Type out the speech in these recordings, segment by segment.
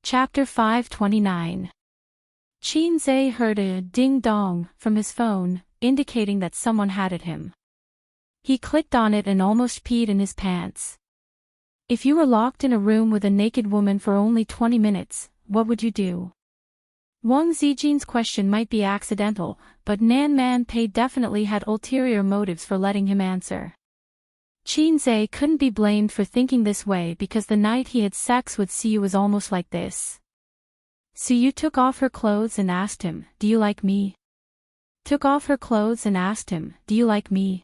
Chapter 529. Qin Zhe heard a ding-dong from his phone, indicating that someone had it him. He clicked on it and almost peed in his pants. If you were locked in a room with a naked woman for only 20 minutes, what would you do? Wang Zijin's question might be accidental, but Nan Man Pei definitely had ulterior motives for letting him answer. Qin Zhe couldn't be blamed for thinking this way because the night he had sex with Siyu was almost like this. Siyu took off her clothes and asked him, "Do you like me?" Took off her clothes and asked him, "Do you like me?"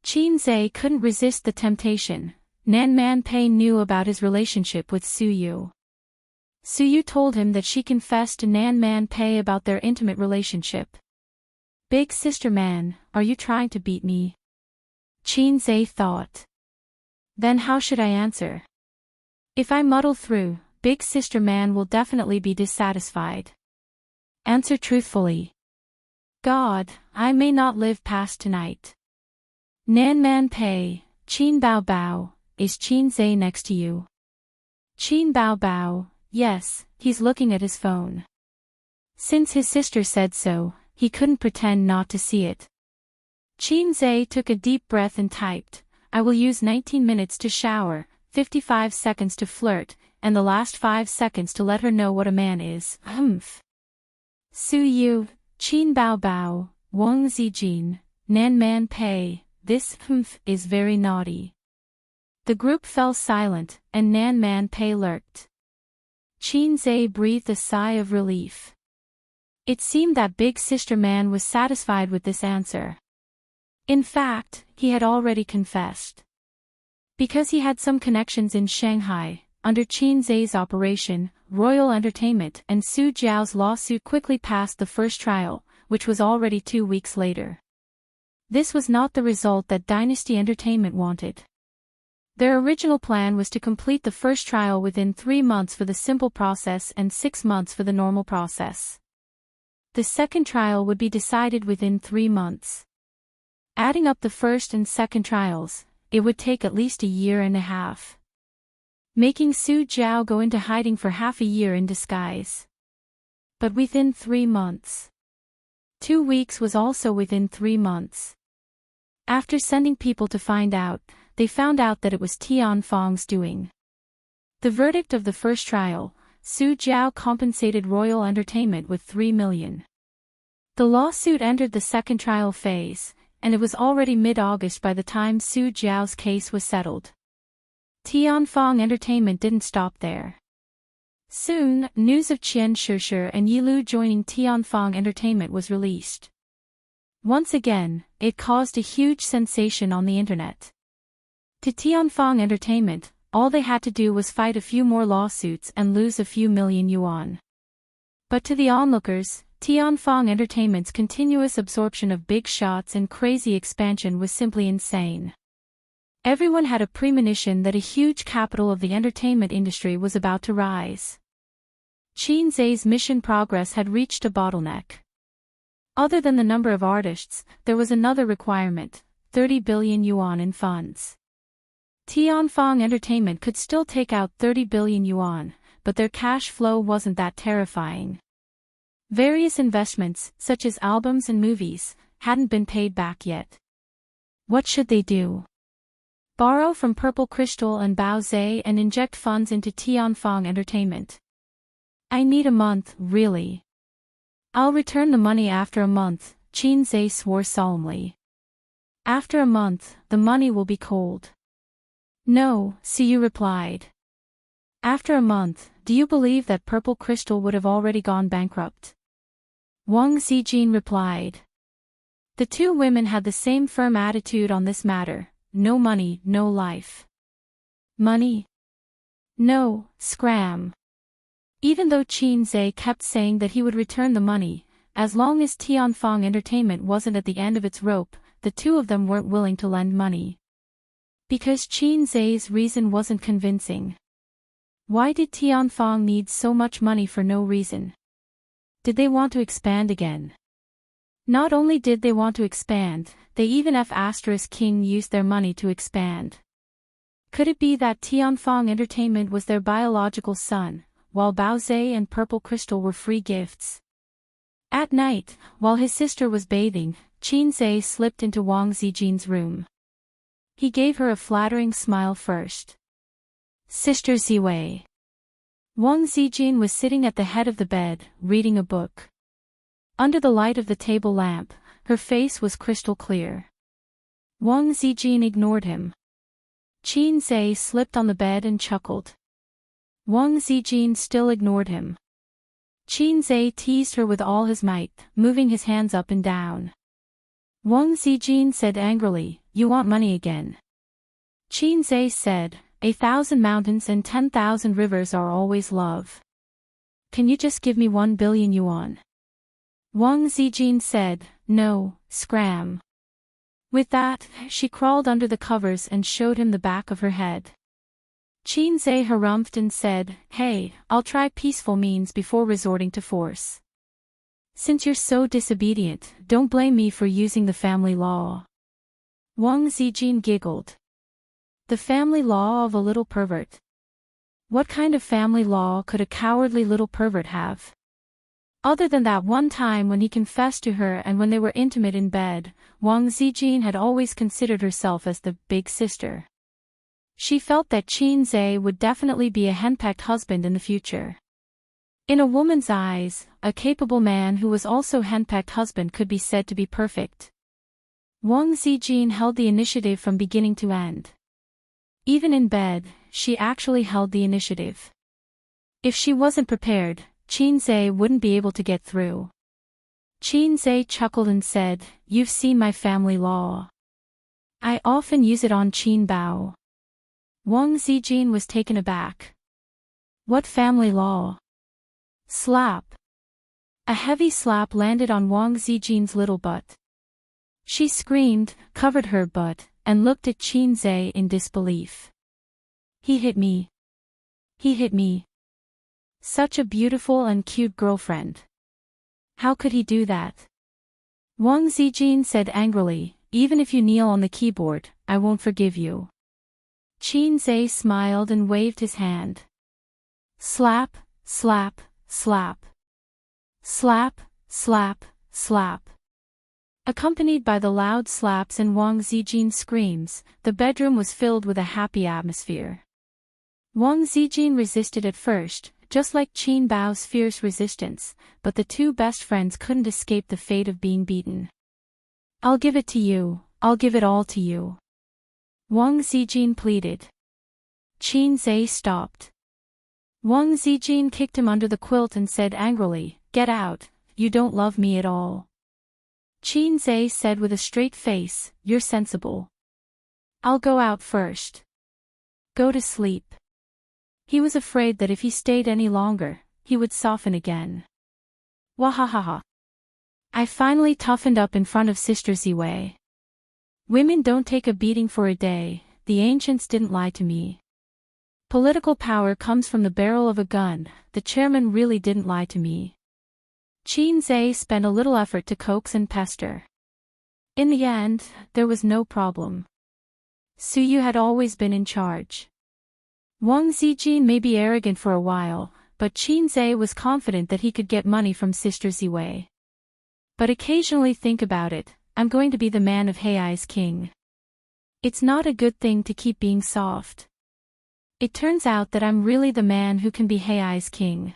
Qin Zhe couldn't resist the temptation. Nan Man Pei knew about his relationship with Siyu. Siyu told him that she confessed to Nan Man Pei about their intimate relationship. "Big sister man, are you trying to beat me?" Qin Zhe thought. Then how should I answer? If I muddle through, Big Sister Man will definitely be dissatisfied. Answer truthfully. God, I may not live past tonight. Nan Man Pei, Qin Bao Bao, is Qin Zhe next to you? Qin Bao Bao, yes, he's looking at his phone. Since his sister said so, he couldn't pretend not to see it. Qin Zhe took a deep breath and typed, "I will use 19 minutes to shower, 55 seconds to flirt, and the last 5 seconds to let her know what a man is. Humph." Siyu, Qin Bao Bao, Wang Zijin, Nan Man Pei, this humph is very naughty. The group fell silent, and Nan Man Pei lurked. Qin Zhe breathed a sigh of relief. It seemed that Big Sister Man was satisfied with this answer. In fact, he had already confessed. Because he had some connections in Shanghai, under Qin Zhe's operation, Royal Entertainment and Su Jiao's lawsuit quickly passed the first trial, which was already 2 weeks later. This was not the result that Dynasty Entertainment wanted. Their original plan was to complete the first trial within 3 months for the simple process and 6 months for the normal process. The second trial would be decided within 3 months. Adding up the first and second trials, it would take at least a year and a half. Making Su Jiao go into hiding for half a year in disguise. But within 3 months. 2 weeks was also within 3 months. After sending people to find out, they found out that it was Tian Fang's doing. The verdict of the first trial, Su Jiao compensated Royal Entertainment with 3 million. The lawsuit entered the second trial phase, and it was already mid-August by the time Su Jiao's case was settled. Tianfang Entertainment didn't stop there. Soon, news of Qian Shishir and Yilu joining Tianfang Entertainment was released. Once again, it caused a huge sensation on the internet. To Tianfang Entertainment, all they had to do was fight a few more lawsuits and lose a few million yuan. But to the onlookers, Tianfang Entertainment's continuous absorption of big shots and crazy expansion was simply insane. Everyone had a premonition that a huge capital of the entertainment industry was about to rise. Qin Zhe's mission progress had reached a bottleneck. Other than the number of artists, there was another requirement, 30 billion yuan in funds. Tianfang Entertainment could still take out 30 billion yuan, but their cash flow wasn't that terrifying. Various investments, such as albums and movies, hadn't been paid back yet. What should they do? Borrow from Purple Crystal and Bao Zhe and inject funds into Tianfang Entertainment. I need a month, really. I'll return the money after a month, Qin Zhe swore solemnly. After a month, the money will be cold. No, Siyu replied. After a month, do you believe that Purple Crystal would have already gone bankrupt? Wang Zijin replied. The two women had the same firm attitude on this matter, no money, no life. Money? No, scram. Even though Qin Zhe kept saying that he would return the money, as long as Tianfang Entertainment wasn't at the end of its rope, the two of them weren't willing to lend money. Because Qin Zhe's reason wasn't convincing. Why did Tianfang need so much money for no reason? Did they want to expand again? Not only did they want to expand, they even King used their money to expand. Could it be that Tianfang Entertainment was their biological son, while Baoze and Purple Crystal were free gifts. At night, while his sister was bathing, Qinze slipped into Wang Zijin's room. He gave her a flattering smile first. Sister Ziwei. Wang Zijin was sitting at the head of the bed, reading a book. Under the light of the table lamp, her face was crystal clear. Wang Zijin ignored him. Qinze slipped on the bed and chuckled. Wang Zijin still ignored him. Qinze teased her with all his might, moving his hands up and down. Wang Zijin said angrily, "You want money again?" Qinze said, 1,000 mountains and 10,000 rivers are always love. Can you just give me 1 billion yuan? Wang Zijin said, "No, scram." With that, she crawled under the covers and showed him the back of her head. Qinze harumphed and said, "Hey, I'll try peaceful means before resorting to force. Since you're so disobedient, don't blame me for using the family law." Wang Zijin giggled. The family law of a little pervert. What kind of family law could a cowardly little pervert have? Other than that one time when he confessed to her and when they were intimate in bed, Wang Zijin had always considered herself as the big sister. She felt that Qinze would definitely be a henpecked husband in the future. In a woman's eyes, a capable man who was also henpecked husband could be said to be perfect. Wang Zijin held the initiative from beginning to end. Even in bed, she actually held the initiative. If she wasn't prepared, Qinze wouldn't be able to get through. Qinze chuckled and said, "You've seen my family law. I often use it on Qin Bao." Wang Zijin was taken aback. What family law? Slap. A heavy slap landed on Wang Zijin's little butt. She screamed, covered her butt, and looked at Qinze in disbelief. He hit me. He hit me. Such a beautiful and cute girlfriend. How could he do that? Wang Zijin said angrily, "Even if you kneel on the keyboard, I won't forgive you." Qinze smiled and waved his hand. Slap, slap, slap. Slap, slap, slap. Accompanied by the loud slaps and Wang Zijin's screams, the bedroom was filled with a happy atmosphere. Wang Zijin resisted at first, just like Qin Bao's fierce resistance, but the two best friends couldn't escape the fate of being beaten. "I'll give it to you, I'll give it all to you," Wang Zijin pleaded. Qinze stopped. Wang Zijin kicked him under the quilt and said angrily, "Get out, you don't love me at all." Qinze said with a straight face, "You're sensible. I'll go out first. Go to sleep." He was afraid that if he stayed any longer, he would soften again. Wahahaha. I finally toughened up in front of Sister Ziwei. Women don't take a beating for a day, the ancients didn't lie to me. Political power comes from the barrel of a gun, the chairman really didn't lie to me. Qinze spent a little effort to coax and pester. In the end, there was no problem. Suyu had always been in charge. Wang Zijin may be arrogant for a while, but Qinze was confident that he could get money from Sister Ziwei. But occasionally think about it, I'm going to be the man of Heiai's king. It's not a good thing to keep being soft. It turns out that I'm really the man who can be Heiai's king.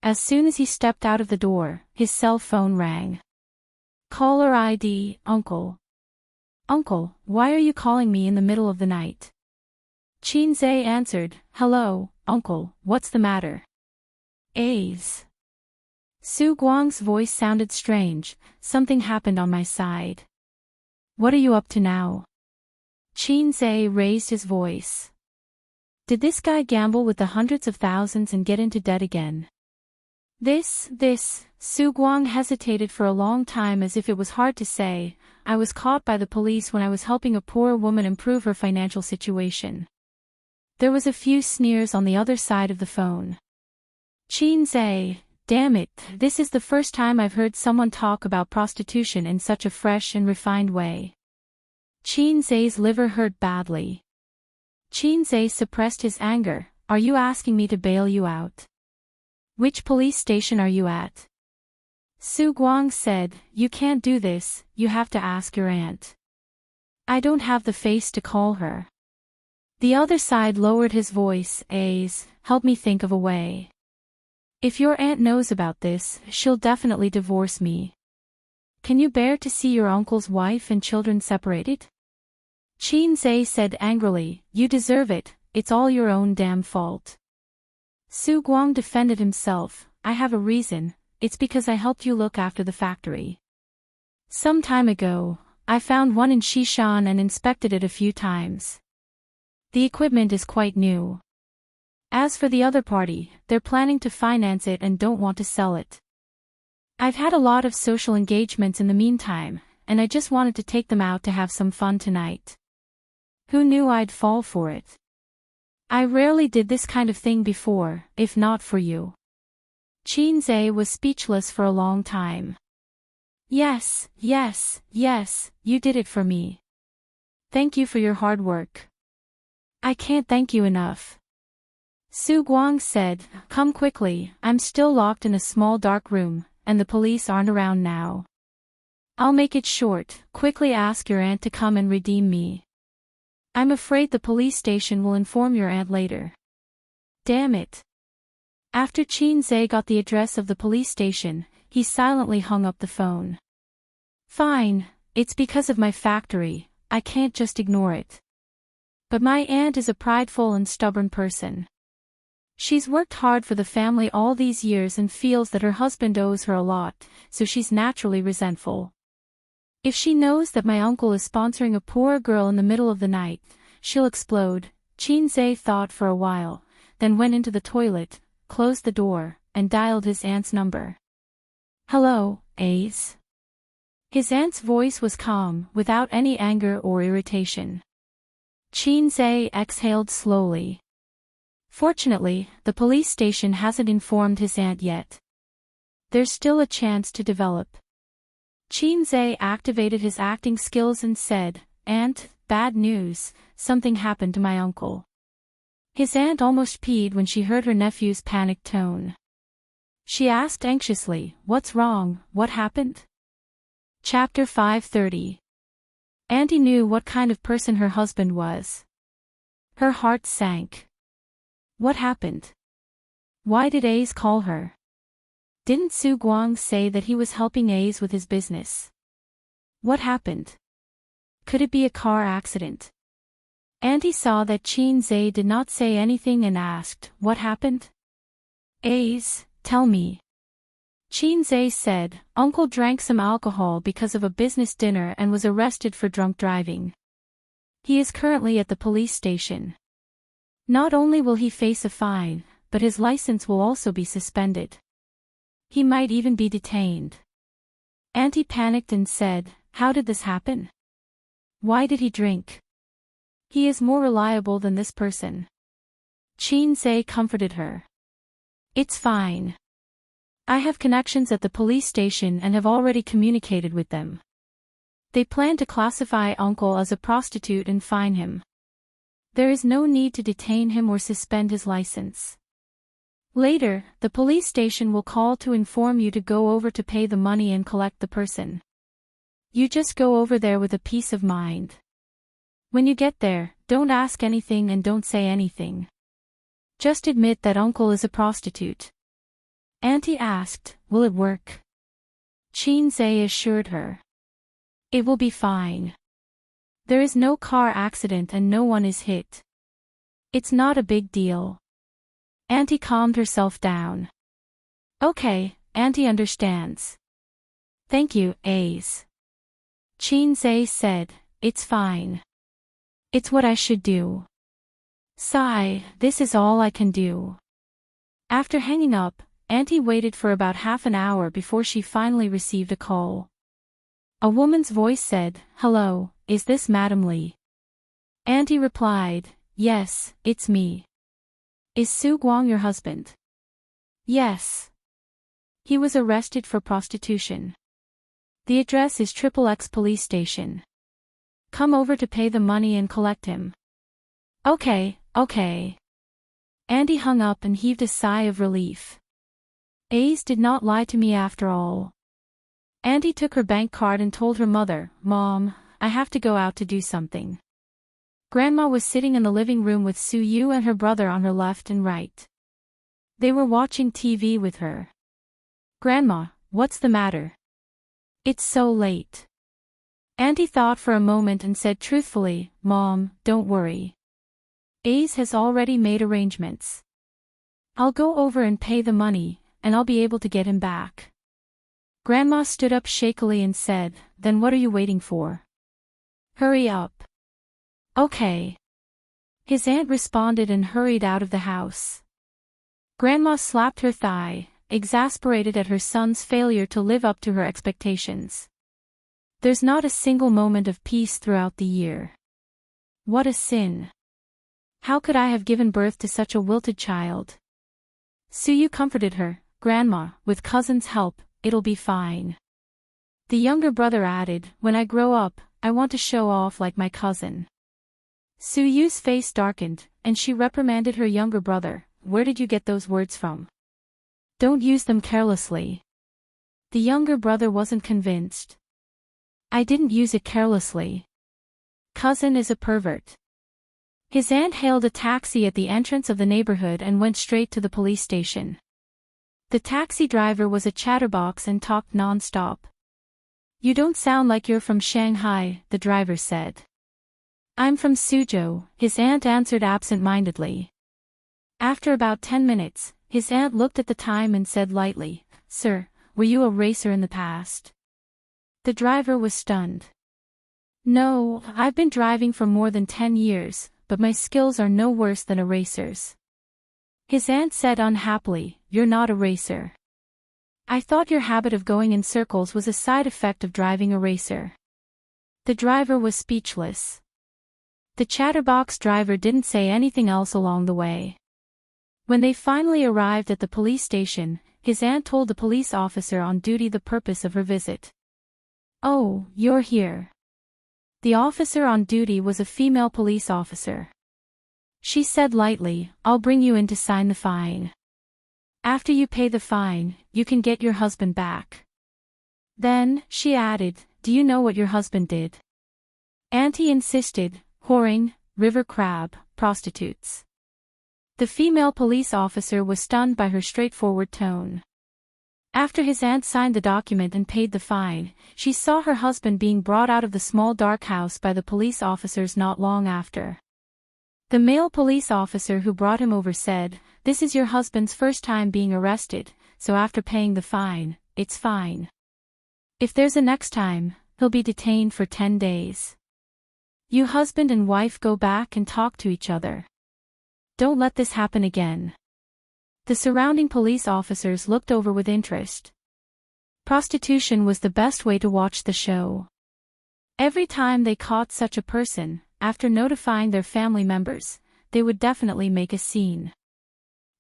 As soon as he stepped out of the door, his cell phone rang. Caller ID, Uncle. Uncle, why are you calling me in the middle of the night? Qinze answered, Hello, Uncle, what's the matter? A's. Su Guang's voice sounded strange, something happened on my side. What are you up to now? Qinze raised his voice. Did this guy gamble with the hundreds of thousands and get into debt again? This, Su Guang hesitated for a long time as if it was hard to say. I was caught by the police when I was helping a poor woman improve her financial situation. There was a few sneers on the other side of the phone. Qinze, damn it, this is the first time I've heard someone talk about prostitution in such a fresh and refined way. Qinze's liver hurt badly. Qinze suppressed his anger. Are you asking me to bail you out? Which police station are you at? Su Guang said, you can't do this, you have to ask your aunt. I don't have the face to call her. The other side lowered his voice, Ace, help me think of a way. If your aunt knows about this, she'll definitely divorce me. Can you bear to see your uncle's wife and children separated? Qin Zhe said angrily, you deserve it, it's all your own damn fault. Su Guang defended himself, I have a reason, it's because I helped you look after the factory. Some time ago, I found one in Xishan and inspected it a few times. The equipment is quite new. As for the other party, they're planning to finance it and don't want to sell it. I've had a lot of social engagements in the meantime, and I just wanted to take them out to have some fun tonight. Who knew I'd fall for it? I rarely did this kind of thing before, if not for you. Qin Zhe was speechless for a long time. Yes, yes, yes, you did it for me. Thank you for your hard work. I can't thank you enough. Su Guang said, come quickly, I'm still locked in a small dark room, and the police aren't around now. I'll make it short, quickly ask your aunt to come and redeem me. I'm afraid the police station will inform your aunt later. Damn it. After Qin Zhe got the address of the police station, he silently hung up the phone. Fine, it's because of my factory, I can't just ignore it. But my aunt is a prideful and stubborn person. She's worked hard for the family all these years and feels that her husband owes her a lot, so she's naturally resentful. If she knows that my uncle is sponsoring a poor girl in the middle of the night, she'll explode. Qin Zhe thought for a while, then went into the toilet, closed the door, and dialed his aunt's number. Hello, Ace. His aunt's voice was calm, without any anger or irritation. Qin Zhe exhaled slowly. Fortunately, the police station hasn't informed his aunt yet. There's still a chance to develop. Qin Zhe activated his acting skills and said, Aunt, bad news, something happened to my uncle. His aunt almost peed when she heard her nephew's panicked tone. She asked anxiously, what's wrong, what happened? Chapter 530. Auntie knew what kind of person her husband was. Her heart sank. What happened? Why did Ace call her? Didn't Su Guang say that he was helping Ace with his business? What happened? Could it be a car accident? Auntie saw that Qin Zhe did not say anything and asked, what happened? Ace, tell me. Qin Zhe said, Uncle drank some alcohol because of a business dinner and was arrested for drunk driving. He is currently at the police station. Not only will he face a fine, but his license will also be suspended. He might even be detained. Auntie panicked and said, how did this happen? Why did he drink? He is more reliable than this person. Qin Zhe comforted her. It's fine. I have connections at the police station and have already communicated with them. They plan to classify Uncle as a prostitute and fine him. There is no need to detain him or suspend his license. Later, the police station will call to inform you to go over to pay the money and collect the person. You just go over there with a peace of mind. When you get there, don't ask anything and don't say anything. Just admit that Uncle is a prostitute. Auntie asked, will it work? Qin Zhe assured her. It will be fine. There is no car accident and no one is hit. It's not a big deal. Auntie calmed herself down. Okay, Auntie understands. Thank you, Ace. Qin Zhe said, it's fine. It's what I should do. Sigh, this is all I can do. After hanging up, Auntie waited for about half an hour before she finally received a call. A woman's voice said, hello, is this Madam Li? Auntie replied, yes, it's me. Is Su Guang your husband? Yes. He was arrested for prostitution. The address is XXX police station. Come over to pay the money and collect him. Okay. Auntie hung up and heaved a sigh of relief. Ace did not lie to me after all. Auntie took her bank card and told her mother, "Mom, I have to go out to do something." Grandma was sitting in the living room with Su Yu and her brother on her left and right. They were watching TV with her. "Grandma, what's the matter? It's so late." Auntie thought for a moment and said truthfully, "Mom, don't worry. Ace has already made arrangements. I'll go over and pay the money, and I'll be able to get him back." Grandma stood up shakily and said, "Then what are you waiting for? Hurry up." "Okay." His aunt responded and hurried out of the house. Grandma slapped her thigh, exasperated at her son's failure to live up to her expectations. There's not a single moment of peace throughout the year. What a sin. How could I have given birth to such a wilted child? Suyu comforted her, "Grandma, with cousin's help, it'll be fine." The younger brother added, "When I grow up, I want to show off like my cousin." Suyu's face darkened, and she reprimanded her younger brother, "Where did you get those words from? Don't use them carelessly." The younger brother wasn't convinced. "I didn't use it carelessly. Cousin is a pervert." His aunt hailed a taxi at the entrance of the neighborhood and went straight to the police station. The taxi driver was a chatterbox and talked non-stop. "You don't sound like you're from Shanghai," the driver said. "I'm from Suzhou," his aunt answered absent-mindedly. After about 10 minutes, his aunt looked at the time and said lightly, "Sir, were you a racer in the past?" The driver was stunned. "No, I've been driving for more than 10 years, but my skills are no worse than a racer's." His aunt said unhappily, "You're not a racer. I thought your habit of going in circles was a side effect of driving a racer." The driver was speechless. The chatterbox driver didn't say anything else along the way. When they finally arrived at the police station, his aunt told the police officer on duty the purpose of her visit. "Oh, you're here." The officer on duty was a female police officer. She said lightly, "I'll bring you in to sign the fine. After you pay the fine, you can get your husband back." Then, she added, "Do you know what your husband did?" Auntie insisted, "Whoring, river crab, prostitutes." The female police officer was stunned by her straightforward tone. After his aunt signed the document and paid the fine, she saw her husband being brought out of the small dark house by the police officers not long after. The male police officer who brought him over said, "This is your husband's first time being arrested, so after paying the fine, it's fine. If there's a next time, he'll be detained for 10 days. You husband and wife go back and talk to each other. Don't let this happen again." The surrounding police officers looked over with interest. Prostitution was the best way to watch the show. Every time they caught such a person, after notifying their family members, they would definitely make a scene.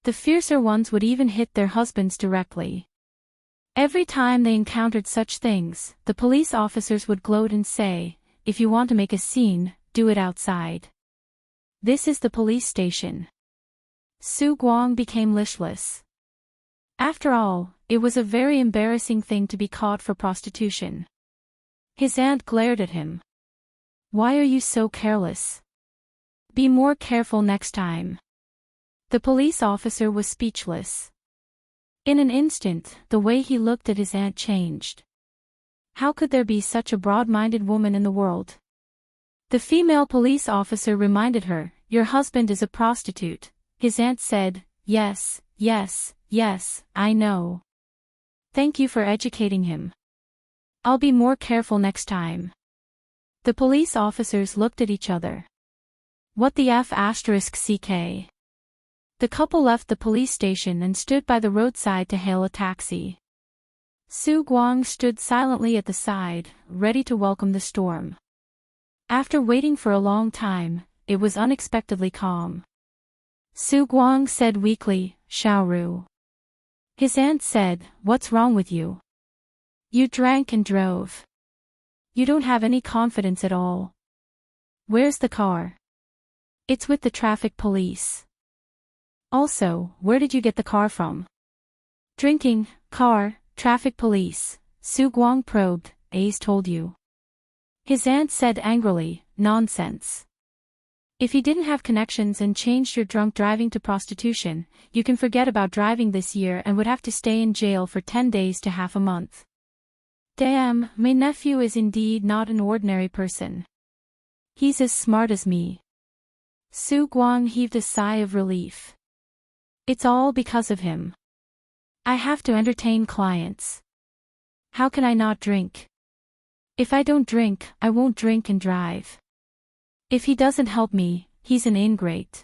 The fiercer ones would even hit their husbands directly. Every time they encountered such things, the police officers would gloat and say, "If you want to make a scene, do it outside. This is the police station." Su Guang became listless. After all, it was a very embarrassing thing to be caught for prostitution. His aunt glared at him. "Why are you so careless? Be more careful next time." The police officer was speechless. In an instant, the way he looked at his aunt changed. How could there be such a broad-minded woman in the world? The female police officer reminded her, "Your husband is a prostitute." His aunt said, "Yes, yes, yes, I know. Thank you for educating him. I'll be more careful next time." The police officers looked at each other. What the F***ck? The couple left the police station and stood by the roadside to hail a taxi. Su Guang stood silently at the side, ready to welcome the storm. After waiting for a long time, it was unexpectedly calm. Su Guang said weakly, "Xiaoru." His aunt said, "What's wrong with you? You drank and drove. You don't have any confidence at all. Where's the car?" "It's with the traffic police." "Also, where did you get the car from?" Drinking, car, traffic police, Su Guang probed, Ace told you. His aunt said angrily, nonsense. If you didn't have connections and changed your drunk driving to prostitution, you can forget about driving this year and would have to stay in jail for 10 days to half a month. Damn, my nephew is indeed not an ordinary person. He's as smart as me. Su Guang heaved a sigh of relief. It's all because of him. I have to entertain clients. How can I not drink? If I don't drink, I won't drink and drive. If he doesn't help me, he's an ingrate.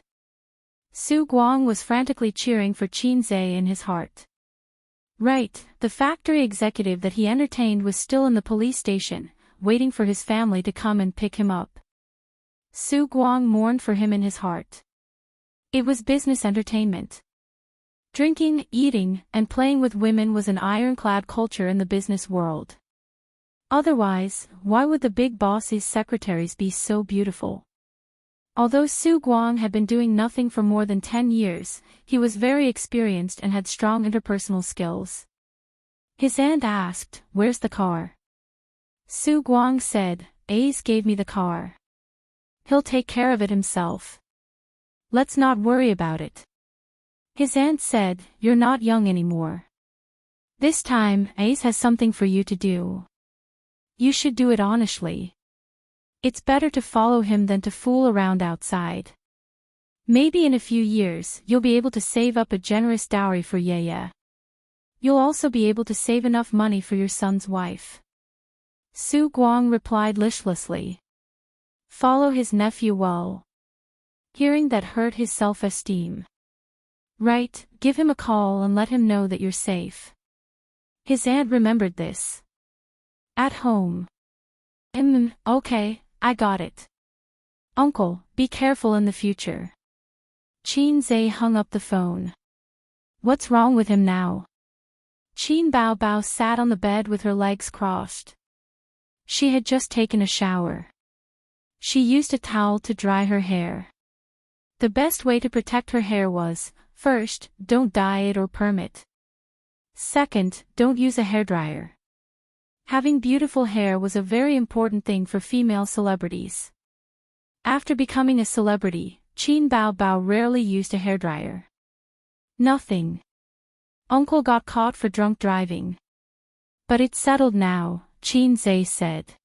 Su Guang was frantically cheering for Qin Zhe in his heart. Right, the factory executive that he entertained was still in the police station, waiting for his family to come and pick him up. Su Guang mourned for him in his heart. It was business entertainment. Drinking, eating, and playing with women was an ironclad culture in the business world. Otherwise, why would the big boss's secretaries be so beautiful? Although Su Guang had been doing nothing for more than 10 years, he was very experienced and had strong interpersonal skills. His aunt asked, "Where's the car?" Su Guang said, "Ace gave me the car. He'll take care of it himself. Let's not worry about it." His aunt said, "You're not young anymore. This time, Ace has something for you to do. You should do it honestly. It's better to follow him than to fool around outside. Maybe in a few years, you'll be able to save up a generous dowry for Ye. You'll also be able to save enough money for your son's wife." Su Guang replied listlessly. Follow his nephew well. Hearing that hurt his self-esteem. Right, give him a call and let him know that you're safe. His aunt remembered this. At home. Okay, I got it. Uncle, be careful in the future. Qin Zhe hung up the phone. What's wrong with him now? Qin Bao Bao sat on the bed with her legs crossed. She had just taken a shower. She used a towel to dry her hair. The best way to protect her hair was, first, don't dye it or perm it. Second, don't use a hairdryer. Having beautiful hair was a very important thing for female celebrities. After becoming a celebrity, Qin Bao Bao rarely used a hairdryer. Nothing. Uncle got caught for drunk driving. But it's settled now, Qin Zhe said.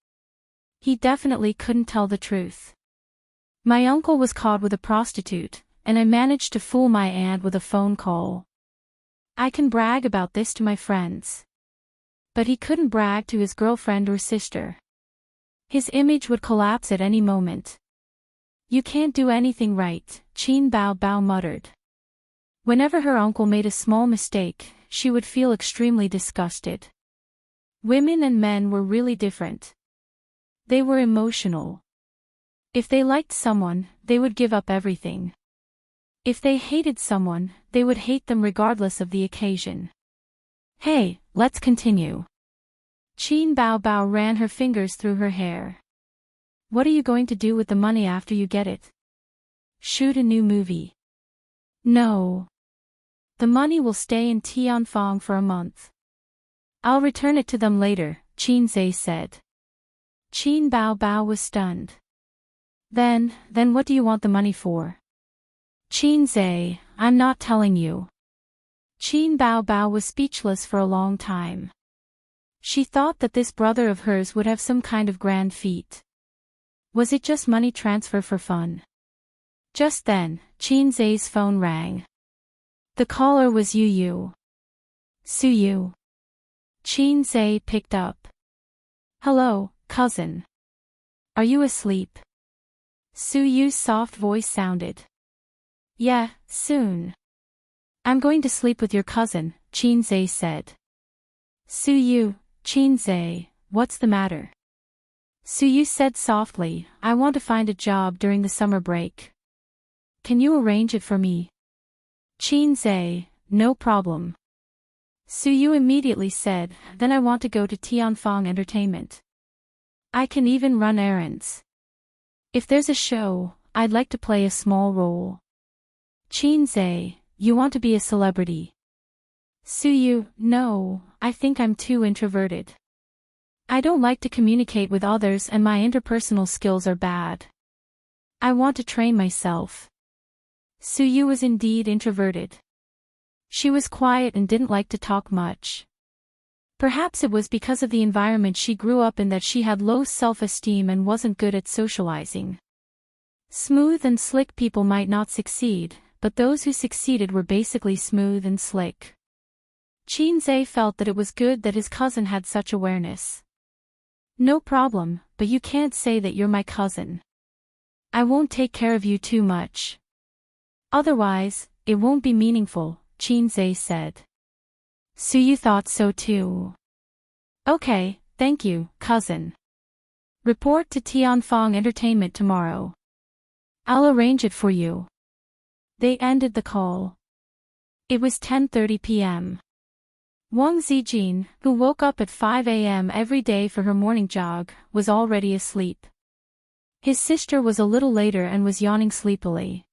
He definitely couldn't tell the truth. My uncle was caught with a prostitute, and I managed to fool my aunt with a phone call. I can brag about this to my friends. But he couldn't brag to his girlfriend or sister. His image would collapse at any moment. You can't do anything right, Qin Bao Bao muttered. Whenever her uncle made a small mistake, she would feel extremely disgusted. Women and men were really different. They were emotional. If they liked someone, they would give up everything. If they hated someone, they would hate them regardless of the occasion. Hey, let's continue. Qin Bao Bao ran her fingers through her hair. What are you going to do with the money after you get it? Shoot a new movie. No. The money will stay in Tianfang for a month. I'll return it to them later, Qin Zhe said. Qin Bao Bao was stunned. Then what do you want the money for? Qin Zhe, I'm not telling you. Qin Bao Bao was speechless for a long time. She thought that this brother of hers would have some kind of grand feat. Was it just money transfer for fun? Just then, Qin Zhe's phone rang. The caller was Yu Yu. Su Yu. Qin Zhe picked up. Hello, cousin. Are you asleep? Su Yu's soft voice sounded. Yeah, soon. I'm going to sleep with your cousin, Qin Zhe said. Su Yu, Qin Zhe, what's the matter? Su Yu said softly, I want to find a job during the summer break. Can you arrange it for me? Qin Zhe, no problem. Su Yu immediately said, then I want to go to Tianfang Entertainment. I can even run errands. If there's a show, I'd like to play a small role. Qin Zhe, you want to be a celebrity. Suyu, no, I think I'm too introverted. I don't like to communicate with others and my interpersonal skills are bad. I want to train myself. Suyu was indeed introverted. She was quiet and didn't like to talk much. Perhaps it was because of the environment she grew up in that she had low self-esteem and wasn't good at socializing. Smooth and slick people might not succeed, but those who succeeded were basically smooth and slick. Qinzhe felt that it was good that his cousin had such awareness. No problem, but you can't say that you're my cousin. I won't take care of you too much. Otherwise, it won't be meaningful, Qinzhe said. Suyu thought so too. Okay, thank you, cousin. Report to Tianfeng Entertainment tomorrow. I'll arrange it for you. They ended the call. It was 10:30 p.m. Wang Zijin, who woke up at 5 a.m. every day for her morning jog, was already asleep. His sister was a little later and was yawning sleepily.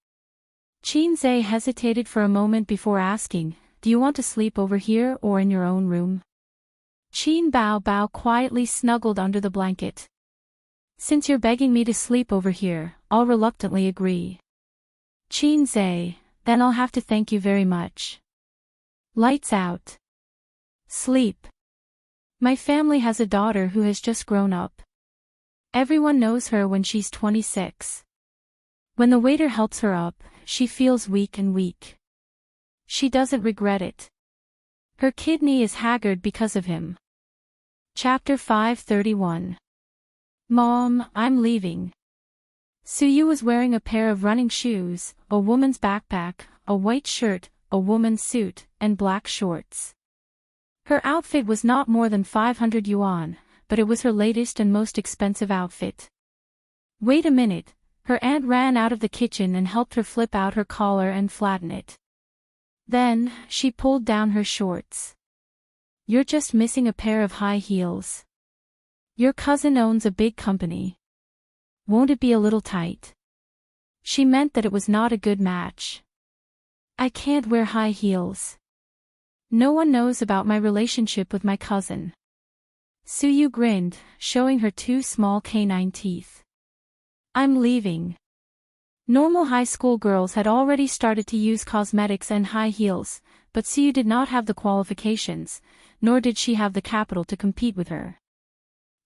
Qinzhe hesitated for a moment before asking, "Do you want to sleep over here or in your own room?" Qin Bao quietly snuggled under the blanket. "Since you're begging me to sleep over here, I'll reluctantly agree." Qinzhe, "Then I'll have to thank you very much." Lights out. Sleep. My family has a daughter who has just grown up. Everyone knows her when she's 26. When the waiter helps her up, she feels weak. She doesn't regret it. Her kidney is haggard because of him. Chapter 531. Mom, I'm leaving. Suyu was wearing a pair of running shoes, a woman's backpack, a white shirt, a woman's suit, and black shorts. Her outfit was not more than 500 yuan, but it was her latest and most expensive outfit. Wait a minute, her aunt ran out of the kitchen and helped her flip out her collar and flatten it. Then, she pulled down her shorts. You're just missing a pair of high heels. Your cousin owns a big company. Won't it be a little tight? She meant that it was not a good match. I can't wear high heels. No one knows about my relationship with my cousin. Suyu grinned, showing her two small canine teeth. I'm leaving. Normal high school girls had already started to use cosmetics and high heels, but Suyu did not have the qualifications, nor did she have the capital to compete with her.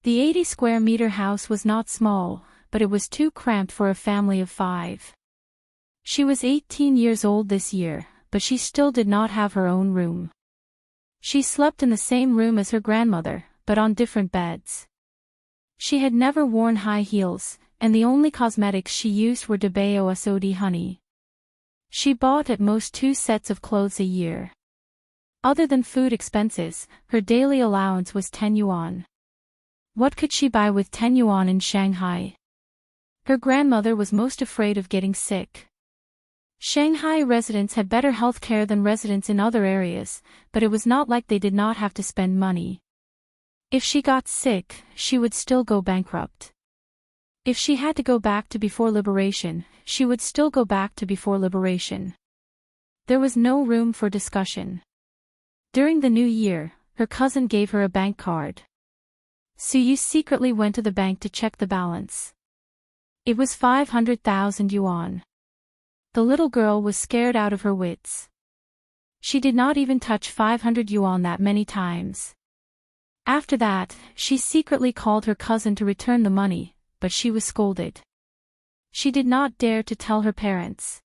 The 80-square-meter house was not small, but it was too cramped for a family of 5. She was 18 years old this year, but she still did not have her own room. She slept in the same room as her grandmother, but on different beds. She had never worn high heels, and the only cosmetics she used were Debao Sod honey. She bought at most 2 sets of clothes a year. Other than food expenses, her daily allowance was 10 yuan. What could she buy with 10 yuan in Shanghai? Her grandmother was most afraid of getting sick. Shanghai residents had better health care than residents in other areas, but it was not like they did not have to spend money. If she got sick, she would still go bankrupt. If she had to go back to before liberation, she would still go back to before liberation. There was no room for discussion. During the new year, her cousin gave her a bank card. Suyu secretly went to the bank to check the balance. It was 500,000 yuan. The little girl was scared out of her wits. She did not even touch 500 yuan that many times. After that, she secretly called her cousin to return the money, but she was scolded. She did not dare to tell her parents.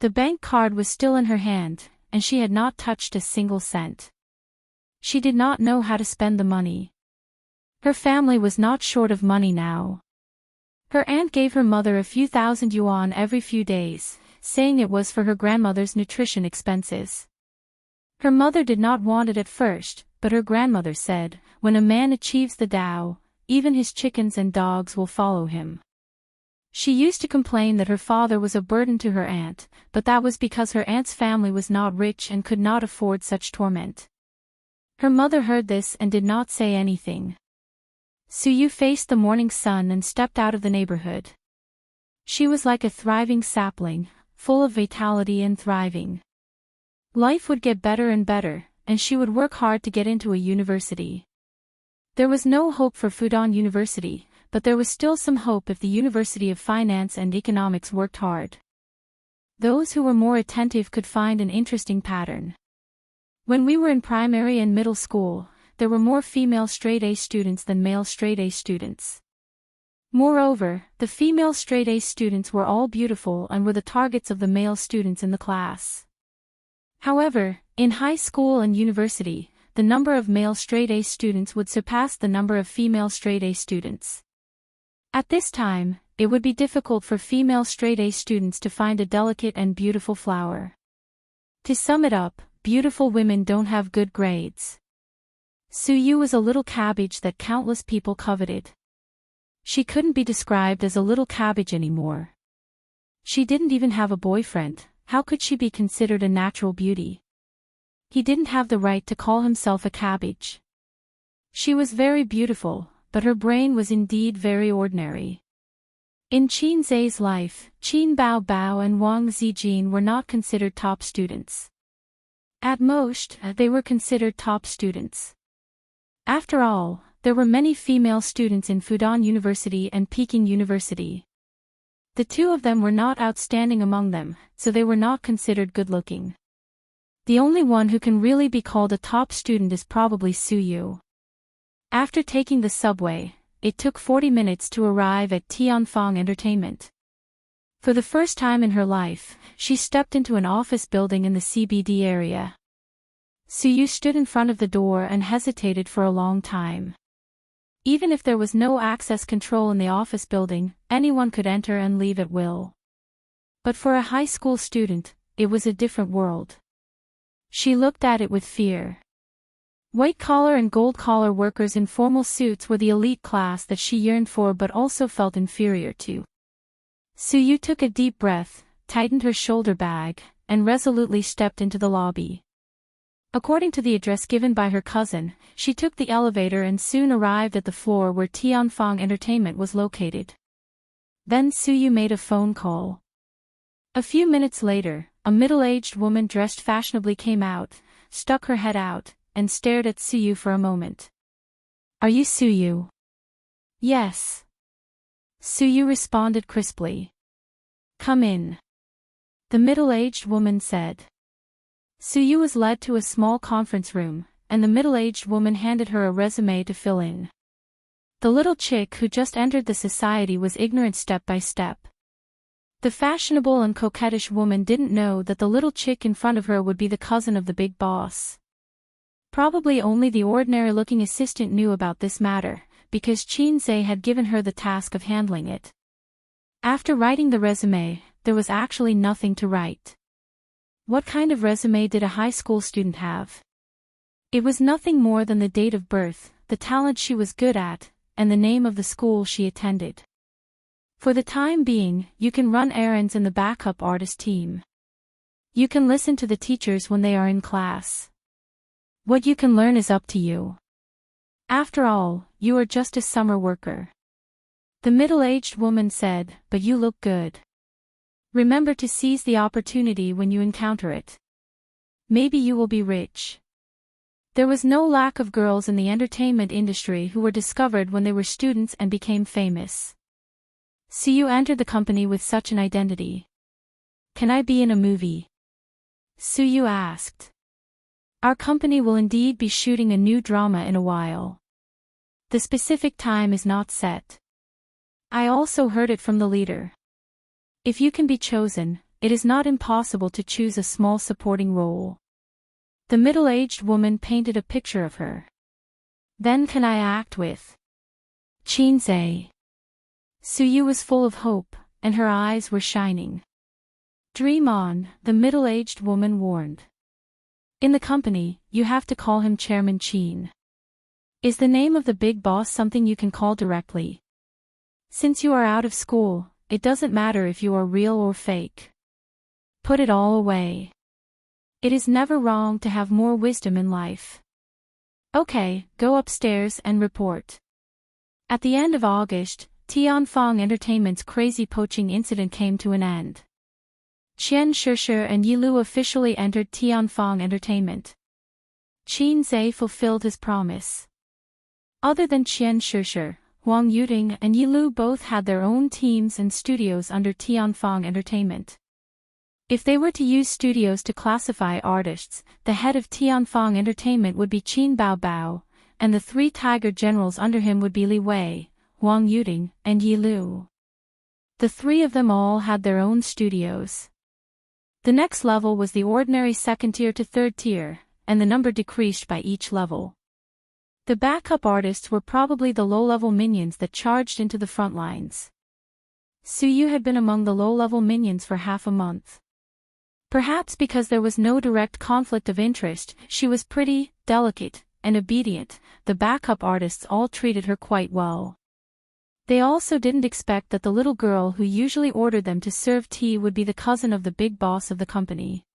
The bank card was still in her hand, and she had not touched a single cent. She did not know how to spend the money. Her family was not short of money now. Her aunt gave her mother a few thousand yuan every few days, saying it was for her grandmother's nutrition expenses. Her mother did not want it at first, but her grandmother said, when a man achieves the Tao, even his chickens and dogs will follow him. She used to complain that her father was a burden to her aunt, but that was because her aunt's family was not rich and could not afford such torment. Her mother heard this and did not say anything. Suyu faced the morning sun and stepped out of the neighborhood. She was like a thriving sapling, full of vitality and thriving. Life would get better and better, and she would work hard to get into a university. There was no hope for Fudan University, but there was still some hope if the University of Finance and Economics worked hard. Those who were more attentive could find an interesting pattern. When we were in primary and middle school, there were more female straight-A students than male straight-A students. Moreover, the female straight-A students were all beautiful and were the targets of the male students in the class. However, in high school and university, the number of male straight-A students would surpass the number of female straight-A students. At this time, it would be difficult for female straight-A students to find a delicate and beautiful flower. To sum it up, beautiful women don't have good grades. Suyu was a little cabbage that countless people coveted. She couldn't be described as a little cabbage anymore. She didn't even have a boyfriend. How could she be considered a natural beauty? He didn't have the right to call himself a cabbage. She was very beautiful, but her brain was indeed very ordinary. In Qin Zai's life, Qin Bao Bao and Wang Zijin were not considered top students. At most, they were considered top students. After all, there were many female students in Fudan University and Peking University. The two of them were not outstanding among them, so they were not considered good-looking. The only one who can really be called a top student is probably Suyu. After taking the subway, it took 40 minutes to arrive at Tianfang Entertainment. For the first time in her life, she stepped into an office building in the CBD area. Suyu stood in front of the door and hesitated for a long time. Even if there was no access control in the office building, anyone could enter and leave at will. But for a high school student, it was a different world. She looked at it with fear. White-collar and gold-collar workers in formal suits were the elite class that she yearned for but also felt inferior to. Suyu took a deep breath, tightened her shoulder bag, and resolutely stepped into the lobby. According to the address given by her cousin, she took the elevator and soon arrived at the floor where Tianfang Entertainment was located. Then Suyu made a phone call. A few minutes later, a middle-aged woman dressed fashionably came out, stuck her head out, and stared at Suyu for a moment. "Are you Suyu?" "Yes." Suyu responded crisply. "Come in," the middle-aged woman said. Suyu was led to a small conference room, and the middle-aged woman handed her a resume to fill in. The little chick who just entered the society was ignorant step by step. The fashionable and coquettish woman didn't know that the little chick in front of her would be the cousin of the big boss. Probably only the ordinary-looking assistant knew about this matter, because Qin Zai had given her the task of handling it. After writing the resume, there was actually nothing to write. What kind of resume did a high school student have? It was nothing more than the date of birth, the talent she was good at, and the name of the school she attended. For the time being, you can run errands in the backup artist team. You can listen to the teachers when they are in class. What you can learn is up to you. After all, you are just a summer worker. The middle-aged woman said, "But you look good. Remember to seize the opportunity when you encounter it. Maybe you will be rich." There was no lack of girls in the entertainment industry who were discovered when they were students and became famous. Suyu entered the company with such an identity. "Can I be in a movie?" Suyu asked. "Our company will indeed be shooting a new drama in a while. The specific time is not set. I also heard it from the leader. If you can be chosen, it is not impossible to choose a small supporting role." The middle-aged woman painted a picture of her. "Then can I act with Qin Zai?" Suyu was full of hope, and her eyes were shining. "Dream on," the middle-aged woman warned. "In the company, you have to call him Chairman Qin. Is the name of the big boss something you can call directly? Since you are out of school, it doesn't matter if you are real or fake. Put it all away. It is never wrong to have more wisdom in life. Okay, go upstairs and report." At the end of August, Tianfang Entertainment's crazy poaching incident came to an end. Qian Shishir and Yilu officially entered Tianfang Entertainment. Qin Zhe fulfilled his promise. Other than Qian Shishir, Wang Yuting and Yilu both had their own teams and studios under Tianfang Entertainment. If they were to use studios to classify artists, the head of Tianfang Entertainment would be Qin Baobao, and the three tiger generals under him would be Li Wei, Wang Yuting, and Yilu. The three of them all had their own studios. The next level was the ordinary second tier to third tier, and the number decreased by each level. The backup artists were probably the low-level minions that charged into the front lines. Suyu had been among the low-level minions for half a month. Perhaps because there was no direct conflict of interest, she was pretty, delicate, and obedient. The backup artists all treated her quite well. They also didn't expect that the little girl who usually ordered them to serve tea would be the cousin of the big boss of the company.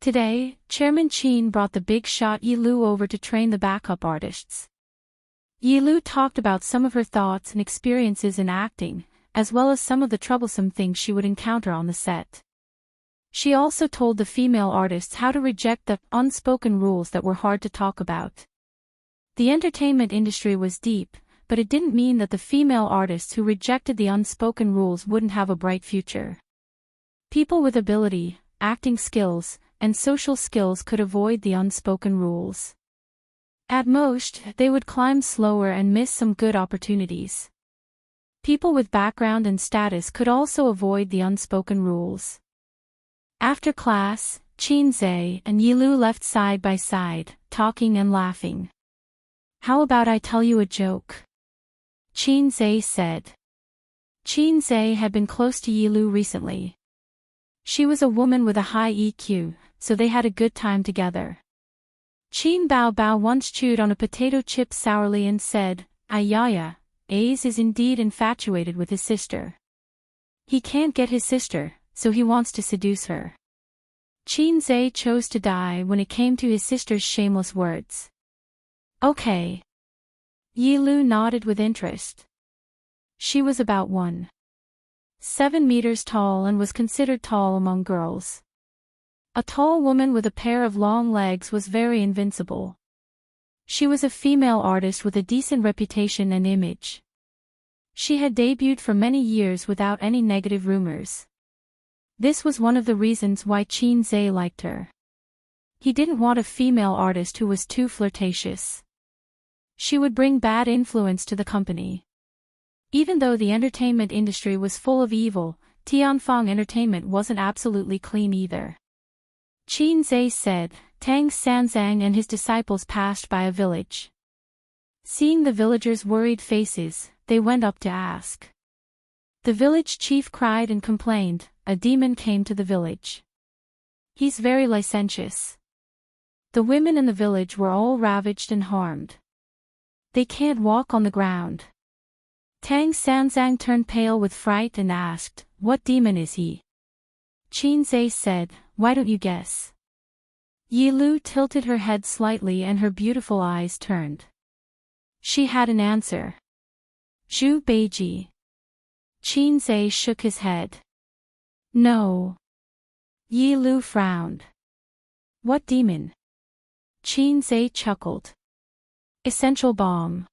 Today, Chairman Qin brought the big shot Yilu over to train the backup artists. Yilu talked about some of her thoughts and experiences in acting, as well as some of the troublesome things she would encounter on the set. She also told the female artists how to reject the unspoken rules that were hard to talk about. The entertainment industry was deep, but it didn't mean that the female artists who rejected the unspoken rules wouldn't have a bright future. People with ability, acting skills, and social skills could avoid the unspoken rules. At most, they would climb slower and miss some good opportunities. People with background and status could also avoid the unspoken rules. After class, Qin Zhe and Yilu left side by side, talking and laughing. "How about I tell you a joke?" Qin Zhe said. Qin Zhe had been close to Yilu recently. She was a woman with a high EQ, so they had a good time together. Qin Baobao once chewed on a potato chip sourly and said, "Ayaya, Ace is indeed infatuated with his sister. He can't get his sister, so he wants to seduce her." Qin Zhe chose to die when it came to his sister's shameless words. "Okay." Yilu nodded with interest. She was about 1.7 meters tall and was considered tall among girls. A tall woman with a pair of long legs was very invincible. She was a female artist with a decent reputation and image. She had debuted for many years without any negative rumors. This was one of the reasons why Qin Zhe liked her. He didn't want a female artist who was too flirtatious. She would bring bad influence to the company. Even though the entertainment industry was full of evil, Tianfang Entertainment wasn't absolutely clean either. Qin Zhe said, Tang Sanzang and his disciples passed by a village. Seeing the villagers' worried faces, they went up to ask. The village chief cried and complained, "A demon came to the village. He's very licentious." The women in the village were all ravaged and harmed. They can't walk on the ground. Tang Sanzang turned pale with fright and asked, "What demon is he?" Qin Zhe said, "Why don't you guess?" Yilu tilted her head slightly and her beautiful eyes turned. She had an answer. Zhu Beiji. Qin Zhe shook his head. No. Yilu frowned. What demon? Qin Zhe chuckled. Essential bomb.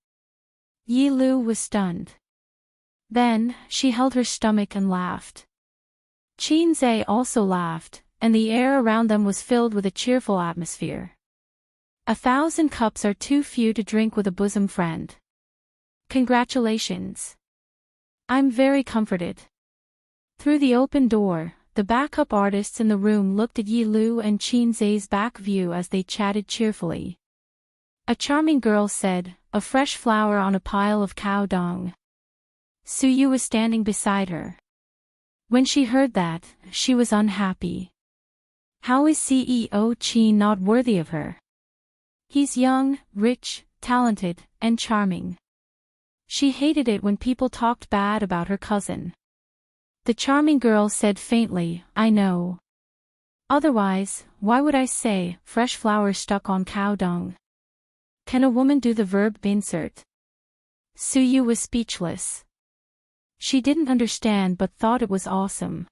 Yilu was stunned. Then, she held her stomach and laughed. Qin Zhe also laughed, and the air around them was filled with a cheerful atmosphere. 1,000 cups are too few to drink with a bosom friend. Congratulations. I'm very comforted. Through the open door, the backup artists in the room looked at Yilu and Qin Zhe's back view as they chatted cheerfully. A charming girl said, "A fresh flower on a pile of cow dung." Suyu was standing beside her. When she heard that, she was unhappy. How is CEO Qin not worthy of her? He's young, rich, talented, and charming. She hated it when people talked bad about her cousin. The charming girl said faintly, "I know. Otherwise, why would I say, fresh flower stuck on cow dung? Can a woman do the verb insert?" Suyu was speechless. She didn't understand but thought it was awesome.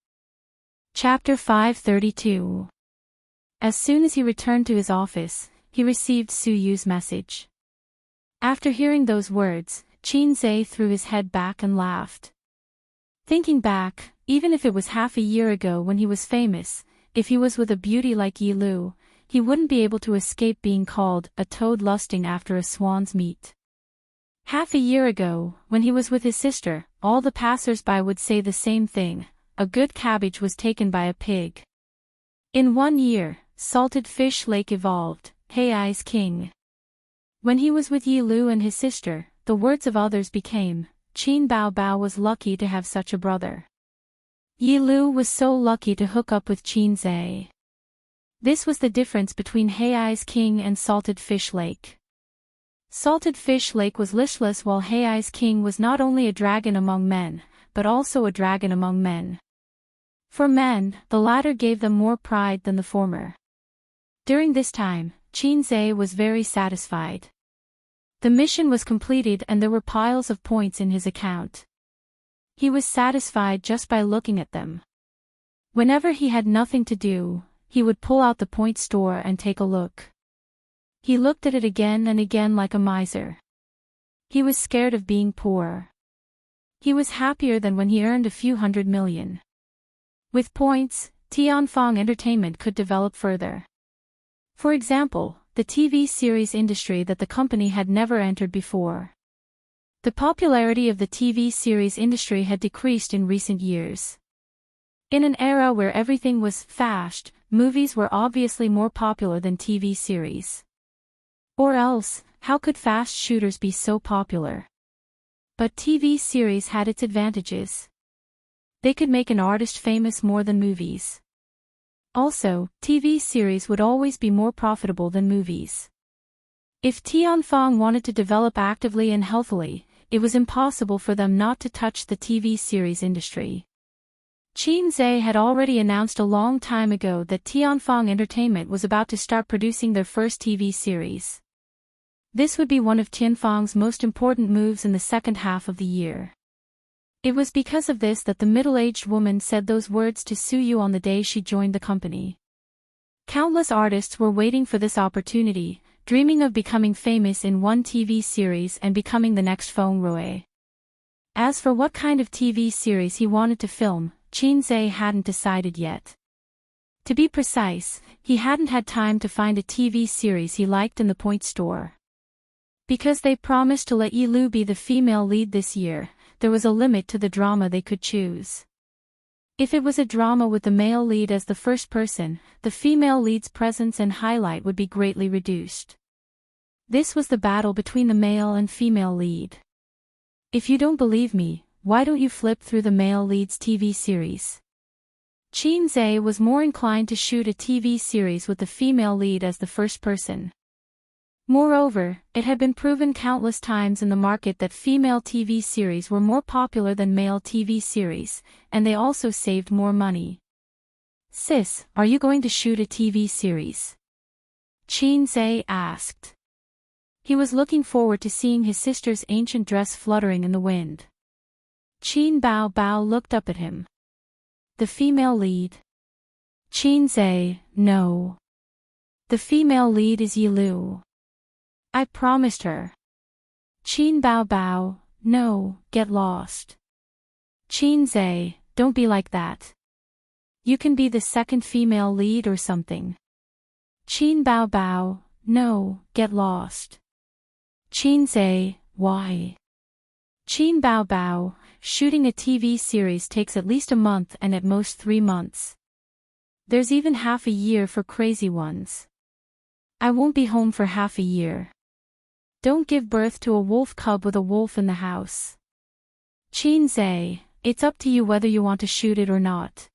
Chapter 532. As soon as he returned to his office, he received Su Yu's message. After hearing those words, Qin Zhe threw his head back and laughed. Thinking back, even if it was half a year ago when he was famous, if he was with a beauty like Yi Lu, he wouldn't be able to escape being called a toad lusting after a swan's meat. Half a year ago, when he was with his sister, all the passers-by would say the same thing: a good cabbage was taken by a pig. In 1 year, Salted Fish Lake evolved, Hei's king. When he was with Yi Lu and his sister, the words of others became, Qin Bao Bao was lucky to have such a brother. Yi Lu was so lucky to hook up with Qin Zhe. This was the difference between Hei's king and Salted Fish Lake. Salted Fish Lake was listless while Hei's king was not only a dragon among men, but also a dragon among men. For men, the latter gave them more pride than the former. During this time, Qin Zhe was very satisfied. The mission was completed and there were piles of points in his account. He was satisfied just by looking at them. Whenever he had nothing to do, he would pull out the point store and take a look. He looked at it again and again like a miser. He was scared of being poor. He was happier than when he earned a few 100 million. With points, Tianfang Entertainment could develop further. For example, the TV series industry that the company had never entered before. The popularity of the TV series industry had decreased in recent years. In an era where everything was fast, movies were obviously more popular than TV series. Or else, how could fast shooters be so popular? But TV series had its advantages. They could make an artist famous more than movies. Also, TV series would always be more profitable than movies. If Tianfang wanted to develop actively and healthily, it was impossible for them not to touch the TV series industry. Qin Zhe had already announced a long time ago that Tianfang Entertainment was about to start producing their first TV series. This would be one of Tianfang's most important moves in the second half of the year. It was because of this that the middle-aged woman said those words to Su Yu on the day she joined the company. Countless artists were waiting for this opportunity, dreaming of becoming famous in one TV series and becoming the next Feng Rui. As for what kind of TV series he wanted to film, Qin Zhe hadn't decided yet. To be precise, he hadn't had time to find a TV series he liked in the point store. Because they promised to let Yi Lu be the female lead this year, there was a limit to the drama they could choose. If it was a drama with the male lead as the first person, the female lead's presence and highlight would be greatly reduced. This was the battle between the male and female lead. If you don't believe me, why don't you flip through the male lead's TV series? Qin Zhe was more inclined to shoot a TV series with the female lead as the first person. Moreover, it had been proven countless times in the market that female TV series were more popular than male TV series, and they also saved more money. Sis, are you going to shoot a TV series? Qin Zhe asked. He was looking forward to seeing his sister's ancient dress fluttering in the wind. Qin Bao Bao looked up at him. The female lead? Qin Zhe, no. The female lead is Yi Lu. I promised her. Qin Bao Bao, no, get lost. Qin Zhe, don't be like that. You can be the second female lead or something. Qin Bao Bao, no, get lost. Qin Zhe, why? Qin Bao Bao, shooting a TV series takes at least a month and at most 3 months. There's even half a year for crazy ones. I won't be home for half a year. Don't give birth to a wolf cub with a wolf in the house. Qin Zhe, it's up to you whether you want to shoot it or not.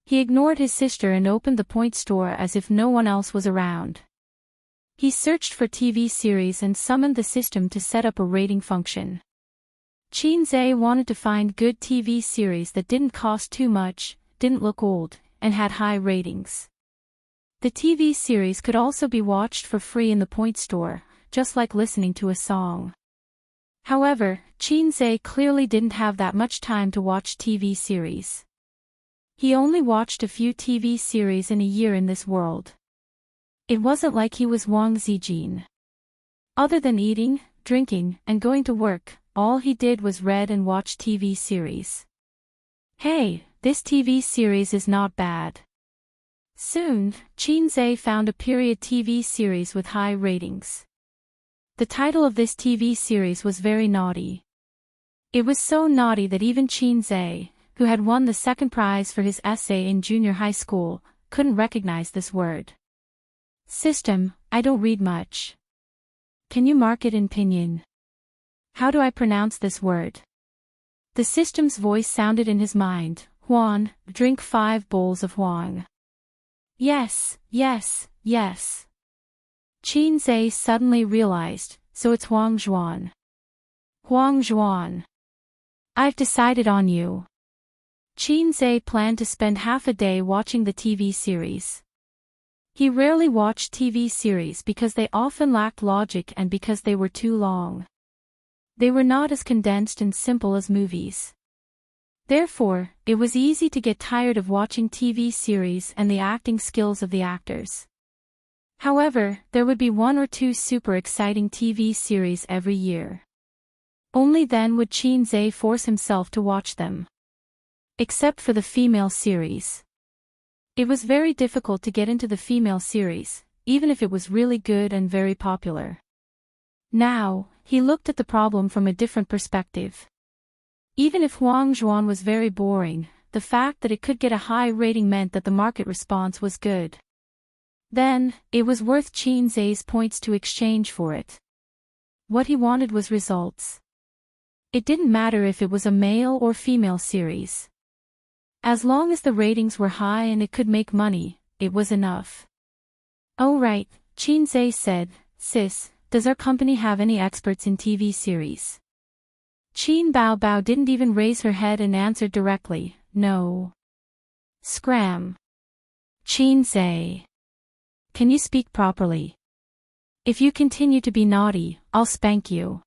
He ignored his sister and opened the point store as if no one else was around. He searched for TV series and summoned the system to set up a rating function. Qin Zhe wanted to find good TV series that didn't cost too much, didn't look old, and had high ratings. The TV series could also be watched for free in the point store, just like listening to a song. However, Qin Zhe clearly didn't have that much time to watch TV series. He only watched a few TV series in a year in this world. It wasn't like he was Wang Zijin. Other than eating, drinking, and going to work, all he did was read and watch TV series. Hey, this TV series is not bad. Soon, Qinzhe found a period TV series with high ratings. The title of this TV series was very naughty. It was so naughty that even Qinzhe, who had won the second prize for his essay in junior high school, couldn't recognize this word. System, I don't read much. Can you mark it in pinyin? How do I pronounce this word? The system's voice sounded in his mind. Huan, drink 5 bowls of Huang. Yes, yes, yes. Qinzhe suddenly realized, so it's Huang Zhuan. Huang Zhuan. I've decided on you. Qinzhe planned to spend half a day watching the TV series. He rarely watched TV series because they often lacked logic and because they were too long. They were not as condensed and simple as movies. Therefore, it was easy to get tired of watching TV series and the acting skills of the actors. However, there would be 1 or 2 super exciting TV series every year. Only then would Qinzhe force himself to watch them. Except for the female series. It was very difficult to get into the female series, even if it was really good and very popular. Now, he looked at the problem from a different perspective. Even if Huang Zhuan was very boring, the fact that it could get a high rating meant that the market response was good. Then, it was worth Qinzhe's points to exchange for it. What he wanted was results. It didn't matter if it was a male or female series. As long as the ratings were high and it could make money, it was enough. Oh right, Qinzhe said, sis, does our company have any experts in TV series? Qin Baobao didn't even raise her head and answered directly, no. Scram. Qinzhe. Can you speak properly? If you continue to be naughty, I'll spank you.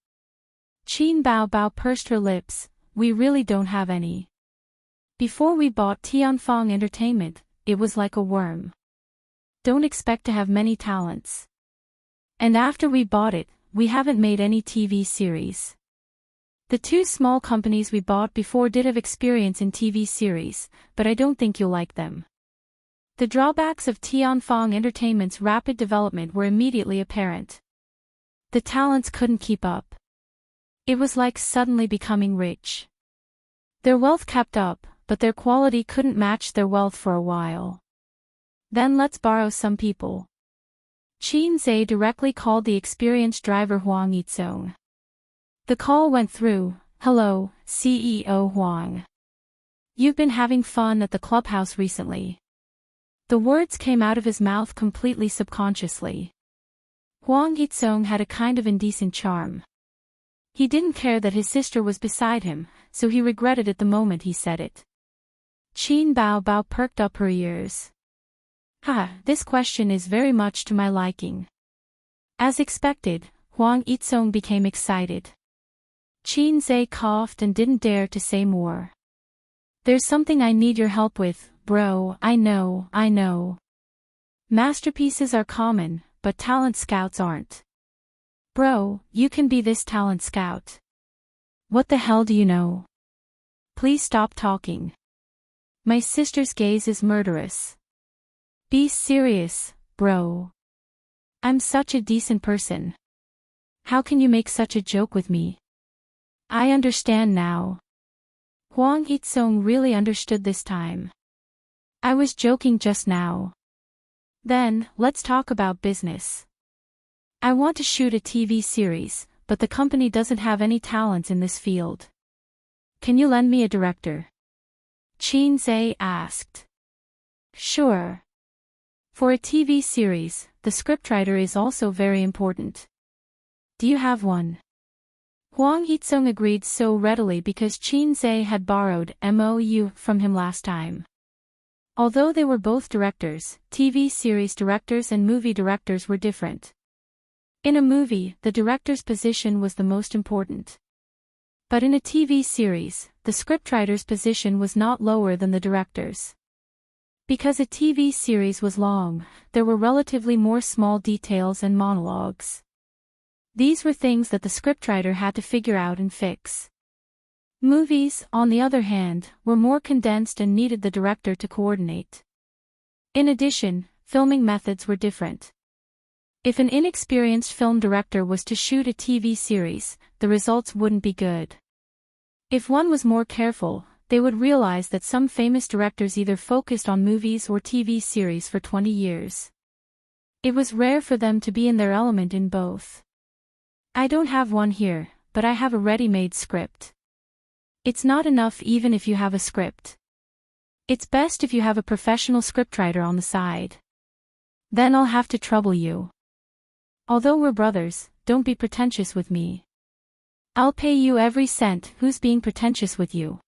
Qin Baobao pursed her lips, we really don't have any. Before we bought Tianfang Entertainment, it was like a worm. Don't expect to have many talents. And after we bought it, we haven't made any TV series. The 2 small companies we bought before did have experience in TV series, but I don't think you'll like them. The drawbacks of Tianfang Entertainment's rapid development were immediately apparent. The talents couldn't keep up. It was like suddenly becoming rich. Their wealth kept up, but their quality couldn't match their wealth for a while. Then let's borrow some people. Qinzhe directly called the experienced driver Huang Yizong. The call went through. Hello, CEO Huang. You've been having fun at the clubhouse recently. The words came out of his mouth completely subconsciously. Huang Yizong had a kind of indecent charm. He didn't care that his sister was beside him, so he regretted it the moment he said it. Qin Baobao perked up her ears. This question is very much to my liking. As expected, Huang Yizong became excited. Qinzhe coughed and didn't dare to say more. There's something I need your help with, bro, I know. Masterpieces are common, but talent scouts aren't. Bro, you can be this talent scout. What the hell do you know? Please stop talking. My sister's gaze is murderous. Be serious, bro. I'm such a decent person. How can you make such a joke with me? I understand now. Huang Yizong really understood this time. I was joking just now. Then, let's talk about business. I want to shoot a TV series, but the company doesn't have any talents in this field. Can you lend me a director? Qinzhe asked. Sure. For a TV series, the scriptwriter is also very important. Do you have one? Huang Yizong agreed so readily because Qinzhe had borrowed MOU from him last time. Although they were both directors, TV series directors and movie directors were different. In a movie, the director's position was the most important. But in a TV series, the scriptwriter's position was not lower than the director's. Because a TV series was long, there were relatively more small details and monologues. These were things that the scriptwriter had to figure out and fix. Movies, on the other hand, were more condensed and needed the director to coordinate. In addition, filming methods were different. If an inexperienced film director was to shoot a TV series, the results wouldn't be good. If one was more careful, they would realize that some famous directors either focused on movies or TV series for 20 years. It was rare for them to be in their element in both. I don't have one here, but I have a ready-made script. It's not enough even if you have a script. It's best if you have a professional scriptwriter on the side. Then I'll have to trouble you. Although we're brothers, don't be pretentious with me. I'll pay you every cent. Who's being pretentious with you?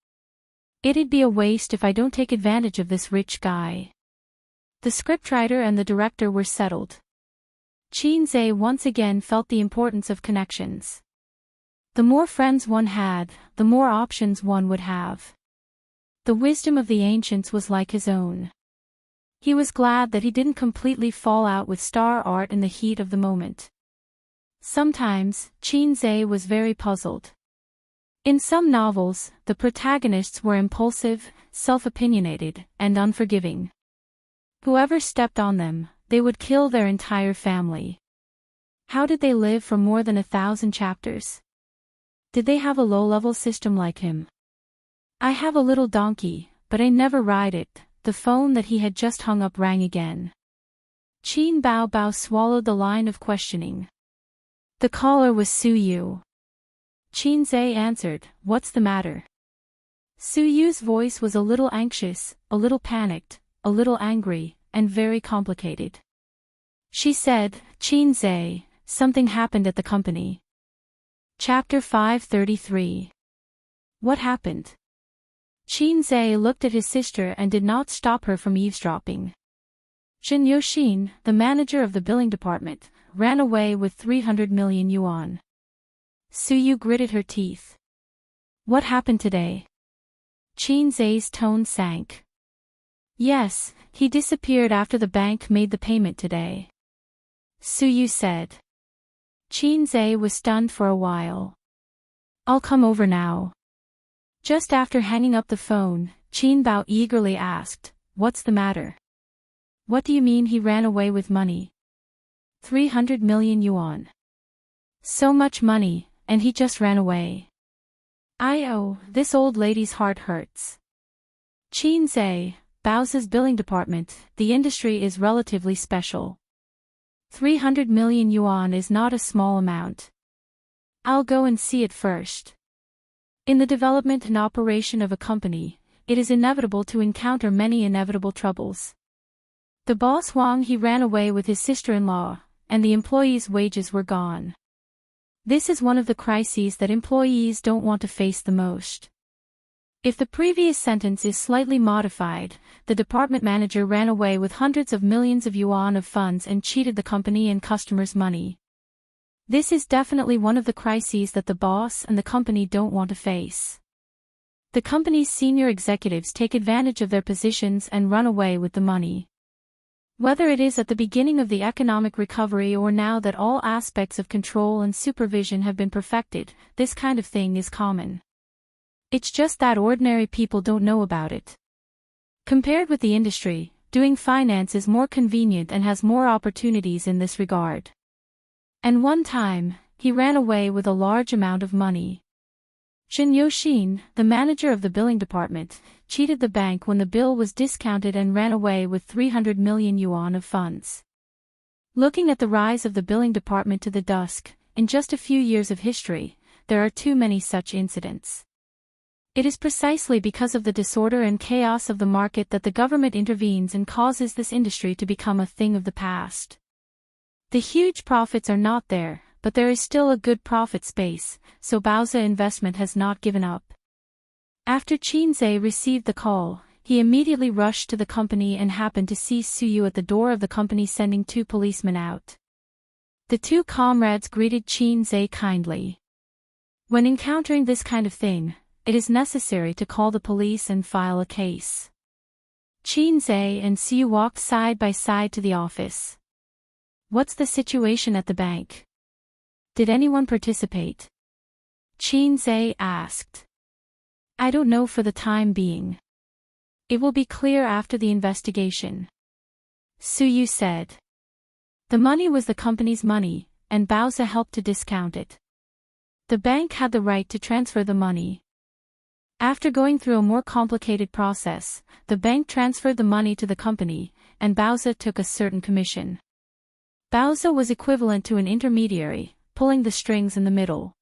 It'd be a waste if I don't take advantage of this rich guy. The scriptwriter and the director were settled. Qinze once again felt the importance of connections. The more friends one had, the more options one would have. The wisdom of the ancients was like his own. He was glad that he didn't completely fall out with star art in the heat of the moment. Sometimes, Qinze was very puzzled. In some novels, the protagonists were impulsive, self-opinionated, and unforgiving. Whoever stepped on them, they would kill their entire family. How did they live for more than 1,000 chapters? Did they have a low-level system like him? I have a little donkey, but I never ride it. The phone that he had just hung up rang again. Qin Bao swallowed the line of questioning. The caller was Su Yu. Qinze answered, "What's the matter?" Su Yu's voice was a little anxious, a little panicked, a little angry, and very complicated. She said, "Qinze, something happened at the company." Chapter 533. What happened? Qinze looked at his sister and did not stop her from eavesdropping. Zhen Yoxin, the manager of the billing department, ran away with 300 million yuan. Su Yu gritted her teeth. What happened today? Qinze's tone sank. Yes, he disappeared after the bank made the payment today. Su Yu said. Qinze was stunned for a while. I'll come over now. Just after hanging up the phone, Qin Bao eagerly asked, "What's the matter?" What do you mean he ran away with money? 300 million yuan. So much money, and he just ran away. This old lady's heart hurts. Qinze, Bao's billing department, the industry is relatively special. 300 million yuan is not a small amount. I'll go and see it first. In the development and operation of a company, it is inevitable to encounter many inevitable troubles. The boss Wang he ran away with his sister-in-law, and the employees' wages were gone. This is one of the crises that employees don't want to face the most. If the previous sentence is slightly modified, the department manager ran away with hundreds of millions of yuan of funds and cheated the company and customers' money. This is definitely one of the crises that the boss and the company don't want to face. The company's senior executives take advantage of their positions and run away with the money. Whether it is at the beginning of the economic recovery or now that all aspects of control and supervision have been perfected, this kind of thing is common. It's just that ordinary people don't know about it. Compared with the industry, doing finance is more convenient and has more opportunities in this regard. And one time, he ran away with a large amount of money. Zhen Yoxin, the manager of the billing department, cheated the bank when the bill was discounted and ran away with 300 million yuan of funds. Looking at the rise of the billing department to the dusk, in just a few years of history, there are too many such incidents. It is precisely because of the disorder and chaos of the market that the government intervenes and causes this industry to become a thing of the past. The huge profits are not there, but there is still a good profit space, so Bao's investment has not given up. After Qinze received the call, he immediately rushed to the company and happened to see Su Yu at the door of the company sending 2 policemen out. The 2 comrades greeted Qinze kindly. When encountering this kind of thing, it is necessary to call the police and file a case. Qin Zhe and Su Yu walked side by side to the office. What's the situation at the bank? Did anyone participate? Qin Zhe asked. I don't know for the time being. It will be clear after the investigation. Su Yu said. The money was the company's money, and Baozi helped to discount it. The bank had the right to transfer the money. After going through a more complicated process, the bank transferred the money to the company, and Baozi took a certain commission. Baozi was equivalent to an intermediary, pulling the strings in the middle.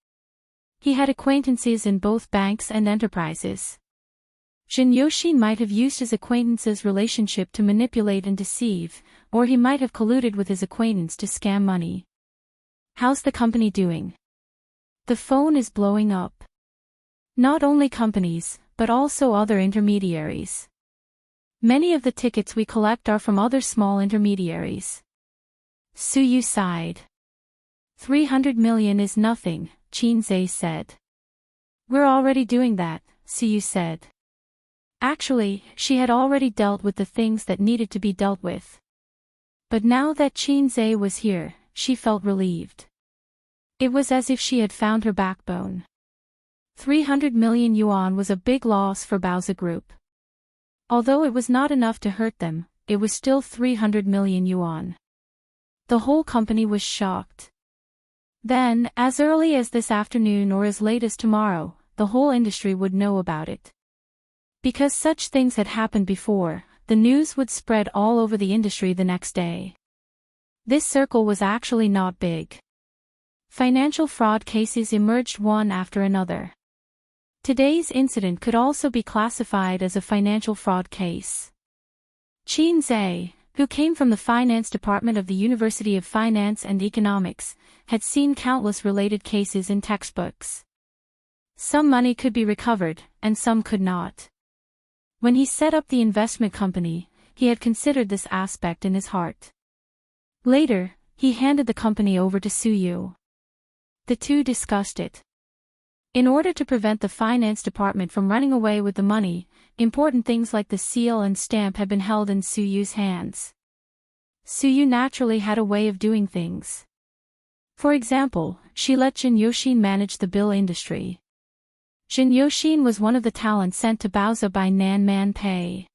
He had acquaintances in both banks and enterprises. Zhen Yoxin might have used his acquaintance's relationship to manipulate and deceive, or he might have colluded with his acquaintance to scam money. How's the company doing? The phone is blowing up. Not only companies, but also other intermediaries. Many of the tickets we collect are from other small intermediaries. Su Yu sighed. 300 million is nothing, Qin Zhe said. We're already doing that, Su Yu said. Actually, she had already dealt with the things that needed to be dealt with. But now that Qin Zhe was here, she felt relieved. It was as if she had found her backbone. 300 million yuan was a big loss for Baozi Group. Although it was not enough to hurt them, it was still 300 million yuan. The whole company was shocked. Then, as early as this afternoon or as late as tomorrow, the whole industry would know about it. Because such things had happened before, the news would spread all over the industry the next day. This circle was actually not big. Financial fraud cases emerged one after another. Today's incident could also be classified as a financial fraud case. Qin Zhe, who came from the finance department of the University of Finance and Economics, had seen countless related cases in textbooks. Some money could be recovered, and some could not. When he set up the investment company, he had considered this aspect in his heart. Later, he handed the company over to Su Yu. The two discussed it. In order to prevent the finance department from running away with the money, important things like the seal and stamp had been held in Su Yu's hands. Su Yu naturally had a way of doing things. For example, she let Zhen Yoxin manage the bill industry. Zhen Yoxin was one of the talents sent to Baozi by Nan Man Pei.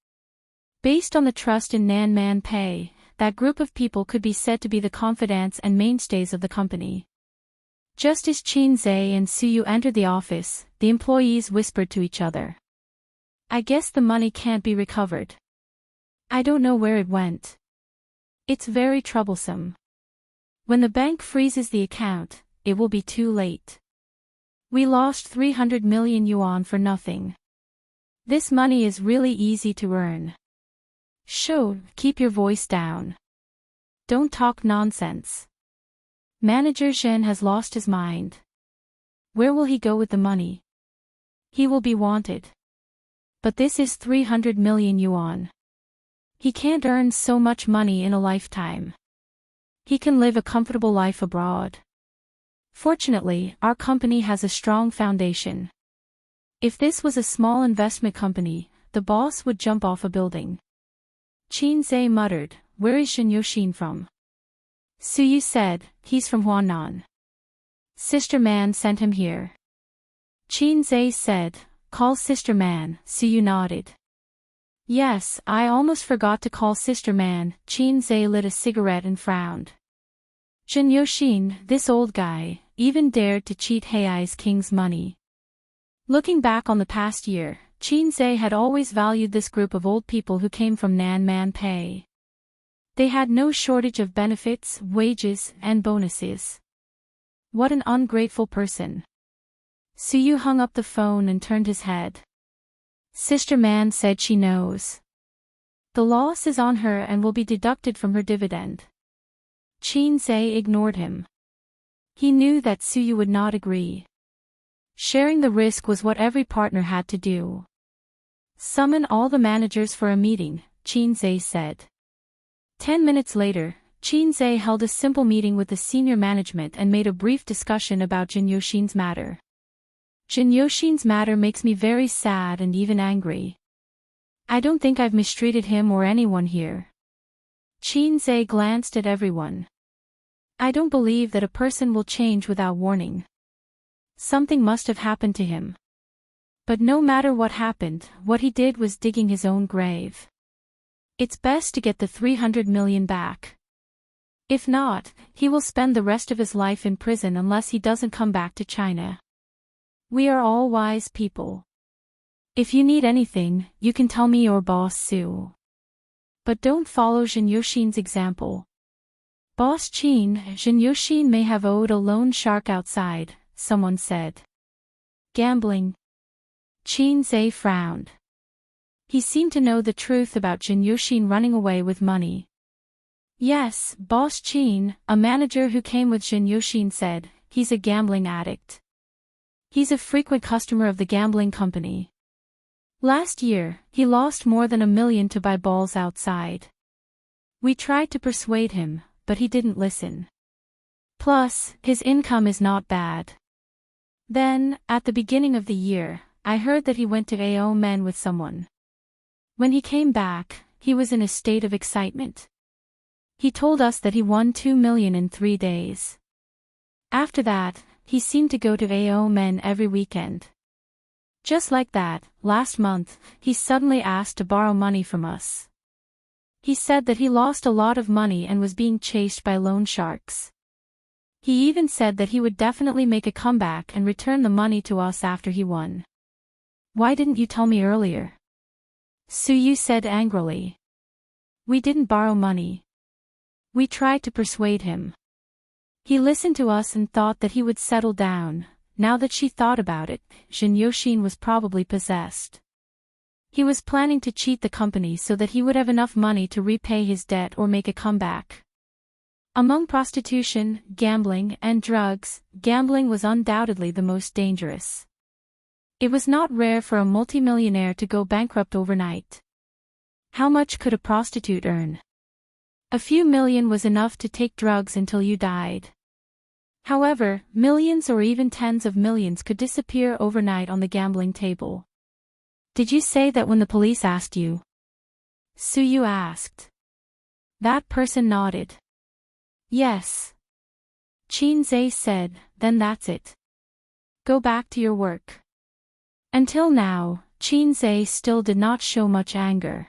Based on the trust in Nan Man Pei, that group of people could be said to be the confidants and mainstays of the company. Just as Qin Zhe and Su Yu entered the office, the employees whispered to each other. I guess the money can't be recovered. I don't know where it went. It's very troublesome. When the bank freezes the account, it will be too late. We lost 300 million yuan for nothing. This money is really easy to earn. Shou, keep your voice down. Don't talk nonsense. Manager Zhen has lost his mind. Where will he go with the money? He will be wanted. But this is 300 million yuan. He can't earn so much money in a lifetime. He can live a comfortable life abroad. Fortunately, our company has a strong foundation. If this was a small investment company, the boss would jump off a building. Qin Zhe muttered, where is Zhen Yoxin from? Su Yu said, he's from Huanan. Sister Man sent him here. Qin Zhe said, call Sister Man, Su Yu nodded. Yes, I almost forgot to call Sister Man. Qin Zhe lit a cigarette and frowned. Zhen Yoxin, this old guy, even dared to cheat Hei's king's money. Looking back on the past year, Qin Zhe had always valued this group of old people who came from Nan Man Pei. They had no shortage of benefits, wages, and bonuses. What an ungrateful person. Su Yu hung up the phone and turned his head. Sister Man said she knows. The loss is on her and will be deducted from her dividend. Qin Zhe ignored him. He knew that Su Yu would not agree. Sharing the risk was what every partner had to do. Summon all the managers for a meeting, Qin Zhe said. 10 minutes later, Qin Zhe held a simple meeting with the senior management and made a brief discussion about Zhen Yoxin's matter. Zhen Yoxin's matter makes me very sad and even angry. I don't think I've mistreated him or anyone here. Qin Zhe glanced at everyone. I don't believe that a person will change without warning. Something must have happened to him. But no matter what happened, what he did was digging his own grave. It's best to get the 300 million back. If not, he will spend the rest of his life in prison unless he doesn't come back to China. We are all wise people. If you need anything, you can tell me or Boss Su. But don't follow Zhen Yuxin's example. Boss Qin, Zhen Yuxin may have owed a loan shark outside, someone said. Gambling. Qin Zhe frowned. He seemed to know the truth about Zhen Yuxin running away with money. Yes, Boss Qin, a manager who came with Zhen Yuxin said, he's a gambling addict. He's a frequent customer of the gambling company. Last year, he lost more than $1 million to buy balls outside. We tried to persuade him, but he didn't listen. Plus, his income is not bad. Then, at the beginning of the year, I heard that he went to AO Men with someone. When he came back, he was in a state of excitement. He told us that he won 2 million in 3 days. After that, he seemed to go to AO Men every weekend. Just like that, last month, he suddenly asked to borrow money from us. He said that he lost a lot of money and was being chased by loan sharks. He even said that he would definitely make a comeback and return the money to us after he won. Why didn't you tell me earlier? Su Yu said angrily. We didn't borrow money. We tried to persuade him. He listened to us and thought that he would settle down. Now that she thought about it, Zhen Yuxin was probably possessed. He was planning to cheat the company so that he would have enough money to repay his debt or make a comeback. Among prostitution, gambling, and drugs, gambling was undoubtedly the most dangerous. It was not rare for a multimillionaire to go bankrupt overnight. How much could a prostitute earn? A few million was enough to take drugs until you died. However, millions or even tens of millions could disappear overnight on the gambling table. Did you say that when the police asked you? Su Yu asked. That person nodded. Yes. Qin Zhe said, then that's it. Go back to your work. Until now, Qin Zhe still did not show much anger.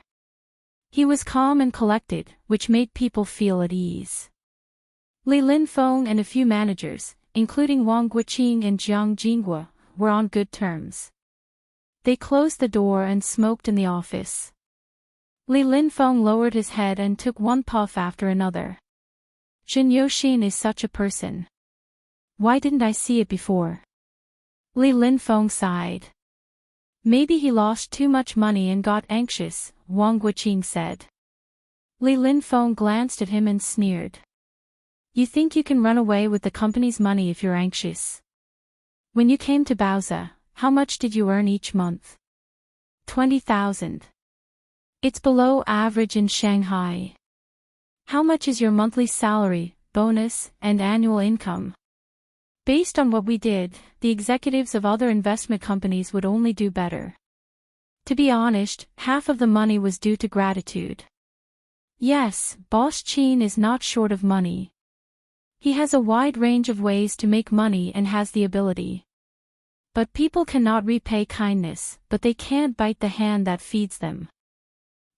He was calm and collected, which made people feel at ease. Li Linfeng and a few managers, including Wang Guiqing and Jiang Jinghua, were on good terms. They closed the door and smoked in the office. Li Linfeng lowered his head and took one puff after another. Zhen Yuxin is such a person. Why didn't I see it before? Li Linfeng sighed. Maybe he lost too much money and got anxious, Wang Guiqing said. Li Linfeng glanced at him and sneered. You think you can run away with the company's money if you're anxious? When you came to Baozi, how much did you earn each month? 20,000. It's below average in Shanghai. How much is your monthly salary, bonus, and annual income? Based on what we did, the executives of other investment companies would only do better. To be honest, half of the money was due to gratitude. Yes, Boss Qin is not short of money. He has a wide range of ways to make money and has the ability. But people cannot repay kindness, but they can't bite the hand that feeds them.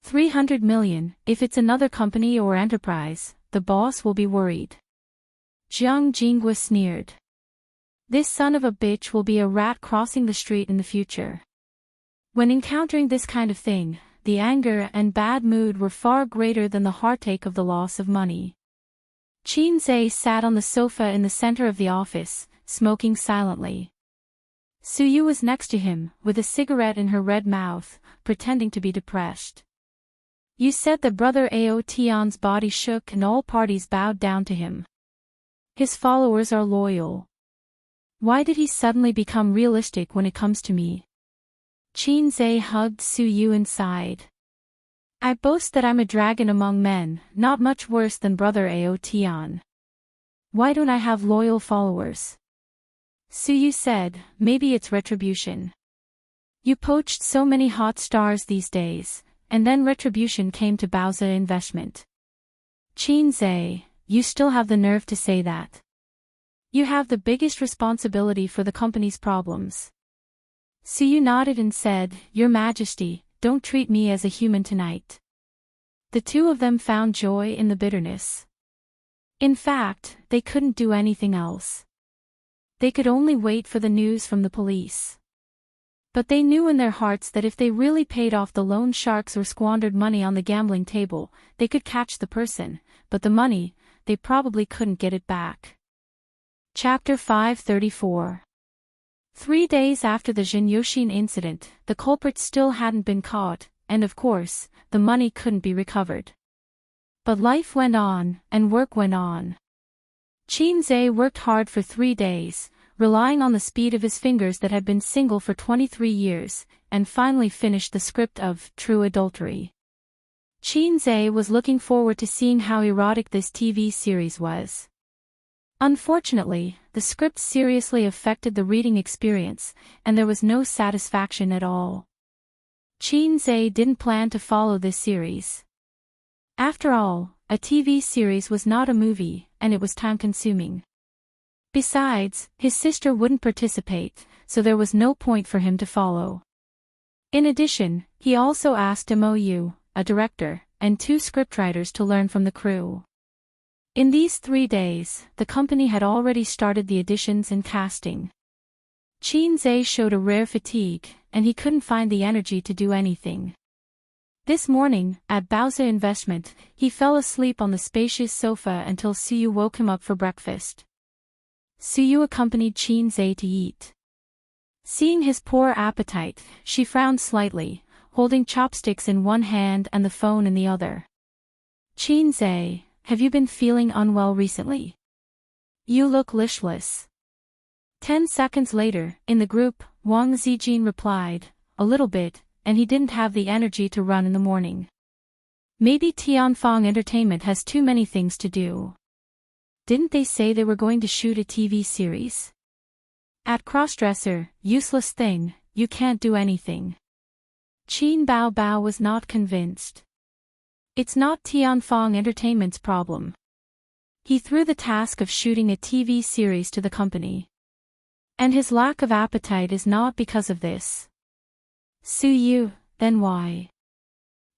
300 million, if it's another company or enterprise, the boss will be worried. Jiang Jinghua sneered. This son of a bitch will be a rat crossing the street in the future. When encountering this kind of thing, the anger and bad mood were far greater than the heartache of the loss of money. Qin Zhe sat on the sofa in the center of the office, smoking silently. Su Yu was next to him, with a cigarette in her red mouth, pretending to be depressed. You said that Brother Ao Tian's body shook and all parties bowed down to him. His followers are loyal. Why did he suddenly become realistic when it comes to me? Qin Zhe hugged Su Yu and sighed. I boast that I'm a dragon among men, not much worse than Brother Ao Tian. Why don't I have loyal followers? Su Yu said, maybe it's retribution. You poached so many hot stars these days, and then retribution came to Wuxia investment. Qin Zhe, you still have the nerve to say that. You have the biggest responsibility for the company's problems. Su Yu nodded and said, Your Majesty, don't treat me as a human tonight. The two of them found joy in the bitterness. In fact, they couldn't do anything else. They could only wait for the news from the police. But they knew in their hearts that if they really paid off the loan sharks or squandered money on the gambling table, they could catch the person, but the money, they probably couldn't get it back. Chapter 534. 3 days after the Jinyoshin incident, the culprit still hadn't been caught, and of course, the money couldn't be recovered. But life went on, and work went on. Qin Zhe worked hard for 3 days, relying on the speed of his fingers that had been single for 23 years, and finally finished the script of True Adultery. Qin Zhe was looking forward to seeing how erotic this TV series was. Unfortunately, the script seriously affected the reading experience, and there was no satisfaction at all. Qin Zhe didn't plan to follow this series. After all, a TV series was not a movie, and it was time-consuming. Besides, his sister wouldn't participate, so there was no point for him to follow. In addition, he also asked Mou, a director, and 2 scriptwriters to learn from the crew. In these 3 days, the company had already started the auditions and casting. Qin Zhe showed a rare fatigue, and he couldn't find the energy to do anything. This morning, at Wuxia Investment, he fell asleep on the spacious sofa until Su Yu woke him up for breakfast. Su Yu accompanied Qin Zhe to eat. Seeing his poor appetite, she frowned slightly, holding chopsticks in one hand and the phone in the other. Qin Zhe, have you been feeling unwell recently? You look listless. 10 seconds later, in the group, Wang Zijin replied, a little bit, and he didn't have the energy to run in the morning. Maybe Tianfang Entertainment has too many things to do. Didn't they say they were going to shoot a TV series? At Crossdresser, useless thing, you can't do anything. Qin Bao was not convinced. It's not Tianfang Entertainment's problem. He threw the task of shooting a TV series to the company. And his lack of appetite is not because of this. Su Yu, then why?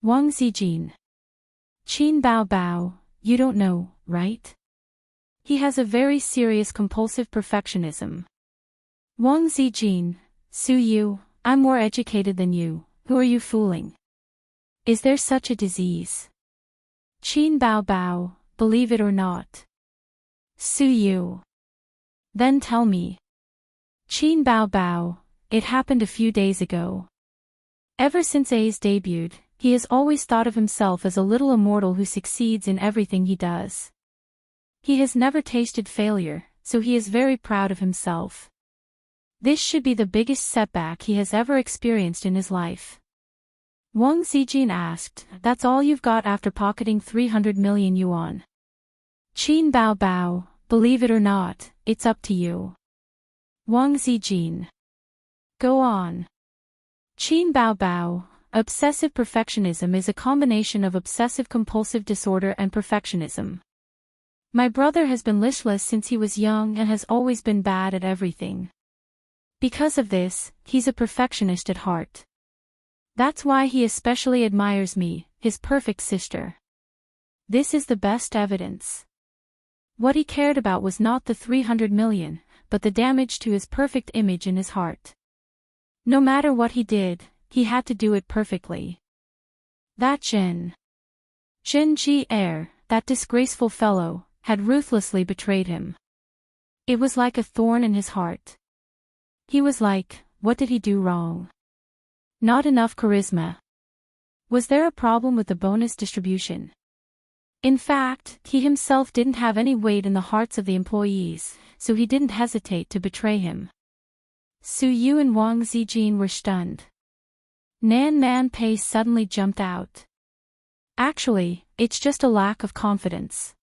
Wang Zijin. Qin Bao, you don't know, right? He has a very serious compulsive perfectionism. Wang Zijin, Su Yu, I'm more educated than you, who are you fooling? Is there such a disease? Qin Bao, believe it or not. Su Yu. Then tell me. Qin Bao, it happened a few days ago. Ever since A's debuted, he has always thought of himself as a little immortal who succeeds in everything he does. He has never tasted failure, so he is very proud of himself. This should be the biggest setback he has ever experienced in his life. Wang Zijin asked, that's all you've got after pocketing 300 million yuan? Qin Bao, believe it or not, it's up to you. Wang Zijin. Go on. Qin Bao, obsessive perfectionism is a combination of obsessive-compulsive disorder and perfectionism. My brother has been listless since he was young and has always been bad at everything. Because of this, he's a perfectionist at heart. That's why he especially admires me, his perfect sister. This is the best evidence. What he cared about was not the 300 million, but the damage to his perfect image in his heart. No matter what he did, he had to do it perfectly. That Zhen Ji that disgraceful fellow, had ruthlessly betrayed him. It was like a thorn in his heart. He was like, what did he do wrong? Not enough charisma. Was there a problem with the bonus distribution? In fact, he himself didn't have any weight in the hearts of the employees, so he didn't hesitate to betray him. Su Yu and Wang Zijin were stunned. Nan Pei suddenly jumped out. Actually, it's just a lack of confidence.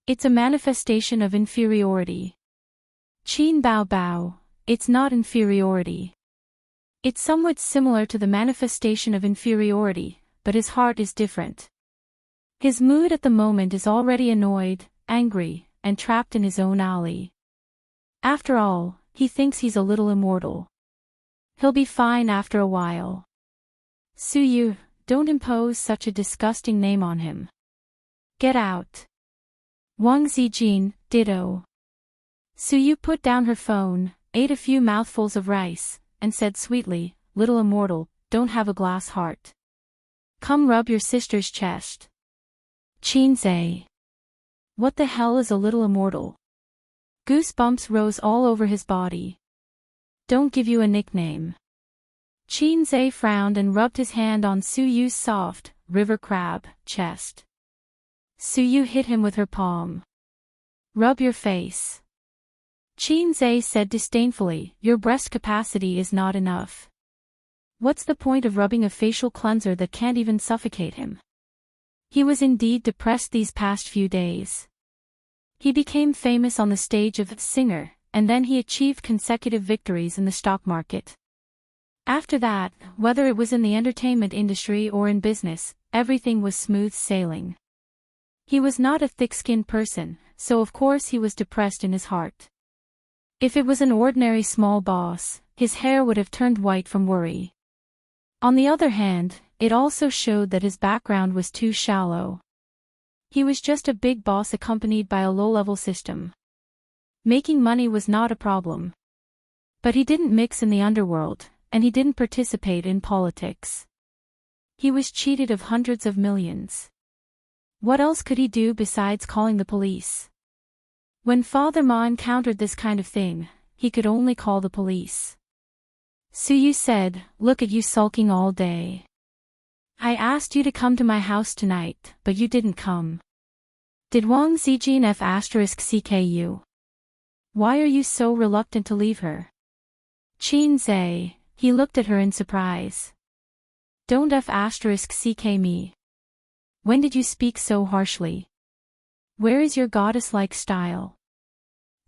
It's a manifestation of inferiority. Qin Bao, it's not inferiority. It's somewhat similar to the manifestation of inferiority, but his heart is different. His mood at the moment is already annoyed, angry, and trapped in his own alley. After all, he thinks he's a little immortal. He'll be fine after a while. Suyu, don't impose such a disgusting name on him. Get out. Wang Zijin, ditto. Suyu put down her phone, ate a few mouthfuls of rice, and said sweetly, little immortal, don't have a glass heart. Come rub your sister's chest. Qinzai. What the hell is a little immortal? Goosebumps rose all over his body. Don't give you a nickname. Qinzai frowned and rubbed his hand on Suyu's soft, river crab, chest. Suyu hit him with her palm. Rub your face. Qinzai said disdainfully, your breast capacity is not enough. What's the point of rubbing a facial cleanser that can't even suffocate him? He was indeed depressed these past few days. He became famous on the stage of singer, and then he achieved consecutive victories in the stock market. After that, whether it was in the entertainment industry or in business, everything was smooth sailing. He was not a thick-skinned person, so of course he was depressed in his heart. If it was an ordinary small boss, his hair would have turned white from worry. On the other hand, it also showed that his background was too shallow. He was just a big boss accompanied by a low-level system. Making money was not a problem. But he didn't mix in the underworld, and he didn't participate in politics. He was cheated of hundreds of millions. What else could he do besides calling the police? When Father Ma encountered this kind of thing, he could only call the police. Suyu said, look at you sulking all day. I asked you to come to my house tonight, but you didn't come. Did Wang Zijin F***ck you? Why are you so reluctant to leave her? Qinzai, he looked at her in surprise. Don't F***ck me. When did you speak so harshly? Where is your goddess-like style?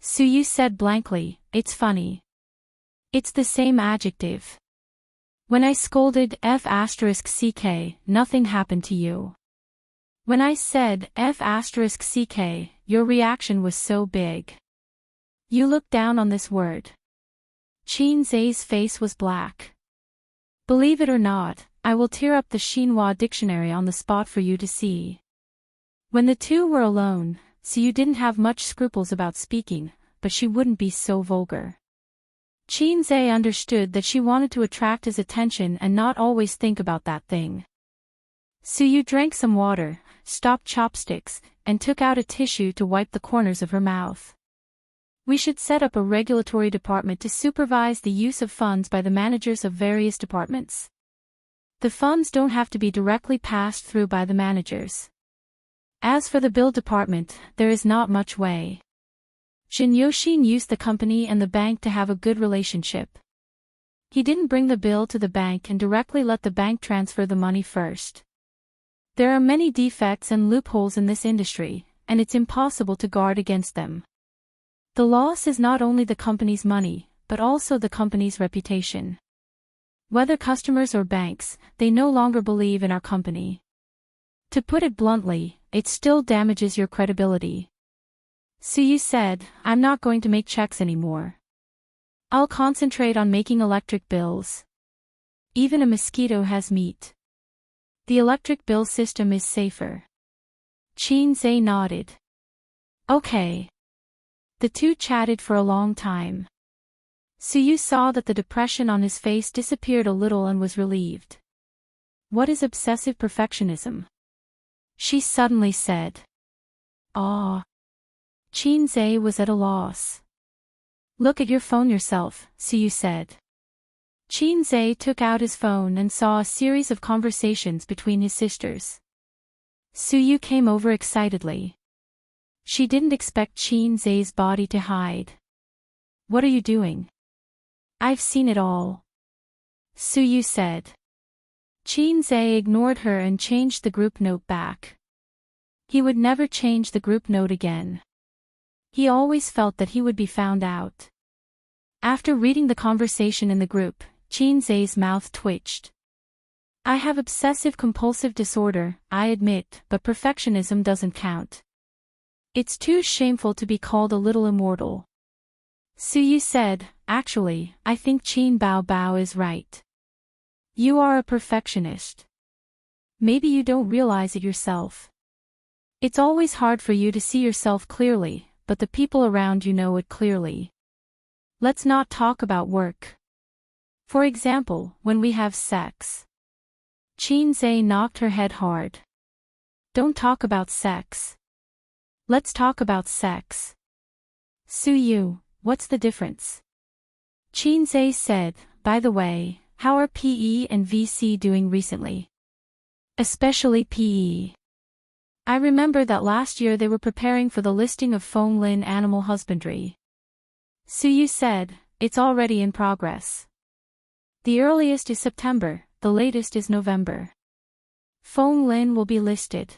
Suyu said blankly, it's funny. It's the same adjective. When I scolded F***ck, nothing happened to you. When I said F***ck, your reaction was so big. You looked down on this word. Qinzai's face was black. Believe it or not, I will tear up the Xinhua dictionary on the spot for you to see. When the two were alone, Suyu didn't have much scruples about speaking, but she wouldn't be so vulgar. Qinzai understood that she wanted to attract his attention and not always think about that thing. Suyu drank some water, stopped chopsticks, and took out a tissue to wipe the corners of her mouth. We should set up a regulatory department to supervise the use of funds by the managers of various departments. The funds don't have to be directly passed through by the managers. As for the bill department, there is not much way. Jin Yoshin used the company and the bank to have a good relationship. He didn't bring the bill to the bank and directly let the bank transfer the money first. There are many defects and loopholes in this industry, and it's impossible to guard against them. The loss is not only the company's money, but also the company's reputation. Whether customers or banks, they no longer believe in our company. To put it bluntly, it still damages your credibility. Suyu said, I'm not going to make checks anymore. I'll concentrate on making electric bills. Even a mosquito has meat. The electric bill system is safer. Qinzai nodded. Okay. The two chatted for a long time. Suyu saw that the depression on his face disappeared a little and was relieved. What is obsessive perfectionism? She suddenly said. Ah. Qinzai was at a loss. Look at your phone yourself, Suyu said. Qinzai took out his phone and saw a series of conversations between his sisters. Suyu came over excitedly. She didn't expect Qinzai's body to hide. What are you doing? I've seen it all. Suyu said. Qinzai ignored her and changed the group note back. He would never change the group note again. He always felt that he would be found out. After reading the conversation in the group, Qinzai's mouth twitched. I have obsessive-compulsive disorder, I admit, but perfectionism doesn't count. It's too shameful to be called a little immortal. Suyu said, actually, I think Qin Bao Bao is right. You are a perfectionist. Maybe you don't realize it yourself. It's always hard for you to see yourself clearly, but the people around you know it clearly. Let's not talk about work. For example, when we have sex. Qin Zhe knocked her head hard. Don't talk about sex. Let's talk about sex. Suyu, what's the difference? Qin Zhe said, by the way, how are PE and VC doing recently? Especially PE. I remember that last year they were preparing for the listing of Feng Lin Animal Husbandry. Suyu said, it's already in progress. The earliest is September, the latest is November. Feng Lin will be listed.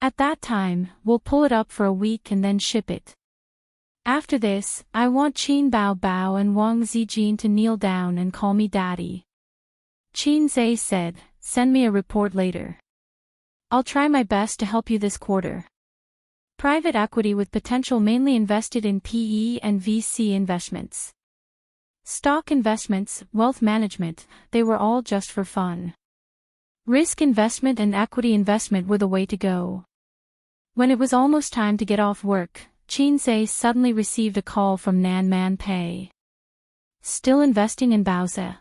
At that time, we'll pull it up for a week and then ship it. After this, I want Qin Bao Bao and Wang Zijin to kneel down and call me daddy. Qin Zhe said, send me a report later. I'll try my best to help you this quarter. Private equity with potential mainly invested in PE and VC investments. Stock investments, wealth management, they were all just for fun. Risk investment and equity investment were the way to go. When it was almost time to get off work, Qin Zhe suddenly received a call from Nan Man Pei. Still investing in Baozi?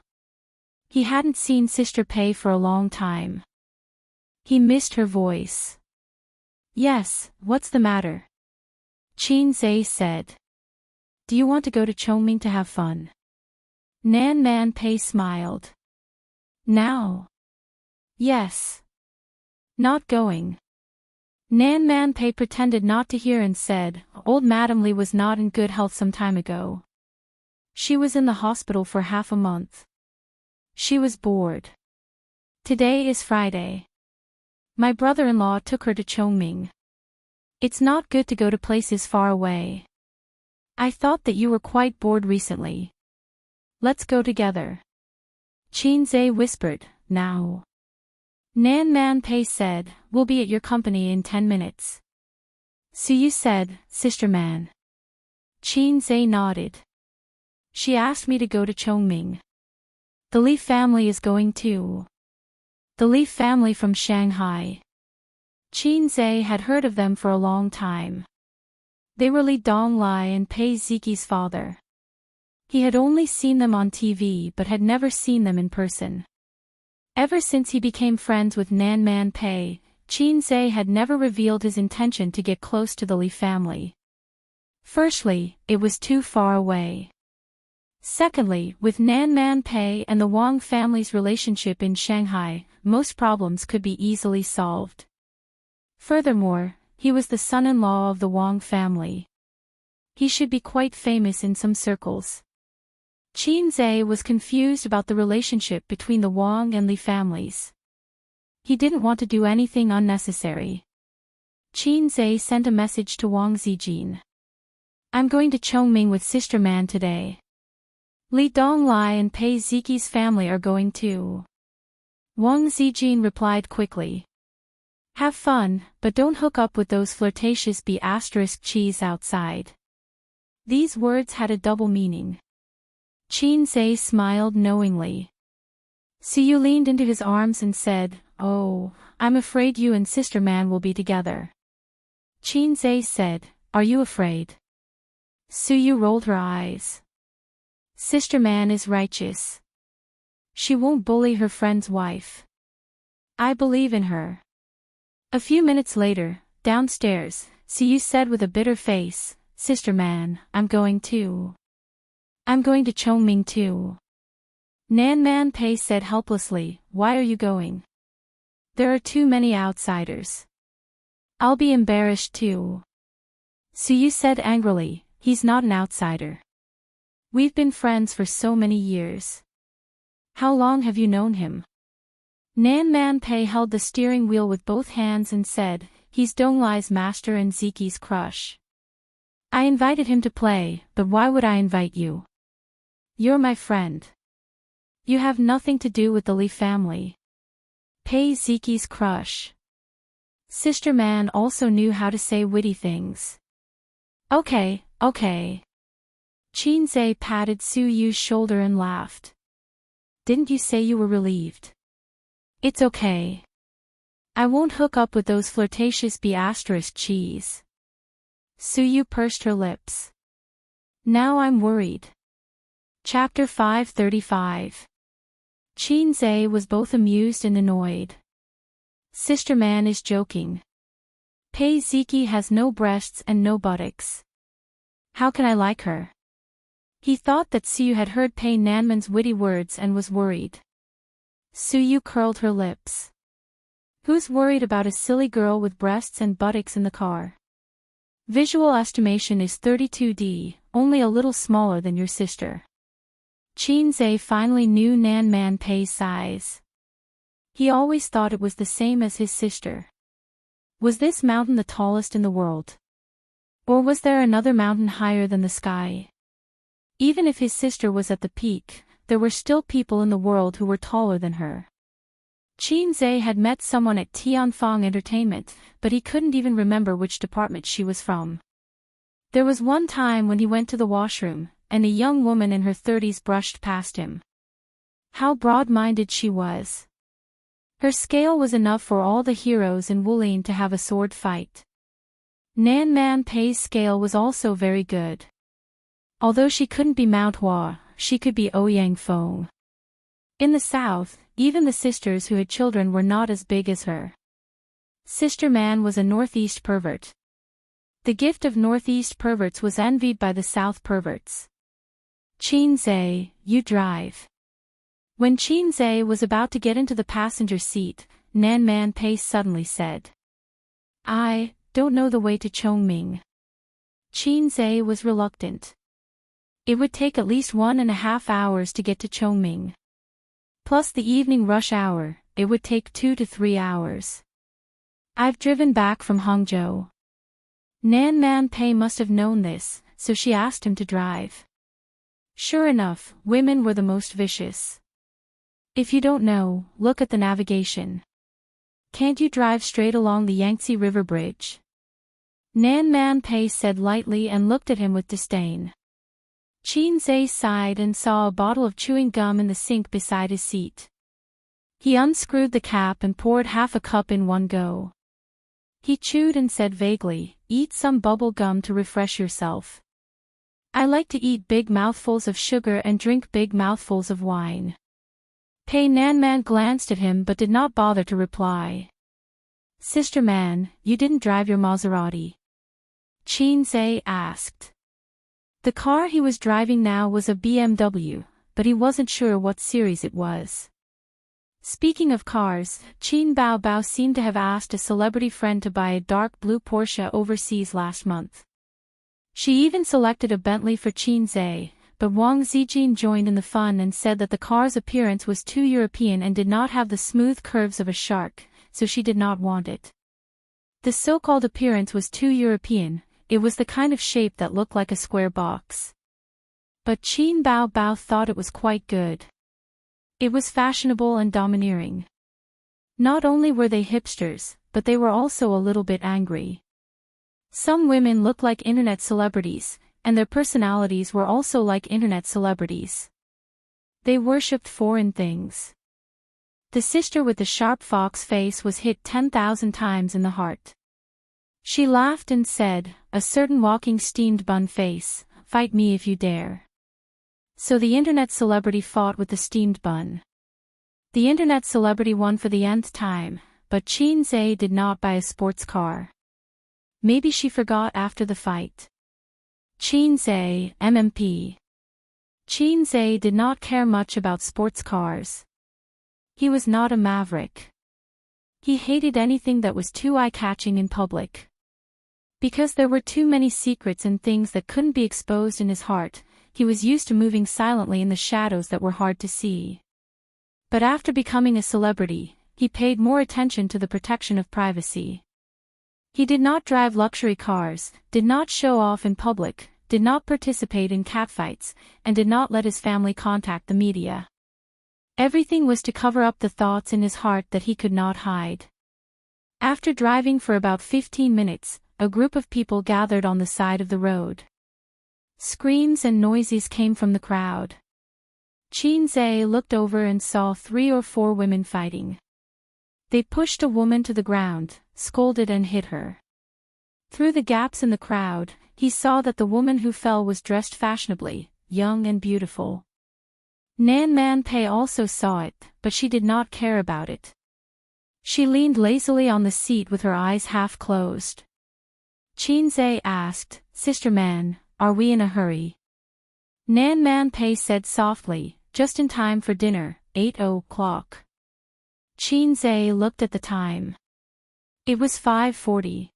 He hadn't seen Sister Pei for a long time. He missed her voice. Yes, what's the matter? Qin Zhe said. Do you want to go to Chongming to have fun? Nan Man Pei smiled. Now? Yes. Not going. Nan Man Pei pretended not to hear and said, old Madame Li was not in good health some time ago. She was in the hospital for half a month. She was bored. Today is Friday. My brother-in-law took her to Chongming. It's not good to go to places far away. I thought that you were quite bored recently. Let's go together. Qin Zhe whispered, now. Nan Man Pei said, we'll be at your company in 10 minutes. Suyu said, Sister Man. Qin Zhe nodded. She asked me to go to Chongming. The Li family is going too. The Li family from Shanghai. Qin Zhe had heard of them for a long time. They were Li Donglai and Pei Ziqi's father. He had only seen them on TV but had never seen them in person. Ever since he became friends with Nan Man Pei, Qin Zhe had never revealed his intention to get close to the Li family. Firstly, it was too far away. Secondly, with Nan Man Pei and the Wang family's relationship in Shanghai, most problems could be easily solved. Furthermore, he was the son-in-law of the Wang family. He should be quite famous in some circles. Qin Zhe was confused about the relationship between the Wang and Li families. He didn't want to do anything unnecessary. Qin Zhe sent a message to Wang Zijin. I'm going to Chongming with Sister Man today. Li Donglai and Pei Ziqi's family are going too. Wang Zijin replied quickly. Have fun, but don't hook up with those flirtatious B***cheese outside. These words had a double meaning. Qin Zhe smiled knowingly. Suyu leaned into his arms and said, oh, I'm afraid you and Sister Man will be together. Qin Zhe said, are you afraid? Suyu rolled her eyes. Sister Man is righteous. She won't bully her friend's wife. I believe in her. A few minutes later, downstairs, Suyu said with a bitter face, Sister Man, I'm going too. I'm going to Chongming too. Nan Man Pei said helplessly, why are you going? There are too many outsiders. I'll be embarrassed too. Suyu said angrily, he's not an outsider. We've been friends for so many years. How long have you known him? Nan Man Pei held the steering wheel with both hands and said, he's Donglai's master and Ziqi's crush. I invited him to play, but why would I invite you? You're my friend. You have nothing to do with the Li family. Pei Ziqi's crush. Sister Man also knew how to say witty things. Okay. Qin Zhe patted Su Yu's shoulder and laughed. Didn't you say you were relieved? It's okay. I won't hook up with those flirtatious cheese. Su Yu pursed her lips. Now I'm worried. Chapter 535. Qin Zhe was both amused and annoyed. Sister Man is joking. Pei Ziqi has no breasts and no buttocks. How can I like her? He thought that Su Yu had heard Pei Nanman's witty words and was worried. Su Yu curled her lips. Who's worried about a silly girl with breasts and buttocks in the car? Visual estimation is 32D, only a little smaller than your sister. Qin Zhe finally knew Nan Man Pei's size. He always thought it was the same as his sister. Was this mountain the tallest in the world? Or was there another mountain higher than the sky? Even if his sister was at the peak, there were still people in the world who were taller than her. Qin Zhe had met someone at Tianfang Entertainment, but he couldn't even remember which department she was from. There was one time when he went to the washroom, and a young woman in her 30s brushed past him. How broad-minded she was. Her scale was enough for all the heroes in Wulin to have a sword fight. Nan Man Pei's scale was also very good. Although she couldn't be Mount Hua, she could be Ouyang Feng. In the south, even the sisters who had children were not as big as her. Sister Man was a northeast pervert. The gift of northeast perverts was envied by the south perverts. Qin Zhe, you drive. When Qin Zhe was about to get into the passenger seat, Nan Man Pei suddenly said, I don't know the way to Chongming. Qin Zhe was reluctant. It would take at least 1.5 hours to get to Chongming. Plus the evening rush hour, it would take 2 to 3 hours. I've driven back from Hangzhou. Nan Man Pei must have known this, so she asked him to drive. Sure enough, women were the most vicious. If you don't know, look at the navigation. Can't you drive straight along the Yangtze River Bridge? Nan Man Pei said lightly and looked at him with disdain. Qin Zhe sighed and saw a bottle of chewing gum in the sink beside his seat. He unscrewed the cap and poured half a cup in one go. He chewed and said vaguely, eat some bubble gum to refresh yourself. I like to eat big mouthfuls of sugar and drink big mouthfuls of wine. Pei Nanman glanced at him but did not bother to reply. Sister Man, you didn't drive your Maserati? Qin Zhe asked. The car he was driving now was a BMW, but he wasn't sure what series it was. Speaking of cars, Qin Bao seemed to have asked a celebrity friend to buy a dark blue Porsche overseas last month. She even selected a Bentley for Qin Zhe, but Wang Zijin joined in the fun and said that the car's appearance was too European and did not have the smooth curves of a shark, so she did not want it. The so-called appearance was too European, it was the kind of shape that looked like a square box. But Qin Bao thought it was quite good. It was fashionable and domineering. Not only were they hipsters, but they were also a little bit angry. Some women looked like internet celebrities, and their personalities were also like internet celebrities. They worshipped foreign things. The sister with the sharp fox face was hit 10,000 times in the heart. She laughed and said, a certain walking steamed bun face, fight me if you dare. So the internet celebrity fought with the steamed bun. The internet celebrity won for the nth time, but Qin Zhe did not buy a sports car. Maybe she forgot after the fight. Qin Zhe, MMP. Qin Zhe did not care much about sports cars. He was not a maverick. He hated anything that was too eye-catching in public. Because there were too many secrets and things that couldn't be exposed in his heart, he was used to moving silently in the shadows that were hard to see. But after becoming a celebrity, he paid more attention to the protection of privacy. He did not drive luxury cars, did not show off in public, did not participate in catfights, and did not let his family contact the media. Everything was to cover up the thoughts in his heart that he could not hide. After driving for about 15 minutes, a group of people gathered on the side of the road. Screams and noises came from the crowd. Qin Zhe looked over and saw 3 or 4 women fighting. They pushed a woman to the ground, scolded and hit her. Through the gaps in the crowd, he saw that the woman who fell was dressed fashionably, young and beautiful. Nan Man Pei also saw it, but she did not care about it. She leaned lazily on the seat with her eyes half closed. Qin Zhe asked, "Sister Man, are we in a hurry?" Nan Man Pei said softly, "Just in time for dinner, 8 o'clock." Qin Zhe looked at the time. It was 5:40.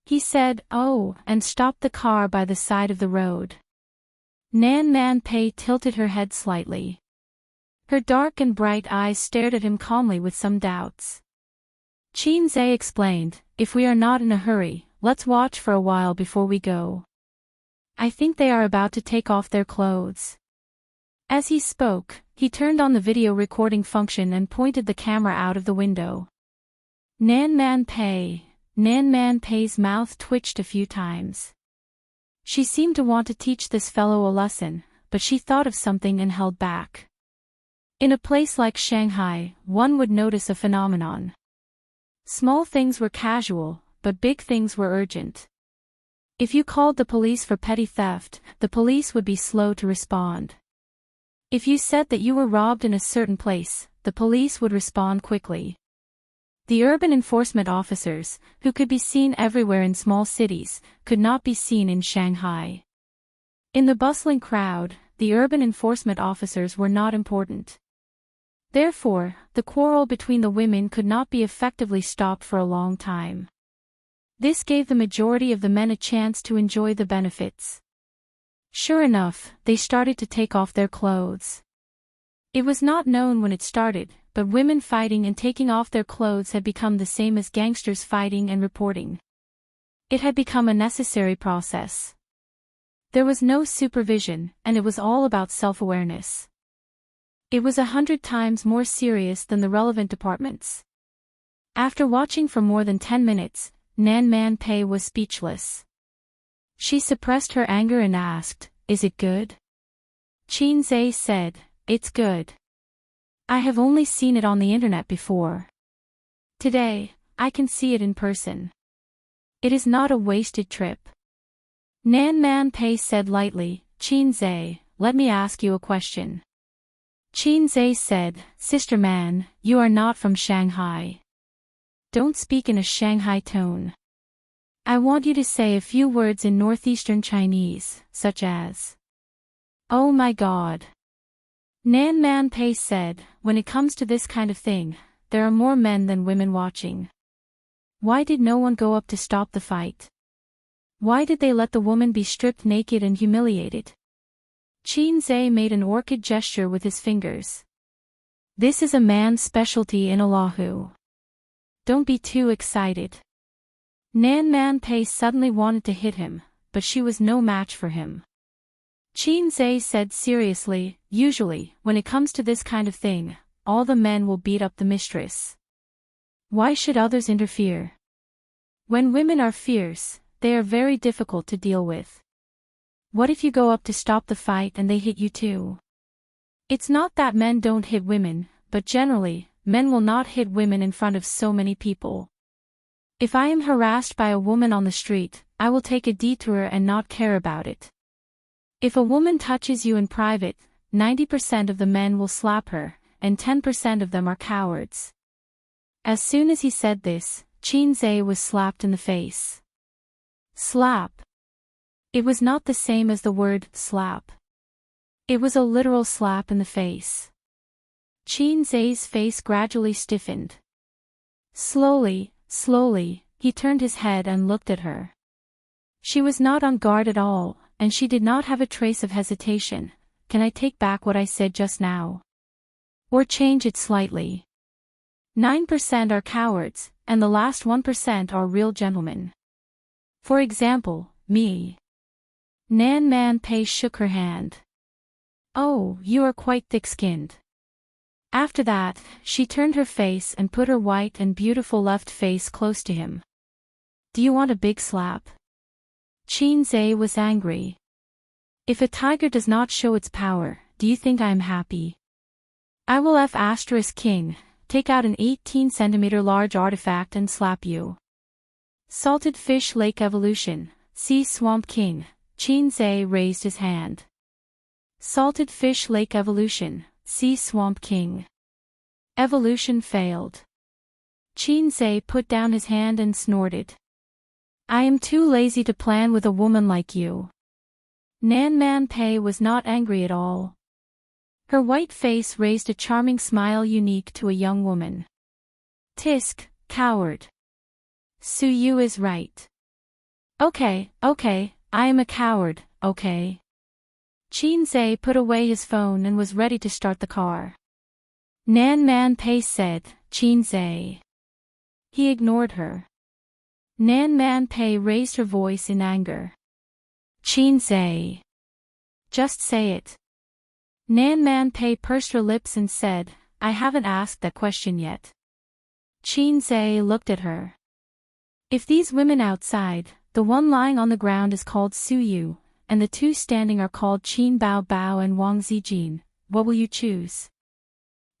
He said, "Oh," and stopped the car by the side of the road. Nan Man Pei tilted her head slightly. Her dark and bright eyes stared at him calmly with some doubts. Qin Zhe explained, "If we are not in a hurry, let's watch for a while before we go. I think they are about to take off their clothes." As he spoke, he turned on the video recording function and pointed the camera out of the window. Nan Man Pei's mouth twitched a few times. She seemed to want to teach this fellow a lesson, but she thought of something and held back. In a place like Shanghai, one would notice a phenomenon. Small things were casual, but big things were urgent. If you called the police for petty theft, the police would be slow to respond. If you said that you were robbed in a certain place, the police would respond quickly. The urban enforcement officers, who could be seen everywhere in small cities, could not be seen in Shanghai. In the bustling crowd, the urban enforcement officers were not important. Therefore, the quarrel between the women could not be effectively stopped for a long time. This gave the majority of the men a chance to enjoy the benefits. Sure enough, they started to take off their clothes. It was not known when it started, but women fighting and taking off their clothes had become the same as gangsters fighting and reporting. It had become a necessary process. There was no supervision, and it was all about self-awareness. It was 100 times more serious than the relevant departments. After watching for more than 10 minutes, Nan Man Pei was speechless. She suppressed her anger and asked, "Is it good?" Qin Zhe said, "It's good. I have only seen it on the internet before. Today, I can see it in person. It is not a wasted trip." Nan Man Pei said lightly, "Qin Zhe, let me ask you a question." Qin Zhe said, "Sister Man, you are not from Shanghai. Don't speak in a Shanghai tone. I want you to say a few words in northeastern Chinese, such as, 'Oh my God.'" Nan Man Pei said, "When it comes to this kind of thing, there are more men than women watching. Why did no one go up to stop the fight? Why did they let the woman be stripped naked and humiliated?" Qin Zhe made an orchid gesture with his fingers. "This is a man's specialty in Oahu. Don't be too excited." Nan Man Pei suddenly wanted to hit him, but she was no match for him. Qin Zhe said seriously, "Usually, when it comes to this kind of thing, all the men will beat up the mistress. Why should others interfere? When women are fierce, they are very difficult to deal with. What if you go up to stop the fight and they hit you too? It's not that men don't hit women, but generally, men will not hit women in front of so many people. If I am harassed by a woman on the street, I will take a detour and not care about it. If a woman touches you in private, 90% of the men will slap her, and 10% of them are cowards." As soon as he said this, Qin Zhe was slapped in the face. Slap. It was not the same as the word slap. It was a literal slap in the face. Qin Zhe's face gradually stiffened. Slowly, he turned his head and looked at her. She was not on guard at all, and she did not have a trace of hesitation. "Can I take back what I said just now? Or change it slightly? 9% are cowards, and the last 1% are real gentlemen. For example, me." Nan Man Pei shook her hand. "Oh, you are quite thick-skinned. After that, she turned her face and put her white and beautiful left face close to him. Do you want a big slap? Qinze was angry. If a tiger does not show its power, do you think I am happy? I will F***king, take out an 18-centimeter large artifact and slap you. Salted Fish Lake Evolution, Sea Swamp King, Qinze raised his hand. Salted Fish Lake Evolution, Sea Swamp King. Evolution failed. Qinze put down his hand and snorted. I am too lazy to plan with a woman like you. Nan Man Pei was not angry at all. Her white face raised a charming smile unique to a young woman. Tisk, coward. Su Yu is right. Okay, I am a coward, okay. Qinze put away his phone and was ready to start the car. Nan Man Pei said, Qinze. He ignored her. Nan Man Pei raised her voice in anger. Qinze. Just say it. Nan Man Pei pursed her lips and said, I haven't asked that question yet. Qinze looked at her. If these women outside, the one lying on the ground is called Su Yu, and the two standing are called Qin Bao Bao and Wang Zijin, what will you choose?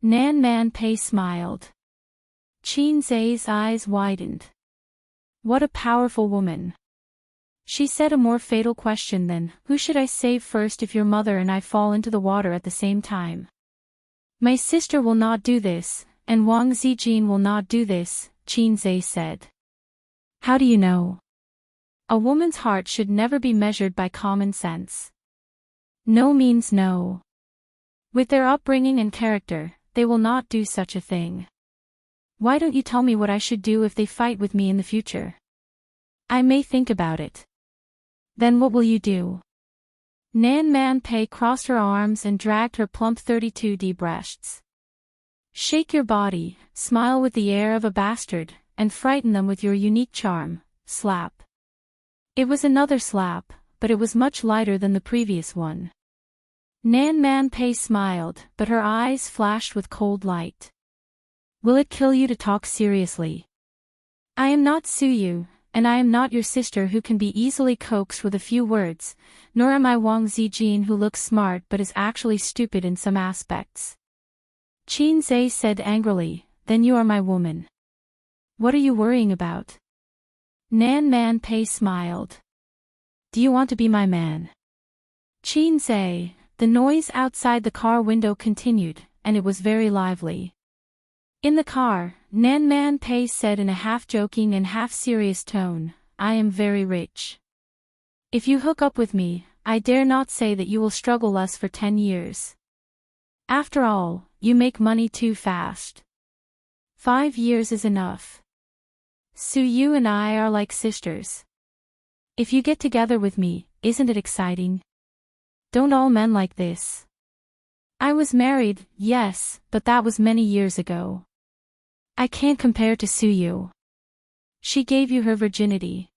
Nan Man Pei smiled. Qinze's eyes widened. What a powerful woman. She said a more fatal question than, who should I save first if your mother and I fall into the water at the same time? My sister will not do this, and Wang Zijin will not do this, Qinze said. How do you know? A woman's heart should never be measured by common sense. No means no. With their upbringing and character, they will not do such a thing. Why don't you tell me what I should do if they fight with me in the future? I may think about it. Then what will you do? Nan Man Pei crossed her arms and dragged her plump 32D breasts. Shake your body, smile with the air of a bastard, and frighten them with your unique charm, slap. It was another slap, but it was much lighter than the previous one. Nan Man Pei smiled, but her eyes flashed with cold light. Will it kill you to talk seriously? I am not Su Yu, and I am not your sister who can be easily coaxed with a few words, nor am I Wang Zijin who looks smart but is actually stupid in some aspects. Qinze said angrily, then you are my woman. What are you worrying about? Nan Man Pei smiled. Do you want to be my man? Qinze, the noise outside the car window continued, and it was very lively. In the car, Nan Man Pei said in a half-joking and half-serious tone, I am very rich. If you hook up with me, I dare not say that you will struggle less for 10 years. After all, you make money too fast. 5 years is enough. Su Yu and I are like sisters. If you get together with me, isn't it exciting? Don't all men like this? I was married, yes, but that was many years ago. I can't compare to Su Yu. She gave you her virginity.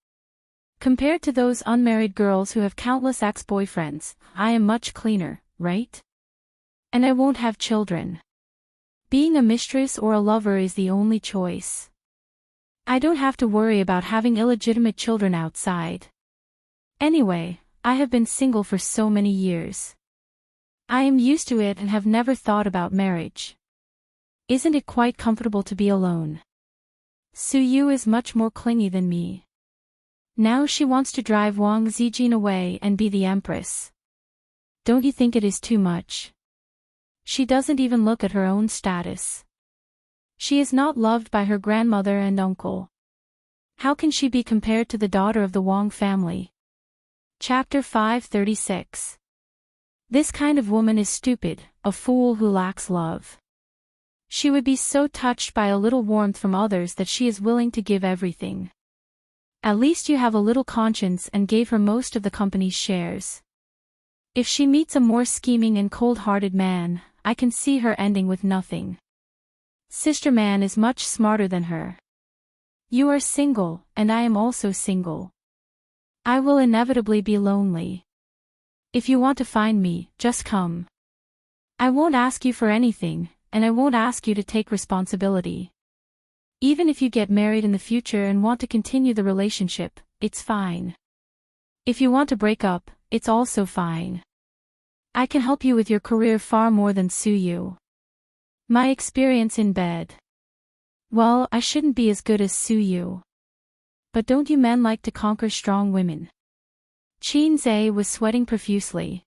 Compared to those unmarried girls who have countless ex-boyfriends, I am much cleaner, right? And I won't have children. Being a mistress or a lover is the only choice. I don't have to worry about having illegitimate children outside. Anyway, I have been single for so many years. I am used to it and have never thought about marriage. Isn't it quite comfortable to be alone? Su Yu is much more clingy than me. Now she wants to drive Wang Zijin away and be the empress. Don't you think it is too much? She doesn't even look at her own status. She is not loved by her grandmother and uncle. How can she be compared to the daughter of the Wang family? Chapter 536. This kind of woman is stupid, a fool who lacks love. She would be so touched by a little warmth from others that she is willing to give everything. At least you have a little conscience and gave her most of the company's shares. If she meets a more scheming and cold-hearted man, I can see her ending with nothing. Sister man is much smarter than her. You are single, and I am also single. I will inevitably be lonely. If you want to find me, just come. I won't ask you for anything, and I won't ask you to take responsibility. Even if you get married in the future and want to continue the relationship, it's fine. If you want to break up, it's also fine. I can help you with your career far more than sue you. My experience in bed. Well, I shouldn't be as good as sue you. But don't you men like to conquer strong women? Qin Zhe was sweating profusely.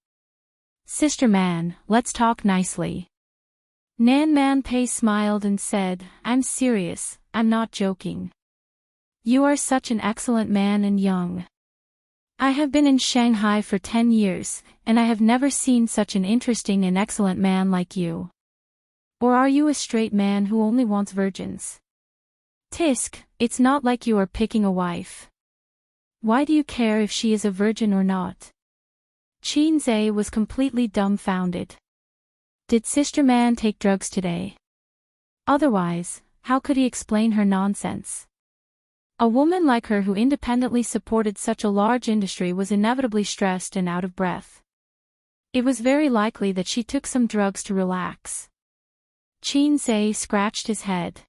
Sister man, let's talk nicely. Nan Man Pei smiled and said, I'm serious, I'm not joking. You are such an excellent man and young. I have been in Shanghai for 10 years, and I have never seen such an interesting and excellent man like you. Or are you a straight man who only wants virgins? Tisk, it's not like you are picking a wife. Why do you care if she is a virgin or not? Qin Zhe was completely dumbfounded. Did Sister Man take drugs today? Otherwise, how could he explain her nonsense? A woman like her who independently supported such a large industry was inevitably stressed and out of breath. It was very likely that she took some drugs to relax. Qin Zhe scratched his head.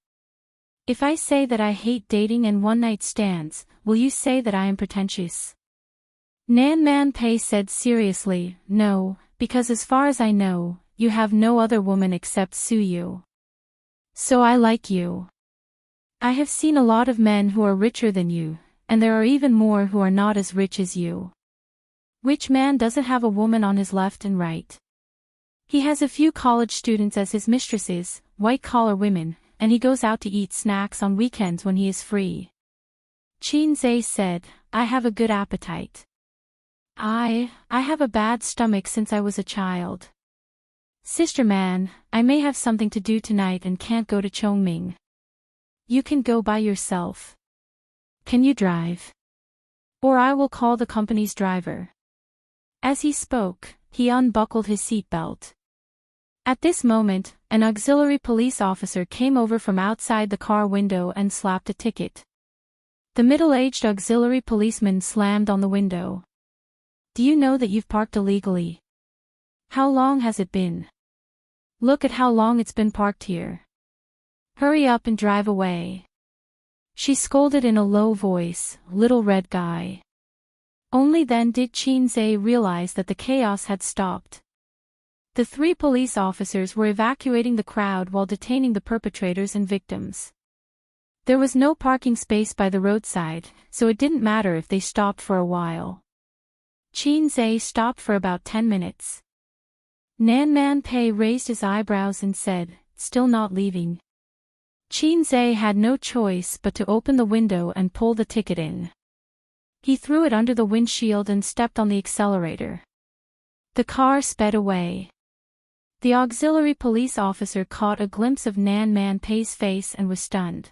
If I say that I hate dating and one-night stands, will you say that I am pretentious? Nan Man Pei said seriously, no, because as far as I know, you have no other woman except Su Yu. So I like you. I have seen a lot of men who are richer than you, and there are even more who are not as rich as you. Which man doesn't have a woman on his left and right? He has a few college students as his mistresses, white-collar women, and he goes out to eat snacks on weekends when he is free. Qin Zhe said, I have a good appetite. I have a bad stomach since I was a child. Sister man, I may have something to do tonight and can't go to Chongming. You can go by yourself. Can you drive? Or I will call the company's driver. As he spoke, he unbuckled his seatbelt. At this moment, an auxiliary police officer came over from outside the car window and slapped a ticket. The middle-aged auxiliary policeman slammed on the window. Do you know that you've parked illegally? How long has it been? Look at how long it's been parked here. Hurry up and drive away. She scolded in a low voice, little red guy. Only then did Qin Zhe realize that the chaos had stopped. The 3 police officers were evacuating the crowd while detaining the perpetrators and victims. There was no parking space by the roadside, so it didn't matter if they stopped for a while. Qin Zhe stopped for about 10 minutes. Nan Man Pei raised his eyebrows and said, still not leaving. Qin Zhe had no choice but to open the window and pull the ticket in. He threw it under the windshield and stepped on the accelerator. The car sped away. The auxiliary police officer caught a glimpse of Nan Man Pei's face and was stunned.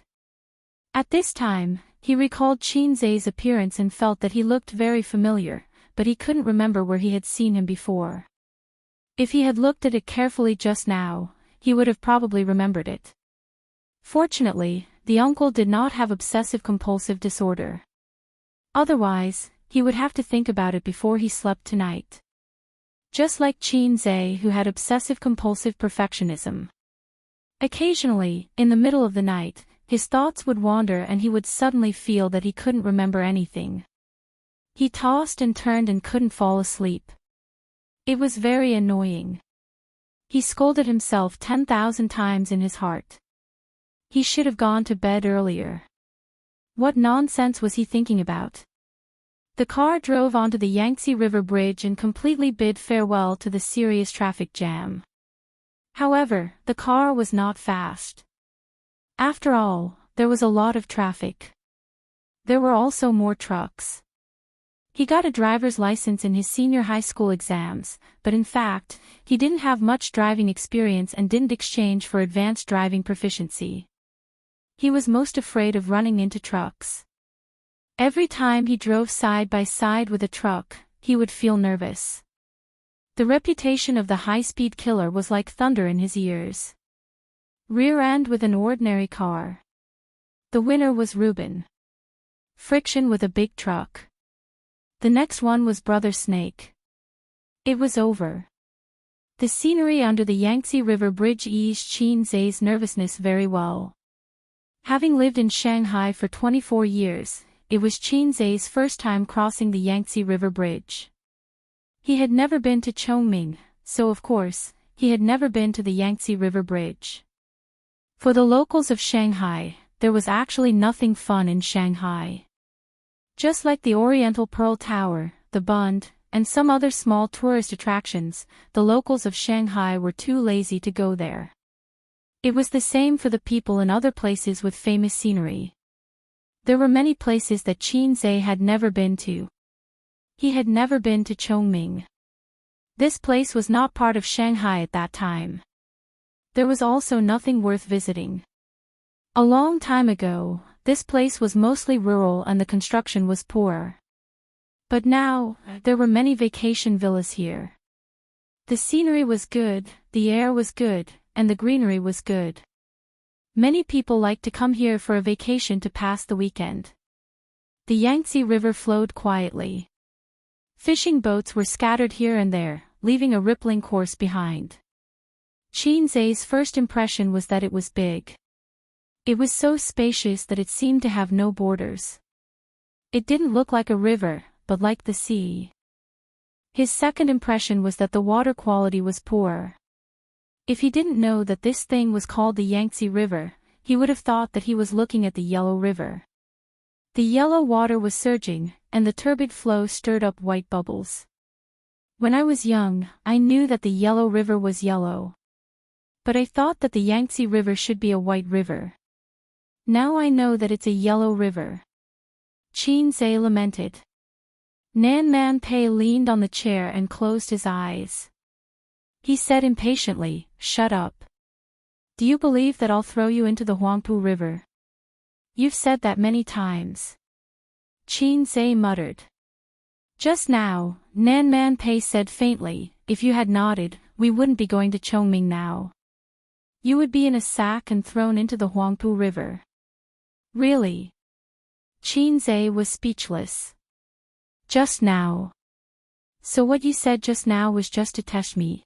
At this time, he recalled Qin Zhe's appearance and felt that he looked very familiar, but he couldn't remember where he had seen him before. If he had looked at it carefully just now, he would have probably remembered it. Fortunately, the uncle did not have obsessive-compulsive disorder. Otherwise, he would have to think about it before he slept tonight. Just like Qin Zhe, who had obsessive-compulsive perfectionism. Occasionally, in the middle of the night, his thoughts would wander and he would suddenly feel that he couldn't remember anything. He tossed and turned and couldn't fall asleep. It was very annoying. He scolded himself 10,000 times in his heart. He should have gone to bed earlier. What nonsense was he thinking about? The car drove onto the Yangtze River Bridge and completely bid farewell to the serious traffic jam. However, the car was not fast. After all, there was a lot of traffic. There were also more trucks. He got a driver's license in his senior high school exams, but in fact, he didn't have much driving experience and didn't exchange for advanced driving proficiency. He was most afraid of running into trucks. Every time he drove side by side with a truck, he would feel nervous. The reputation of the high-speed killer was like thunder in his ears. Rear end with an ordinary car. The winner was Reuben. Friction with a big truck. The next one was Brother Snake. It was over. The scenery under the Yangtze River Bridge eased Qin Zai's nervousness very well. Having lived in Shanghai for 24 years, it was Qin Zai's first time crossing the Yangtze River Bridge. He had never been to Chongming, so of course, he had never been to the Yangtze River Bridge. For the locals of Shanghai, there was actually nothing fun in Shanghai. Just like the Oriental Pearl Tower, the Bund, and some other small tourist attractions, the locals of Shanghai were too lazy to go there. It was the same for the people in other places with famous scenery. There were many places that Qin Zai had never been to. He had never been to Chongming. This place was not part of Shanghai at that time. There was also nothing worth visiting. A long time ago, this place was mostly rural and the construction was poor. But now, there were many vacation villas here. The scenery was good, the air was good, and the greenery was good. Many people liked to come here for a vacation to pass the weekend. The Yangtze River flowed quietly. Fishing boats were scattered here and there, leaving a rippling course behind. Qin Zai's first impression was that it was big. It was so spacious that it seemed to have no borders. It didn't look like a river, but like the sea. His second impression was that the water quality was poor. If he didn't know that this thing was called the Yangtze River, he would have thought that he was looking at the Yellow River. The yellow water was surging, and the turbid flow stirred up white bubbles. When I was young, I knew that the Yellow River was yellow. But I thought that the Yangtze River should be a white river. Now I know that it's a yellow river. Qin Zai lamented. Nan Man Pei leaned on the chair and closed his eyes. He said impatiently, "Shut up. Do you believe that I'll throw you into the Huangpu River? You've said that many times." Qin Zai muttered. Just now, Nan Man Pei said faintly, "If you had nodded, we wouldn't be going to Chongming now. You would be in a sack and thrown into the Huangpu River." Really? Qin Zai was speechless. Just now. So what you said just now was just to test me?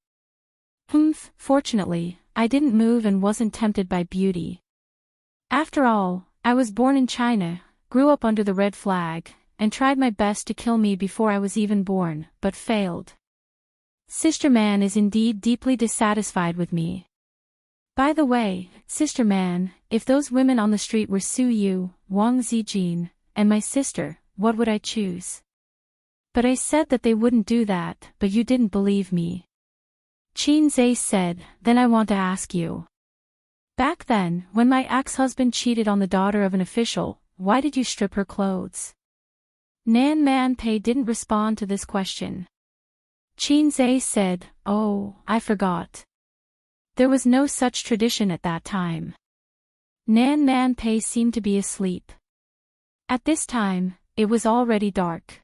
Fortunately, I didn't move and wasn't tempted by beauty. After all, I was born in China, grew up under the red flag, and tried my best to kill me before I was even born, but failed. Sister Man is indeed deeply dissatisfied with me. By the way, Sister Man, if those women on the street were Su Yu, Wang Zijin, and my sister, what would I choose? But I said that they wouldn't do that, but you didn't believe me. Qin Zai said, "Then I want to ask you. Back then, when my ex-husband cheated on the daughter of an official, why did you strip her clothes?" Nan Man Pei didn't respond to this question. Qin Zai said, "Oh, I forgot. There was no such tradition at that time." Nan Man Pei seemed to be asleep. At this time, it was already dark.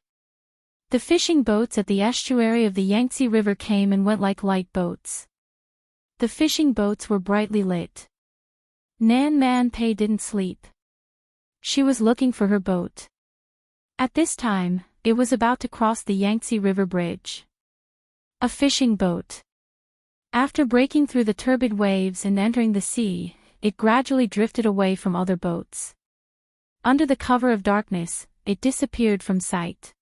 The fishing boats at the estuary of the Yangtze River came and went like light boats. The fishing boats were brightly lit. Nan Man Pei didn't sleep. She was looking for her boat. At this time, it was about to cross the Yangtze River Bridge. A fishing boat. After breaking through the turbid waves and entering the sea, it gradually drifted away from other boats. Under the cover of darkness, it disappeared from sight.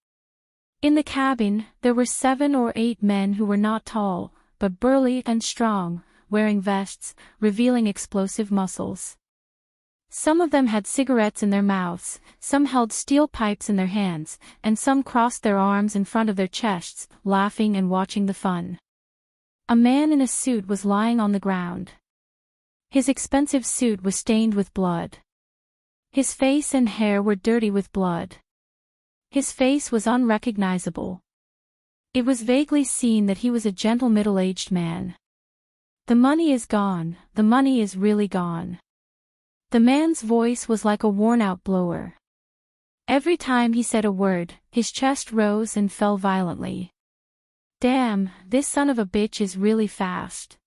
In the cabin, there were 7 or 8 men who were not tall, but burly and strong, wearing vests, revealing explosive muscles. Some of them had cigarettes in their mouths, some held steel pipes in their hands, and some crossed their arms in front of their chests, laughing and watching the fun. A man in a suit was lying on the ground. His expensive suit was stained with blood. His face and hair were dirty with blood. His face was unrecognizable. It was vaguely seen that he was a gentle middle-aged man. "The money is gone, the money is really gone." The man's voice was like a worn-out blower. Every time he said a word, his chest rose and fell violently. Damn, this son of a bitch is really fast.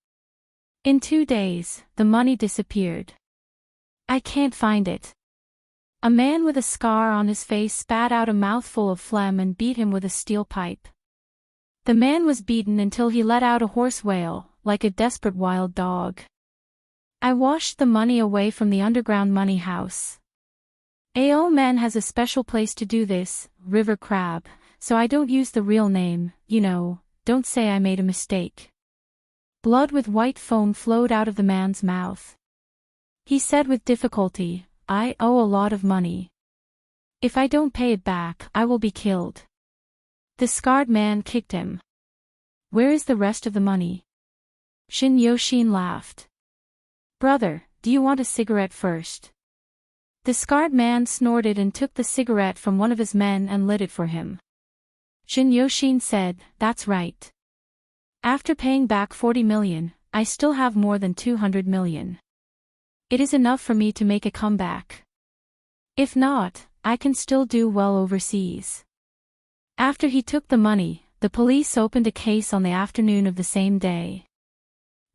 In 2 days, the money disappeared. I can't find it. A man with a scar on his face spat out a mouthful of phlegm and beat him with a steel pipe. The man was beaten until he let out a hoarse wail, like a desperate wild dog. I washed the money away from the underground money house. AO Man has a special place to do this, River Crab, so I don't use the real name, don't say I made a mistake. Blood with white foam flowed out of the man's mouth. He said with difficulty, I owe a lot of money. If I don't pay it back, I will be killed. The scarred man kicked him. Where is the rest of the money? Shin Yoshin laughed. Brother, do you want a cigarette first? The scarred man snorted and took the cigarette from one of his men and lit it for him. Shin Yoshin said, that's right. After paying back 40 million, I still have more than 200 million. It is enough for me to make a comeback. If not, I can still do well overseas. After he took the money, the police opened a case on the afternoon of the same day.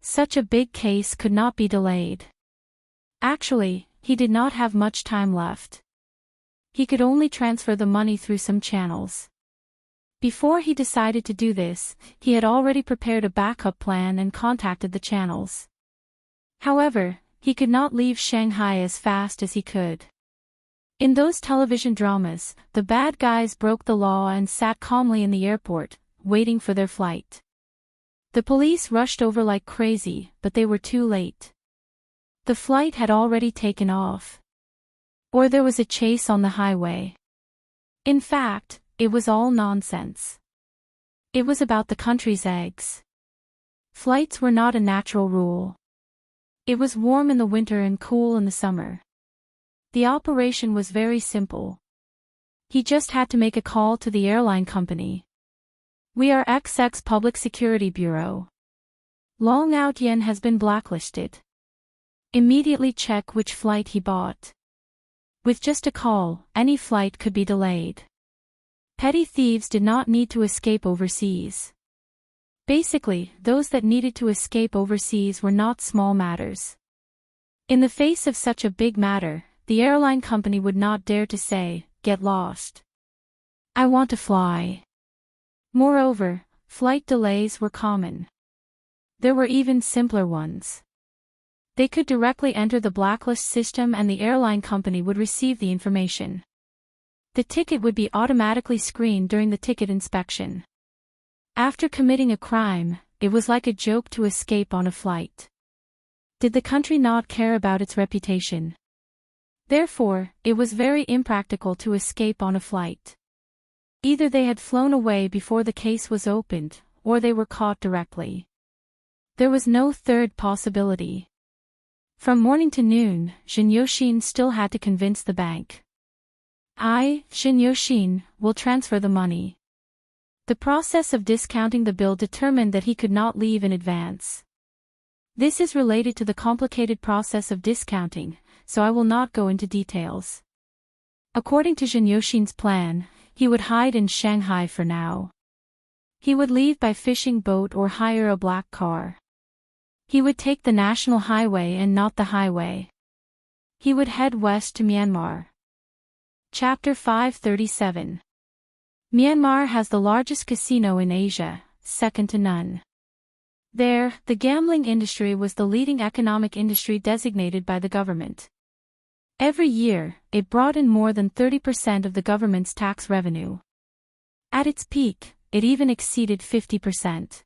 Such a big case could not be delayed. Actually, he did not have much time left. He could only transfer the money through some channels. Before he decided to do this, he had already prepared a backup plan and contacted the channels. However, he could not leave Shanghai as fast as he could. In those television dramas, the bad guys broke the law and sat calmly in the airport, waiting for their flight. The police rushed over like crazy, but they were too late. The flight had already taken off. Or there was a chase on the highway. In fact, it was all nonsense. It was about the country's eggs. Flights were not a natural rule. It was warm in the winter and cool in the summer. The operation was very simple. He just had to make a call to the airline company. We are XX Public Security Bureau. Long Outyen has been blacklisted. Immediately check which flight he bought. With just a call, any flight could be delayed. Petty thieves did not need to escape overseas. Basically, those that needed to escape overseas were not small matters. In the face of such a big matter, the airline company would not dare to say, get lost. I want to fly. Moreover, flight delays were common. There were even simpler ones. They could directly enter the blacklist system and the airline company would receive the information. The ticket would be automatically screened during the ticket inspection. After committing a crime, it was like a joke to escape on a flight. Did the country not care about its reputation? Therefore, it was very impractical to escape on a flight. Either they had flown away before the case was opened, or they were caught directly. There was no third possibility. From morning to noon, Shin Yoshin still had to convince the bank. I, Shin Yoshin, will transfer the money. The process of discounting the bill determined that he could not leave in advance. This is related to the complicated process of discounting, so I will not go into details. According to Shin Yoshin's plan, he would hide in Shanghai for now. He would leave by fishing boat or hire a black car. He would take the national highway and not the highway. He would head west to Myanmar. Chapter 537. Myanmar has the largest casino in Asia, second to none. There, the gambling industry was the leading economic industry designated by the government. Every year, it brought in more than 30% of the government's tax revenue. At its peak, it even exceeded 50%.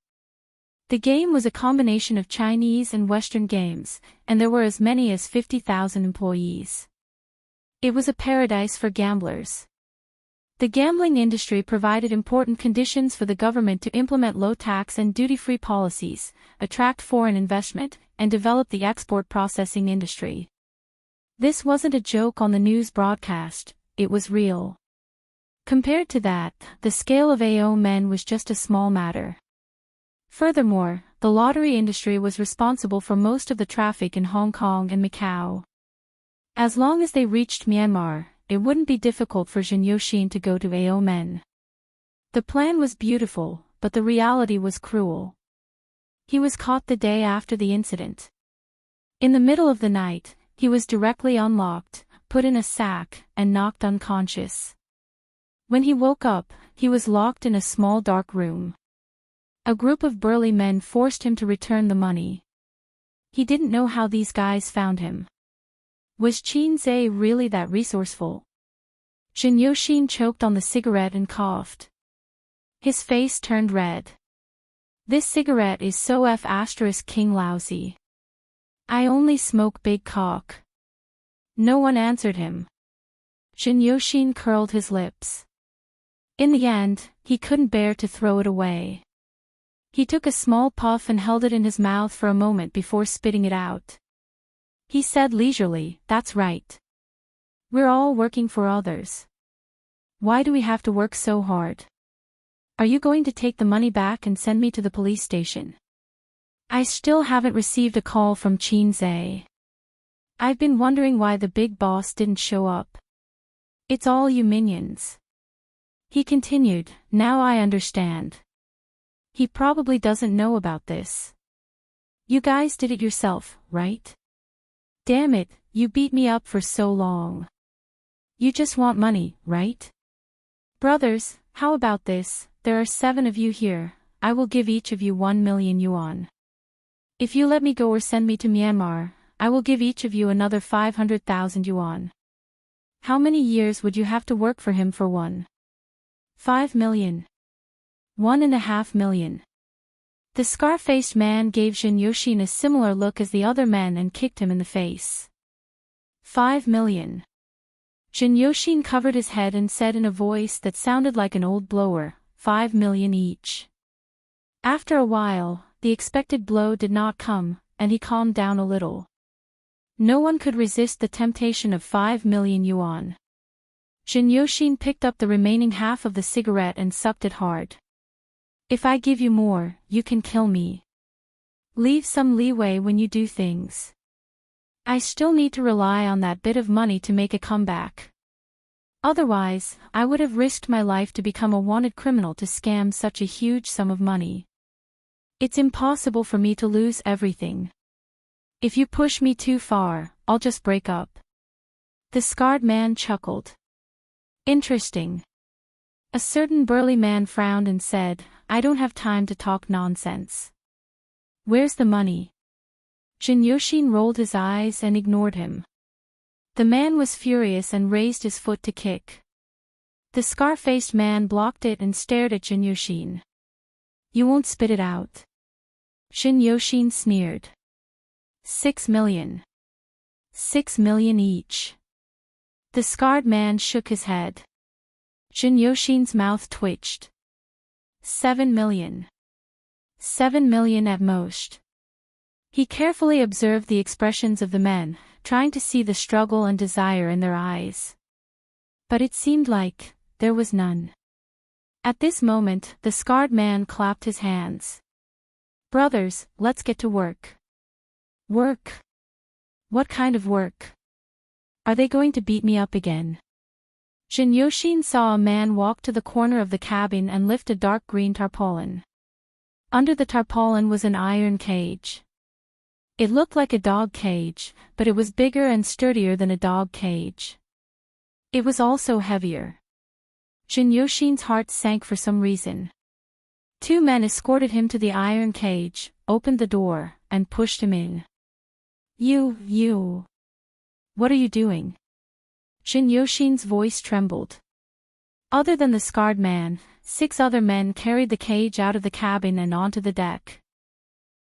The game was a combination of Chinese and Western games, and there were as many as 50,000 employees. It was a paradise for gamblers. The gambling industry provided important conditions for the government to implement low tax and duty-free policies, attract foreign investment, and develop the export processing industry. This wasn't a joke on the news broadcast, it was real. Compared to that, the scale of AO Men was just a small matter. Furthermore, the lottery industry was responsible for most of the traffic in Hong Kong and Macau. As long as they reached Myanmar, it wouldn't be difficult for Shin Yoshin to go to AO Men. The plan was beautiful, but the reality was cruel. He was caught the day after the incident. In the middle of the night, he was directly unlocked, put in a sack, and knocked unconscious. When he woke up, he was locked in a small dark room. A group of burly men forced him to return the money. He didn't know how these guys found him. Was Qin really that resourceful? Jin Yoshin choked on the cigarette and coughed. His face turned red. This cigarette is so F***king lousy. I only smoke big cock. No one answered him. Jin Yoshin curled his lips. In the end, he couldn't bear to throw it away. He took a small puff and held it in his mouth for a moment before spitting it out. He said leisurely, "That's right. We're all working for others. Why do we have to work so hard? Are you going to take the money back and send me to the police station?" "I still haven't received a call from Qin. I've been wondering why the big boss didn't show up. It's all you minions." He continued, "Now I understand. He probably doesn't know about this. You guys did it yourself, right? Damn it, you beat me up for so long. You just want money, right? Brothers, how about this? There are 7 of you here. I will give each of you 1 million yuan. If you let me go or send me to Myanmar, I will give each of you another 500,000 yuan. How many years would you have to work for him for one? 5 million. 1.5 million. The scar-faced man gave Jin Yoshin a similar look as the other men and kicked him in the face. 5 million. Jin Yoshin covered his head and said in a voice that sounded like an old blower, 5 million each. After a while, the expected blow did not come, and he calmed down a little. No one could resist the temptation of 5 million yuan. Jin Yoshin picked up the remaining half of the cigarette and sucked it hard. "If I give you more, you can kill me. Leave some leeway when you do things. I still need to rely on that bit of money to make a comeback. Otherwise, I would have risked my life to become a wanted criminal to scam such a huge sum of money. It's impossible for me to lose everything. If you push me too far, I'll just break up." The scarred man chuckled. "Interesting." A certain burly man frowned and said, "I don't have time to talk nonsense. Where's the money?" Jin Yoshin rolled his eyes and ignored him. The man was furious and raised his foot to kick. The scar-faced man blocked it and stared at Jin Yoshin. "You won't spit it out?" Jin Yoshin sneered. 6 million. 6 million each. The scarred man shook his head. Jin Yoshin's mouth twitched. 7 million. 7 million at most. He carefully observed the expressions of the men, trying to see the struggle and desire in their eyes. But it seemed like there was none. At this moment, the scarred man clapped his hands. "Brothers, let's get to work." "Work? What kind of work? Are they going to beat me up again?" Jin Yoshin saw a man walk to the corner of the cabin and lift a dark green tarpaulin. Under the tarpaulin was an iron cage. It looked like a dog cage, but it was bigger and sturdier than a dog cage. It was also heavier. Jin Yoshin's heart sank for some reason. 2 men escorted him to the iron cage, opened the door, and pushed him in. You. What are you doing?" Jin Yoshin's voice trembled. Other than the scarred man, 6 other men carried the cage out of the cabin and onto the deck.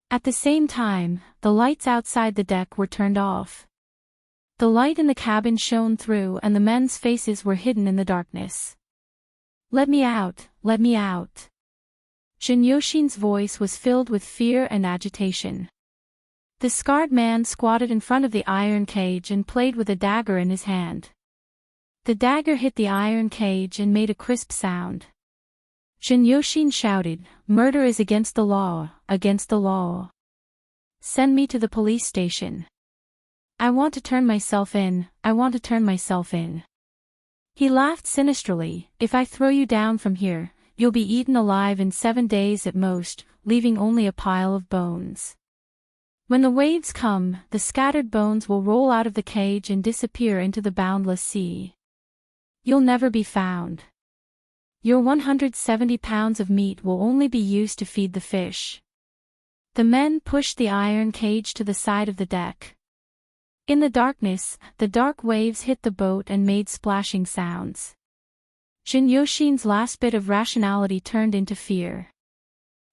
At the same time, the lights outside the deck were turned off. The light in the cabin shone through and the men's faces were hidden in the darkness. Let me out, let me out." Jin Yoshin's voice was filled with fear and agitation. The scarred man squatted in front of the iron cage and played with a dagger in his hand. The dagger hit the iron cage and made a crisp sound. Jin Yoshin shouted, "Murder is against the law, against the law. Send me to the police station. I want to turn myself in, I want to turn myself in." He laughed sinisterly, "If I throw you down from here, you'll be eaten alive in 7 days at most, leaving only a pile of bones. When the waves come, the scattered bones will roll out of the cage and disappear into the boundless sea. You'll never be found." Your 170 pounds of meat will only be used to feed the fish. The men pushed the iron cage to the side of the deck. In the darkness, the dark waves hit the boat and made splashing sounds. Jin Yoshin's last bit of rationality turned into fear.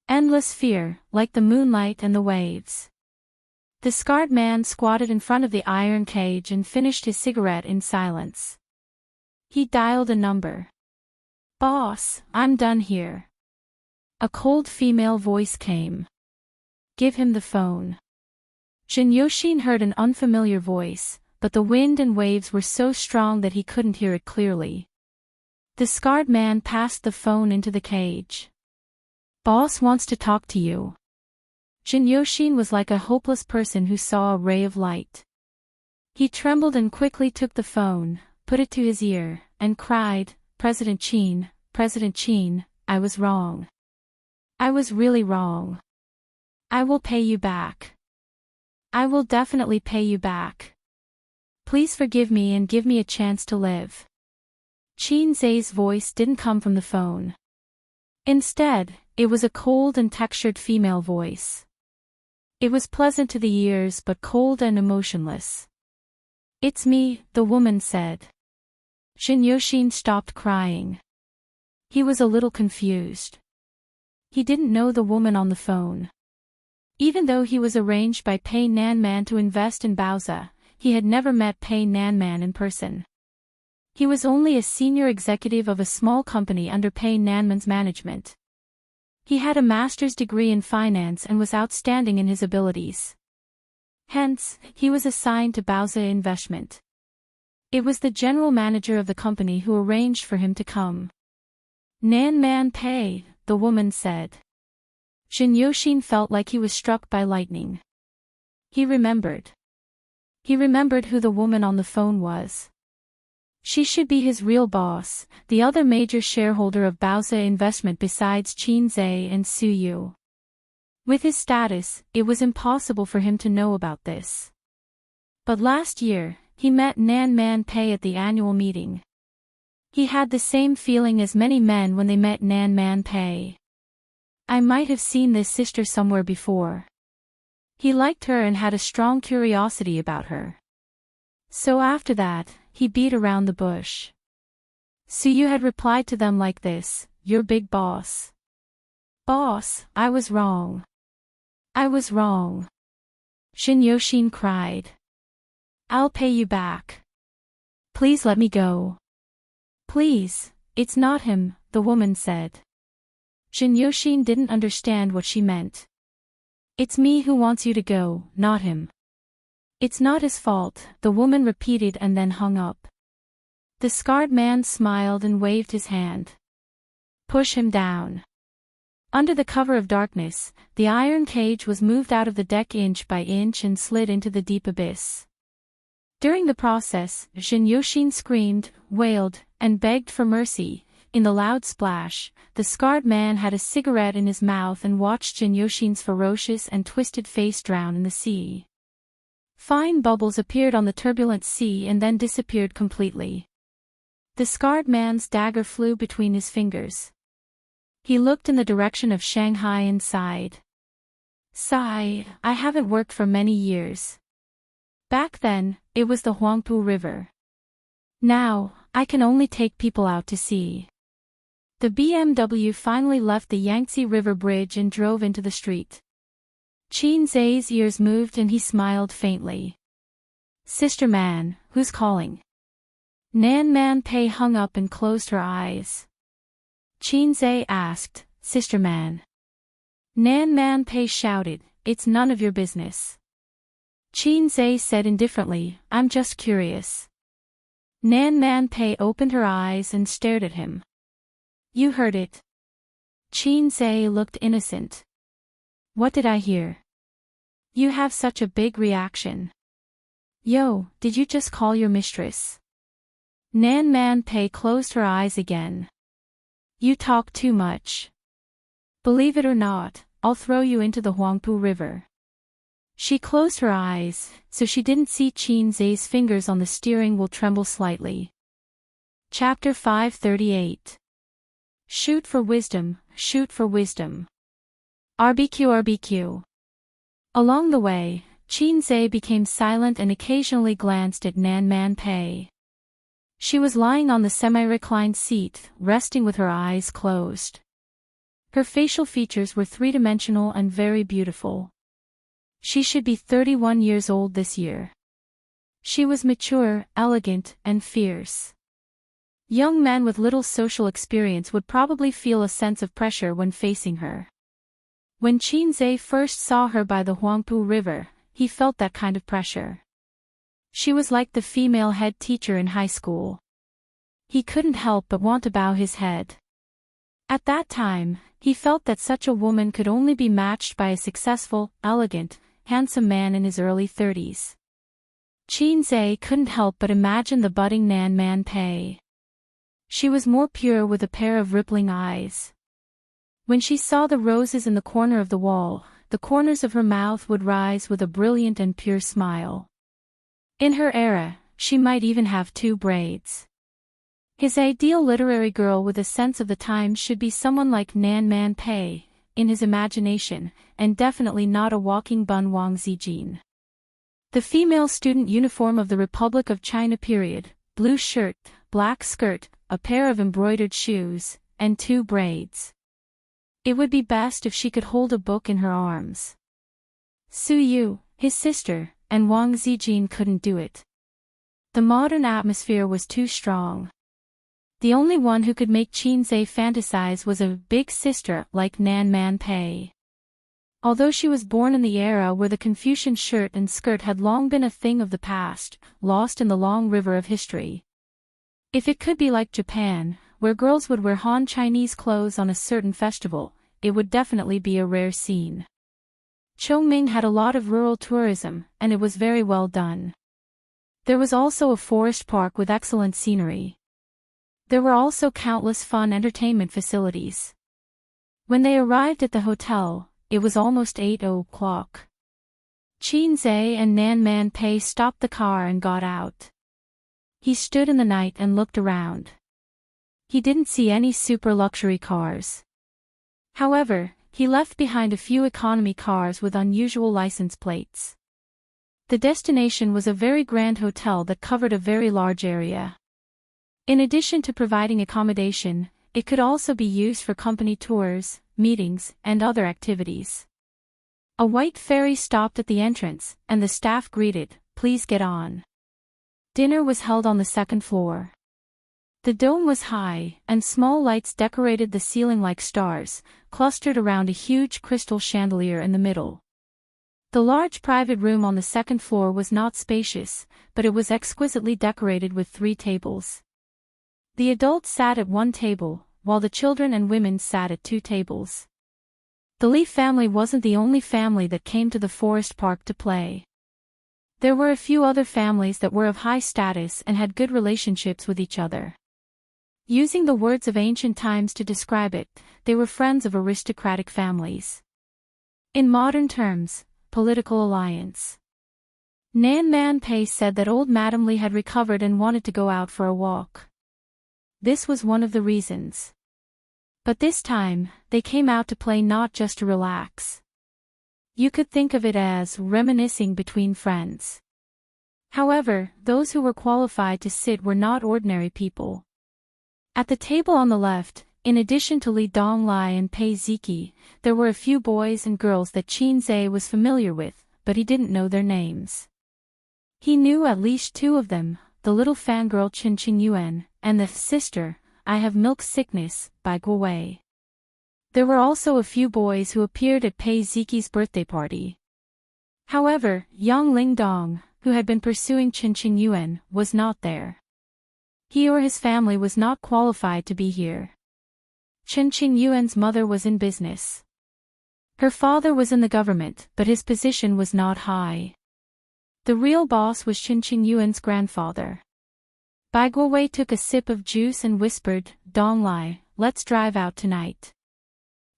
Endless fear, like the moonlight and the waves. The scarred man squatted in front of the iron cage and finished his cigarette in silence. He dialed a number. "Boss, I'm done here." A cold female voice came. "Give him the phone." Jin Yoshin heard an unfamiliar voice, but the wind and waves were so strong that he couldn't hear it clearly. The scarred man passed the phone into the cage. "Boss wants to talk to you." Jin Yoshin was like a hopeless person who saw a ray of light. He trembled and quickly took the phone, put it to his ear, and cried, President Qin, I was wrong. I was really wrong. I will pay you back. I will definitely pay you back. Please forgive me and give me a chance to live." Qin Zai's voice didn't come from the phone. Instead, it was a cold and textured female voice. It was pleasant to the ears but cold and emotionless. "It's me," the woman said. Jin Yoshin stopped crying. He was a little confused. He didn't know the woman on the phone. Even though he was arranged by Pei Nanman to invest in Baozi, he had never met Pei Nanman in person. He was only a senior executive of a small company under Pei Nanman's management. He had a master's degree in finance and was outstanding in his abilities. Hence, he was assigned to Baozi Investment. It was the general manager of the company who arranged for him to come. "Nanman Pei," the woman said. Jin Yoshin felt like he was struck by lightning. He remembered. He remembered who the woman on the phone was. She should be his real boss, the other major shareholder of Baozi Investment besides Qin Zai and Su Yu. With his status, it was impossible for him to know about this. But last year, he met Nanman Pei at the annual meeting. He had the same feeling as many men when they met Nanman Pei. "I might have seen this sister somewhere before." He liked her and had a strong curiosity about her. So after that, he beat around the bush. Su Yu had replied to them like this, "You're big boss." "Boss, I was wrong. I was wrong." Jin Yoshin cried. "I'll pay you back. Please let me go." "Please, it's not him," the woman said. Jin Yoshin didn't understand what she meant. "It's me who wants you to go, not him." "It's not his fault," the woman repeated and then hung up. The scarred man smiled and waved his hand. "Push him down." Under the cover of darkness, the iron cage was moved out of the deck inch by inch and slid into the deep abyss. During the process, Jin Yoshin screamed, wailed, and begged for mercy. In the loud splash, the scarred man had a cigarette in his mouth and watched Jin Yoshin's ferocious and twisted face drown in the sea. Fine bubbles appeared on the turbulent sea and then disappeared completely. The scarred man's dagger flew between his fingers. He looked in the direction of Shanghai and sighed. "Sigh, I haven't worked for many years. Back then, it was the Huangpu River. Now, I can only take people out to sea." The BMW finally left the Yangtze River Bridge and drove into the street. Qin Zai's ears moved and he smiled faintly. "Sister man, who's calling?" Nanman Pei hung up and closed her eyes. Qin Zai asked, "Sister man." Nanman Pei shouted, "It's none of your business." Qin Zai said indifferently, "I'm just curious." Nanman Pei opened her eyes and stared at him. "You heard it." Qin Zai looked innocent. "What did I hear?" "You have such a big reaction." "Yo, did you just call your mistress?" Nanman Pei closed her eyes again. "You talk too much. Believe it or not, I'll throw you into the Huangpu River." She closed her eyes, so she didn't see Qin Zai's fingers on the steering wheel tremble slightly. Chapter 538. Shoot for wisdom, shoot for wisdom. RBQ. Along the way, Qinze became silent and occasionally glanced at Nan Man Pei. She was lying on the semi-reclined seat, resting with her eyes closed. Her facial features were three-dimensional and very beautiful. She should be 31 years old this year. She was mature, elegant, and fierce. Young men with little social experience would probably feel a sense of pressure when facing her. When Qinze first saw her by the Huangpu River, he felt that kind of pressure. She was like the female head teacher in high school. He couldn't help but want to bow his head. At that time, he felt that such a woman could only be matched by a successful, elegant, handsome man in his early 30s. Qinze couldn't help but imagine the budding Nan Man Pei. She was more pure with a pair of rippling eyes. When she saw the roses in the corner of the wall, the corners of her mouth would rise with a brilliant and pure smile. In her era, she might even have 2 braids. His ideal literary girl with a sense of the times should be someone like Nan Man Pei, in his imagination, and definitely not a walking bun Wang Zijin. The female student uniform of the Republic of China period, blue shirt, black skirt, a pair of embroidered shoes, and 2 braids. It would be best if she could hold a book in her arms. Su Yu, his sister, and Wang Zijin couldn't do it. The modern atmosphere was too strong. The only one who could make Qinze fantasize was a big sister like Nan Man Pei. Although she was born in the era where the Confucian shirt and skirt had long been a thing of the past, lost in the long river of history. If it could be like Japan, where girls would wear Han Chinese clothes on a certain festival, it would definitely be a rare scene. Chongming had a lot of rural tourism, and it was very well done. There was also a forest park with excellent scenery. There were also countless fun entertainment facilities. When they arrived at the hotel, it was almost 8 o'clock. Qinze and Nan Man Pei stopped the car and got out. He stood in the night and looked around. He didn't see any super luxury cars. However, he left behind a few economy cars with unusual license plates. The destination was a very grand hotel that covered a very large area. In addition to providing accommodation, it could also be used for company tours, meetings, and other activities. A white ferry stopped at the entrance, and the staff greeted, "Please get on." Dinner was held on the 2nd floor. The dome was high, and small lights decorated the ceiling like stars, clustered around a huge crystal chandelier in the middle. The large private room on the 2nd floor was not spacious, but it was exquisitely decorated with 3 tables. The adults sat at 1 table, while the children and women sat at 2 tables. The Li family wasn't the only family that came to the forest park to play. There were a few other families that were of high status and had good relationships with each other. Using the words of ancient times to describe it, they were friends of aristocratic families. In modern terms, political alliance. Nan Man Pei said that old Madame Li had recovered and wanted to go out for a walk. This was one of the reasons. But this time, they came out to play not just to relax. You could think of it as reminiscing between friends. However, those who were qualified to sit were not ordinary people. At the table on the left, in addition to Li Donglai and Pei Ziki, there were a few boys and girls that Qinze was familiar with, but he didn't know their names. He knew at least 2 of them, the little fangirl Qin Yuan, and the sister, I Have Milk Sickness, by Guo Wei. There were also a few boys who appeared at Pei Ziki's birthday party. However, Yang Lingdong, who had been pursuing Qin Yuan, was not there. He or his family was not qualified to be here. Qin Yuan's mother was in business. Her father was in the government, but his position was not high. The real boss was Qin Yuan's grandfather. Bai Guowei took a sip of juice and whispered, "Donglai, let's drive out tonight."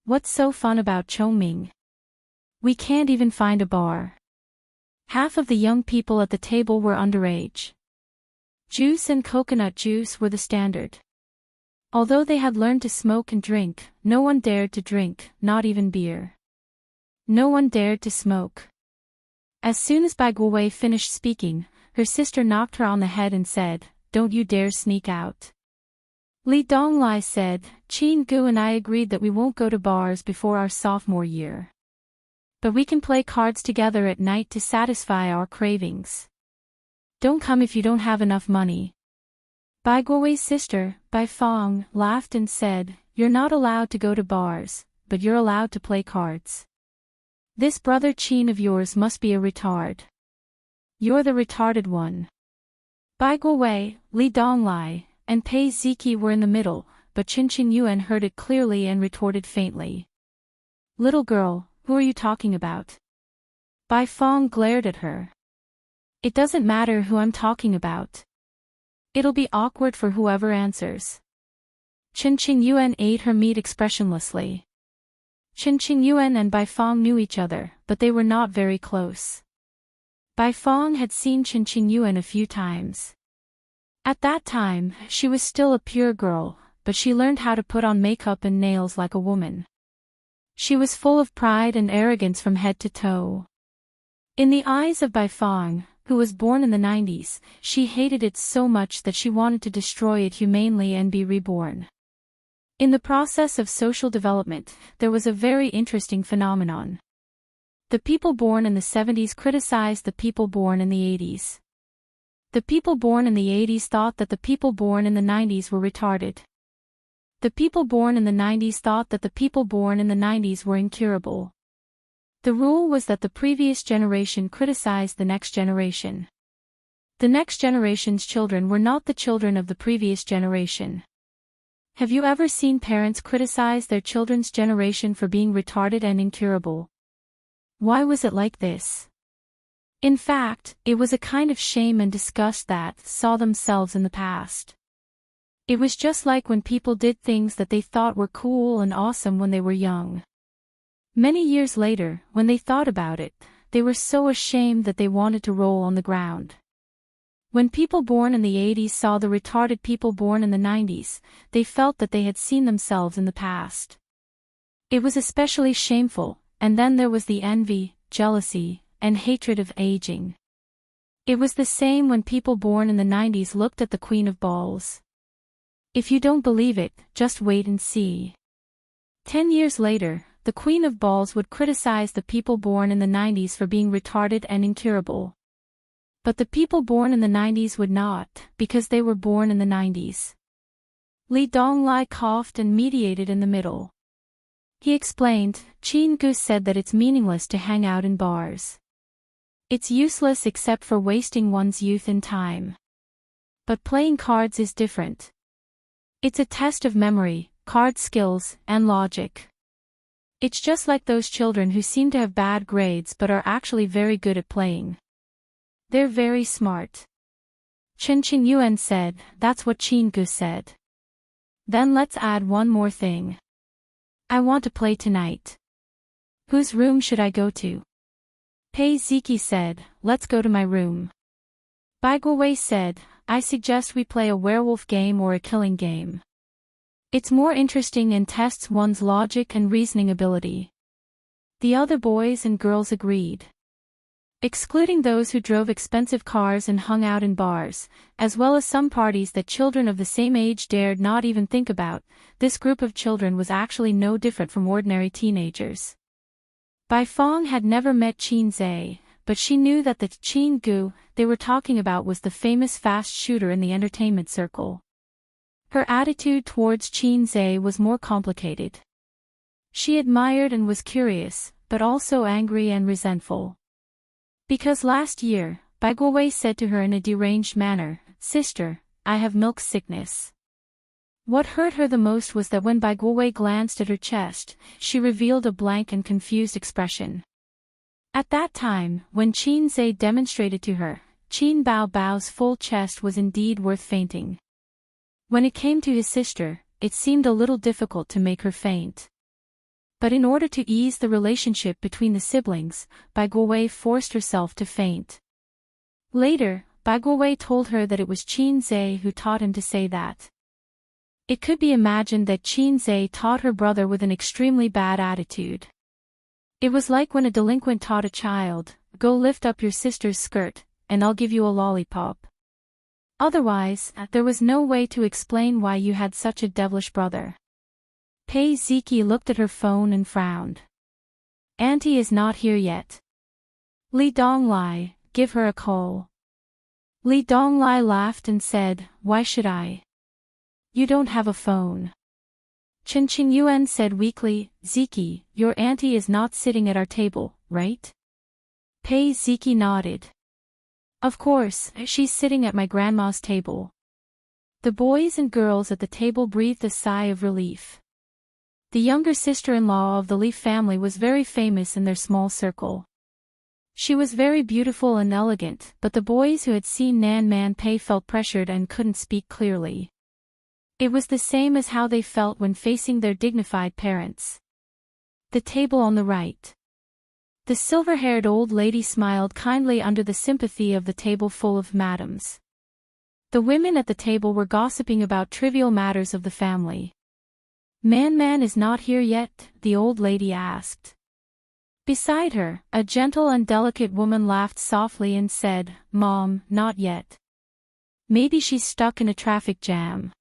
"What's so fun about Chongming? We can't even find a bar." Half of the young people at the table were underage. Juice and coconut juice were the standard. Although they had learned to smoke and drink, no one dared to drink, not even beer. No one dared to smoke. As soon as Bai Guowei finished speaking, her sister knocked her on the head and said, "Don't you dare sneak out." Li Donglai said, "Qin Gu and I agreed that we won't go to bars before our sophomore year. But we can play cards together at night to satisfy our cravings. Don't come if you don't have enough money." Bai Guowei's sister, Bai Fong, laughed and said, "You're not allowed to go to bars, but you're allowed to play cards. This brother Qin of yours must be a retard. You're the retarded one." Bai Guowei, Li Donglai, and Pei Ziki were in the middle, but Qin Yuan heard it clearly and retorted faintly. "Little girl, who are you talking about?" Bai Fong glared at her. "It doesn't matter who I'm talking about. It'll be awkward for whoever answers." Qin Yuan ate her meat expressionlessly. Qin Yuan and Bai Fong knew each other, but they were not very close. Bai Fong had seen Qin Yuan a few times. At that time, she was still a pure girl, but she learned how to put on makeup and nails like a woman. She was full of pride and arrogance from head to toe. In the eyes of Bai Fong, who was born in the 90s, she hated it so much that she wanted to destroy it humanely and be reborn. In the process of social development, there was a very interesting phenomenon. The people born in the 70s criticized the people born in the 80s. The people born in the 80s thought that the people born in the 90s were retarded. The people born in the 90s thought that the people born in the 90s were incurable. The rule was that the previous generation criticized the next generation. The next generation's children were not the children of the previous generation. Have you ever seen parents criticize their children's generation for being retarded and incurable? Why was it like this? In fact, it was a kind of shame and disgust that saw themselves in the past. It was just like when people did things that they thought were cool and awesome when they were young. Many years later, when they thought about it, they were so ashamed that they wanted to roll on the ground. When people born in the 80s saw the retarded people born in the 90s, they felt that they had seen themselves in the past. It was especially shameful, and then there was the envy, jealousy, and hatred of aging. It was the same when people born in the 90s looked at the Queen of Balls. If you don't believe it, just wait and see. 10 years later, the Queen of Balls would criticize the people born in the 90s for being retarded and incurable. But the people born in the 90s would not, because they were born in the 90s. Li Donglai coughed and mediated in the middle. He explained, "Qin Gu said that it's meaningless to hang out in bars. It's useless except for wasting one's youth and time. But playing cards is different. It's a test of memory, card skills, and logic. It's just like those children who seem to have bad grades but are actually very good at playing. They're very smart." Qin Yuan said, "That's what Qin Gu said. Then let's add one more thing. I want to play tonight. Whose room should I go to?" Pei Ziki said, "Let's go to my room." Bai Guowei said, "I suggest we play a werewolf game or a killing game. It's more interesting and tests one's logic and reasoning ability." The other boys and girls agreed. Excluding those who drove expensive cars and hung out in bars, as well as some parties that children of the same age dared not even think about, this group of children was actually no different from ordinary teenagers. Bai Fong had never met Qin Zhe, but she knew that the Qin Gu they were talking about was the famous fast shooter in the entertainment circle. Her attitude towards Qin Zhe was more complicated. She admired and was curious, but also angry and resentful. Because last year, Bai Guowei said to her in a deranged manner, "Sister, I have milk sickness." What hurt her the most was that when Bai Guowei glanced at her chest, she revealed a blank and confused expression. At that time, when Qin Zhe demonstrated to her, Qin Bao Bao's full chest was indeed worth fainting. When it came to his sister, it seemed a little difficult to make her faint. But in order to ease the relationship between the siblings, Bai Guowei forced herself to faint. Later, Bai Guowei told her that it was Qin Zhe who taught him to say that. It could be imagined that Qinze taught her brother with an extremely bad attitude. It was like when a delinquent taught a child, "Go lift up your sister's skirt, and I'll give you a lollipop." Otherwise, there was no way to explain why you had such a devilish brother. Pei Ziki looked at her phone and frowned. "Auntie is not here yet. Li Donglai, give her a call." Li Donglai laughed and said, "Why should I? You don't have a phone." Chen Qingyuan said weakly, "Ziki, your auntie is not sitting at our table, right?" Pei Ziki nodded. "Of course, she's sitting at my grandma's table." The boys and girls at the table breathed a sigh of relief. The younger sister-in-law of the Li family was very famous in their small circle. She was very beautiful and elegant, but the boys who had seen Nan Man Pei felt pressured and couldn't speak clearly. It was the same as how they felt when facing their dignified parents. The table on the right. The silver-haired old lady smiled kindly under the sympathy of the table full of madams. The women at the table were gossiping about trivial matters of the family. Man is not here yet?" the old lady asked. Beside her, a gentle and delicate woman laughed softly and said, "Mom, not yet. Maybe she's stuck in a traffic jam."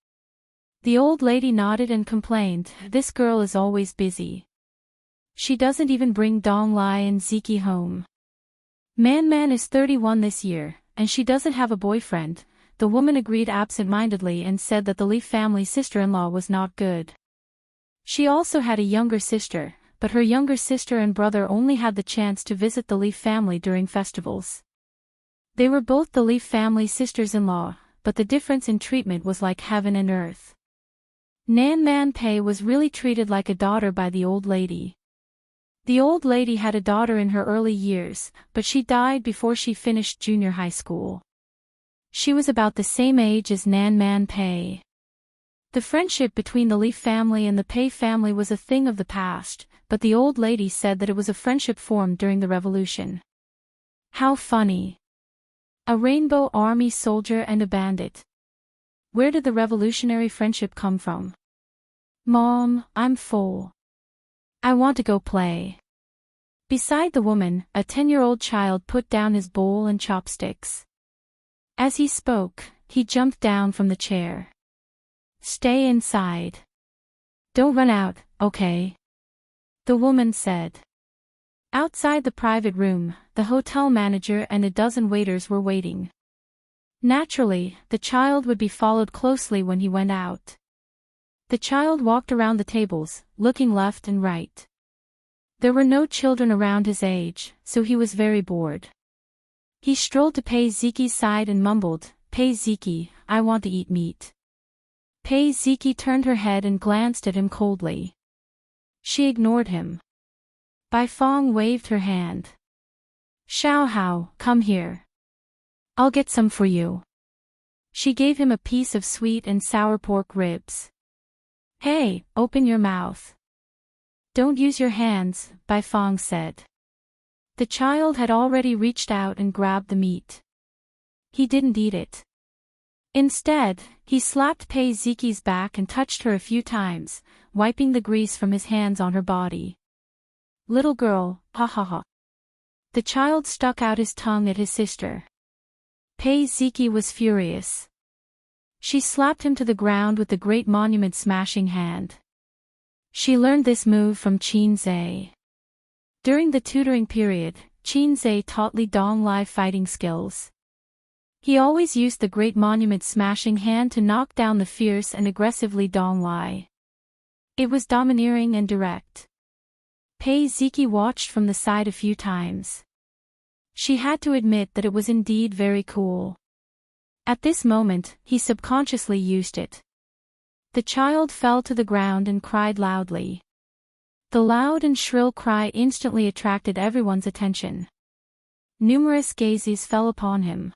The old lady nodded and complained, "This girl is always busy. She doesn't even bring Dong Lai and Ziki home. Man is 31 this year, and she doesn't have a boyfriend." The woman agreed absent-mindedly and said that the Li family sister-in-law was not good. She also had a younger sister, but her younger sister and brother only had the chance to visit the Li family during festivals. They were both the Li family sisters-in-law, but the difference in treatment was like heaven and earth. Nan Man Pei was really treated like a daughter by the old lady. The old lady had a daughter in her early years, but she died before she finished junior high school. She was about the same age as Nan Man Pei. The friendship between the Li family and the Pei family was a thing of the past, but the old lady said that it was a friendship formed during the revolution. How funny. A rainbow army soldier and a bandit. Where did the revolutionary friendship come from? Mom, I'm full. I want to go play. Beside the woman, a 10-year-old child put down his bowl and chopsticks. As he spoke, he jumped down from the chair. Stay inside. Don't run out, okay? The woman said. Outside the private room, the hotel manager and a dozen waiters were waiting. Naturally, the child would be followed closely when he went out. The child walked around the tables, looking left and right. There were no children around his age, so he was very bored. He strolled to Pei Ziki's side and mumbled, "Pei Ziki, I want to eat meat." Pei Ziki turned her head and glanced at him coldly. She ignored him. Bai Fong waved her hand. "Xiao Hao, come here. I'll get some for you." She gave him a piece of sweet and sour pork ribs. "Hey, open your mouth. Don't use your hands," Bai Fong said. The child had already reached out and grabbed the meat. He didn't eat it. Instead, he slapped Pei Ziki's back and touched her a few times, wiping the grease from his hands on her body. "Little girl, ha ha ha." The child stuck out his tongue at his sister. Pei Ziki was furious. She slapped him to the ground with the great monument smashing hand. She learned this move from Qinze. During the tutoring period, Qinze taught Li Donglai fighting skills. He always used the great monument smashing hand to knock down the fierce and aggressive Li Donglai. It was domineering and direct. Pei Ziki watched from the side a few times. She had to admit that it was indeed very cool. At this moment, he subconsciously used it. The child fell to the ground and cried loudly. The loud and shrill cry instantly attracted everyone's attention. Numerous gazes fell upon him.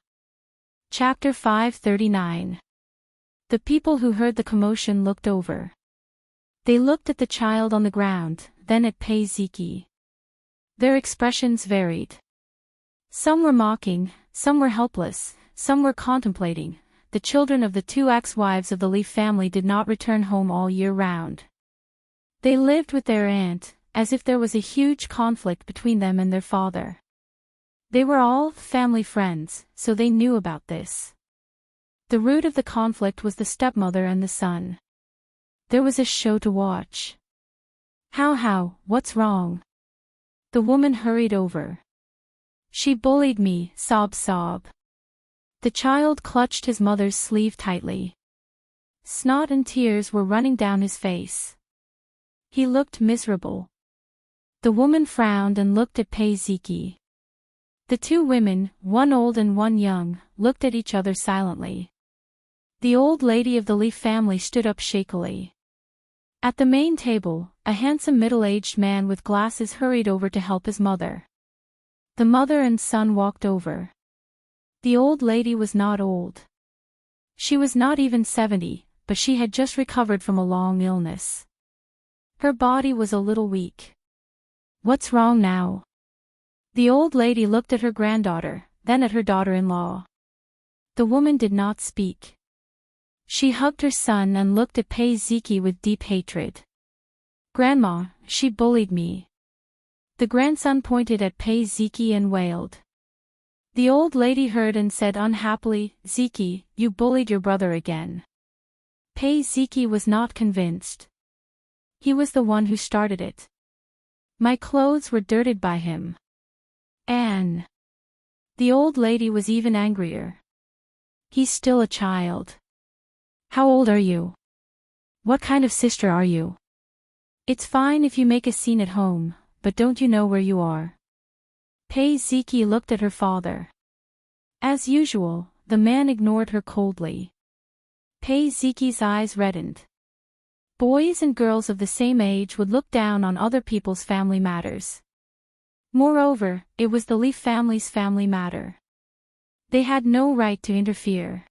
Chapter 539. The people who heard the commotion looked over. They looked at the child on the ground, then at Pei Ziki. Their expressions varied. Some were mocking, some were helpless, some were contemplating, the children of the two ex-wives of the Li family did not return home all year round. They lived with their aunt, as if there was a huge conflict between them and their father. They were all family friends, so they knew about this. The root of the conflict was the stepmother and the son. There was a show to watch. How, what's wrong? The woman hurried over. She bullied me, sob. The child clutched his mother's sleeve tightly. Snot and tears were running down his face. He looked miserable. The woman frowned and looked at Pei Ziki. The two women, one old and one young, looked at each other silently. The old lady of the Li family stood up shakily. At the main table, a handsome middle-aged man with glasses hurried over to help his mother. The mother and son walked over. The old lady was not old. She was not even 70, but she had just recovered from a long illness. Her body was a little weak. What's wrong now? The old lady looked at her granddaughter, then at her daughter-in-law. The woman did not speak. She hugged her son and looked at Pei Ziki with deep hatred. Grandma, she bullied me. The grandson pointed at Pei Ziki and wailed. The old lady heard and said unhappily, Ziki, you bullied your brother again. Pei Ziki was not convinced. He was the one who started it. My clothes were dirted by him. Anne. The old lady was even angrier. He's still a child. How old are you? What kind of sister are you? It's fine if you make a scene at home, but don't you know where you are? Pei Ziki looked at her father. As usual, the man ignored her coldly. Pei Ziki's eyes reddened. Boys and girls of the same age would look down on other people's family matters. Moreover, it was the Li family's family matter. They had no right to interfere.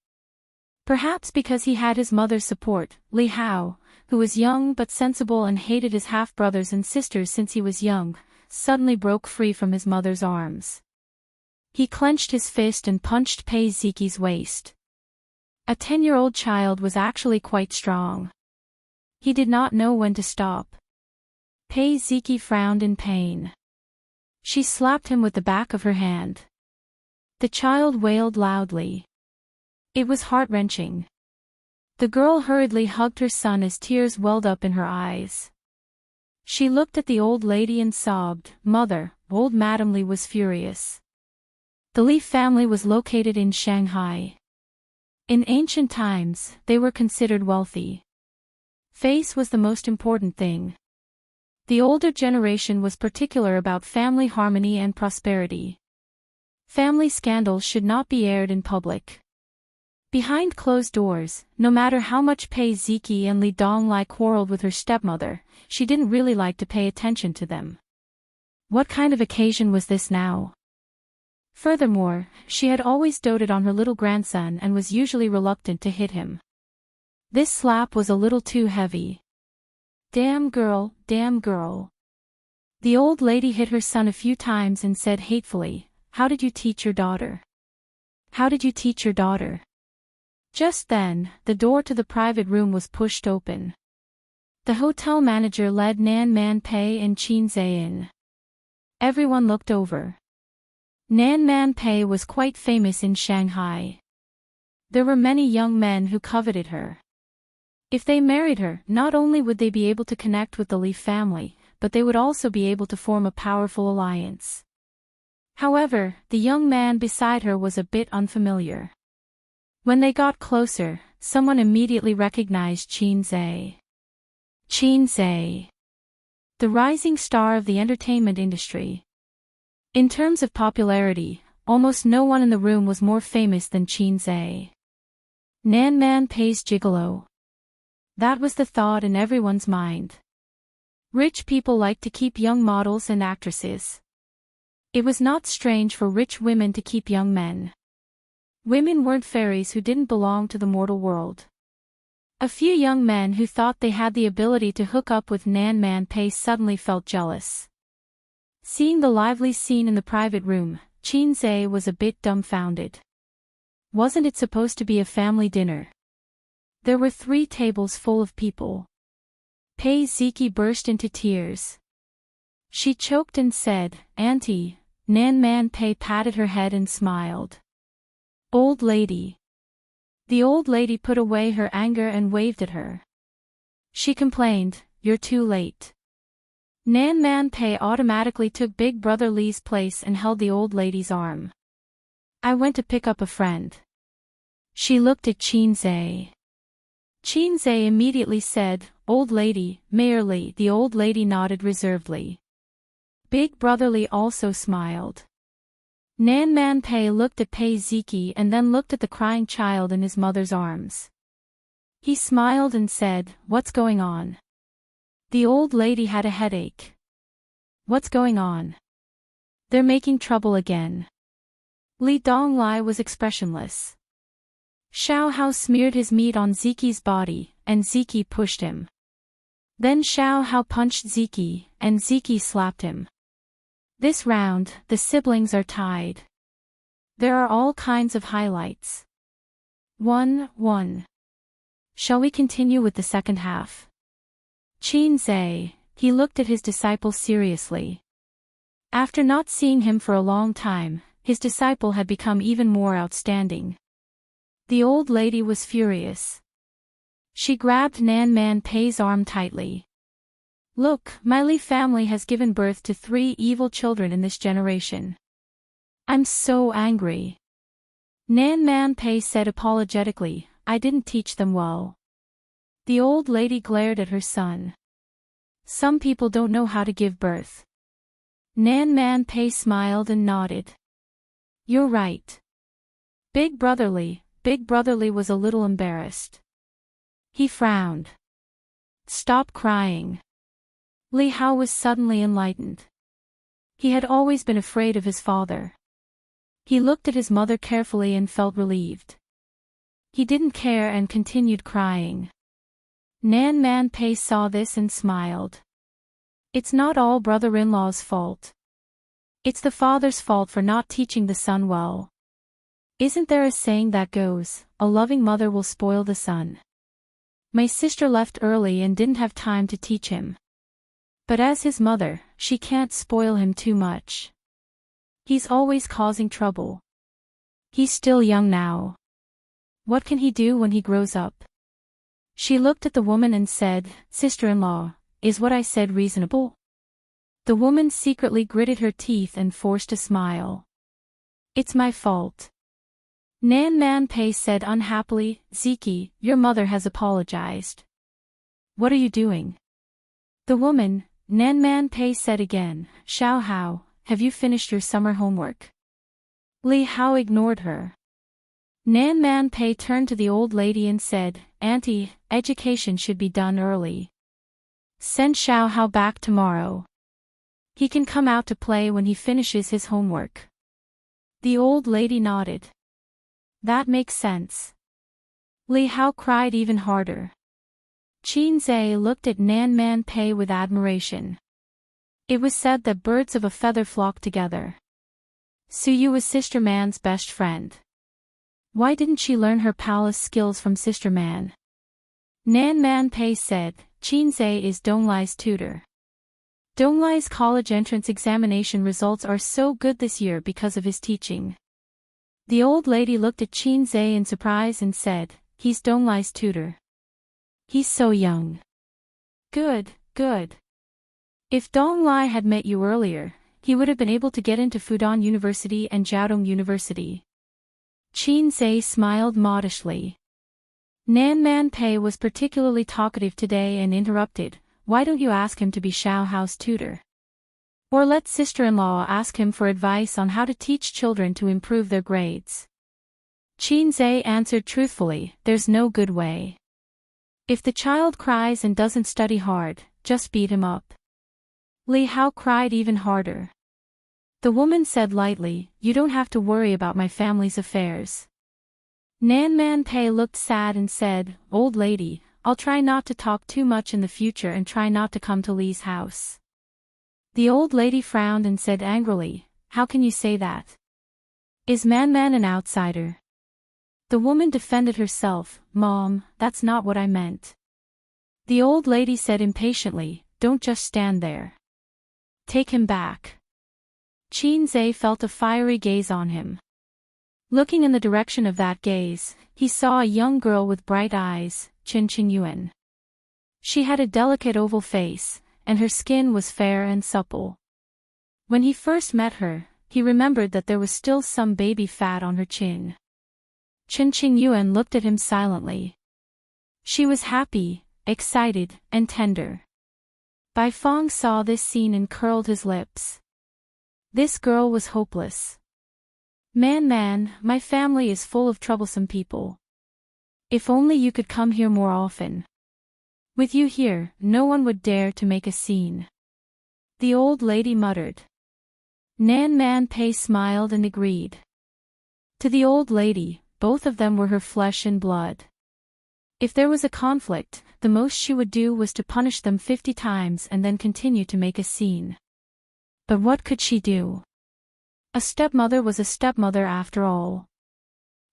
Perhaps because he had his mother's support, Li Hao, who was young but sensible and hated his half-brothers and sisters since he was young, suddenly broke free from his mother's arms. He clenched his fist and punched Pei Ziki's waist. A 10-year-old child was actually quite strong. He did not know when to stop. Pei Ziki frowned in pain. She slapped him with the back of her hand. The child wailed loudly. It was heart-wrenching. The girl hurriedly hugged her son as tears welled up in her eyes. She looked at the old lady and sobbed, Mother, old Madame Li was furious. The Li family was located in Shanghai. In ancient times, they were considered wealthy. Face was the most important thing. The older generation was particular about family harmony and prosperity. Family scandals should not be aired in public. Behind closed doors, no matter how much Pei Ziki and Li Donglai quarreled with her stepmother, she didn't really like to pay attention to them. What kind of occasion was this now? Furthermore, she had always doted on her little grandson and was usually reluctant to hit him. This slap was a little too heavy. Damn girl, damn girl. The old lady hit her son a few times and said hatefully, How did you teach your daughter? How did you teach your daughter? Just then, the door to the private room was pushed open. The hotel manager led Nan Man Pei and Qin Zhe in. Everyone looked over. Nan Man Pei was quite famous in Shanghai. There were many young men who coveted her. If they married her, not only would they be able to connect with the Li family, but they would also be able to form a powerful alliance. However, the young man beside her was a bit unfamiliar. When they got closer, someone immediately recognized Qin Zhe. Qin Zhe. The rising star of the entertainment industry. In terms of popularity, almost no one in the room was more famous than Qin Zhe. Nan Man Pei's gigolo. That was the thought in everyone's mind. Rich people like to keep young models and actresses. It was not strange for rich women to keep young men. Women weren't fairies who didn't belong to the mortal world. A few young men who thought they had the ability to hook up with Nan Man Pei suddenly felt jealous. Seeing the lively scene in the private room, Qin Zhe was a bit dumbfounded. Wasn't it supposed to be a family dinner? There were 3 tables full of people. Pei Ziki burst into tears. She choked and said, "Auntie." Nan Man Pei patted her head and smiled. "Old lady." The old lady put away her anger and waved at her. She complained, "You're too late." Nan Man Pei automatically took Big Brother Li's place and held the old lady's arm. "I went to pick up a friend." She looked at Qin Zhe. Qin Zhe immediately said, "Old lady, Mayor Li." The old lady nodded reservedly. Big Brother Li also smiled. Nan Man Pei looked at Pei Ziki and then looked at the crying child in his mother's arms. He smiled and said, "What's going on?" The old lady had a headache. "What's going on?" "They're making trouble again." Li Donglai was expressionless. Xiao Hao smeared his meat on Ziki's body, and Ziki pushed him. Then Xiao Hao punched Ziki, and Ziki slapped him. This round, the siblings are tied. There are all kinds of highlights. 1-1. Shall we continue with the second half? Qin Zhe, he looked at his disciple seriously. After not seeing him for a long time, his disciple had become even more outstanding. The old lady was furious. She grabbed Nan Man Pei's arm tightly. "Look, my Li family has given birth to 3 evil children in this generation. I'm so angry." Nan Man Pei said apologetically, "I didn't teach them well." The old lady glared at her son. "Some people don't know how to give birth." Nan Man Pei smiled and nodded. "You're right." Big Brother Li was a little embarrassed. He frowned. "Stop crying." Li Hao was suddenly enlightened. He had always been afraid of his father. He looked at his mother carefully and felt relieved. He didn't care and continued crying. Nan Man Pei saw this and smiled. It's not all brother-in-law's fault. It's the father's fault for not teaching the son well. Isn't there a saying that goes, "A loving mother will spoil the son"? My sister left early and didn't have time to teach him. But as his mother, she can't spoil him too much. He's always causing trouble. He's still young now. What can he do when he grows up? She looked at the woman and said, "Sister-in-law, is what I said reasonable?" The woman secretly gritted her teeth and forced a smile. "It's my fault." Nan Man Pei said unhappily, "Ziki, your mother has apologized." "What are you doing?" The woman, Nan Man Pei said again, "Xiao Hao, have you finished your summer homework?" Li Hao ignored her. Nan Man Pei turned to the old lady and said, "Auntie, education should be done early. Send Xiao Hao back tomorrow. He can come out to play when he finishes his homework." The old lady nodded. "That makes sense." Li Hao cried even harder. Qin Zhe looked at Nan Man Pei with admiration. It was said that birds of a feather flock together. Su Yu was Sister Man's best friend. Why didn't she learn her palace skills from Sister Man? Nan Man Pei said, "Qin Zhe is Donglai's tutor. Donglai's college entrance examination results are so good this year because of his teaching." The old lady looked at Qin Zhe in surprise and said, "He's Donglai's tutor. He's so young." Good. If Donglai had met you earlier, he would have been able to get into Fudan University and Jiaodong University. Qin Zhe smiled modestly. Nan Man Pei was particularly talkative today and interrupted, "Why don't you ask him to be Xiao Hao's tutor? Or let sister-in-law ask him for advice on how to teach children to improve their grades." Qin Zhe answered truthfully, "There's no good way. If the child cries and doesn't study hard, just beat him up." Li Hao cried even harder. The woman said lightly, "You don't have to worry about my family's affairs." Nan Man Pei looked sad and said, "Old lady, I'll try not to talk too much in the future and try not to come to Li's house." The old lady frowned and said angrily, "How can you say that? Is Man an outsider?" The woman defended herself. "Mom, that's not what I meant." The old lady said impatiently, "Don't just stand there. Take him back." Qin Zhe felt a fiery gaze on him. Looking in the direction of that gaze, he saw a young girl with bright eyes, Qin Yuan. She had a delicate oval face, and her skin was fair and supple. When he first met her, he remembered that there was still some baby fat on her chin. Qin Yuan looked at him silently. She was happy, excited, and tender. Bai Fong saw this scene and curled his lips. This girl was hopeless. Man, my family is full of troublesome people. If only you could come here more often. With you here, no one would dare to make a scene. The old lady muttered. Man Pei smiled and agreed. To the old lady, both of them were her flesh and blood. If there was a conflict, the most she would do was to punish them 50 times and then continue to make a scene. But what could she do? A stepmother was a stepmother after all.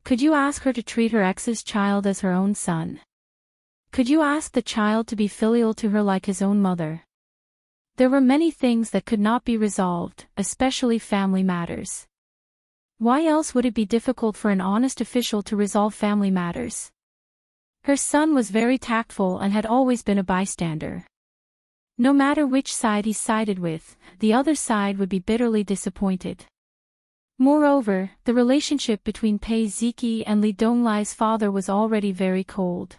Could you ask her to treat her ex's child as her own son? Could you ask the child to be filial to her like his own mother? There were many things that could not be resolved, especially family matters. Why else would it be difficult for an honest official to resolve family matters? Her son was very tactful and had always been a bystander. No matter which side he sided with, the other side would be bitterly disappointed. Moreover, the relationship between Pei Ziki and Li Donglai's father was already very cold.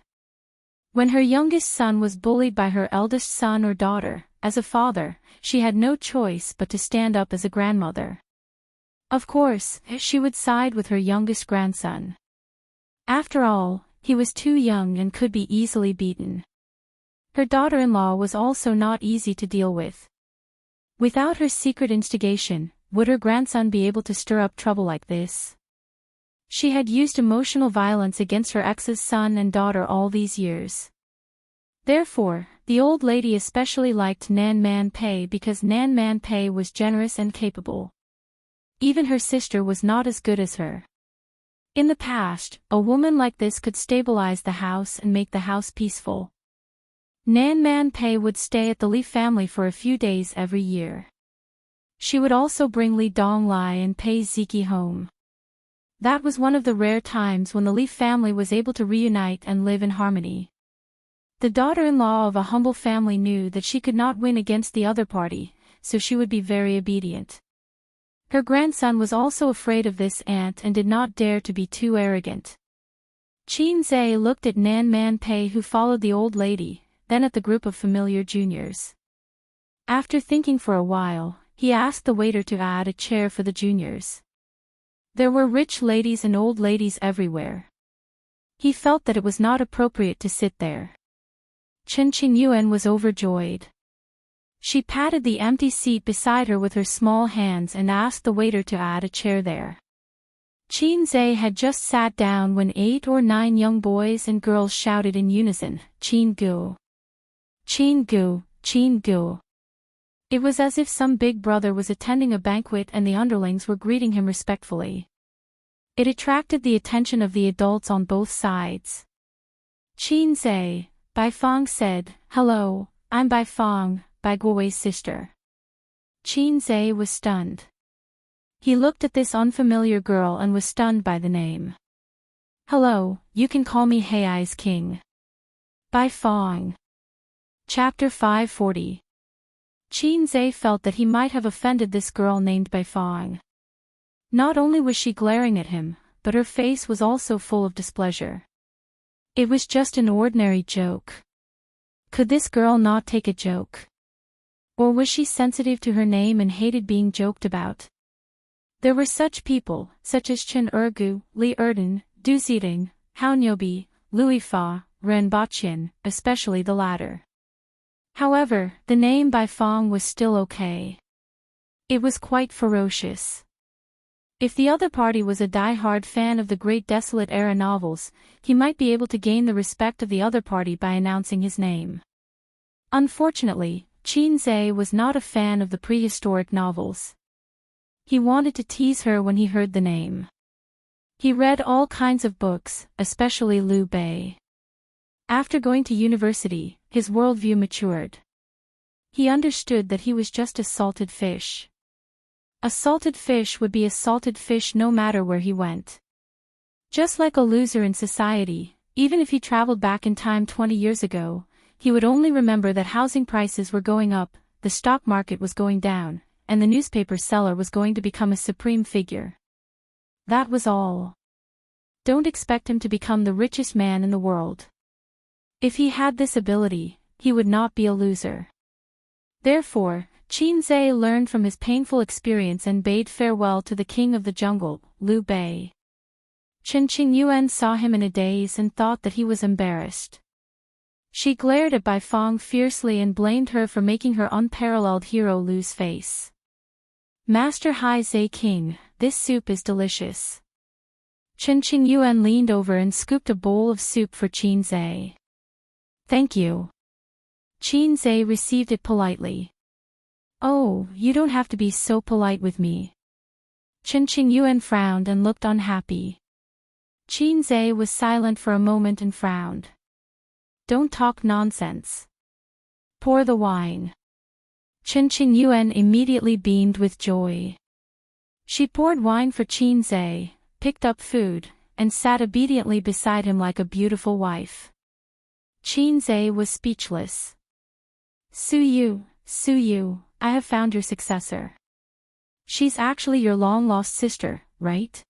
When her youngest son was bullied by her eldest son or daughter, as a father, she had no choice but to stand up as a grandmother. Of course, she would side with her youngest grandson. After all, he was too young and could be easily beaten. Her daughter-in-law was also not easy to deal with. Without her secret instigation, would her grandson be able to stir up trouble like this? She had used emotional violence against her ex's son and daughter all these years. Therefore, the old lady especially liked Man Pei because Man Pei was generous and capable. Even her sister was not as good as her. In the past, a woman like this could stabilize the house and make the house peaceful. Man Pei would stay at the Li family for a few days every year. She would also bring Li Donglai and Pei Ziki home. That was one of the rare times when the Li family was able to reunite and live in harmony. The daughter-in-law of a humble family knew that she could not win against the other party, so she would be very obedient. Her grandson was also afraid of this aunt and did not dare to be too arrogant. Qin Zhe looked at Man Pei, who followed the old lady, then at the group of familiar juniors. After thinking for a while, he asked the waiter to add a chair for the juniors. There were rich ladies and old ladies everywhere. He felt that it was not appropriate to sit there. Qin Yuan was overjoyed. She patted the empty seat beside her with her small hands and asked the waiter to add a chair there. Qin Zhe had just sat down when 8 or 9 young boys and girls shouted in unison, "Qin Gu! Qin Gu! Qin Gu!" It was as if some big brother was attending a banquet and the underlings were greeting him respectfully. It attracted the attention of the adults on both sides. "Qin Zhe," Bai Fong said, "Hello, I'm Bai Fong, Bai Guowei's sister." Qin Zhe was stunned. He looked at this unfamiliar girl and was stunned by the name. "Hello, you can call me Hei's King. Bai Fong." Chapter 540. Qin Zhe felt that he might have offended this girl named Bai Fong. Not only was she glaring at him, but her face was also full of displeasure. It was just an ordinary joke. Could this girl not take a joke? Or was she sensitive to her name and hated being joked about? There were such people, such as Chen Ergu, Li Erden, Du Ziding, Hao Nyobi, Louis Fa, Ren Baqian, especially the latter. However, the name Bai Fong was still okay. It was quite ferocious. If the other party was a die-hard fan of the Great Desolate Era novels, he might be able to gain the respect of the other party by announcing his name. Unfortunately, Qin Zhe was not a fan of the prehistoric novels. He wanted to tease her when he heard the name. He read all kinds of books, especially Liu Bei. After going to university, his worldview matured. He understood that he was just a salted fish. A salted fish would be a salted fish no matter where he went. Just like a loser in society, even if he traveled back in time 20 years ago, he would only remember that housing prices were going up, the stock market was going down, and the newspaper seller was going to become a supreme figure. That was all. Don't expect him to become the richest man in the world. If he had this ability, he would not be a loser. Therefore, Qinzhe learned from his painful experience and bade farewell to the king of the jungle, Liu Bei. Chen Qingyuan saw him in a daze and thought that he was embarrassed. She glared at Bai Feng fiercely and blamed her for making her unparalleled hero lose face. Master Hai Zhe King, this soup is delicious. Chen Qingyuan leaned over and scooped a bowl of soup for Qinzhe. Thank you. Qinzhe received it politely. Oh, you don't have to be so polite with me. Chen Qingyuan frowned and looked unhappy. Qinzhe was silent for a moment and frowned. Don't talk nonsense. Pour the wine. Chen Qingyuan immediately beamed with joy. She poured wine for Qinzhe, picked up food, and sat obediently beside him like a beautiful wife. Qinzhe was speechless. Su Yu, I have found your successor. She's actually your long-lost sister, right?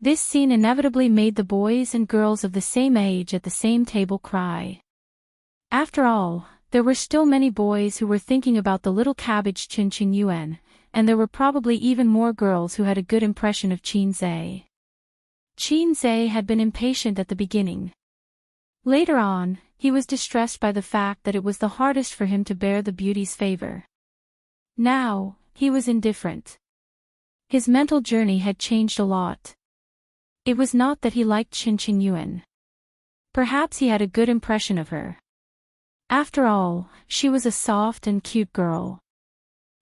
This scene inevitably made the boys and girls of the same age at the same table cry. After all, there were still many boys who were thinking about the little cabbage Chen Qingyuan, and there were probably even more girls who had a good impression of Qinzhe. Qinzhe had been impatient at the beginning. Later on, he was distressed by the fact that it was the hardest for him to bear the beauty's favor. Now, he was indifferent. His mental journey had changed a lot. It was not that he liked Chen Qingyuan. Perhaps he had a good impression of her. After all, she was a soft and cute girl.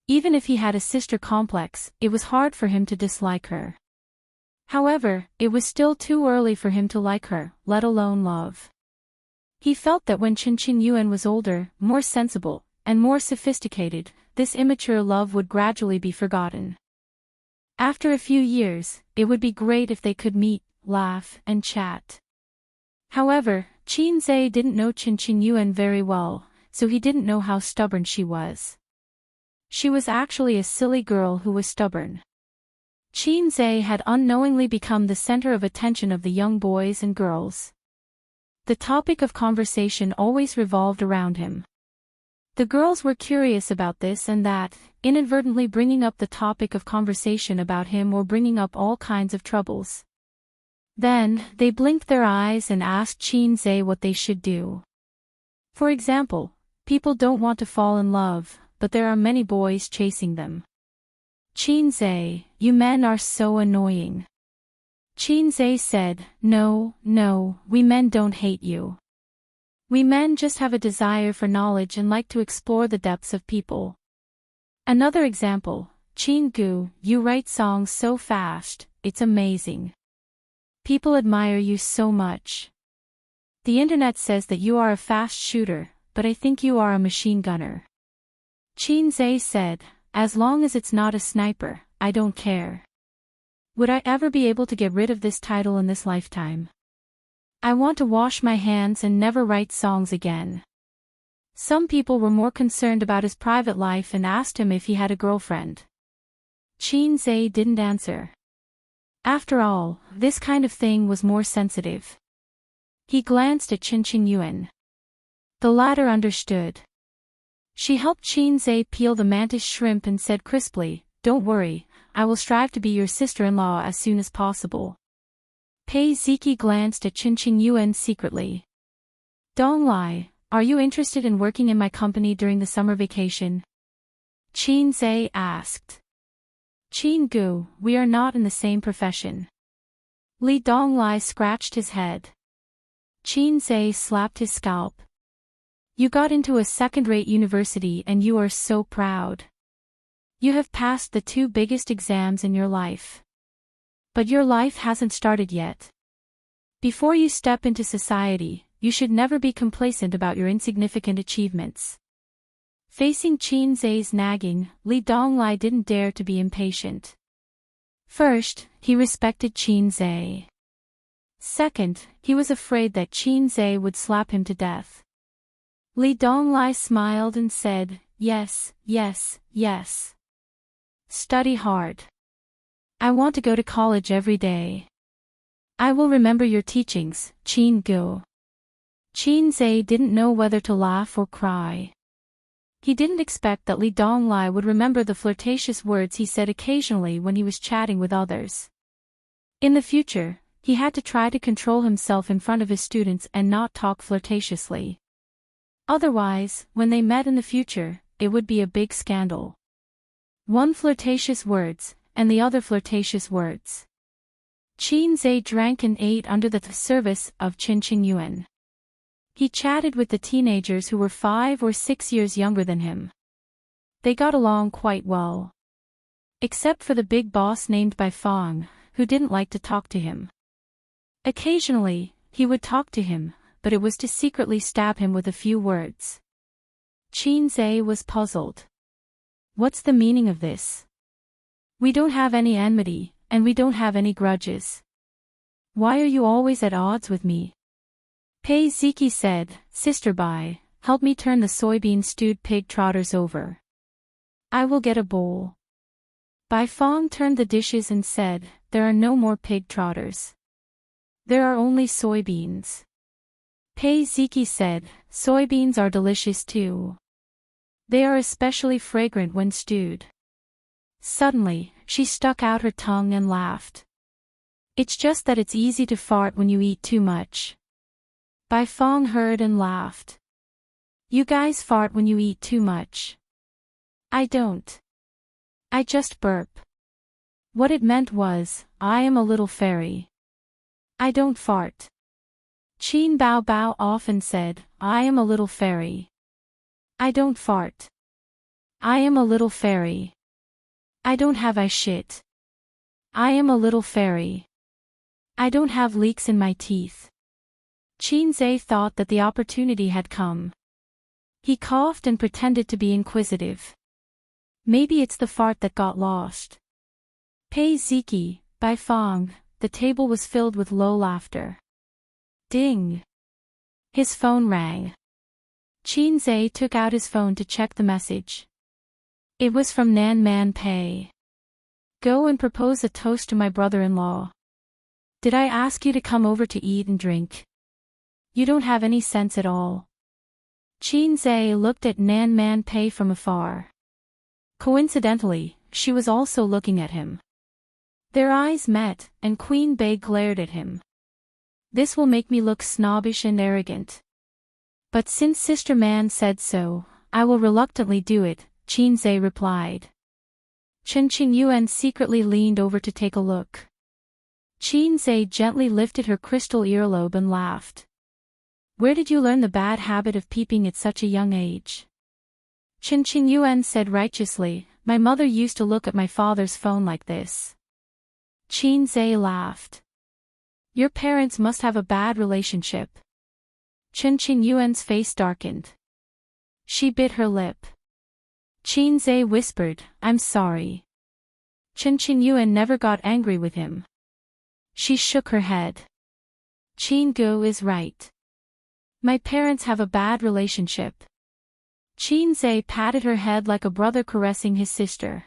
Even if he had a sister complex, it was hard for him to dislike her. However, it was still too early for him to like her, let alone love. He felt that when Chen Qingyuan was older, more sensible, and more sophisticated, this immature love would gradually be forgotten. After a few years, it would be great if they could meet, laugh, and chat. However, Qinzhe didn't know Chen Qingyuan very well, so he didn't know how stubborn she was. She was actually a silly girl who was stubborn. Qinzhe had unknowingly become the center of attention of the young boys and girls. The topic of conversation always revolved around him. The girls were curious about this and that, inadvertently bringing up the topic of conversation about him or bringing up all kinds of troubles. Then, they blinked their eyes and asked Qinzhe what they should do. For example, people don't want to fall in love, but there are many boys chasing them. Qinzhe, you men are so annoying. Qinzhe said, No, we men don't hate you. We men just have a desire for knowledge and like to explore the depths of people. Another example, Qingu, you write songs so fast, it's amazing. People admire you so much. The internet says that you are a fast shooter, but I think you are a machine gunner. Qinzhe said, as long as it's not a sniper, I don't care. Would I ever be able to get rid of this title in this lifetime? I want to wash my hands and never write songs again. Some people were more concerned about his private life and asked him if he had a girlfriend. Qinzhe didn't answer. After all, this kind of thing was more sensitive. He glanced at Chen Qingyuan. The latter understood. She helped Qinzhe peel the mantis shrimp and said crisply, Don't worry, I will strive to be your sister-in-law as soon as possible. Pei Ziki glanced at Chen Qingyuan secretly. Donglai, are you interested in working in my company during the summer vacation? Qinzhe asked. Qingu, we are not in the same profession. Li Donglai scratched his head. Qinzhe slapped his scalp. You got into a second-rate university and you are so proud. You have passed the two biggest exams in your life. But your life hasn't started yet. Before you step into society, you should never be complacent about your insignificant achievements. Facing Qin Zai's nagging, Li Donglai didn't dare to be impatient. First, he respected Qin Zai. Second, he was afraid that Qin Zai would slap him to death. Li Donglai smiled and said, "Yes, yes, yes. Study hard. I want to go to college every day. I will remember your teachings, Qin Gu." Qin Zai didn't know whether to laugh or cry. He didn't expect that Li Donglai would remember the flirtatious words he said occasionally when he was chatting with others. In the future, he had to try to control himself in front of his students and not talk flirtatiously. Otherwise, when they met in the future, it would be a big scandal. One flirtatious words, and the other flirtatious words. Qin Zai drank and ate under the service of Qin Qingyuan. He chatted with the teenagers who were 5 or 6 years younger than him. They got along quite well. Except for the big boss named Bai Fong, who didn't like to talk to him. Occasionally, he would talk to him, but it was to secretly stab him with a few words. Qin Zai was puzzled. What's the meaning of this? We don't have any enmity, and we don't have any grudges. Why are you always at odds with me? Pei Ziki said, "Sister Bai, help me turn the soybean stewed pig trotters over. I will get a bowl." Bai Fong turned the dishes and said, "There are no more pig trotters. There are only soybeans." Pei Ziki said, "Soybeans are delicious too. They are especially fragrant when stewed." Suddenly, she stuck out her tongue and laughed. "It's just that it's easy to fart when you eat too much." Bai Fong heard and laughed. "You guys fart when you eat too much." "I don't. I just burp." What it meant was, "I am a little fairy. I don't fart." Qin Bao Bao often said, "I am a little fairy. I don't fart. I am a little fairy. I don't have I shit. I am a little fairy. I don't have leaks in my teeth." Qin Zai thought that the opportunity had come. He coughed and pretended to be inquisitive. "Maybe it's the fart that got lost." Pei Ziki, Bai Fong, the table was filled with low laughter. Ding! His phone rang. Qin Zai took out his phone to check the message. It was from Nan Man Pei. "Go and propose a toast to my brother-in-law. Did I ask you to come over to eat and drink? You don't have any sense at all." Qin Zai looked at Nan Man Pei from afar. Coincidentally, she was also looking at him. Their eyes met, and Queen Bei glared at him. "This will make me look snobbish and arrogant. But since Sister Man said so, I will reluctantly do it," Qin Zai replied. Chen Qingyuan secretly leaned over to take a look. Qin Zai gently lifted her crystal earlobe and laughed. "Where did you learn the bad habit of peeping at such a young age?" Chen Qingyuan said righteously, "My mother used to look at my father's phone like this." Qin Zai laughed. "Your parents must have a bad relationship." Chen Qingyuan's face darkened. She bit her lip. Qin Zai whispered, "I'm sorry." Chen Qingyuan never got angry with him. She shook her head. "Qin Gu is right. My parents have a bad relationship." Qin Zai patted her head like a brother caressing his sister.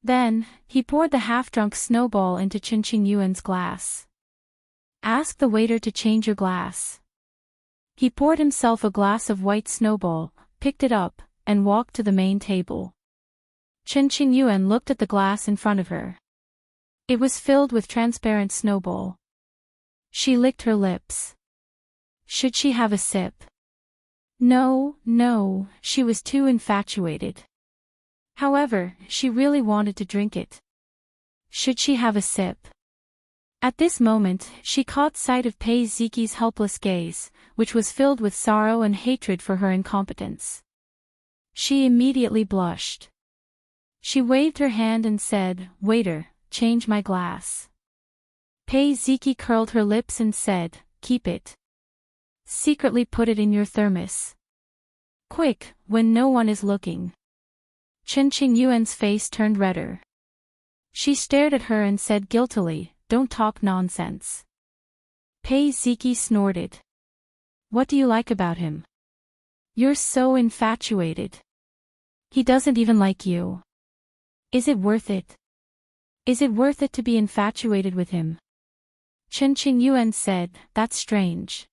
Then, he poured the half-drunk snowball into Chen Qingyuan's glass. "Ask the waiter to change your glass." He poured himself a glass of white snowball, picked it up, and walked to the main table. Chen Qingyuan looked at the glass in front of her. It was filled with transparent snowball. She licked her lips. Should she have a sip? No, no, she was too infatuated. However, she really wanted to drink it. Should she have a sip? At this moment, she caught sight of Pei Ziki's helpless gaze, which was filled with sorrow and hatred for her incompetence. She immediately blushed. She waved her hand and said, "Waiter, change my glass." Pei Ziki curled her lips and said, "Keep it. Secretly put it in your thermos. Quick, when no one is looking." Chen Qingyuan's face turned redder. She stared at her and said guiltily, "Don't talk nonsense." Pei Ziki snorted. "What do you like about him? You're so infatuated. He doesn't even like you. Is it worth it? Is it worth it to be infatuated with him?" Chen Qingyuan said, "That's strange.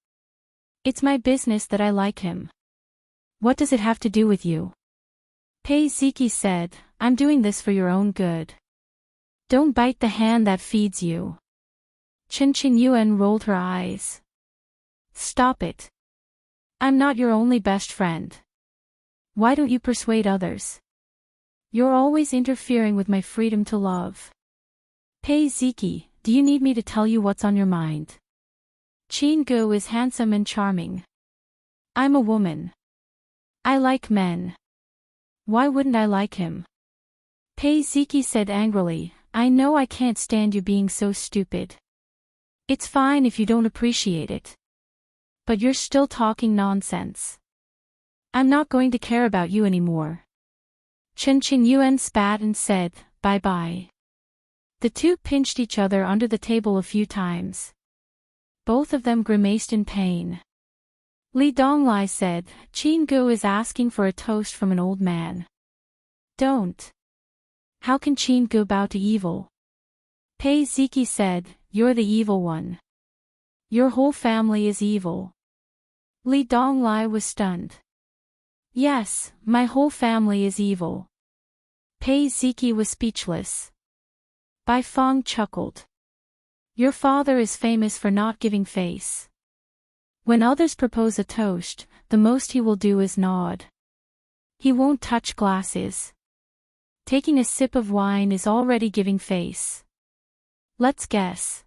It's my business that I like him. What does it have to do with you?" Pei Ziki said, "I'm doing this for your own good. Don't bite the hand that feeds you." Chen Qingyuan rolled her eyes. "Stop it. I'm not your only best friend. Why don't you persuade others? You're always interfering with my freedom to love." "Pei Ziki, do you need me to tell you what's on your mind? Qin Gu is handsome and charming. I'm a woman. I like men. Why wouldn't I like him?" Pei Ziki said angrily, "I know I can't stand you being so stupid. It's fine if you don't appreciate it. But you're still talking nonsense. I'm not going to care about you anymore." Chen Qingyuan spat and said, "Bye-bye." The two pinched each other under the table a few times. Both of them grimaced in pain. Li Donglai said, "Qin Gu is asking for a toast from an old man. Don't. How can Qin Gu bow to evil?" Pei Ziki said, "You're the evil one. Your whole family is evil." Li Donglai was stunned. "Yes, my whole family is evil." Pei Ziki was speechless. Bai Feng chuckled. "Your father is famous for not giving face. When others propose a toast, the most he will do is nod. He won't touch glasses. Taking a sip of wine is already giving face. Let's guess.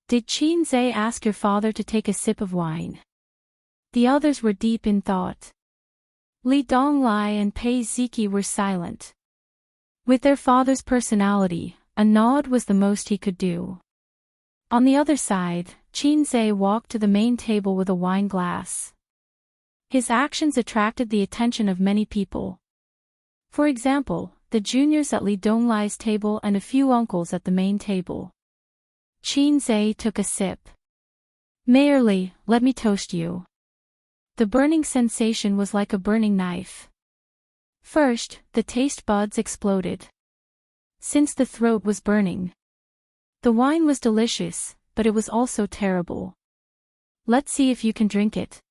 Did Qin Zhe ask your father to take a sip of wine?" The others were deep in thought. Li Donglai and Pei Ziki were silent. With their father's personality, a nod was the most he could do. On the other side, Qin Zhe walked to the main table with a wine glass. His actions attracted the attention of many people. For example, the juniors at Li Donglai's table and a few uncles at the main table. Qin Zhe took a sip. "Mayor Li, let me toast you." The burning sensation was like a burning knife. First, the taste buds exploded. Since the throat was burning. The wine was delicious, but it was also terrible. "Let's see if you can drink it."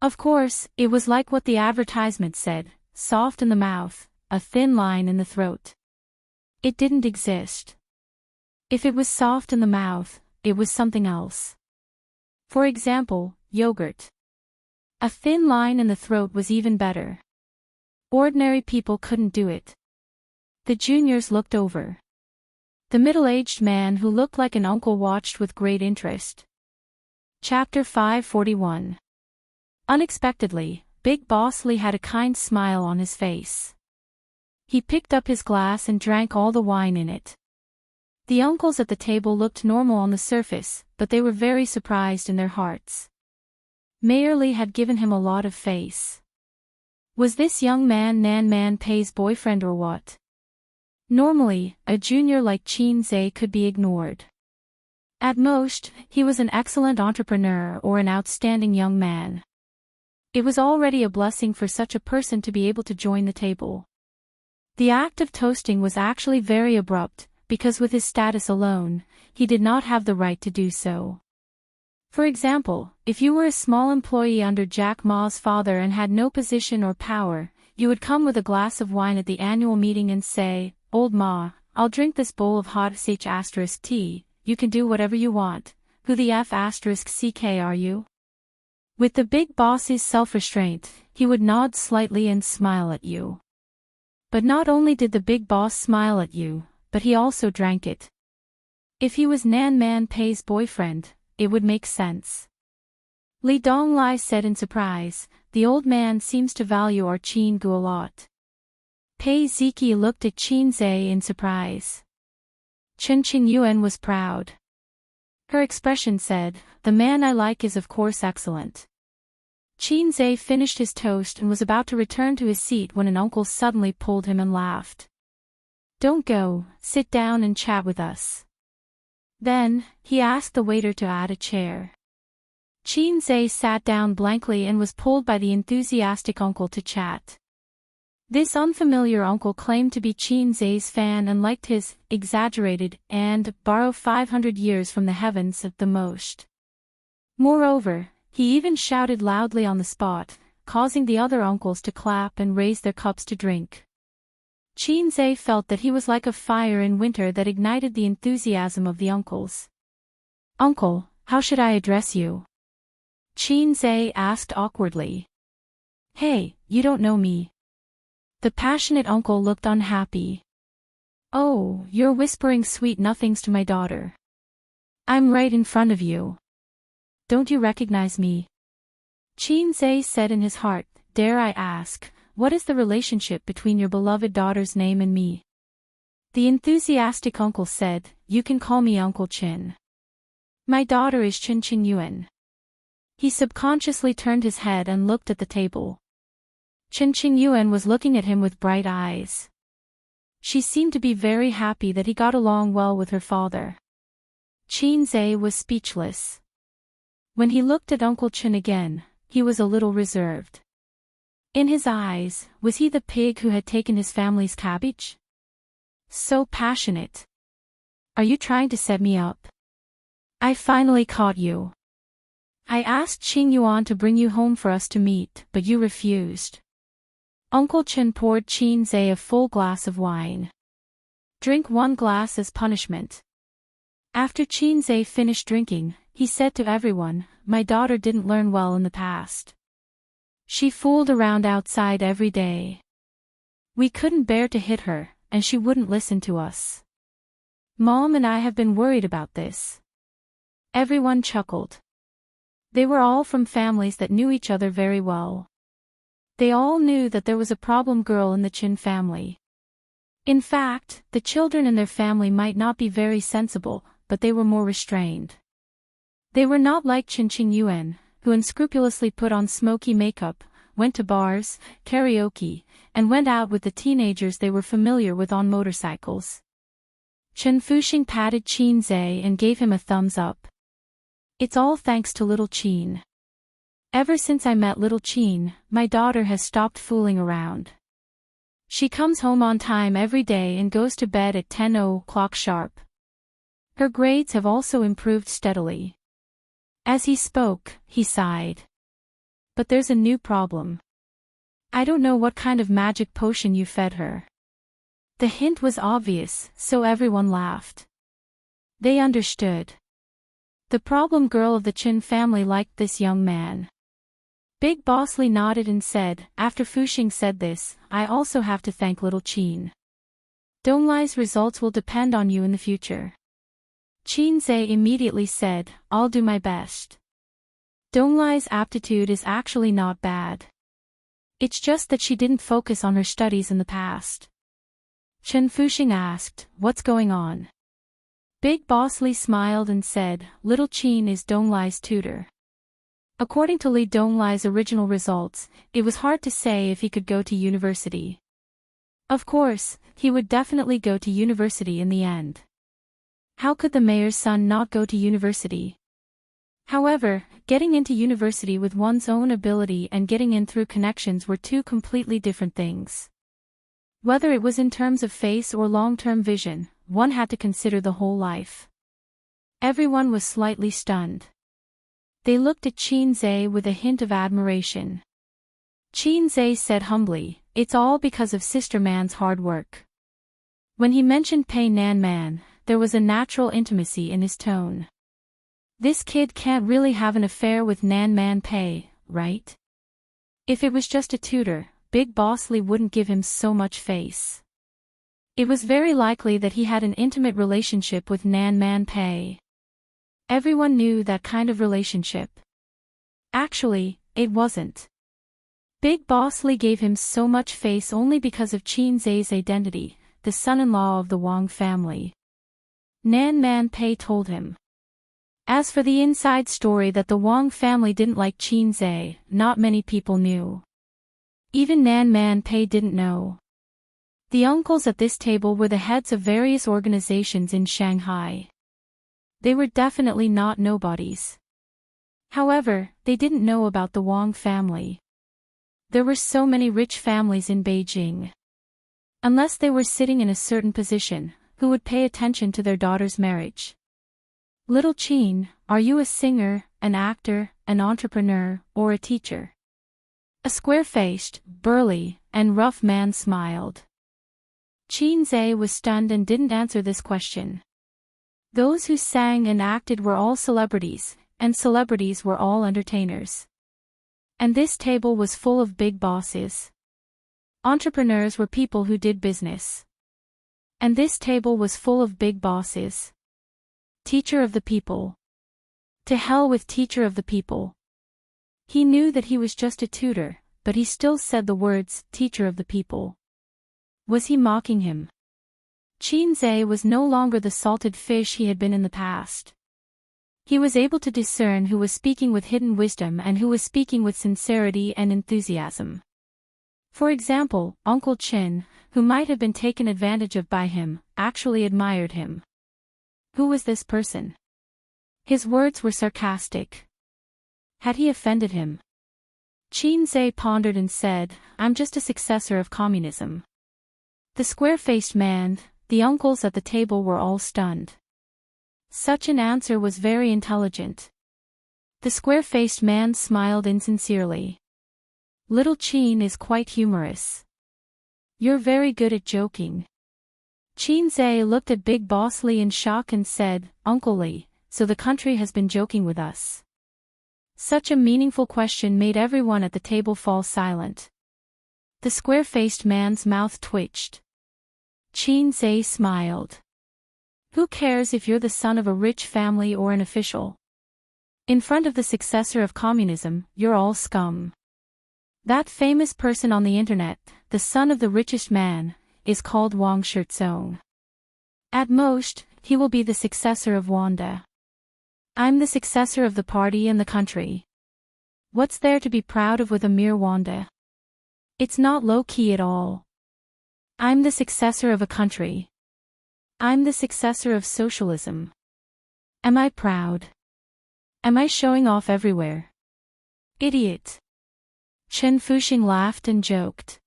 Of course, it was like what the advertisement said, soft in the mouth, a thin line in the throat. It didn't exist. If it was soft in the mouth, it was something else. For example, yogurt. A thin line in the throat was even better. Ordinary people couldn't do it. The juniors looked over. The middle-aged man who looked like an uncle watched with great interest. Chapter 541. Unexpectedly, Big Boss Li had a kind smile on his face. He picked up his glass and drank all the wine in it. The uncles at the table looked normal on the surface, but they were very surprised in their hearts. Mayor Li had given him a lot of face. Was this young man Nan Man Pei's boyfriend or what? Normally, a junior like Qin Zhe could be ignored. At most, he was an excellent entrepreneur or an outstanding young man. It was already a blessing for such a person to be able to join the table. The act of toasting was actually very abrupt, because with his status alone, he did not have the right to do so. For example, if you were a small employee under Jack Ma's father and had no position or power, you would come with a glass of wine at the annual meeting and say, "Old Ma, I'll drink this bowl of hot tea, you can do whatever you want, who the *ck are you?" With the big boss's self-restraint, he would nod slightly and smile at you. But not only did the big boss smile at you, but he also drank it. If he was Nan Man Pei's boyfriend, it would make sense. Li Donglai said in surprise, "The old man seems to value our Qin Gu a lot." Pei Ziki looked at Qin Zhe in surprise. Chen Qingyuan was proud. Her expression said, "The man I like is of course excellent." Qin Zhe finished his toast and was about to return to his seat when an uncle suddenly pulled him and laughed. "Don't go, sit down and chat with us." Then, he asked the waiter to add a chair. Qin Zhe sat down blankly and was pulled by the enthusiastic uncle to chat. This unfamiliar uncle claimed to be Qin Zhe's fan and liked his exaggerated and borrow 500 years from the heavens the most. Moreover, he even shouted loudly on the spot, causing the other uncles to clap and raise their cups to drink. Qin Zhe felt that he was like a fire in winter that ignited the enthusiasm of the uncles. "Uncle, how should I address you?" Qin Zhe asked awkwardly. "Hey, you don't know me." The passionate uncle looked unhappy. "Oh, you're whispering sweet nothings to my daughter. I'm right in front of you. Don't you recognize me?" Qin Zhe said in his heart, "Dare I ask, what is the relationship between your beloved daughter's name and me?" The enthusiastic uncle said, "You can call me Uncle Qin. My daughter is Qin Yuan." He subconsciously turned his head and looked at the table. Qin Yuan was looking at him with bright eyes. She seemed to be very happy that he got along well with her father. Qin Zhe was speechless. When he looked at Uncle Qin again, he was a little reserved. In his eyes, was he the pig who had taken his family's cabbage? So passionate. "Are you trying to set me up? I finally caught you. I asked Qing Yuan to bring you home for us to meet, but you refused." Uncle Qin poured Qin Zhe a full glass of wine. "Drink 1 glass as punishment." After Qin Zhe finished drinking, he said to everyone, "My daughter didn't learn well in the past. She fooled around outside every day. We couldn't bear to hit her, and she wouldn't listen to us. Mom and I have been worried about this." Everyone chuckled. They were all from families that knew each other very well. They all knew that there was a problem girl in the Qin family. In fact, the children in their family might not be very sensible, but they were more restrained. They were not like Qin Yuan, who unscrupulously put on smoky makeup, went to bars, karaoke, and went out with the teenagers they were familiar with on motorcycles. Chen Fuxing patted Qin Zhe and gave him a thumbs up. "It's all thanks to little Qin. Ever since I met little Qin, my daughter has stopped fooling around. She comes home on time every day and goes to bed at 10 o'clock sharp. Her grades have also improved steadily." As he spoke, he sighed. "But there's a new problem. I don't know what kind of magic potion you fed her." The hint was obvious, so everyone laughed. They understood. The problem girl of the Qin family liked this young man. Big Boss Li nodded and said, "After Fuxing said this, I also have to thank little Qin. Donglai's results will depend on you in the future." Qin Zhe immediately said, "I'll do my best. Donglai's aptitude is actually not bad. It's just that she didn't focus on her studies in the past." Chen Fuxing asked, "What's going on?" Big Boss Li smiled and said, "Little Qin is Donglai's tutor." According to Li Donglai's original results, it was hard to say if he could go to university. Of course, he would definitely go to university in the end. How could the mayor's son not go to university? However, getting into university with one's own ability and getting in through connections were two completely different things. Whether it was in terms of face or long-term vision, one had to consider the whole life. Everyone was slightly stunned. They looked at Qin Zhe with a hint of admiration. Qin Zhe said humbly, "It's all because of Sister Man's hard work." When he mentioned Pei Nan Man, there was a natural intimacy in his tone. This kid can't really have an affair with Nan Man Pei, right? If it was just a tutor, Big Boss Li wouldn't give him so much face. It was very likely that he had an intimate relationship with Nan Man Pei. Everyone knew that kind of relationship. Actually, it wasn't. Big Boss Li gave him so much face only because of Qin Zhe's identity, the son-in-law of the Wang family. Nan Man Pei told him. As for the inside story that the Wang family didn't like Qin Zhe, not many people knew. Even Nan Man Pei didn't know. The uncles at this table were the heads of various organizations in Shanghai. They were definitely not nobodies. However, they didn't know about the Wang family. There were so many rich families in Beijing. Unless they were sitting in a certain position, who would pay attention to their daughter's marriage? Little Qin, are you a singer, an actor, an entrepreneur, or a teacher? A square-faced, burly, and rough man smiled. Qin Zhe was stunned and didn't answer this question. Those who sang and acted were all celebrities, and celebrities were all entertainers. And this table was full of big bosses. Entrepreneurs were people who did business. And this table was full of big bosses. Teacher of the people. To hell with teacher of the people. He knew that he was just a tutor, but he still said the words, teacher of the people. Was he mocking him? Qin Zhe was no longer the salted fish he had been in the past. He was able to discern who was speaking with hidden wisdom and who was speaking with sincerity and enthusiasm. For example, Uncle Qin, who might have been taken advantage of by him, actually admired him. Who was this person? His words were sarcastic. Had he offended him? Qin Zhe pondered and said, I'm just a successor of communism. The square-faced man, the uncles at the table were all stunned. Such an answer was very intelligent. The square-faced man smiled insincerely. Little Qin is quite humorous. You're very good at joking. Qin Zhe looked at Big Boss Li in shock and said, Uncle Li, so the country has been joking with us. Such a meaningful question made everyone at the table fall silent. The square-faced man's mouth twitched. Qin Zhe smiled. Who cares if you're the son of a rich family or an official? In front of the successor of communism, you're all scum. That famous person on the internet, the son of the richest man, is called Wang Shizong. At most, he will be the successor of Wanda. I'm the successor of the party and the country. What's there to be proud of with a mere Wanda? It's not low-key at all. I'm the successor of a country. I'm the successor of socialism. Am I proud? Am I showing off everywhere? Idiot. Chen Fuxing laughed and joked.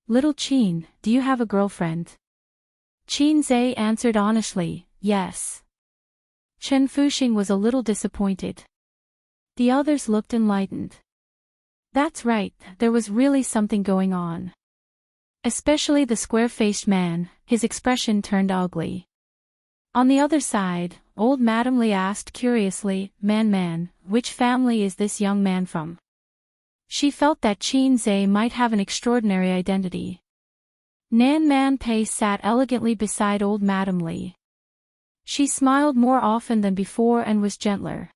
Little Qin, do you have a girlfriend? Qin Zhe answered honestly, yes. Chen Fuxing was a little disappointed. The others looked enlightened. That's right, there was really something going on. Especially the square-faced man, his expression turned ugly. On the other side, old Madame Li asked curiously, Man, which family is this young man from? She felt that Qin Zhe might have an extraordinary identity. Nan Man Pei sat elegantly beside old Madame Li. She smiled more often than before and was gentler.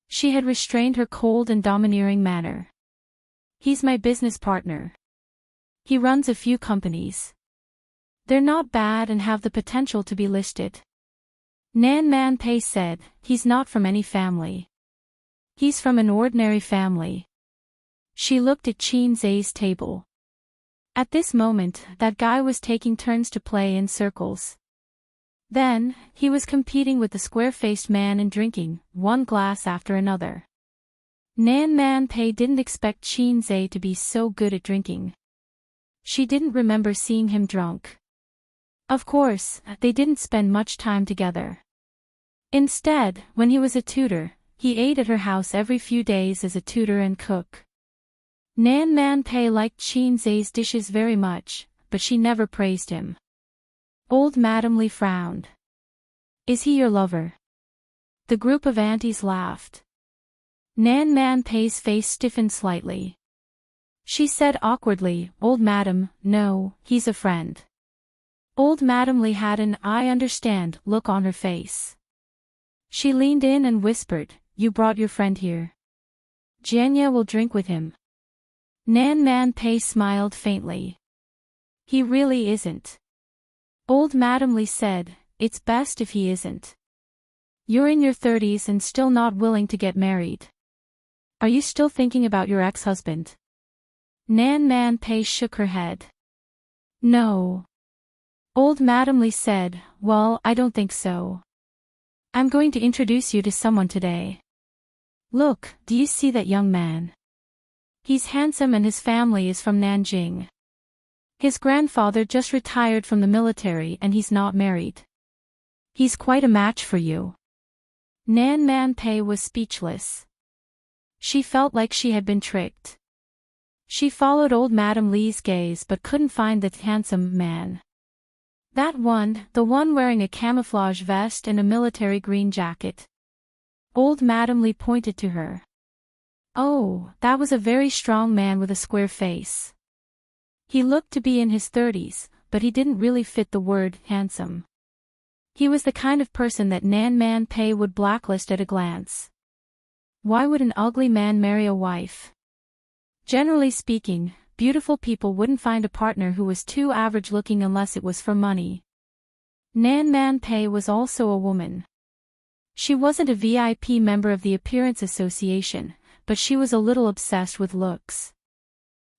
She had restrained her cold and domineering manner. He's my business partner. He runs a few companies. They're not bad and have the potential to be listed. Nan Man Pei said, he's not from any family. He's from an ordinary family. She looked at Qin Zhe's table. At this moment, that guy was taking turns to play in circles. Then, he was competing with the square-faced man in drinking, one glass after another. Nan Man Pei didn't expect Qin Zhe to be so good at drinking. She didn't remember seeing him drunk. Of course, they didn't spend much time together. Instead, when he was a tutor, he ate at her house every few days as a tutor and cook. Nan Man Pei liked Qin Zhe's dishes very much, but she never praised him. Old Madame Li frowned. Is he your lover? The group of aunties laughed. Nan Man Pei's face stiffened slightly. She said awkwardly, Old Madam, no, he's a friend. Old Madame Li had an I understand look on her face. She leaned in and whispered, You brought your friend here. Jianya will drink with him. Nan Man Pei smiled faintly. He really isn't. Old Madame Li said, It's best if he isn't. You're in your 30s and still not willing to get married. Are you still thinking about your ex-husband? Nan Man Pei shook her head. No. Old Madam Li said, well, I don't think so. I'm going to introduce you to someone today. Look, do you see that young man? He's handsome and his family is from Nanjing. His grandfather just retired from the military and he's not married. He's quite a match for you. Nan Man Pei was speechless. She felt like she had been tricked. She followed old Madam Li's gaze but couldn't find the handsome man. That one, the one wearing a camouflage vest and a military green jacket. Old Madam Li pointed to her. Oh, that was a very strong man with a square face. He looked to be in his 30s, but he didn't really fit the word handsome. He was the kind of person that Nan Man Pei would blacklist at a glance. Why would an ugly man marry a wife? Generally speaking, beautiful people wouldn't find a partner who was too average-looking unless it was for money. Nan Man Pei was also a woman. She wasn't a VIP member of the Appearance Association, but she was a little obsessed with looks.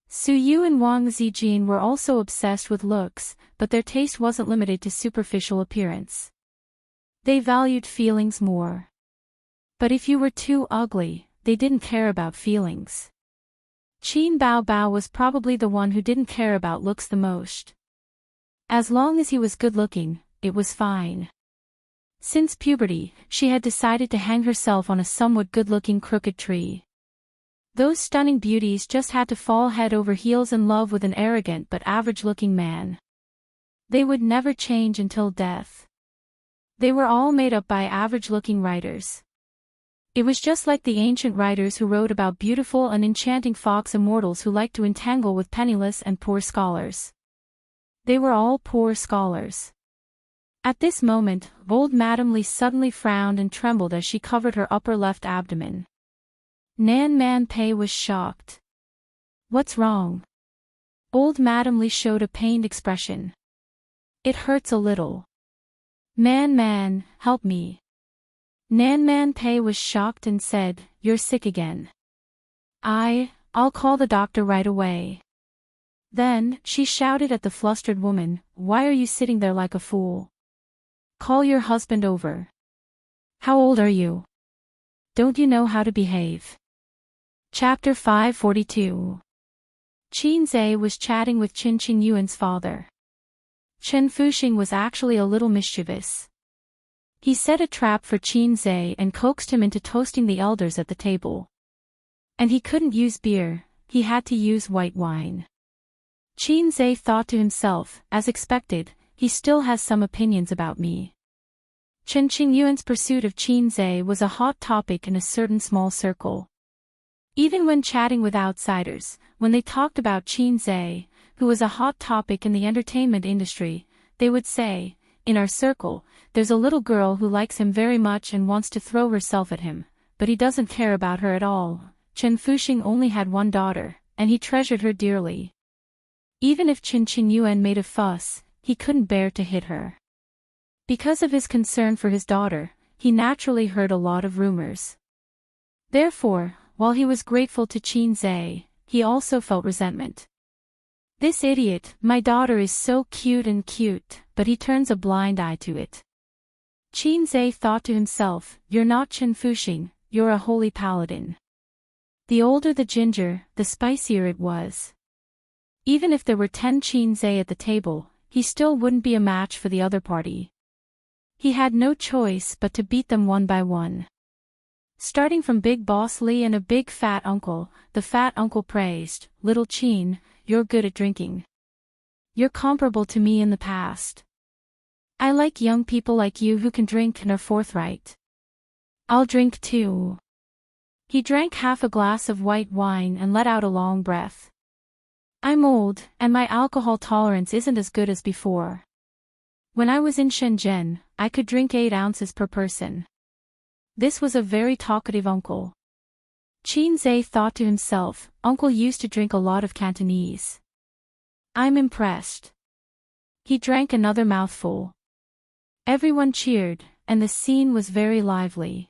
Su Yu and Wang Zijin were also obsessed with looks, but their taste wasn't limited to superficial appearance. They valued feelings more. But if you were too ugly, they didn't care about feelings. Qin Bao Bao was probably the one who didn't care about looks the most. As long as he was good-looking, it was fine. Since puberty, she had decided to hang herself on a somewhat good-looking crooked tree. Those stunning beauties just had to fall head over heels in love with an arrogant but average-looking man. They would never change until death. They were all made up by average-looking writers. It was just like the ancient writers who wrote about beautiful and enchanting fox immortals who liked to entangle with penniless and poor scholars. They were all poor scholars. At this moment, old Madam Li suddenly frowned and trembled as she covered her upper left abdomen. Nan Man Pei was shocked. What's wrong? Old Madam Li showed a pained expression. It hurts a little. Man, help me. Nan Man Pei was shocked and said, You're sick again. I'll call the doctor right away. Then, she shouted at the flustered woman, Why are you sitting there like a fool? Call your husband over. How old are you? Don't you know how to behave? Chapter 542. Qin Zhe was chatting with Qin Qingyuan's father. Chen Fuxing was actually a little mischievous. He set a trap for Qin Zhe and coaxed him into toasting the elders at the table. And he couldn't use beer, he had to use white wine. Qin Zhe thought to himself, as expected, he still has some opinions about me. Chen Qingyuan's pursuit of Qin Zhe was a hot topic in a certain small circle. Even when chatting with outsiders, when they talked about Qin Zhe, who was a hot topic in the entertainment industry, they would say, in our circle, there's a little girl who likes him very much and wants to throw herself at him, but he doesn't care about her at all. Chen Fuxing only had one daughter, and he treasured her dearly. Even if Qin Qingyuan made a fuss, he couldn't bear to hit her. Because of his concern for his daughter, he naturally heard a lot of rumors. Therefore, while he was grateful to Qin Zhe, he also felt resentment. This idiot, my daughter is so cute, but he turns a blind eye to it. Qin Zhe thought to himself, You're not Chen Fuxing, you're a holy paladin. The older the ginger, the spicier it was. Even if there were 10 Qin Zhe at the table, he still wouldn't be a match for the other party. He had no choice but to beat them one by one. Starting from Big Boss Li and a big fat uncle, the fat uncle praised, Little Qin, you're good at drinking. You're comparable to me in the past. I like young people like you who can drink and are forthright. I'll drink too. He drank half a glass of white wine and let out a long breath. I'm old, and my alcohol tolerance isn't as good as before. When I was in Shenzhen, I could drink 8 ounces per person. This was a very talkative uncle. Qin Zhe thought to himself, Uncle used to drink a lot of Cantonese. I'm impressed. He drank another mouthful. Everyone cheered, and the scene was very lively.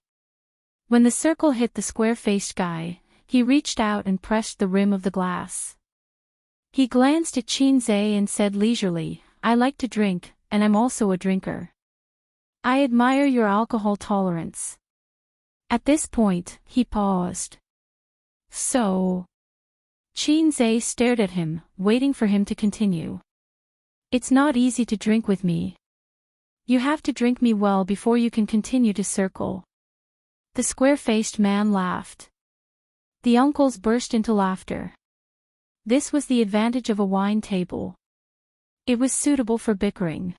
When the circle hit the square-faced guy, he reached out and pressed the rim of the glass. He glanced at Qinzhe and said leisurely, "I like to drink, and I'm also a drinker. I admire your alcohol tolerance." At this point, he paused. "So?" Qinzhe stared at him, waiting for him to continue. "It's not easy to drink with me. You have to drink me well before you can continue to circle." The square-faced man laughed. The uncles burst into laughter. This was the advantage of a wine table. It was suitable for bickering.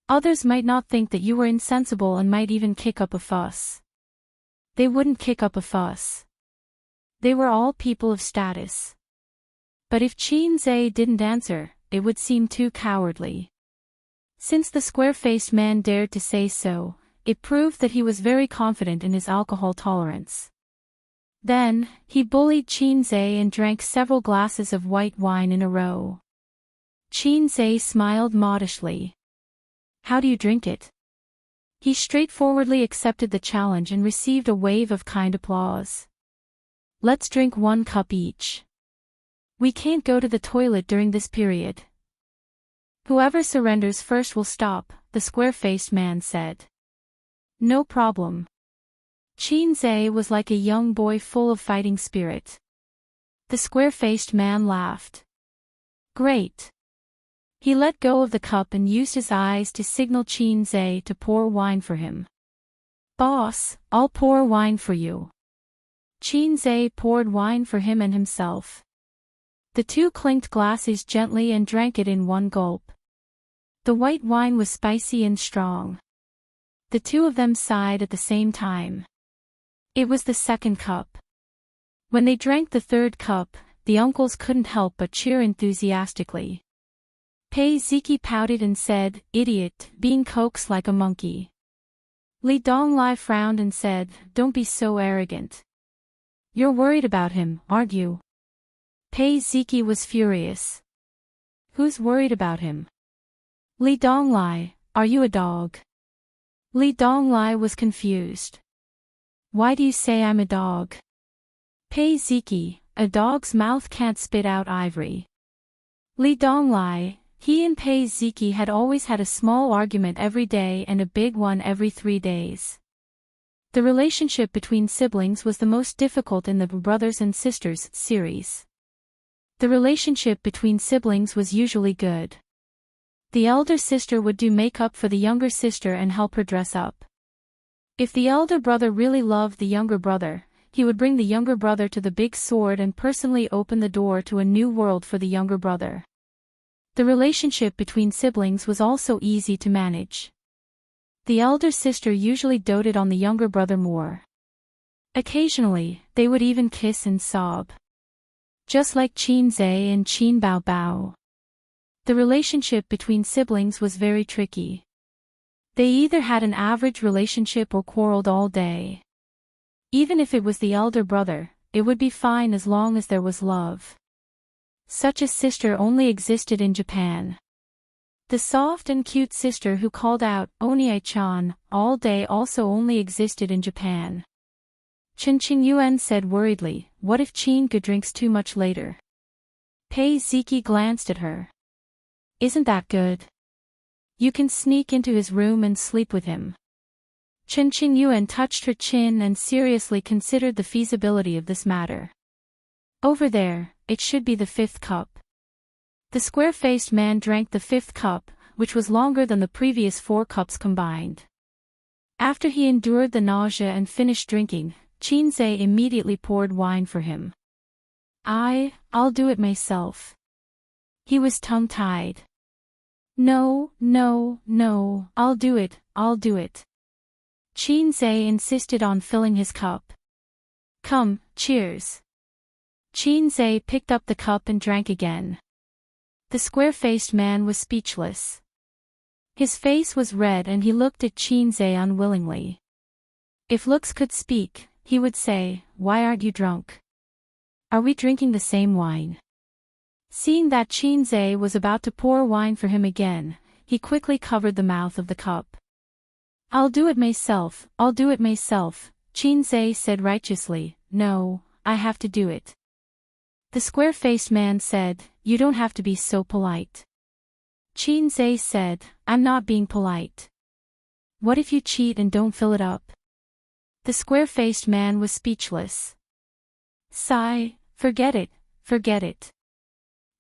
Others might not think that you were insensible and might even kick up a fuss. They wouldn't kick up a fuss. They were all people of status. But if Qinzhe didn't answer, it would seem too cowardly. Since the square-faced man dared to say so, it proved that he was very confident in his alcohol tolerance. Then, he bullied Qinzhe and drank several glasses of white wine in a row. Qinzhe smiled modestly. "How do you drink it?" He straightforwardly accepted the challenge and received a wave of kind applause. "Let's drink 1 cup each. We can't go to the toilet during this period." "Whoever surrenders first will stop," the square-faced man said. "No problem." Qinzhe was like a young boy full of fighting spirit. The square-faced man laughed. "Great." He let go of the cup and used his eyes to signal Qinzhe to pour wine for him. "Boss, I'll pour wine for you." Qinzhe poured wine for him and himself. The two clinked glasses gently and drank it in one gulp. The white wine was spicy and strong. The two of them sighed at the same time. It was the second cup. When they drank the third cup, the uncles couldn't help but cheer enthusiastically. Pei Ziki pouted and said, "Idiot, being coaxed like a monkey." Li Donglai frowned and said, "Don't be so arrogant. You're worried about him, aren't you?" Pei Ziki was furious. "Who's worried about him?" "Li Donglai, are you a dog?" Li Donglai was confused. "Why do you say I'm a dog?" "Pei Ziki, a dog's mouth can't spit out ivory." Li Donglai, he and Pei Ziki had always had a small argument every day and a big one every 3 days. The relationship between siblings was the most difficult in the Brothers and Sisters series. The relationship between siblings was usually good. The elder sister would do makeup for the younger sister and help her dress up. If the elder brother really loved the younger brother, he would bring the younger brother to the big sword and personally open the door to a new world for the younger brother. The relationship between siblings was also easy to manage. The elder sister usually doted on the younger brother more. Occasionally, they would even kiss and sob. Just like Qinzhe and Qin Bao Bao. The relationship between siblings was very tricky. They either had an average relationship or quarreled all day. Even if it was the elder brother, it would be fine as long as there was love. Such a sister only existed in Japan. The soft and cute sister who called out, "Onie-chan," all day also only existed in Japan. Chen Qingyuan said worriedly, "What if Qin-ge drinks too much later?" Pei Ziki glanced at her. "Isn't that good? You can sneak into his room and sleep with him." Chen Qingyuan touched her chin and seriously considered the feasibility of this matter. "Over there, it should be the 5th cup." The square-faced man drank the 5th cup, which was longer than the previous 4 cups combined. After he endured the nausea and finished drinking, Qinzhe immediately poured wine for him. I'll do it myself." He was tongue-tied. No, I'll do it." Qinzhe insisted on filling his cup. "Come, cheers." Qinzhe picked up the cup and drank again. The square-faced man was speechless. His face was red and he looked at Qinzhe unwillingly. If looks could speak, he would say, "Why aren't you drunk? Are we drinking the same wine?" Seeing that Qinzhe was about to pour wine for him again, he quickly covered the mouth of the cup. I'll do it myself, I'll do it myself, Qinzhe said righteously. No, I have to do it. The square-faced man said, you don't have to be so polite. Qinzhe said, I'm not being polite. What if you cheat and don't fill it up? The square-faced man was speechless. Sigh, forget it, forget it.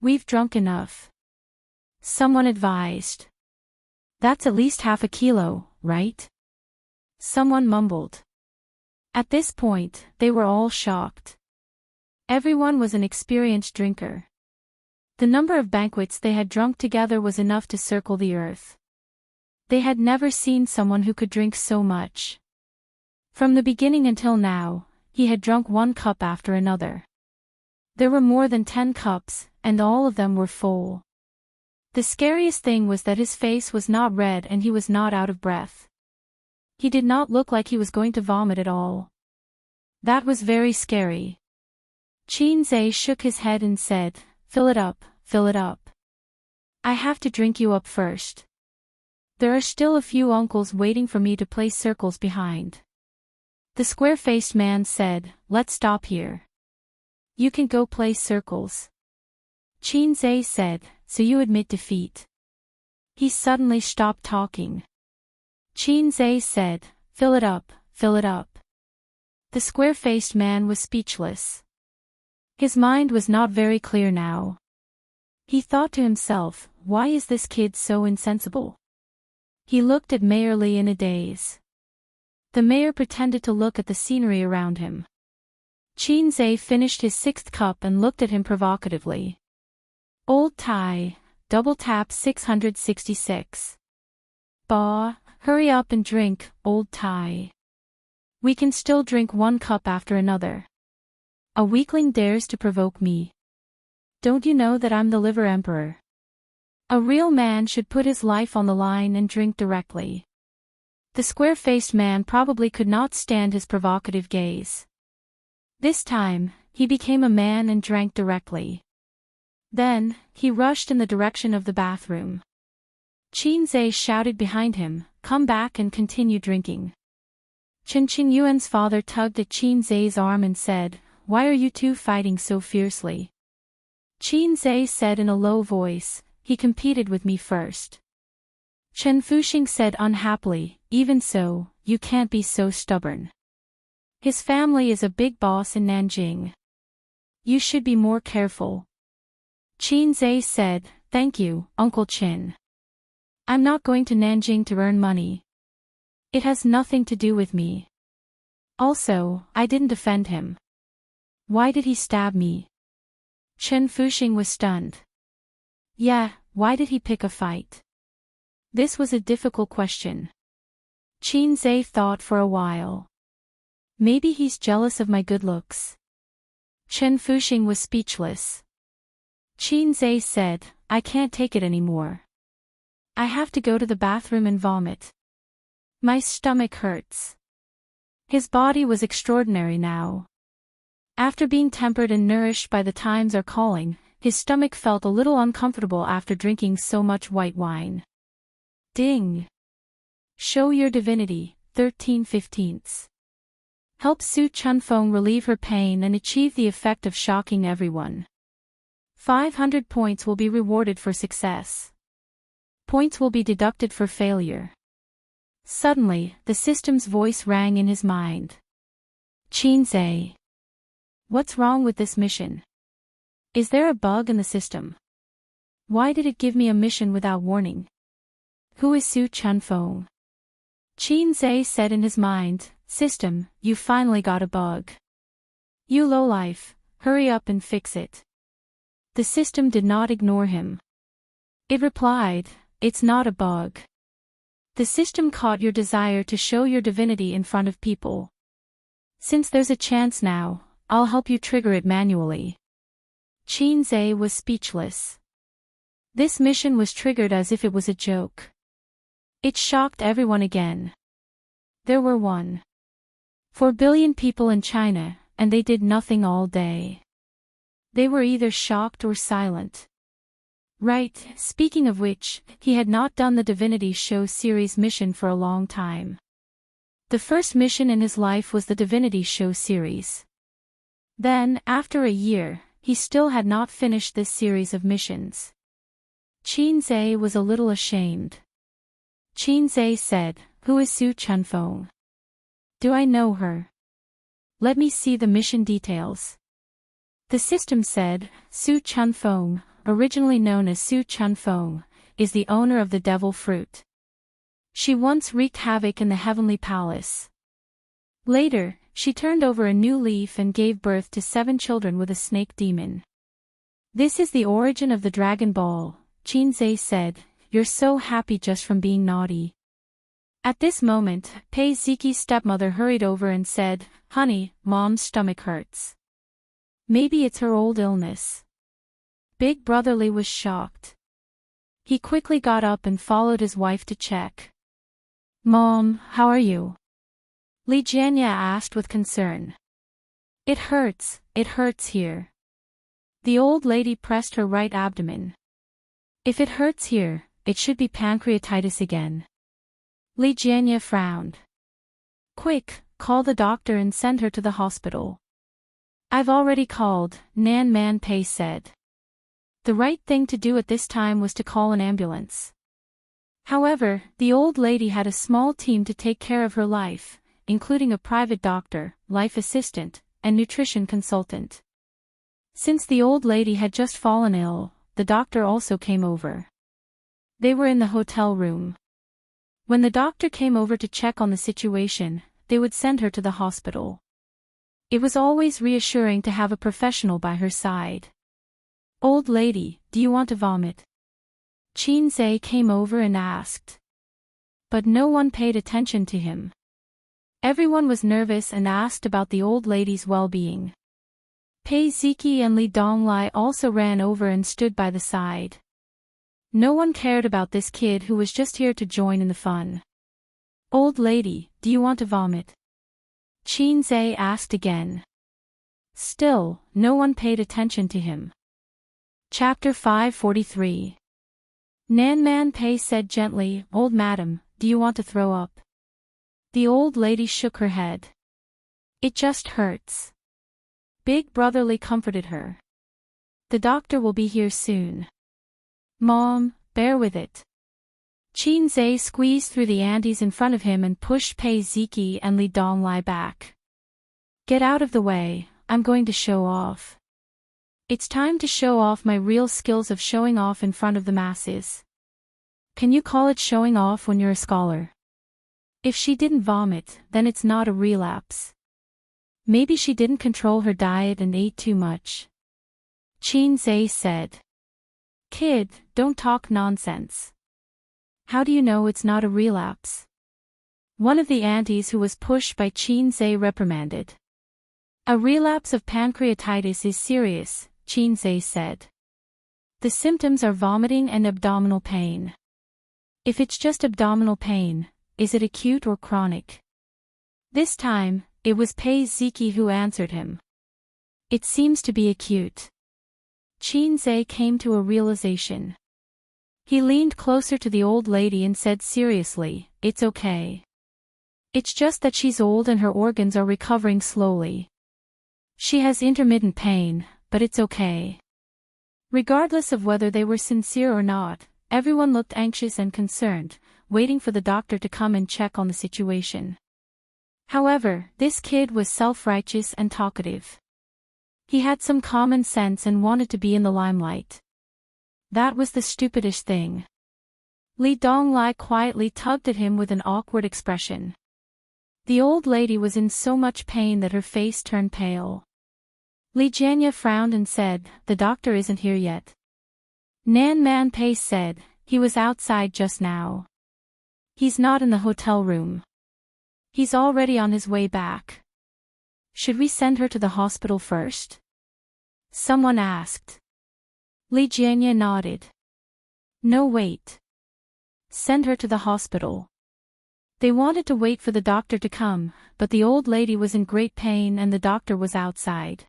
We've drunk enough. Someone advised. That's at least half a kilo, right? Someone mumbled. At this point, they were all shocked. Everyone was an experienced drinker. The number of banquets they had drunk together was enough to circle the earth. They had never seen someone who could drink so much. From the beginning until now, he had drunk one cup after another. There were more than 10 cups, and all of them were full. The scariest thing was that his face was not red and he was not out of breath. He did not look like he was going to vomit at all. That was very scary. Qinzhe shook his head and said, fill it up, fill it up. I have to drink you up first. There are still a few uncles waiting for me to play circles behind. The square-faced man said, let's stop here. You can go play circles. Qinzhe said, so you admit defeat. He suddenly stopped talking. Qinzhe said, fill it up, fill it up. The square-faced man was speechless. His mind was not very clear now. He thought to himself, why is this kid so insensible? He looked at Mayor Li in a daze. The mayor pretended to look at the scenery around him. Qinzhe finished his 6th cup and looked at him provocatively. Old Thai, double tap 666. Bah, hurry up and drink, old Thai. We can still drink one cup after another. A weakling dares to provoke me. Don't you know that I'm the liver emperor? A real man should put his life on the line and drink directly. The square-faced man probably could not stand his provocative gaze. This time, he became a man and drank directly. Then, he rushed in the direction of the bathroom. Qinzhe shouted behind him, come back and continue drinking. Chen Qingyuan's father tugged at Qinzhe's arm and said, why are you two fighting so fiercely? Qinzhe said in a low voice, he competed with me first. Chen Fuxing said unhappily, even so, you can't be so stubborn. His family is a big boss in Nanjing. You should be more careful. Qinzhe said, thank you, Uncle Qin. I'm not going to Nanjing to earn money. It has nothing to do with me. Also, I didn't defend him. Why did he stab me? Chen Fuxing was stunned. Yeah, why did he pick a fight? This was a difficult question. Qinzhe thought for a while. Maybe he's jealous of my good looks. Chen Fuxing was speechless. Qinzhe said, I can't take it anymore. I have to go to the bathroom and vomit. My stomach hurts. His body was extraordinary now. After being tempered and nourished by the times are calling, his stomach felt a little uncomfortable after drinking so much white wine. Ding! Show your divinity, 13/15. Help Su Chunfeng relieve her pain and achieve the effect of shocking everyone. 500 points will be rewarded for success. Points will be deducted for failure. Suddenly, the system's voice rang in his mind. Qinzhe. What's wrong with this mission? Is there a bug in the system? Why did it give me a mission without warning? Who is Su Chunfeng? Qinzhe said in his mind, system, you finally got a bug. You lowlife, hurry up and fix it. The system did not ignore him. It replied, it's not a bug. The system caught your desire to show your divinity in front of people. Since there's a chance now, I'll help you trigger it manually. Qinzhe was speechless. This mission was triggered as if it was a joke. It shocked everyone again. There were 1.4 billion people in China, and they did nothing all day. They were either shocked or silent. Right, speaking of which, he had not done the Divinity Show series mission for a long time. The first mission in his life was the Divinity Show series. Then, after a year, he still had not finished this series of missions. Qinzhe was a little ashamed. Qinzhe said, "Who is Su Chunfeng? Do I know her? Let me see the mission details." The system said, Su Chunfeng, originally known as Su Chunfeng, is the owner of the devil fruit. She once wreaked havoc in the heavenly palace. Later, she turned over a new leaf and gave birth to 7 children with a snake demon. This is the origin of the Dragon Ball, Qinzhe said. You're so happy just from being naughty. At this moment, Pei Ziqi's stepmother hurried over and said, "Honey, Mom's stomach hurts. Maybe it's her old illness." Big Brotherly was shocked. He quickly got up and followed his wife to check. "Mom, how are you?" Li Jianya asked with concern. It hurts here." The old lady pressed her right abdomen. "If it hurts here, it should be pancreatitis again." Li Jianya frowned. "Quick, call the doctor and send her to the hospital." "I've already called," Nan Man Pei said. The right thing to do at this time was to call an ambulance. However, the old lady had a small team to take care of her life, including a private doctor, life assistant, and nutrition consultant. Since the old lady had just fallen ill, the doctor also came over. They were in the hotel room. When the doctor came over to check on the situation, they would send her to the hospital. It was always reassuring to have a professional by her side. "Old lady, do you want to vomit?" Qinzhe came over and asked. But no one paid attention to him. Everyone was nervous and asked about the old lady's well-being. Pei Ziqi and Li Donglai also ran over and stood by the side. No one cared about this kid who was just here to join in the fun. "Old lady, do you want to vomit?" Qinzhe asked again. Still, no one paid attention to him. Chapter 543. Nan Man Pei said gently, "Old madam, do you want to throw up?" The old lady shook her head. "It just hurts." Big Brotherly comforted her. "The doctor will be here soon. Mom, bear with it." Qinzhe squeezed through the Andes in front of him and pushed Pei Ziqi and Li Donglai back. "Get out of the way, I'm going to show off. It's time to show off my real skills of showing off in front of the masses. Can you call it showing off when you're a scholar? If she didn't vomit, then it's not a relapse. Maybe she didn't control her diet and ate too much." Qinzhe said. "Kid, don't talk nonsense. How do you know it's not a relapse?" One of the aunties who was pushed by Qinzhe reprimanded. "A relapse of pancreatitis is serious," Qinzhe said. "The symptoms are vomiting and abdominal pain. If it's just abdominal pain, is it acute or chronic?" This time, it was Pei Ziqi who answered him. "It seems to be acute." Qinzhe came to a realization. He leaned closer to the old lady and said seriously, "It's okay. It's just that she's old and her organs are recovering slowly. She has intermittent pain, but it's okay." Regardless of whether they were sincere or not, everyone looked anxious and concerned, waiting for the doctor to come and check on the situation. However, this kid was self-righteous and talkative. He had some common sense and wanted to be in the limelight. That was the stupidest thing. Li Donglai quietly tugged at him with an awkward expression. The old lady was in so much pain that her face turned pale. Li Jianya frowned and said, "The doctor isn't here yet." Nan Man Pei said, "He was outside just now. He's not in the hotel room. He's already on his way back." "Should we send her to the hospital first?" someone asked. Li Jianya nodded. "No, wait. Send her to the hospital." They wanted to wait for the doctor to come, but the old lady was in great pain and the doctor was outside.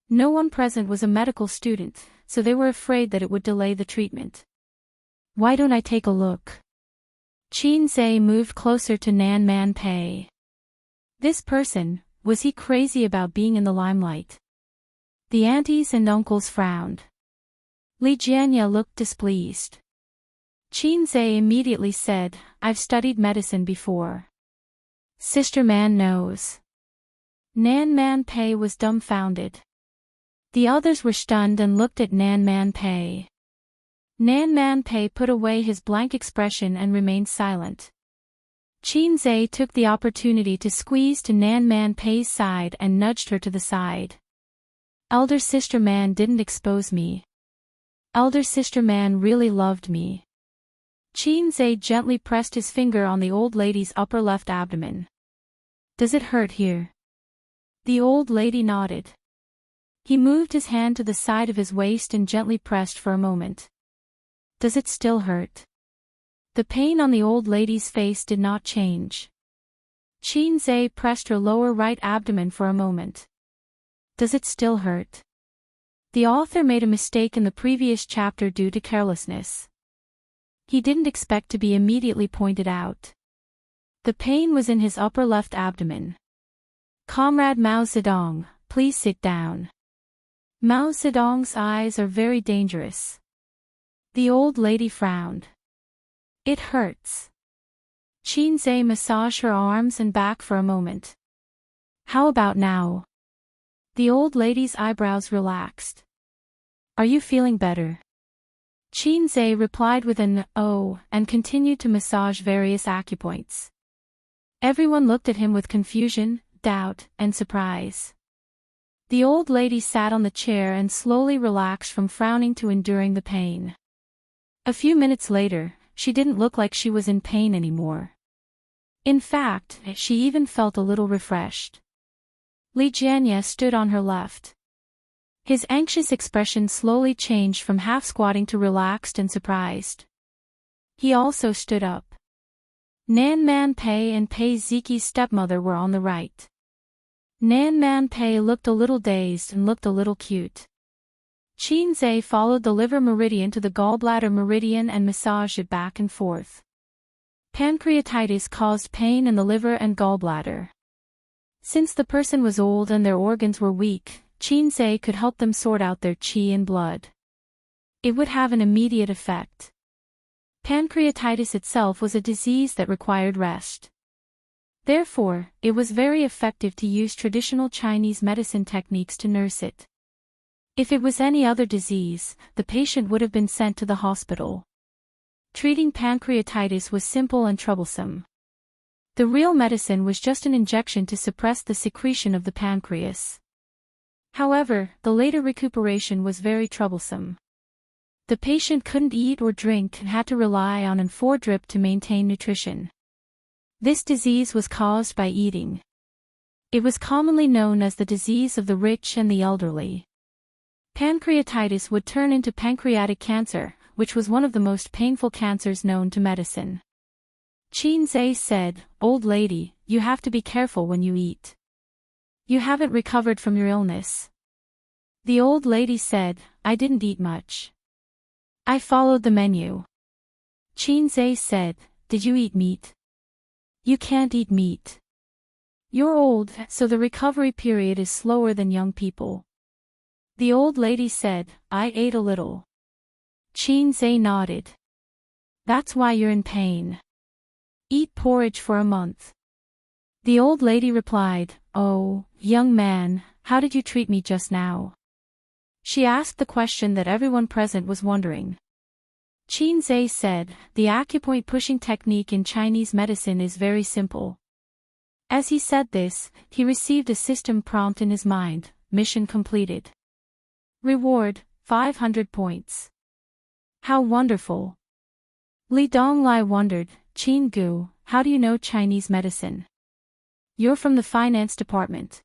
No one present was a medical student, so they were afraid that it would delay the treatment. Why don't I take a look? Qin Zhe moved closer to Nan Man Pei. This person, was he crazy about being in the limelight? The aunties and uncles frowned. Li Jianya looked displeased. Qin Zhe immediately said, I've studied medicine before. Sister Man knows. Nan Man Pei was dumbfounded. The others were stunned and looked at Nan Man Pei. Nan Man Pei put away his blank expression and remained silent. Qin Zhe took the opportunity to squeeze to Nan Man Pei's side and nudged her to the side. Elder Sister Man didn't expose me. Elder Sister Man really loved me. Qin Zhe gently pressed his finger on the old lady's upper left abdomen. Does it hurt here? The old lady nodded. He moved his hand to the side of his waist and gently pressed for a moment. Does it still hurt? The pain on the old lady's face did not change. Qin Zhe pressed her lower right abdomen for a moment. Does it still hurt? The author made a mistake in the previous chapter due to carelessness. He didn't expect to be immediately pointed out. The pain was in his upper left abdomen. Comrade Mao Zedong, please sit down. Mao Zedong's eyes are very dangerous. The old lady frowned. It hurts. Qin Zhe massaged her arms and back for a moment. How about now? The old lady's eyebrows relaxed. Are you feeling better? Qin Zhe replied with an "oh" and continued to massage various acupoints. Everyone looked at him with confusion, doubt, and surprise. The old lady sat on the chair and slowly relaxed from frowning to enduring the pain. A few minutes later, she didn't look like she was in pain anymore. In fact, she even felt a little refreshed. Li Jianya stood on her left. His anxious expression slowly changed from half-squatting to relaxed and surprised. He also stood up. Nan Man Pei and Pei Ziqi's stepmother were on the right. Nan Man Pei looked a little dazed and looked a little cute. Qin Zhe followed the liver meridian to the gallbladder meridian and massaged it back and forth. Pancreatitis caused pain in the liver and gallbladder. Since the person was old and their organs were weak, Qin Zhe could help them sort out their qi and blood. It would have an immediate effect. Pancreatitis itself was a disease that required rest. Therefore, it was very effective to use traditional Chinese medicine techniques to nurse it. If it was any other disease, the patient would have been sent to the hospital. Treating pancreatitis was simple and troublesome. The real medicine was just an injection to suppress the secretion of the pancreas. However, the later recuperation was very troublesome. The patient couldn't eat or drink and had to rely on an IV drip to maintain nutrition. This disease was caused by eating. It was commonly known as the disease of the rich and the elderly. Pancreatitis would turn into pancreatic cancer, which was one of the most painful cancers known to medicine. Qin Zhe said, "Old lady, you have to be careful when you eat. You haven't recovered from your illness." The old lady said, "I didn't eat much. I followed the menu." Qin Zhe said, "Did you eat meat?" "You can't eat meat. You're old, so the recovery period is slower than young people." The old lady said, "I ate a little." Qin Zhe nodded. "That's why you're in pain. Eat porridge for a month." The old lady replied, "Oh, young man, how did you treat me just now?" She asked the question that everyone present was wondering. Qin Zhe said, "The acupoint pushing technique in Chinese medicine is very simple." As he said this, he received a system prompt in his mind: mission completed. Reward, 500 points. How wonderful. Li Donglai wondered, "Qin Gu, how do you know Chinese medicine? You're from the finance department."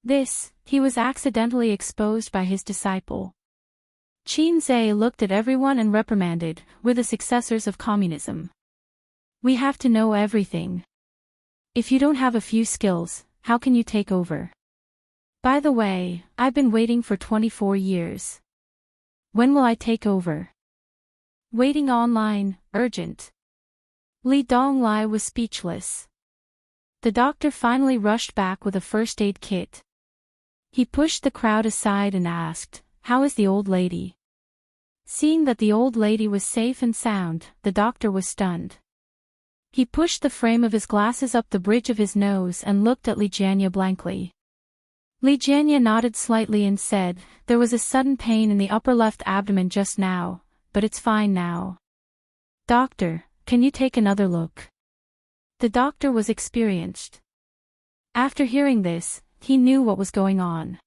This, he was accidentally exposed by his disciple. Qin Zhe looked at everyone and reprimanded, "We're the successors of communism. We have to know everything. If you don't have a few skills, how can you take over? By the way, I've been waiting for 24 years. When will I take over? Waiting online, urgent. Li Donglai was speechless. The doctor finally rushed back with a first aid kit. He pushed the crowd aside and asked, "How is the old lady?" Seeing that the old lady was safe and sound, the doctor was stunned. He pushed the frame of his glasses up the bridge of his nose and looked at Li Jianya blankly. Li Jianya nodded slightly and said, "There was a sudden pain in the upper left abdomen just now, but it's fine now." "Doctor, can you take another look?" The doctor was experienced. After hearing this, he knew what was going on.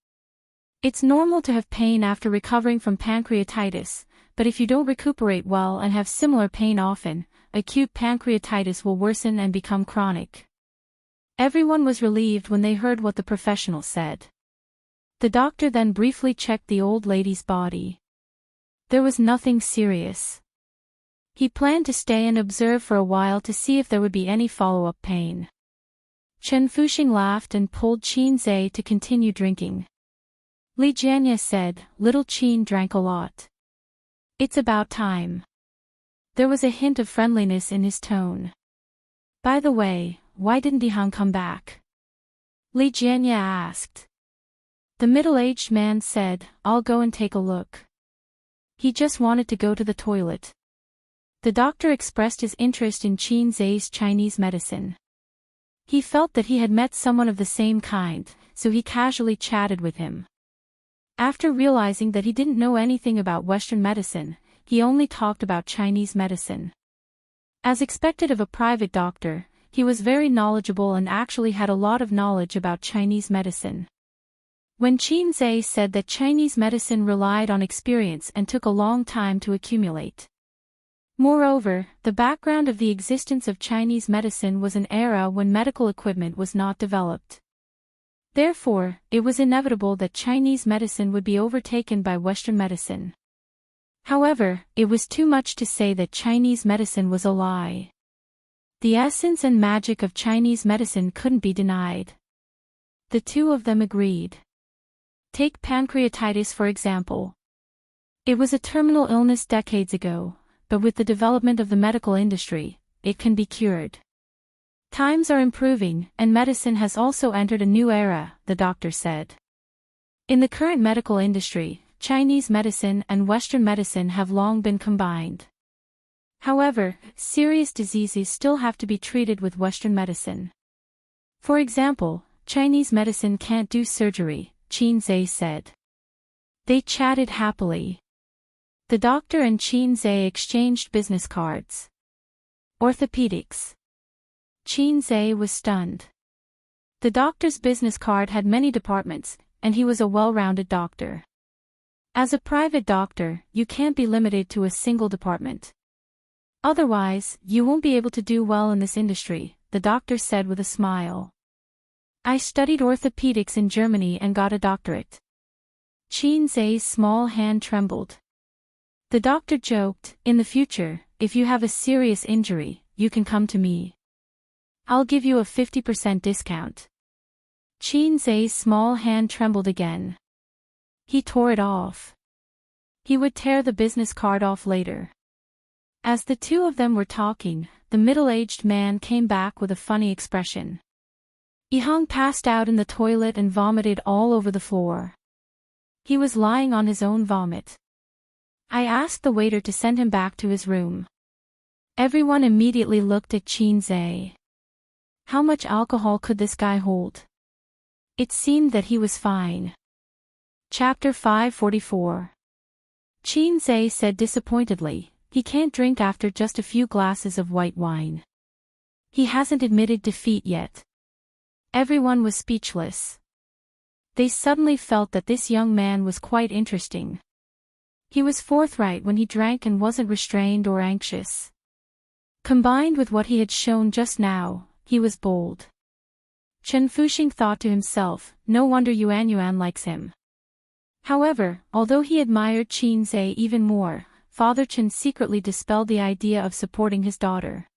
It's normal to have pain after recovering from pancreatitis, but if you don't recuperate well and have similar pain often, acute pancreatitis will worsen and become chronic. Everyone was relieved when they heard what the professional said. The doctor then briefly checked the old lady's body. There was nothing serious. He planned to stay and observe for a while to see if there would be any follow-up pain. Chen Fuxing laughed and pulled Qin Zhe to continue drinking. Li Jianya said, "Little Qin drank a lot. It's about time." There was a hint of friendliness in his tone. "By the way, why didn't Dihang come back?" Li Jianya asked. The middle-aged man said, "I'll go and take a look. He just wanted to go to the toilet." The doctor expressed his interest in Qin Zhe's Chinese medicine. He felt that he had met someone of the same kind, so he casually chatted with him. After realizing that he didn't know anything about Western medicine, he only talked about Chinese medicine. As expected of a private doctor, he was very knowledgeable and actually had a lot of knowledge about Chinese medicine. When Qin Zhe said that Chinese medicine relied on experience and took a long time to accumulate. Moreover, the background of the existence of Chinese medicine was an era when medical equipment was not developed. Therefore, it was inevitable that Chinese medicine would be overtaken by Western medicine. However, it was too much to say that Chinese medicine was a lie. The essence and magic of Chinese medicine couldn't be denied. The two of them agreed. Take pancreatitis for example. It was a terminal illness decades ago, but with the development of the medical industry, it can be cured. Times are improving, and medicine has also entered a new era, the doctor said. In the current medical industry, Chinese medicine and Western medicine have long been combined. However, serious diseases still have to be treated with Western medicine. For example, Chinese medicine can't do surgery, Qin Zhe said. They chatted happily. The doctor and Qin Zhe exchanged business cards. Orthopedics. Qin Zhe was stunned. The doctor's business card had many departments, and he was a well-rounded doctor. As a private doctor, you can't be limited to a single department. Otherwise, you won't be able to do well in this industry, the doctor said with a smile. I studied orthopedics in Germany and got a doctorate. Qin Zhe's small hand trembled. The doctor joked, "In the future, if you have a serious injury, you can come to me. I'll give you a 50% discount." Qin Zhe's small hand trembled again. He tore it off. He would tear the business card off later. As the two of them were talking, the middle-aged man came back with a funny expression. Yihang passed out in the toilet and vomited all over the floor. He was lying on his own vomit. I asked the waiter to send him back to his room. Everyone immediately looked at Qin Zhe. How much alcohol could this guy hold? It seemed that he was fine. Chapter 544. Qin Zhe said disappointedly, he can't drink after just a few glasses of white wine. He hasn't admitted defeat yet. Everyone was speechless. They suddenly felt that this young man was quite interesting. He was forthright when he drank and wasn't restrained or anxious. Combined with what he had shown just now, he was bold. Chen Fuxing thought to himself, no wonder Yuan likes him. However, although he admired Qin Zhe even more, Father Chen secretly dispelled the idea of supporting his daughter.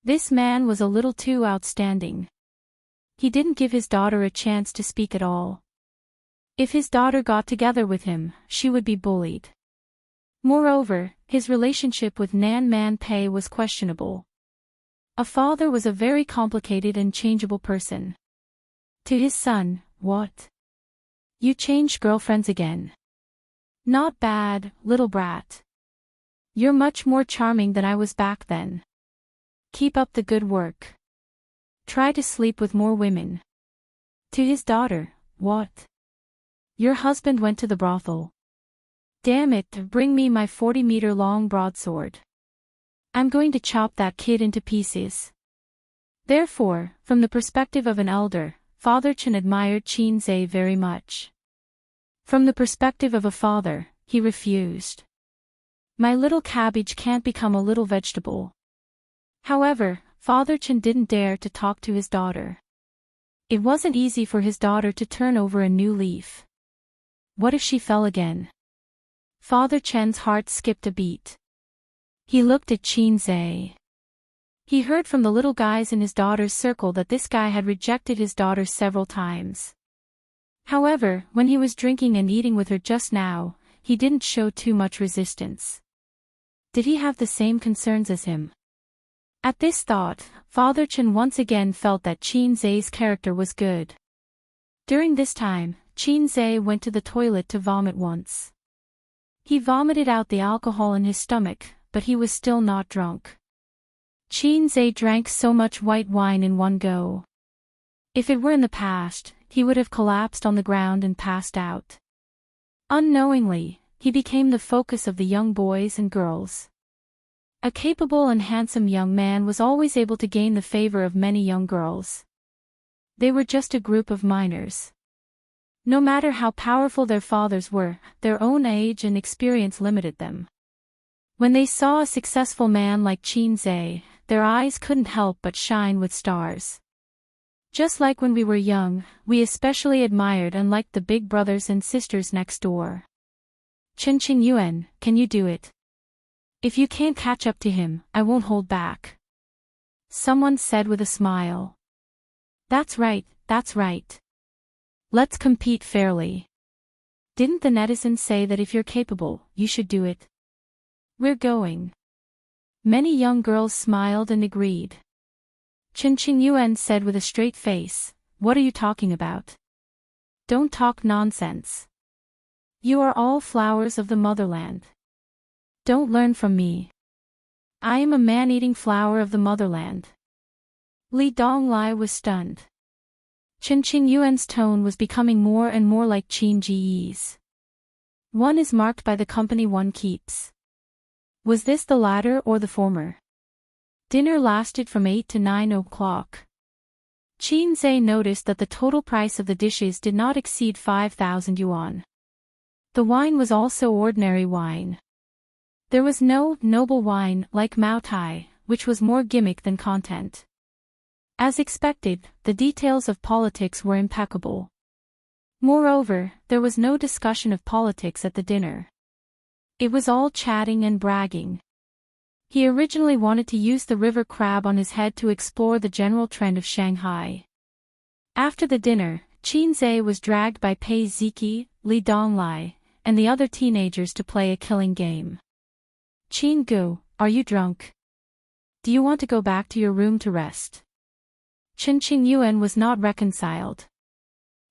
This man was a little too outstanding. He didn't give his daughter a chance to speak at all. If his daughter got together with him, she would be bullied. Moreover, his relationship with Nan Man Pei was questionable. A father was a very complicated and changeable person. To his son, what? You changed girlfriends again. Not bad, little brat. You're much more charming than I was back then. Keep up the good work. Try to sleep with more women. To his daughter, what? Your husband went to the brothel. Damn it, bring me my 40-meter-long broadsword. I'm going to chop that kid into pieces. Therefore, from the perspective of an elder, Father Chen admired Qin Zhe very much. From the perspective of a father, he refused. My little cabbage can't become a little vegetable. However, Father Chen didn't dare to talk to his daughter. It wasn't easy for his daughter to turn over a new leaf. What if she fell again? Father Chen's heart skipped a beat. He looked at Qin Zhe. He heard from the little guys in his daughter's circle that this guy had rejected his daughter several times. However, when he was drinking and eating with her just now, he didn't show too much resistance. Did he have the same concerns as him? At this thought, Father Chen once again felt that Qin Zhe's character was good. During this time, Qin Zhe went to the toilet to vomit once. He vomited out the alcohol in his stomach, but he was still not drunk. Qin Zhe drank so much white wine in one go. If it were in the past, he would have collapsed on the ground and passed out. Unknowingly, he became the focus of the young boys and girls. A capable and handsome young man was always able to gain the favor of many young girls. They were just a group of minors. No matter how powerful their fathers were, their own age and experience limited them. When they saw a successful man like Qin Zhe, their eyes couldn't help but shine with stars. Just like when we were young, we especially admired and liked the big brothers and sisters next door. Chen Qingyuan, can you do it? If you can't catch up to him, I won't hold back. Someone said with a smile. That's right, that's right. Let's compete fairly. Didn't the netizens say that if you're capable, you should do it? We're going. Many young girls smiled and agreed. Chen Qingyuan said with a straight face, what are you talking about? Don't talk nonsense. You are all flowers of the motherland. Don't learn from me. I am a man-eating flower of the motherland. Li Donglai was stunned. Chen Qingyuan's tone was becoming more and more like Qin Jiyi's. One is marked by the company one keeps. Was this the latter or the former? Dinner lasted from 8 to 9 o'clock. Qin Zhe noticed that the total price of the dishes did not exceed 5,000 yuan. The wine was also ordinary wine. There was no noble wine like Mao Tai, which was more gimmick than content. As expected, the details of politics were impeccable. Moreover, there was no discussion of politics at the dinner. It was all chatting and bragging. He originally wanted to use the river crab on his head to explore the general trend of Shanghai. After the dinner, Qin Zhe was dragged by Pei Ziki, Li Donglai, and the other teenagers to play a killing game. Qin Gu, are you drunk? Do you want to go back to your room to rest? Chen Qingyuan was not reconciled.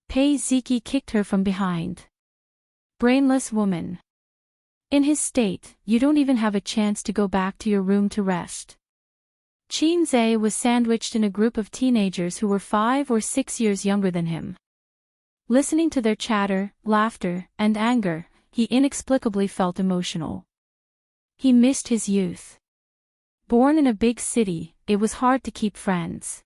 Pei Ziki kicked her from behind. Brainless woman. In his state, you don't even have a chance to go back to your room to rest. Qin Zhe was sandwiched in a group of teenagers who were 5 or 6 years younger than him. Listening to their chatter, laughter, and anger, he inexplicably felt emotional. He missed his youth. Born in a big city, it was hard to keep friends.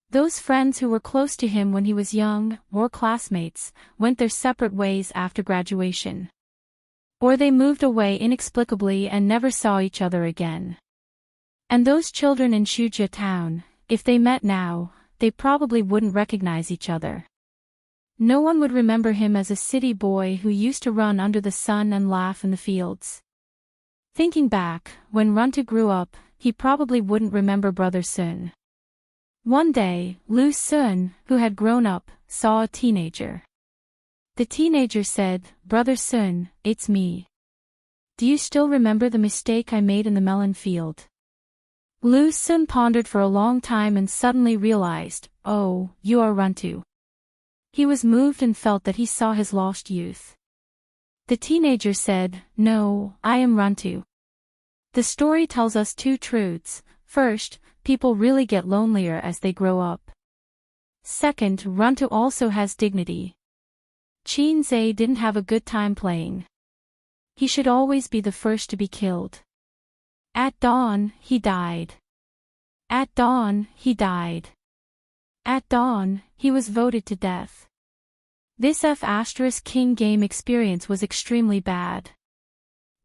Those friends who were close to him when he was young, or classmates, went their separate ways after graduation. Or they moved away inexplicably and never saw each other again. And those children in Shujia town, if they met now, they probably wouldn't recognize each other. No one would remember him as a city boy who used to run under the sun and laugh in the fields. Thinking back, when Runta grew up, he probably wouldn't remember Brother Sun. One day, Lu Sun, who had grown up, saw a teenager. The teenager said, "Brother Sun, it's me." Do you still remember the mistake I made in the melon field? Lu Sun pondered for a long time and suddenly realized, oh, you are Runtu. He was moved and felt that he saw his lost youth. The teenager said, no, I am Runtu. The story tells us two truths. First, people really get lonelier as they grow up. Second, Runtu also has dignity. Qin Zhe didn't have a good time playing. He should always be the first to be killed. At dawn, he died. At dawn, he died. At dawn, he was voted to death. This F*King game experience was extremely bad.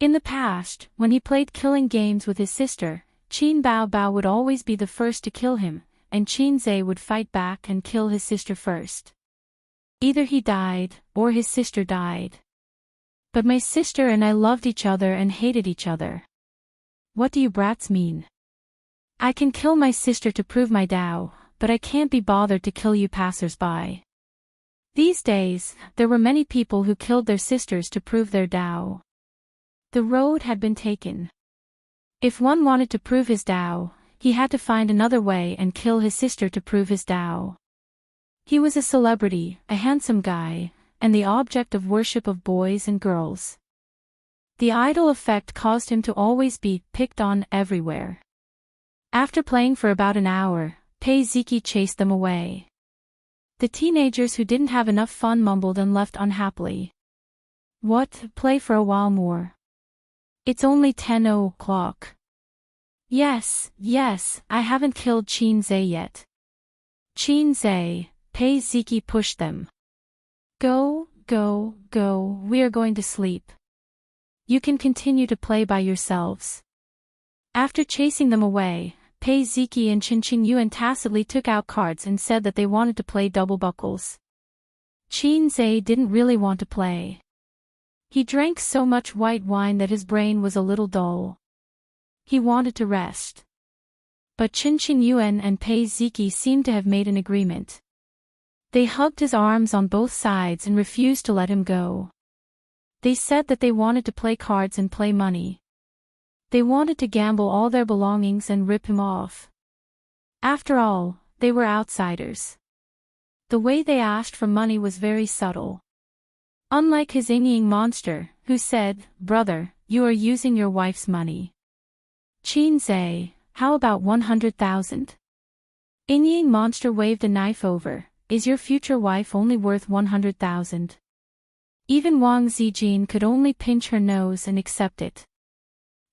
In the past, when he played killing games with his sister, Qin Bao would always be the first to kill him, and Qin Zhe would fight back and kill his sister first. Either he died, or his sister died. But my sister and I loved each other and hated each other. What do you brats mean? I can kill my sister to prove my Tao, but I can't be bothered to kill you passers-by. These days, there were many people who killed their sisters to prove their Tao. The road had been taken. If one wanted to prove his Tao, he had to find another way and kill his sister to prove his Tao. He was a celebrity, a handsome guy, and the object of worship of boys and girls. The idol effect caused him to always be picked on everywhere. After playing for about an hour, Pei Ziki chased them away. The teenagers who didn't have enough fun mumbled and left unhappily. What, play for a while more? It's only 10 o'clock. Yes, I haven't killed Qin Zhe yet. Qin Zhe, Pei Ziki pushed them. Go, we are going to sleep. You can continue to play by yourselves. After chasing them away, Pei Ziki and Qin Yuan tacitly took out cards and said that they wanted to play double buckles. Qin Zhe didn't really want to play. He drank so much white wine that his brain was a little dull. He wanted to rest. But Qin Yuan and Pei Ziki seemed to have made an agreement. They hugged his arms on both sides and refused to let him go. They said that they wanted to play cards and play money. They wanted to gamble all their belongings and rip him off. After all, they were outsiders. The way they asked for money was very subtle. Unlike his Inying monster, who said, brother, you are using your wife's money. Qin Zhe, how about 100,000? Inying monster waved a knife over. Is your future wife only worth 100,000? Even Wang Zijin could only pinch her nose and accept it.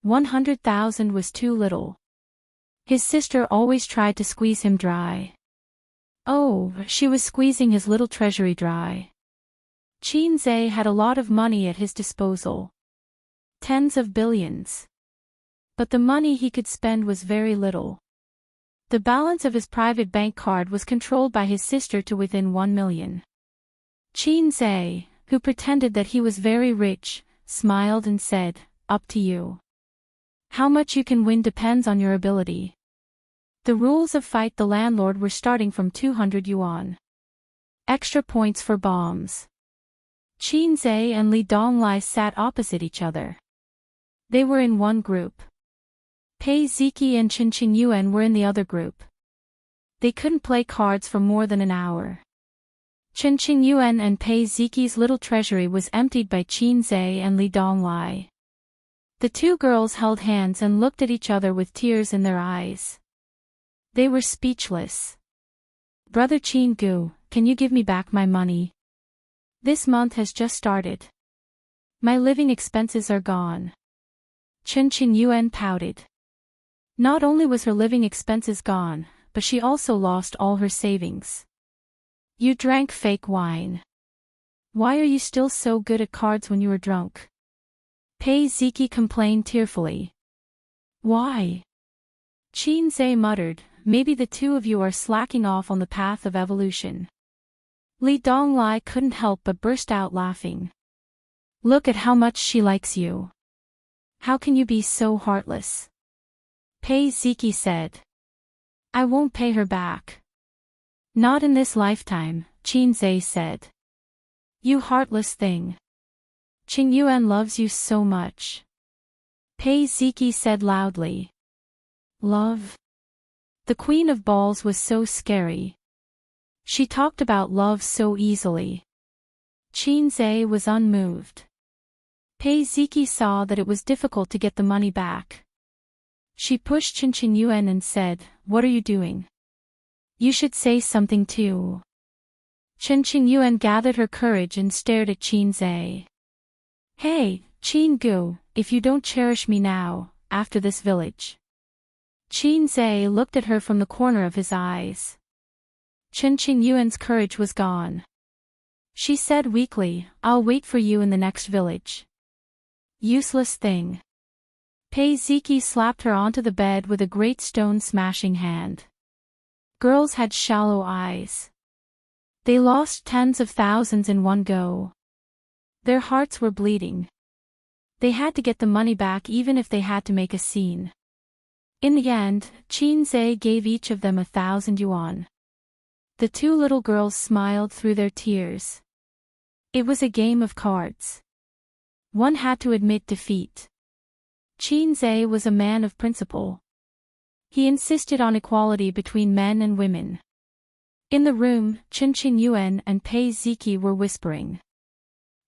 100,000 was too little. His sister always tried to squeeze him dry. Oh, she was squeezing his little treasury dry. Qin Zhe had a lot of money at his disposal. Tens of billions. But the money he could spend was very little. The balance of his private bank card was controlled by his sister to within 1 million. Qin Zhe, who pretended that he was very rich, smiled and said, up to you. How much you can win depends on your ability. The rules of Fight the Landlord were starting from 200 yuan. Extra points for bombs. Qin Zhe and Li Donglai sat opposite each other. They were in one group. Pei Ziki and Qin Yuan were in the other group. They couldn't play cards for more than an hour. Qin Yuan and Pei Ziki's little treasury was emptied by Qin Zhe and Li Donglai. The two girls held hands and looked at each other with tears in their eyes. They were speechless. Brother Qin Gu, can you give me back my money? This month has just started. My living expenses are gone. Qin Yuan pouted. Not only was her living expenses gone, but she also lost all her savings. You drank fake wine. Why are you still so good at cards when you were drunk? Pei Ziki complained tearfully. Why? Qin Zhe muttered, maybe the two of you are slacking off on the path of evolution. Li Donglai couldn't help but burst out laughing. Look at how much she likes you. How can you be so heartless? Pei Ziki said. I won't pay her back. Not in this lifetime, Qin Zhe said. You heartless thing. Qin Yuan loves you so much. Pei Ziki said loudly. Love? The Queen of Balls was so scary. She talked about love so easily. Qin Zhe was unmoved. Pei Ziki saw that it was difficult to get the money back. She pushed Qin Yuan and said, "What are you doing? You should say something too." Qin Yuan gathered her courage and stared at Qin Zhe. "Hey, Qin Gu, if you don't cherish me now, after this village." Qin Zhe looked at her from the corner of his eyes. Qin Yuan's courage was gone. She said weakly, "I'll wait for you in the next village." Useless thing. Pei Ziki slapped her onto the bed with a great stone-smashing hand. Girls had shallow eyes. They lost tens of thousands in one go. Their hearts were bleeding. They had to get the money back even if they had to make a scene. In the end, Qin Zhe gave each of them 1,000 yuan. The two little girls smiled through their tears. It was a game of cards. One had to admit defeat. Qin Zhe was a man of principle. He insisted on equality between men and women. In the room, Qin Yuan and Pei Ziki were whispering.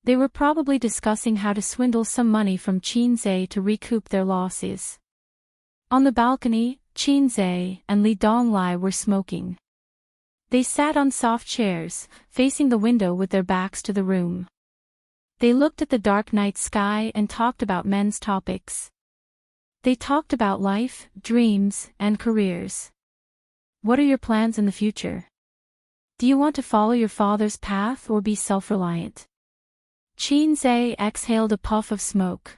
They were probably discussing how to swindle some money from Qin Zhe to recoup their losses. On the balcony, Qin Zhe and Li Donglai were smoking. They sat on soft chairs, facing the window with their backs to the room. They looked at the dark night sky and talked about men's topics. They talked about life, dreams, and careers. What are your plans in the future? Do you want to follow your father's path or be self-reliant? Qin Zhe exhaled a puff of smoke.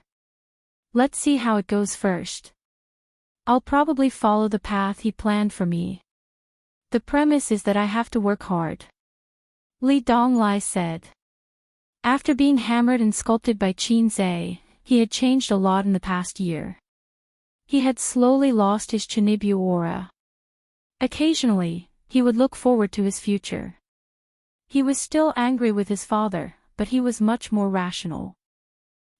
Let's see how it goes first. I'll probably follow the path he planned for me. The premise is that I have to work hard. Li Donglai said. After being hammered and sculpted by Qin Zhe, he had changed a lot in the past year. He had slowly lost his Chinibu aura. Occasionally, he would look forward to his future. He was still angry with his father, but he was much more rational.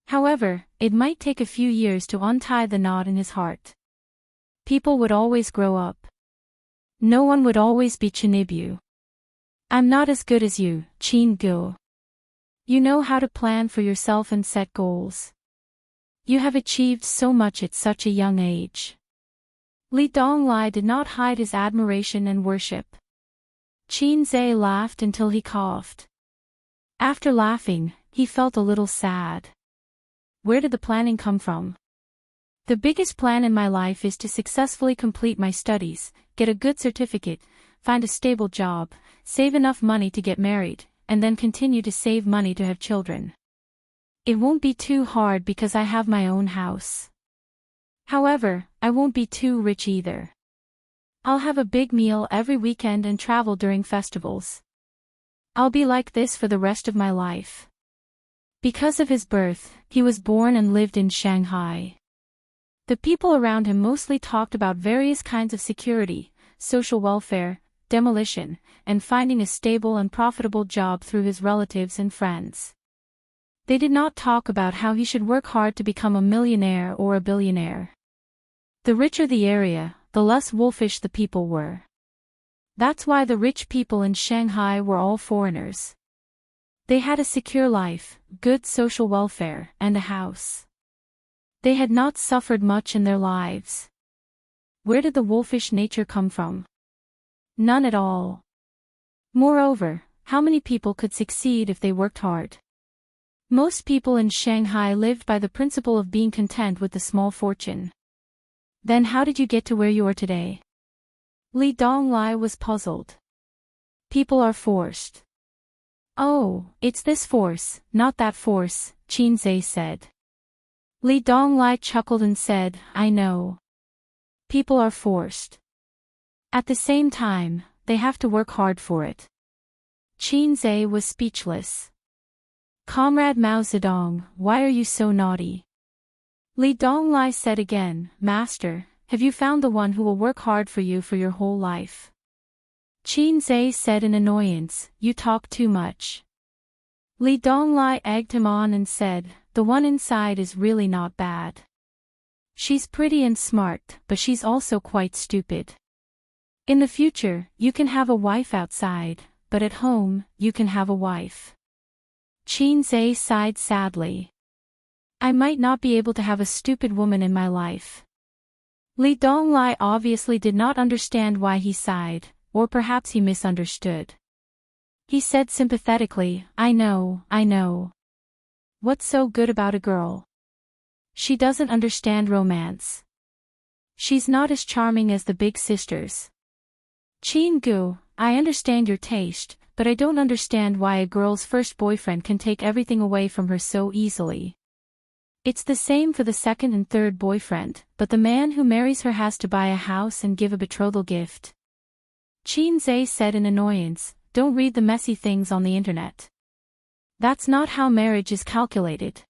However, it might take a few years to untie the knot in his heart. People would always grow up. No one would always be Chinibu. I'm not as good as you, Qin Gu. You know how to plan for yourself and set goals. You have achieved so much at such a young age. Li Donglai did not hide his admiration and worship. Qin Zhe laughed until he coughed. After laughing, he felt a little sad. Where did the planning come from? The biggest plan in my life is to successfully complete my studies, get a good certificate, find a stable job, save enough money to get married, and then continue to save money to have children. It won't be too hard because I have my own house. However, I won't be too rich either. I'll have a big meal every weekend and travel during festivals. I'll be like this for the rest of my life. Because of his birth, he was born and lived in Shanghai. The people around him mostly talked about various kinds of security, social welfare, demolition, and finding a stable and profitable job through his relatives and friends. They did not talk about how he should work hard to become a millionaire or a billionaire. The richer the area, the less wolfish the people were. That's why the rich people in Shanghai were all foreigners. They had a secure life, good social welfare, and a house. They had not suffered much in their lives. Where did the wolfish nature come from? None at all. Moreover, how many people could succeed if they worked hard? Most people in Shanghai lived by the principle of being content with the small fortune. Then how did you get to where you are today? Li Donglai was puzzled. People are forced. Oh, it's this force, not that force, Qin Zhe said. Li Donglai chuckled and said, I know. People are forced. At the same time, they have to work hard for it. Qin Zhe was speechless. Comrade Mao Zedong, why are you so naughty? Li Donglai said again, Master, have you found the one who will work hard for you for your whole life? Qin Zhe said in annoyance, you talk too much. Li Donglai egged him on and said, the one inside is really not bad. She's pretty and smart, but she's also quite stupid. In the future, you can have a wife outside, but at home, you can have a wife. Qin Zhe sighed sadly. I might not be able to have a stupid woman in my life. Li Donglai obviously did not understand why he sighed, or perhaps he misunderstood. He said sympathetically, I know. What's so good about a girl? She doesn't understand romance. She's not as charming as the big sisters. Qin Gu, I understand your taste, but I don't understand why a girl's first boyfriend can take everything away from her so easily. It's the same for the second and third boyfriend, but the man who marries her has to buy a house and give a betrothal gift. Qin Zhe said in annoyance, don't read the messy things on the internet. That's not how marriage is calculated.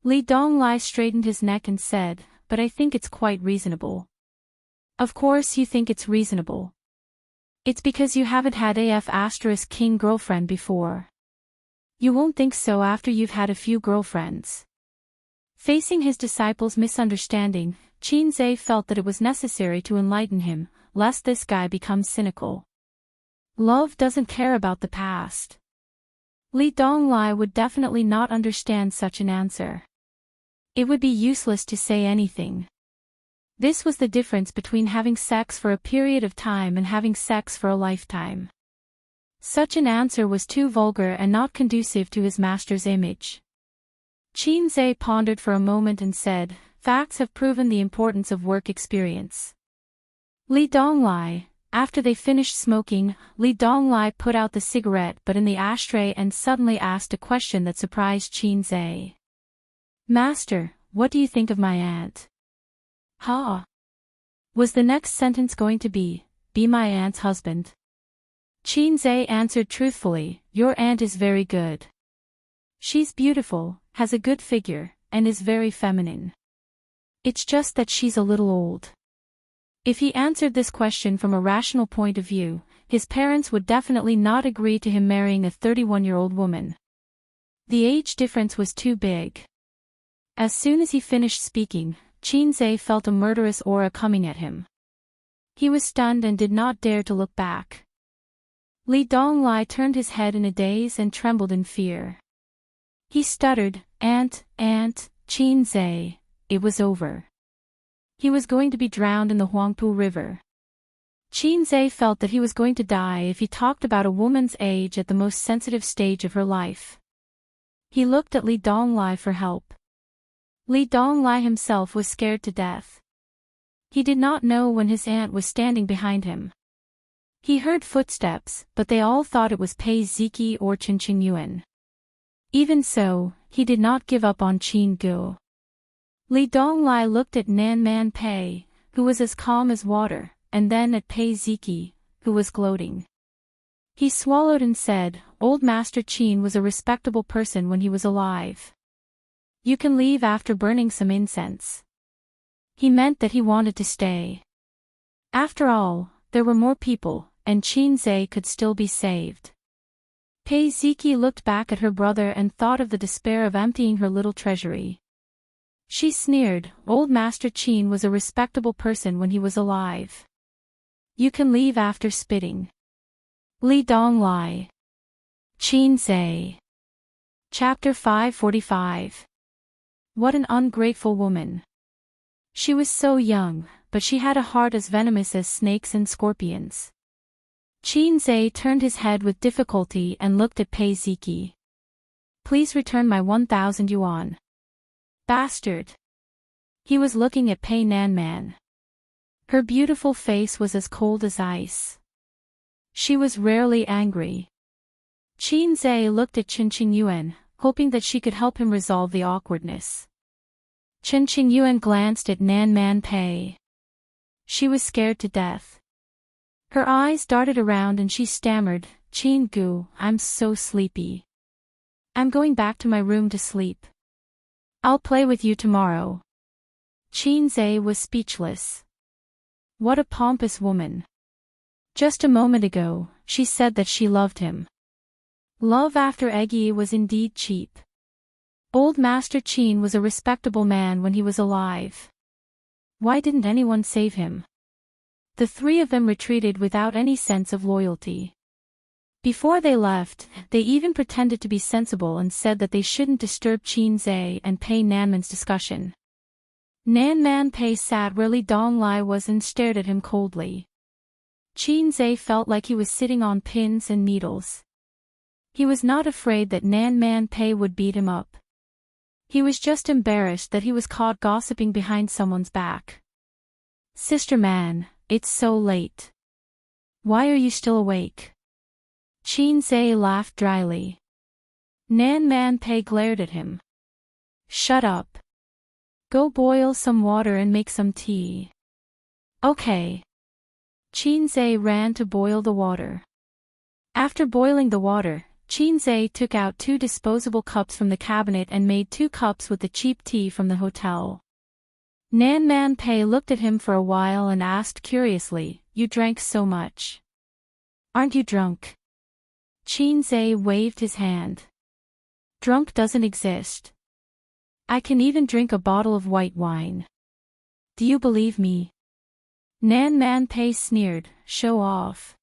Li Donglai straightened his neck and said, but I think it's quite reasonable. Of course you think it's reasonable. It's because you haven't had king girlfriend before. You won't think so after you've had a few girlfriends. Facing his disciple's misunderstanding, Qin Zhe felt that it was necessary to enlighten him, lest this guy become cynical. Love doesn't care about the past. Li Donglai would definitely not understand such an answer. It would be useless to say anything. This was the difference between having sex for a period of time and having sex for a lifetime. Such an answer was too vulgar and not conducive to his master's image. Qin Zhe pondered for a moment and said, facts have proven the importance of work experience. Li Donglai, after they finished smoking, Li Donglai put out the cigarette but in the ashtray and suddenly asked a question that surprised Qin Zhe. Master, what do you think of my aunt? Ha! Was the next sentence going to be my aunt's husband? Qin Zhe answered truthfully, your aunt is very good. She's beautiful, has a good figure, and is very feminine. It's just that she's a little old. If he answered this question from a rational point of view, his parents would definitely not agree to him marrying a 31-year-old woman. The age difference was too big. As soon as he finished speaking, Qin Zhe felt a murderous aura coming at him. He was stunned and did not dare to look back. Li Donglai turned his head in a daze and trembled in fear. He stuttered, Aunt, Qin Zhe, it was over. He was going to be drowned in the Huangpu River. Qin Zhe felt that he was going to die if he talked about a woman's age at the most sensitive stage of her life. He looked at Li Donglai for help. Li Donglai himself was scared to death. He did not know when his aunt was standing behind him. He heard footsteps, but they all thought it was Pei Ziki or Qin Yuan. Even so, he did not give up on Qin Gu. Li Donglai looked at Nan Man Pei, who was as calm as water, and then at Pei Ziki, who was gloating. He swallowed and said, Old Master Qin was a respectable person when he was alive. You can leave after burning some incense. He meant that he wanted to stay. After all, there were more people, and Qin Zhe could still be saved. Pei Ziki looked back at her brother and thought of the despair of emptying her little treasury. She sneered, Old Master Qin was a respectable person when he was alive. You can leave after spitting. Li Donglai. Qin Zhe. Chapter 545. What an ungrateful woman. She was so young, but she had a heart as venomous as snakes and scorpions. Qin Zhe turned his head with difficulty and looked at Pei Ziki. Please return my 1,000 yuan. Bastard. He was looking at Pei Nanman. Her beautiful face was as cold as ice. She was rarely angry. Qin Zhe looked at Qin Yuan, hoping that she could help him resolve the awkwardness. Qin Yuan glanced at Nan Man Pei. She was scared to death. Her eyes darted around and she stammered, Qin Gu, I'm so sleepy. I'm going back to my room to sleep. I'll play with you tomorrow. Qin Zhe was speechless. What a pompous woman. Just a moment ago, she said that she loved him. Love after Eggie was indeed cheap. Old Master Qin was a respectable man when he was alive. Why didn't anyone save him? The three of them retreated without any sense of loyalty. Before they left, they even pretended to be sensible and said that they shouldn't disturb Qin Zhe and Pei Nanman's discussion. Nan Man Pei sat where Li Donglai was and stared at him coldly. Qin Zhe felt like he was sitting on pins and needles. He was not afraid that Nan Man Pei would beat him up. He was just embarrassed that he was caught gossiping behind someone's back. Sister Man, it's so late. Why are you still awake? Qin Zhe laughed dryly. Nan Man Pei glared at him. Shut up. Go boil some water and make some tea. Okay. Qin Zhe ran to boil the water. After boiling the water, Qin Zhe took out 2 disposable cups from the cabinet and made 2 cups with the cheap tea from the hotel. Nan Man Pei looked at him for a while and asked curiously, "You drank so much. Aren't you drunk?" Qin Zhe waved his hand. Drunk doesn't exist. I can even drink a bottle of white wine. Do you believe me? Nan Man Pei sneered, "Show off."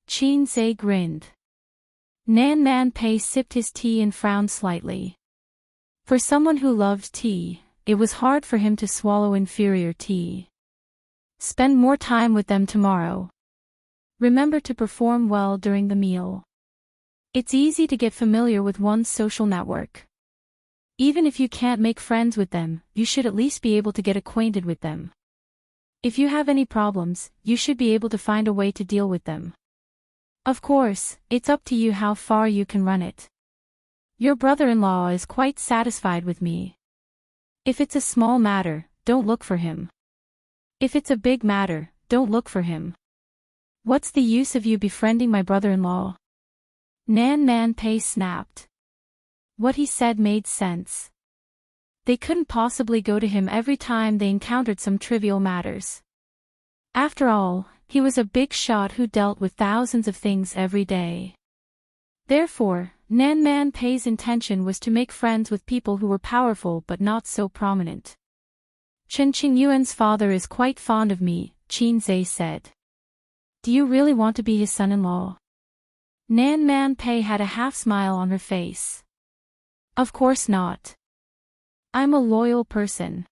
Qin Zhe grinned. Nan Man Pei sipped his tea and frowned slightly. For someone who loved tea, it was hard for him to swallow inferior tea. Spend more time with them tomorrow. Remember to perform well during the meal. It's easy to get familiar with one's social network. Even if you can't make friends with them, you should at least be able to get acquainted with them. If you have any problems, you should be able to find a way to deal with them. Of course, it's up to you how far you can run it. Your brother-in-law is quite satisfied with me. If it's a small matter, don't look for him. If it's a big matter, don't look for him. What's the use of you befriending my brother-in-law? Nan Man Pei snapped. What he said made sense. They couldn't possibly go to him every time they encountered some trivial matters. After all, he was a big shot who dealt with thousands of things every day. Therefore, Nan Man Pei's intention was to make friends with people who were powerful but not so prominent. Chen Qingyuan's father is quite fond of me, Qin Zhe said. Do you really want to be his son-in-law? Nan Man Pei had a half-smile on her face. Of course not. I'm a loyal person.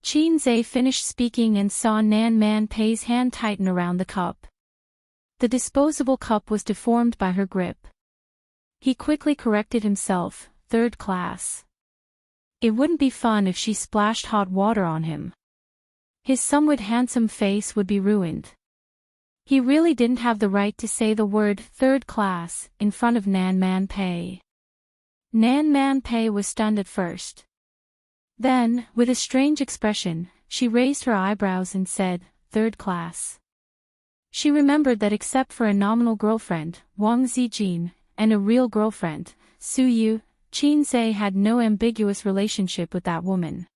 Qin Zhe finished speaking and saw Nan Man Pei's hand tighten around the cup. The disposable cup was deformed by her grip. He quickly corrected himself, 3rd class. It wouldn't be fun if she splashed hot water on him. His somewhat handsome face would be ruined. He really didn't have the right to say the word 3rd class in front of Nan Man Pei. Nan Man Pei was stunned at first. Then, with a strange expression, she raised her eyebrows and said, 3rd class. She remembered that except for a nominal girlfriend, Wang Zijin, and a real girlfriend, Su Yu, Qin Zhe had no ambiguous relationship with that woman.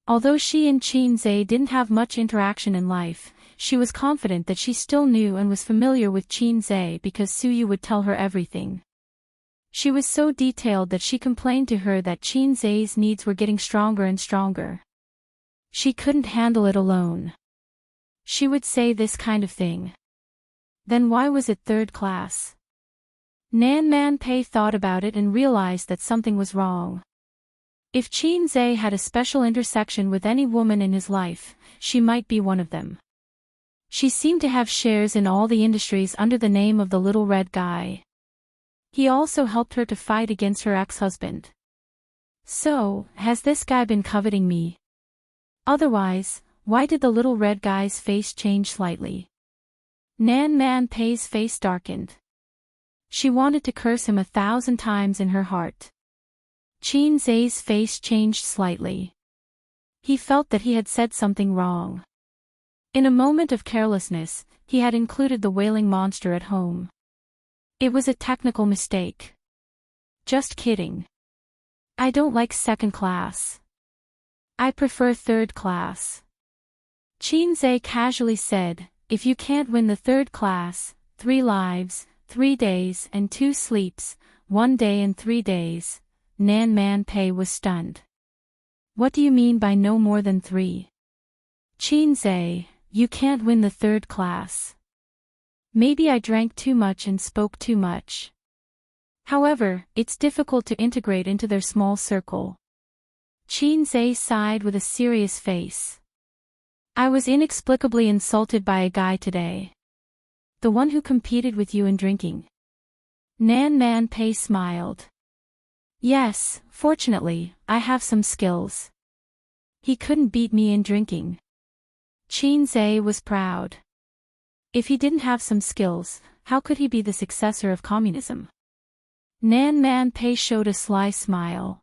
Although she and Qin Zhe didn't have much interaction in life, she was confident that she still knew and was familiar with Qin Zhe because Su Yu would tell her everything. She was so detailed that she complained to her that Qin Zhe's needs were getting stronger and stronger. She couldn't handle it alone. She would say this kind of thing. Then why was it 3rd class? Nan Man Pei thought about it and realized that something was wrong. If Qin Zhe had a special intersection with any woman in his life, she might be one of them. She seemed to have shares in all the industries under the name of the little red guy. He also helped her to fight against her ex-husband. So, has this guy been coveting me? Otherwise, why did the little red guy's face change slightly? Nan Man Pei's face darkened. She wanted to curse him 1,000 times in her heart. Qin Zhe's face changed slightly. He felt that he had said something wrong. In a moment of carelessness, he had included the wailing monster at home. It was a technical mistake. Just kidding. I don't like 2nd class. I prefer 3rd class. Qin Zhe casually said, if you can't win the 3rd class, 3 lives, 3 days and 2 sleeps, 1 day and 3 days. Nan Man Pei was stunned. What do you mean by no more than 3? Qinze, you can't win the third class. Maybe I drank too much and spoke too much. However, it's difficult to integrate into their small circle. Qinze sighed with a serious face. I was inexplicably insulted by a guy today. The one who competed with you in drinking. Nan Man Pei smiled. Yes, fortunately, I have some skills. He couldn't beat me in drinking. Qinze was proud. If he didn't have some skills, how could he be the successor of communism? Nan Man Pei showed a sly smile.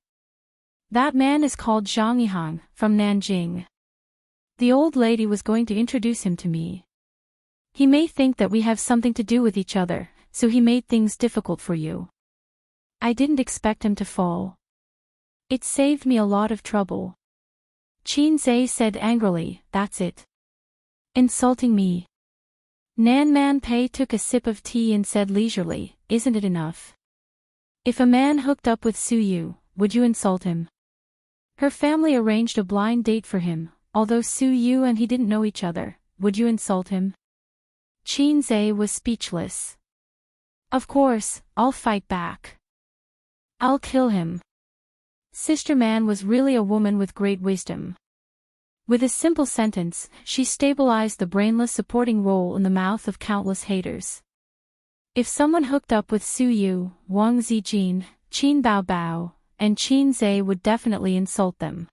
That man is called Zhang Yihang, from Nanjing. The old lady was going to introduce him to me. He may think that we have something to do with each other, so he made things difficult for you. I didn't expect him to fall. It saved me a lot of trouble. Qinze said angrily, that's it. Insulting me. Nan Man Pei took a sip of tea and said leisurely, isn't it enough? If a man hooked up with Su Yu, would you insult him? Her family arranged a blind date for him, although Su Yu and he didn't know each other, would you insult him? Qinze was speechless. Of course, I'll fight back. I'll kill him. Sister Man was really a woman with great wisdom. With a simple sentence, she stabilized the brainless supporting role in the mouth of countless haters. If someone hooked up with Su Yu, Wang Zijin, Qin Baobao, and Qinze would definitely insult them.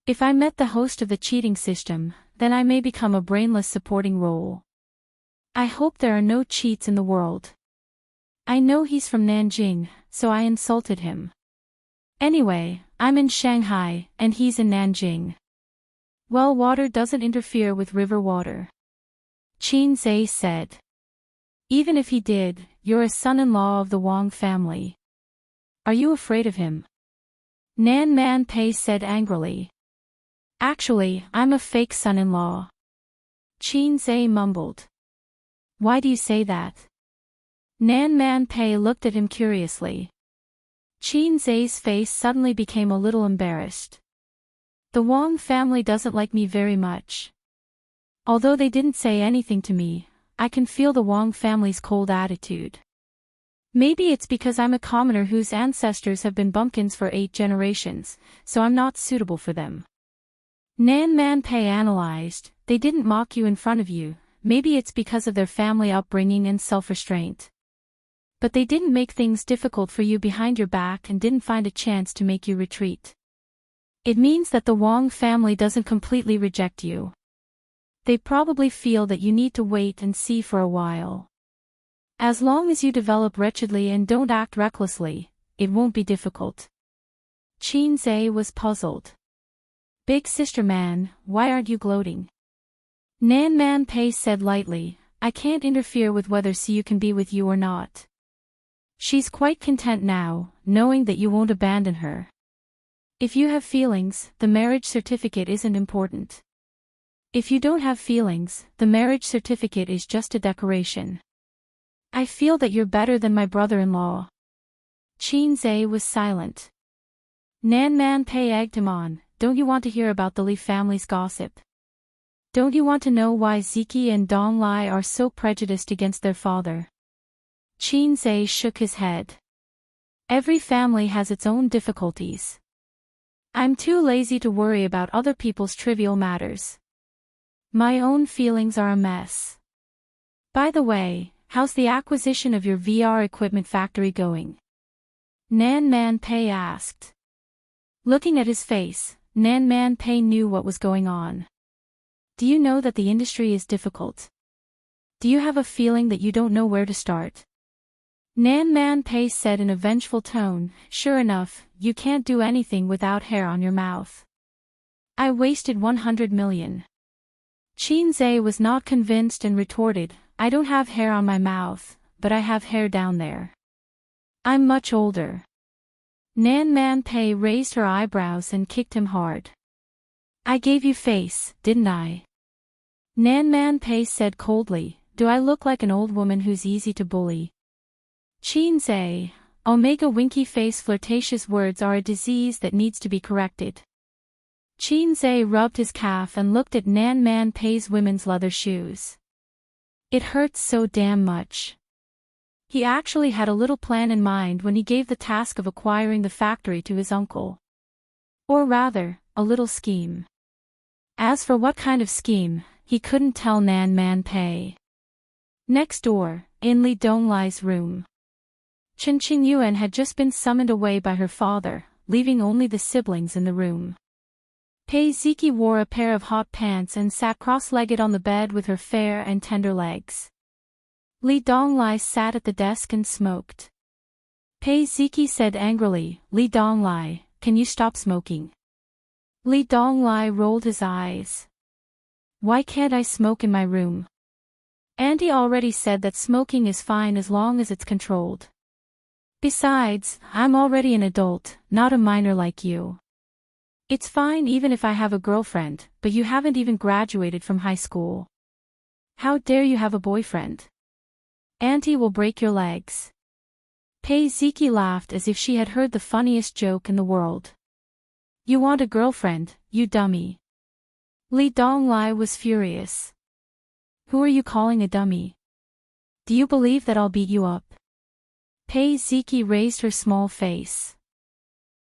If I met the host of the cheating system, then I may become a brainless supporting role. I hope there are no cheats in the world. I know he's from Nanjing, so I insulted him. Anyway, I'm in Shanghai, and he's in Nanjing. Well, water doesn't interfere with river water. Qinze said. Even if he did, you're a son-in-law of the Wang family. Are you afraid of him? Nan Man Pei said angrily. Actually, I'm a fake son-in-law. Qinze mumbled. Why do you say that? Nan Man Pei looked at him curiously. Qinze's face suddenly became a little embarrassed. The Wang family doesn't like me very much. Although they didn't say anything to me, I can feel the Wang family's cold attitude. Maybe it's because I'm a commoner whose ancestors have been bumpkins for 8 generations, so I'm not suitable for them. Nan Man Pei analyzed, they didn't mock you in front of you, maybe it's because of their family upbringing and self-restraint. But they didn't make things difficult for you behind your back and didn't find a chance to make you retreat. It means that the Wang family doesn't completely reject you. They probably feel that you need to wait and see for a while. As long as you develop wretchedly and don't act recklessly, it won't be difficult. Qinze was puzzled. Big sister man, why aren't you gloating? Nan Man Pei said lightly, I can't interfere with whether Siyu can be with you or not. She's quite content now, knowing that you won't abandon her. If you have feelings, the marriage certificate isn't important. If you don't have feelings, the marriage certificate is just a decoration. I feel that you're better than my brother-in-law. Qinze was silent. Nan Man Pei egged him on, don't you want to hear about the Li family's gossip? Don't you want to know why Ziki and Dong Lai are so prejudiced against their father? Qinze shook his head. Every family has its own difficulties. I'm too lazy to worry about other people's trivial matters. My own feelings are a mess. By the way, how's the acquisition of your VR equipment factory going? Nan Man Pei asked. Looking at his face, Nan Man Pei knew what was going on. Do you know that the industry is difficult? Do you have a feeling that you don't know where to start? Nan Man Pei said in a vengeful tone, sure enough, you can't do anything without hair on your mouth. I wasted 100 million. Qinze was not convinced and retorted, I don't have hair on my mouth, but I have hair down there. I'm much older. Nan Man Pei raised her eyebrows and kicked him hard. I gave you face, didn't I? Nan Man Pei said coldly, do I look like an old woman who's easy to bully? Qinze, Omega winky face flirtatious words are a disease that needs to be corrected. Qin Zhe rubbed his calf and looked at Nan Man Pei's women's leather shoes. It hurts so damn much. He actually had a little plan in mind when he gave the task of acquiring the factory to his uncle. Or rather, a little scheme. As for what kind of scheme, he couldn't tell Nan Man Pei. Next door, in Li Donglai's room. Chen Qingyuan had just been summoned away by her father, leaving only the siblings in the room. Pei Ziki wore a pair of hot pants and sat cross-legged on the bed with her fair and tender legs. Li Donglai sat at the desk and smoked. Pei Ziki said angrily, "Li Donglai, can you stop smoking?" Li Donglai rolled his eyes. "Why can't I smoke in my room? Auntie already said that smoking is fine as long as it's controlled. Besides, I'm already an adult, not a minor like you. It's fine even if I have a girlfriend, but you haven't even graduated from high school. How dare you have a boyfriend? Auntie will break your legs." Pei Ziki laughed as if she had heard the funniest joke in the world. "You want a girlfriend, you dummy." Li Donglai was furious. "Who are you calling a dummy? Do you believe that I'll beat you up?" Pei Ziki raised her small face.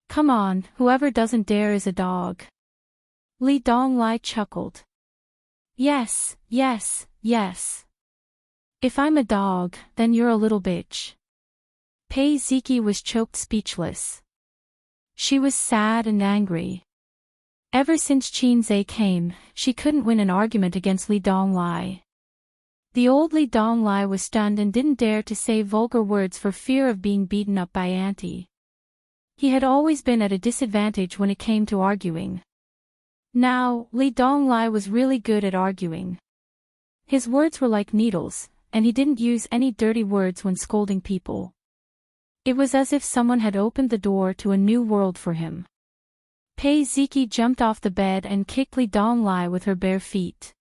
"Come on, whoever doesn't dare is a dog." Li Donglai chuckled. Yes, yes, yes. If I'm a dog, then you're a little bitch." Pei Ziki was choked speechless. She was sad and angry. Ever since Qin Zhe came, she couldn't win an argument against Li Donglai. The old Li Donglai was stunned and didn't dare to say vulgar words for fear of being beaten up by Auntie. He had always been at a disadvantage when it came to arguing. Now, Li Donglai was really good at arguing. His words were like needles, and he didn't use any dirty words when scolding people. It was as if someone had opened the door to a new world for him. Pei Ziki jumped off the bed and kicked Li Donglai with her bare feet.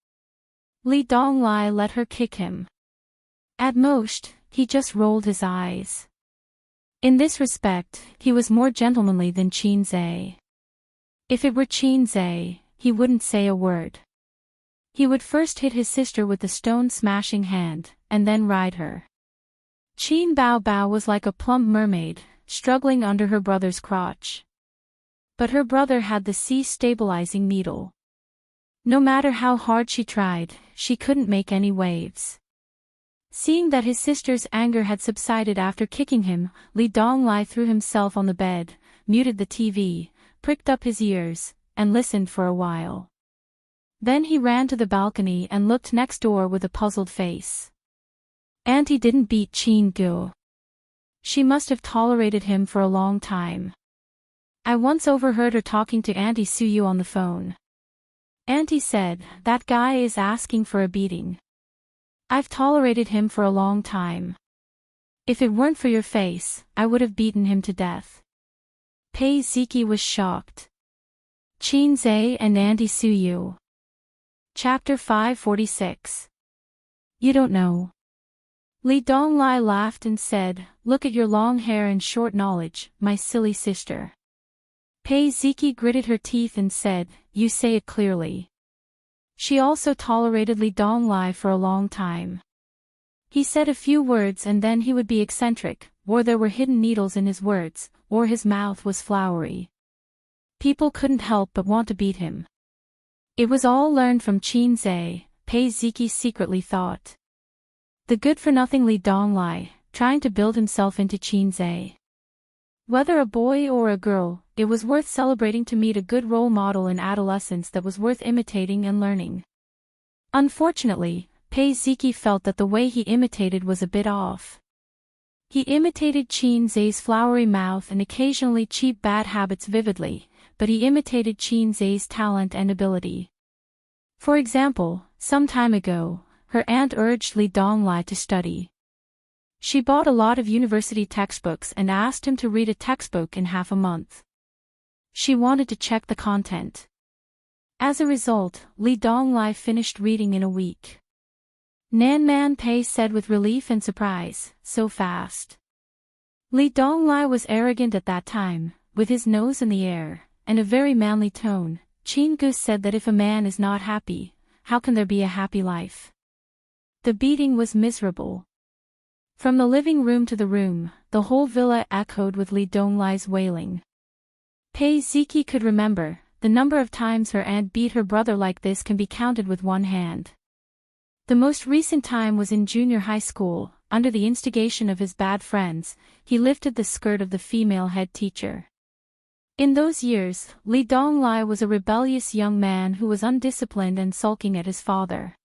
Li Donglai let her kick him. At most, he just rolled his eyes. In this respect, he was more gentlemanly than Qin Zhe. If it were Qin Zhe, he wouldn't say a word. He would first hit his sister with the stone-smashing hand, and then ride her. Qin Bao Bao was like a plump mermaid, struggling under her brother's crotch. But her brother had the sea-stabilizing needle. No matter how hard she tried, she couldn't make any waves. Seeing that his sister's anger had subsided after kicking him, Li Donglai threw himself on the bed, muted the TV, pricked up his ears, and listened for a while. Then he ran to the balcony and looked next door with a puzzled face. Auntie didn't beat Qin Gu. She must have tolerated him for a long time. I once overheard her talking to Auntie Suyu on the phone. Auntie said, "That guy is asking for a beating. I've tolerated him for a long time. If it weren't for your face, I would have beaten him to death." Pei Ziki was shocked. Qin Zhe and Auntie Suyu. Chapter 546. You don't know. Li Donglai laughed and said, "Look at your long hair and short knowledge, my silly sister." Pei Ziki gritted her teeth and said, "You say it clearly." She also tolerated Li Donglai for a long time. He said a few words and then he would be eccentric, or there were hidden needles in his words, or his mouth was flowery. People couldn't help but want to beat him. It was all learned from Qin Zhe, Pei Ziki secretly thought. The good-for-nothing Li Donglai, trying to build himself into Qin Zhe. Whether a boy or a girl, it was worth celebrating to meet a good role model in adolescence that was worth imitating and learning. Unfortunately, Pei Ziki felt that the way he imitated was a bit off. He imitated Qin Zhe's flowery mouth and occasionally cheap bad habits vividly, but he imitated Qin Zhe's talent and ability. For example, some time ago, her aunt urged Li Donglai to study. She bought a lot of university textbooks and asked him to read a textbook in half a month. She wanted to check the content. As a result, Li Donglai finished reading in a week. Nan Man Pei said with relief and surprise, "So fast." Li Donglai was arrogant at that time, with his nose in the air, and a very manly tone, Chingu said that if a man is not happy, how can there be a happy life? The beating was miserable. From the living room to the room, the whole villa echoed with Li Donglai's wailing. Pei Ziki could remember, the number of times her aunt beat her brother like this can be counted with one hand. The most recent time was in junior high school. Under the instigation of his bad friends, he lifted the skirt of the female head teacher. In those years, Li Donglai was a rebellious young man who was undisciplined and sulking at his father.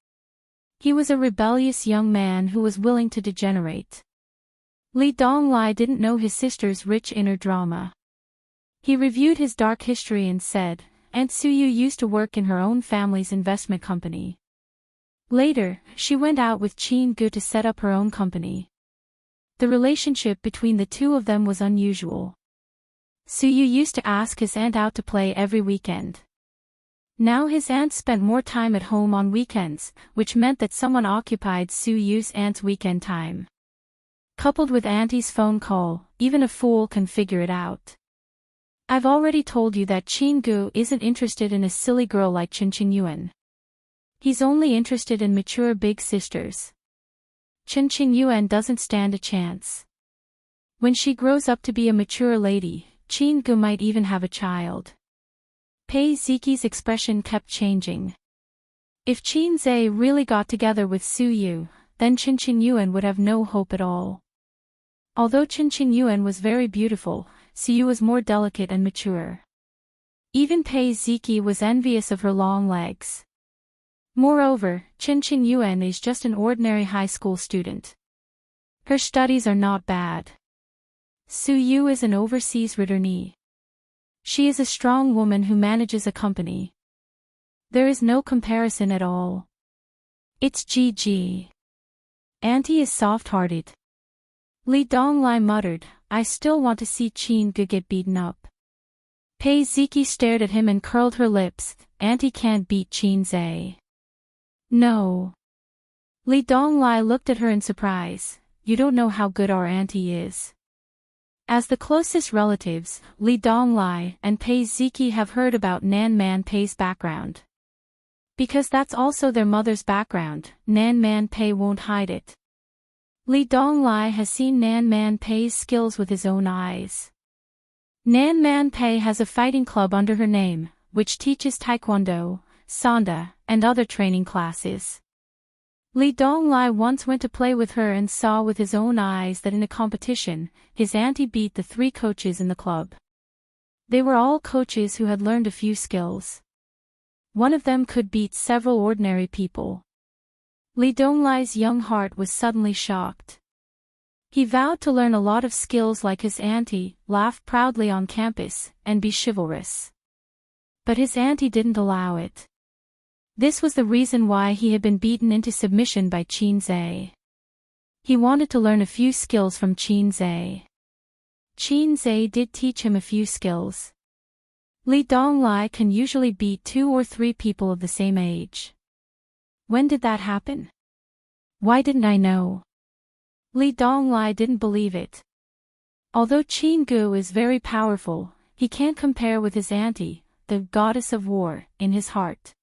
He was a rebellious young man who was willing to degenerate. Li Donglai didn't know his sister's rich inner drama. He reviewed his dark history and said, Aunt Suyu used to work in her own family's investment company. Later, she went out with Qin Gu to set up her own company. The relationship between the two of them was unusual. Suyu used to ask his aunt out to play every weekend. Now his aunt spent more time at home on weekends, which meant that someone occupied Suyu's aunt's weekend time. Coupled with auntie's phone call, even a fool can figure it out. I've already told you that Qin Gu isn't interested in a silly girl like Chen Yuan. He's only interested in mature big sisters. Chen Yuan doesn't stand a chance. When she grows up to be a mature lady, Qin Gu might even have a child. Pei Ziki's expression kept changing. If Qin Zhe really got together with Su Yu, then Chen Yuan would have no hope at all. Although Chen Yuan was very beautiful, Su Yu was more delicate and mature. Even Pei Ziki was envious of her long legs. Moreover, Chen Yuan is just an ordinary high school student. Her studies are not bad. Su Yu is an overseas returnee. She is a strong woman who manages a company. There is no comparison at all. It's GG. Auntie is soft-hearted. Li Donglai muttered, I still want to see Qin Gu get beaten up. Pei Ziki stared at him and curled her lips. Auntie can't beat Qin Zhe. No. Li Donglai looked at her in surprise. You don't know how good our auntie is. As the closest relatives, Li Donglai and Pei Ziki have heard about Nan Man Pei's background. Because that's also their mother's background, Nan Man Pei won't hide it. Li Donglai has seen Nan Man Pei's skills with his own eyes. Nan Man Pei has a fighting club under her name, which teaches taekwondo, sanda, and other training classes. Li Donglai once went to play with her and saw with his own eyes that in a competition, his auntie beat the 3 coaches in the club. They were all coaches who had learned a few skills. One of them could beat several ordinary people. Li Donglai's young heart was suddenly shocked. He vowed to learn a lot of skills like his auntie, laugh proudly on campus, and be chivalrous. But his auntie didn't allow it. This was the reason why he had been beaten into submission by Qin Zhe. He wanted to learn a few skills from Qin Zhe. Qin Zhe did teach him a few skills. Li Donglai can usually beat 2 or 3 people of the same age. When did that happen? Why didn't I know? Li Donglai didn't believe it. Although Qin Gu is very powerful, he can't compare with his auntie, the goddess of war, in his heart.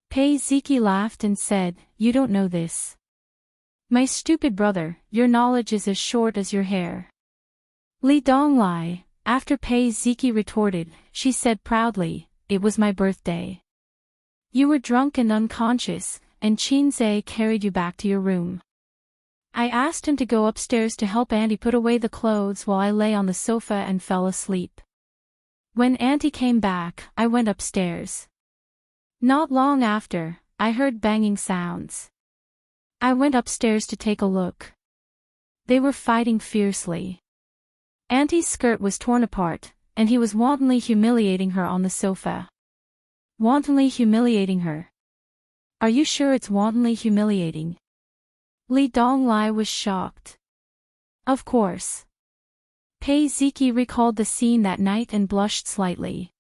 Pei Ziki laughed and said, You don't know this. My stupid brother, your knowledge is as short as your hair. Li Donglai, after Pei Ziki retorted, she said proudly, It was my birthday. You were drunk and unconscious, and Qin Zhe carried you back to your room. I asked him to go upstairs to help Auntie put away the clothes while I lay on the sofa and fell asleep. When Auntie came back, I went upstairs. Not long after, I heard banging sounds. I went upstairs to take a look. They were fighting fiercely. Auntie's skirt was torn apart, and he was wantonly humiliating her on the sofa. Wantonly humiliating her. Are you sure it's wantonly humiliating? Li Donglai was shocked. Of course. Pei Ziki recalled the scene that night and blushed slightly.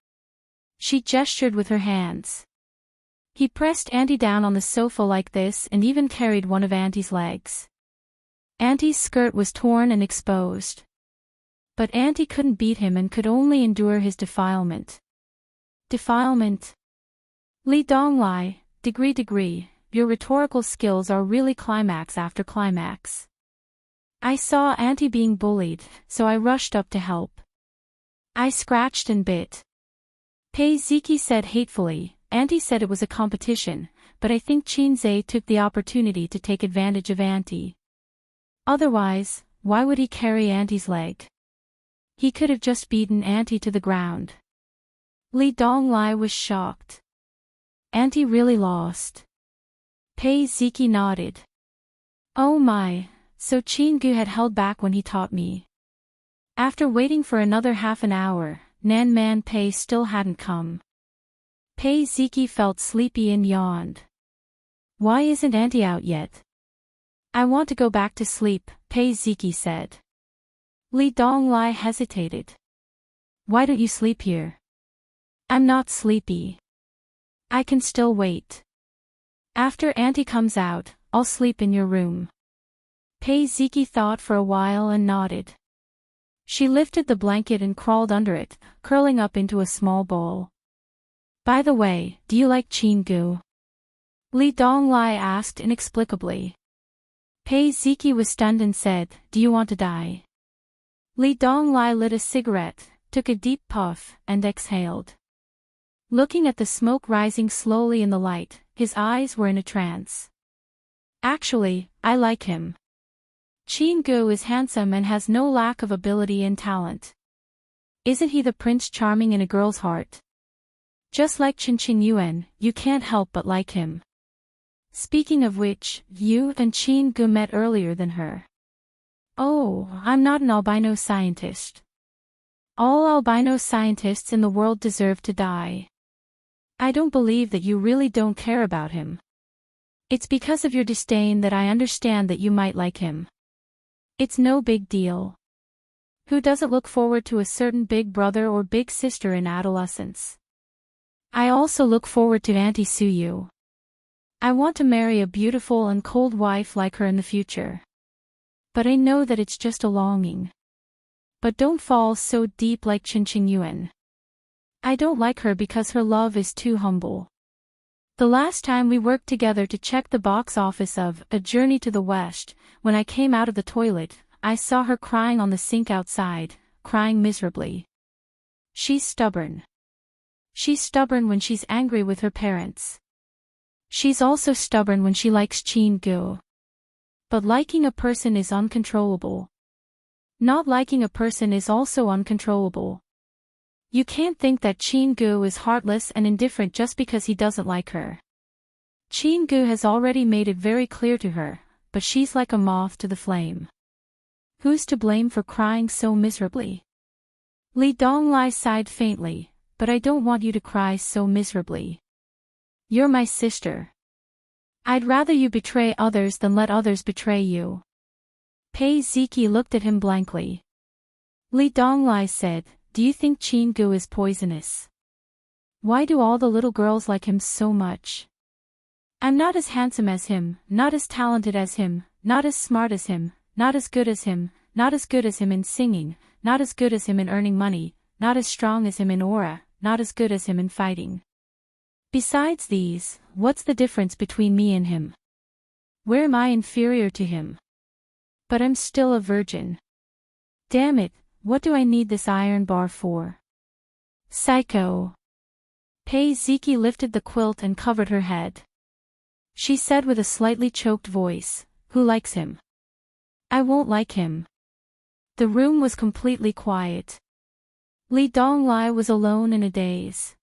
She gestured with her hands. He pressed Auntie down on the sofa like this and even carried one of Auntie's legs. Auntie's skirt was torn and exposed. But Auntie couldn't beat him and could only endure his defilement. Defilement. Li Donglai, degree, your rhetorical skills are really climax after climax. I saw Auntie being bullied, so I rushed up to help. I scratched and bit. Pei Ziki said hatefully, Auntie said it was a competition, but I think Qinzhe took the opportunity to take advantage of Auntie. Otherwise, why would he carry Auntie's leg? He could have just beaten Auntie to the ground. Li Donglai was shocked. Auntie really lost. Pei Ziki nodded. Oh my, so Qinggu had held back when he taught me. After waiting for another half an hour, Nan Man Pei still hadn't come. Pei Ziki felt sleepy and yawned. Why isn't Auntie out yet? I want to go back to sleep, Pei Ziki said. Li Donglai hesitated. Why don't you sleep here? I'm not sleepy. I can still wait. After Auntie comes out, I'll sleep in your room. Pei Ziki thought for a while and nodded. She lifted the blanket and crawled under it, curling up into a small ball. By the way, do you like Qinggu? Li Donglai asked inexplicably. Pei Ziki was stunned and said, do you want to die? Li Donglai lit a cigarette, took a deep puff, and exhaled. Looking at the smoke rising slowly in the light, his eyes were in a trance. Actually, I like him. Qinggu is handsome and has no lack of ability and talent. Isn't he the Prince Charming in a girl's heart? Just like Qin Yuan, you can't help but like him. Speaking of which, you and Qinggu met earlier than her. Oh, I'm not an albino scientist. All albino scientists in the world deserve to die. I don't believe that you really don't care about him. It's because of your disdain that I understand that you might like him. It's no big deal. Who doesn't look forward to a certain big brother or big sister in adolescence? I also look forward to Auntie Suyu. I want to marry a beautiful and cold wife like her in the future. But I know that it's just a longing. But don't fall so deep like Qin Yuan. I don't like her because her love is too humble. The last time we worked together to check the box office of A Journey to the West, when I came out of the toilet, I saw her crying on the sink outside, crying miserably. She's stubborn. She's stubborn when she's angry with her parents. She's also stubborn when she likes Qinggu. But liking a person is uncontrollable. Not liking a person is also uncontrollable. You can't think that Qinggu is heartless and indifferent just because he doesn't like her. Qinggu has already made it very clear to her, but she's like a moth to the flame. Who's to blame for crying so miserably? Li Donglai sighed faintly, but I don't want you to cry so miserably. You're my sister. I'd rather you betray others than let others betray you. Pei Ziki looked at him blankly. Li Donglai said, do you think Qinggu is poisonous? Why do all the little girls like him so much? I'm not as handsome as him, not as talented as him, not as smart as him, not as good as him, not as good as him in singing, not as good as him in earning money, not as strong as him in aura, not as good as him in fighting. Besides these, what's the difference between me and him? Where am I inferior to him? But I'm still a virgin. Damn it, what do I need this iron bar for? Psycho. Pei Ziki lifted the quilt and covered her head. She said with a slightly choked voice, who likes him? I won't like him. The room was completely quiet. Li Donglai was alone in a daze.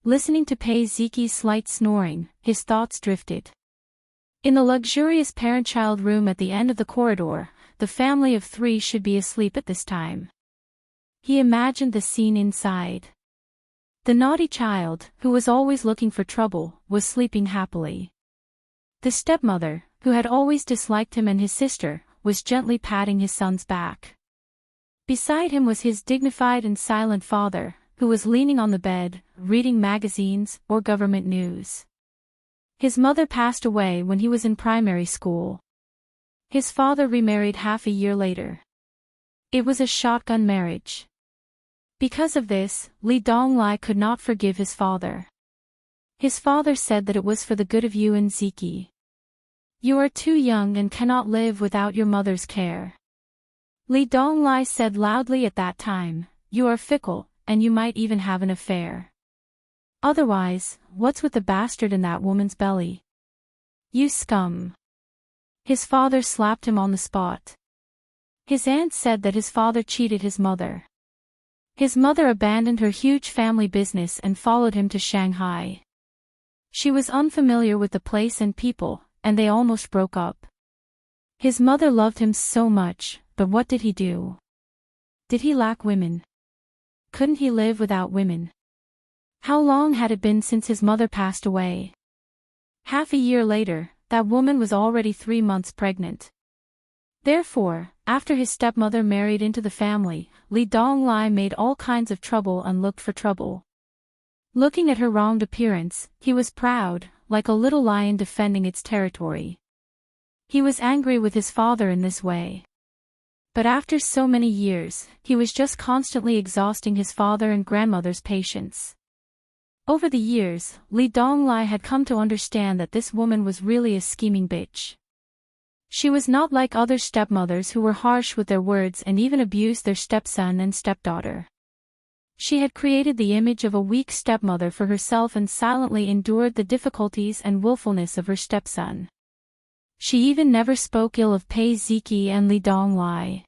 Listening to Pei Ziki's slight snoring, his thoughts drifted. In the luxurious parent-child room at the end of the corridor, the family of 3 should be asleep at this time. He imagined the scene inside. The naughty child, who was always looking for trouble, was sleeping happily. The stepmother, who had always disliked him and his sister, was gently patting his son's back. Beside him was his dignified and silent father, who was leaning on the bed, reading magazines or government news. His mother passed away when he was in primary school. His father remarried half a year later. It was a shotgun marriage. Because of this, Li Donglai could not forgive his father. His father said that it was for the good of you and Ziki. You are too young and cannot live without your mother's care. Li Donglai said loudly at that time, you are fickle, and you might even have an affair. Otherwise, what's with the bastard in that woman's belly? You scum. His father slapped him on the spot. His aunt said that his father cheated his mother. His mother abandoned her huge family business and followed him to Shanghai. She was unfamiliar with the place and people, and they almost broke up. His mother loved him so much, but what did he do? Did he lack women? Couldn't he live without women? How long had it been since his mother passed away? Half a year later, that woman was already 3 months pregnant. Therefore, after his stepmother married into the family, Li Donglai made all kinds of trouble and looked for trouble. Looking at her wronged appearance, he was proud, like a little lion defending its territory. He was angry with his father in this way. But after so many years, he was just constantly exhausting his father and grandmother's patience. Over the years, Li Donglai had come to understand that this woman was really a scheming bitch. She was not like other stepmothers who were harsh with their words and even abused their stepson and stepdaughter. She had created the image of a weak stepmother for herself and silently endured the difficulties and willfulness of her stepson. She even never spoke ill of Pei Ziki and Li Donglai.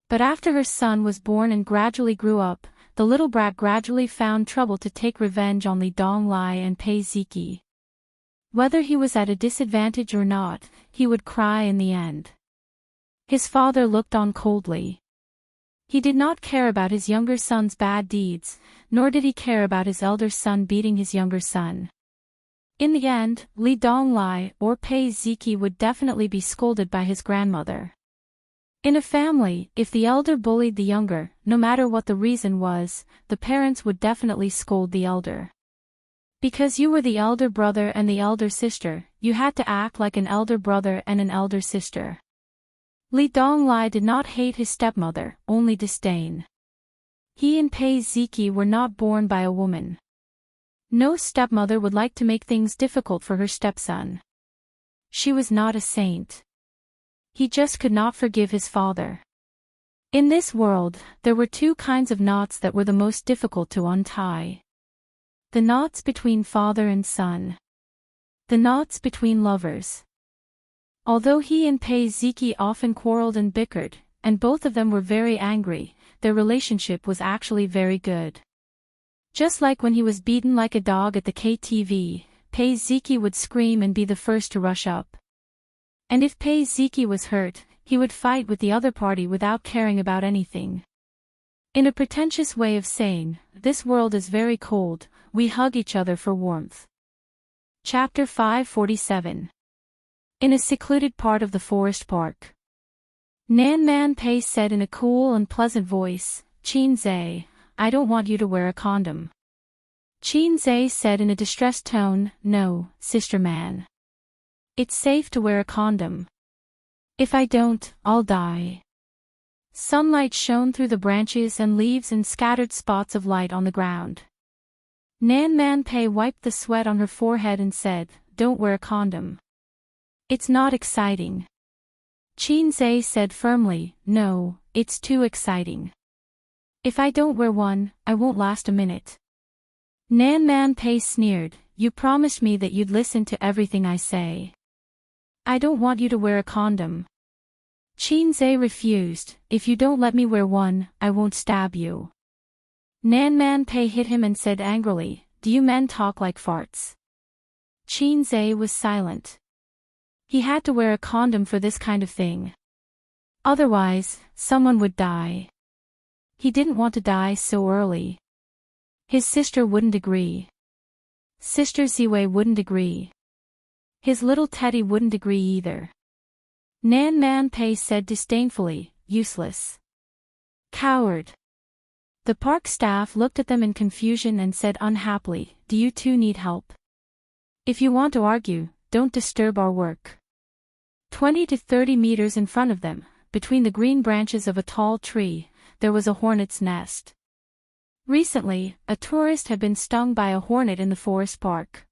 But after her son was born and gradually grew up, the little brat gradually found trouble to take revenge on Li Donglai and Pei Ziki. Whether he was at a disadvantage or not, he would cry in the end. His father looked on coldly. He did not care about his younger son's bad deeds, nor did he care about his elder son beating his younger son. In the end, Li Donglai or Pei Ziki would definitely be scolded by his grandmother. In a family, if the elder bullied the younger, no matter what the reason was, the parents would definitely scold the elder. Because you were the elder brother and the elder sister, you had to act like an elder brother and an elder sister. Li Donglai did not hate his stepmother, only disdain. He and Pei Ziki were not born by a woman. No stepmother would like to make things difficult for her stepson. She was not a saint. He just could not forgive his father. In this world, there were 2 kinds of knots that were the most difficult to untie. The knots between father and son. The knots between lovers. Although he and Pei Ziki often quarreled and bickered, and both of them were very angry, their relationship was actually very good. Just like when he was beaten like a dog at the KTV, Pei Ziki would scream and be the first to rush up. And if Pei Ziki was hurt, he would fight with the other party without caring about anything. In a pretentious way of saying, this world is very cold, we hug each other for warmth. Chapter 547. In a secluded part of the forest park. Nan Man Pei said in a cool and pleasant voice, Qin Zhe, I don't want you to wear a condom. Qin Zhe said in a distressed tone, no, sister man. It's safe to wear a condom. If I don't, I'll die. Sunlight shone through the branches and leaves and scattered spots of light on the ground. Nan Man Pei wiped the sweat on her forehead and said, don't wear a condom. It's not exciting. Qin Zhe said firmly, no, it's too exciting. If I don't wear one, I won't last a minute. Nan Man Pei sneered, you promised me that you'd listen to everything I say. I don't want you to wear a condom. Qin Zhe refused, if you don't let me wear one, I won't stab you. Nan Man Pei hit him and said angrily, do you men talk like farts? Qin Zhe was silent. He had to wear a condom for this kind of thing. Otherwise, someone would die. He didn't want to die so early. His sister wouldn't agree. Sister Ziwei wouldn't agree. His little Teddy wouldn't agree either. Nan Man Pei said disdainfully, useless. Coward. The park staff looked at them in confusion and said unhappily, do you two need help? If you want to argue, don't disturb our work. 20 to 30 meters in front of them, between the green branches of a tall tree, there was a hornet's nest. Recently, a tourist had been stung by a hornet in the forest park.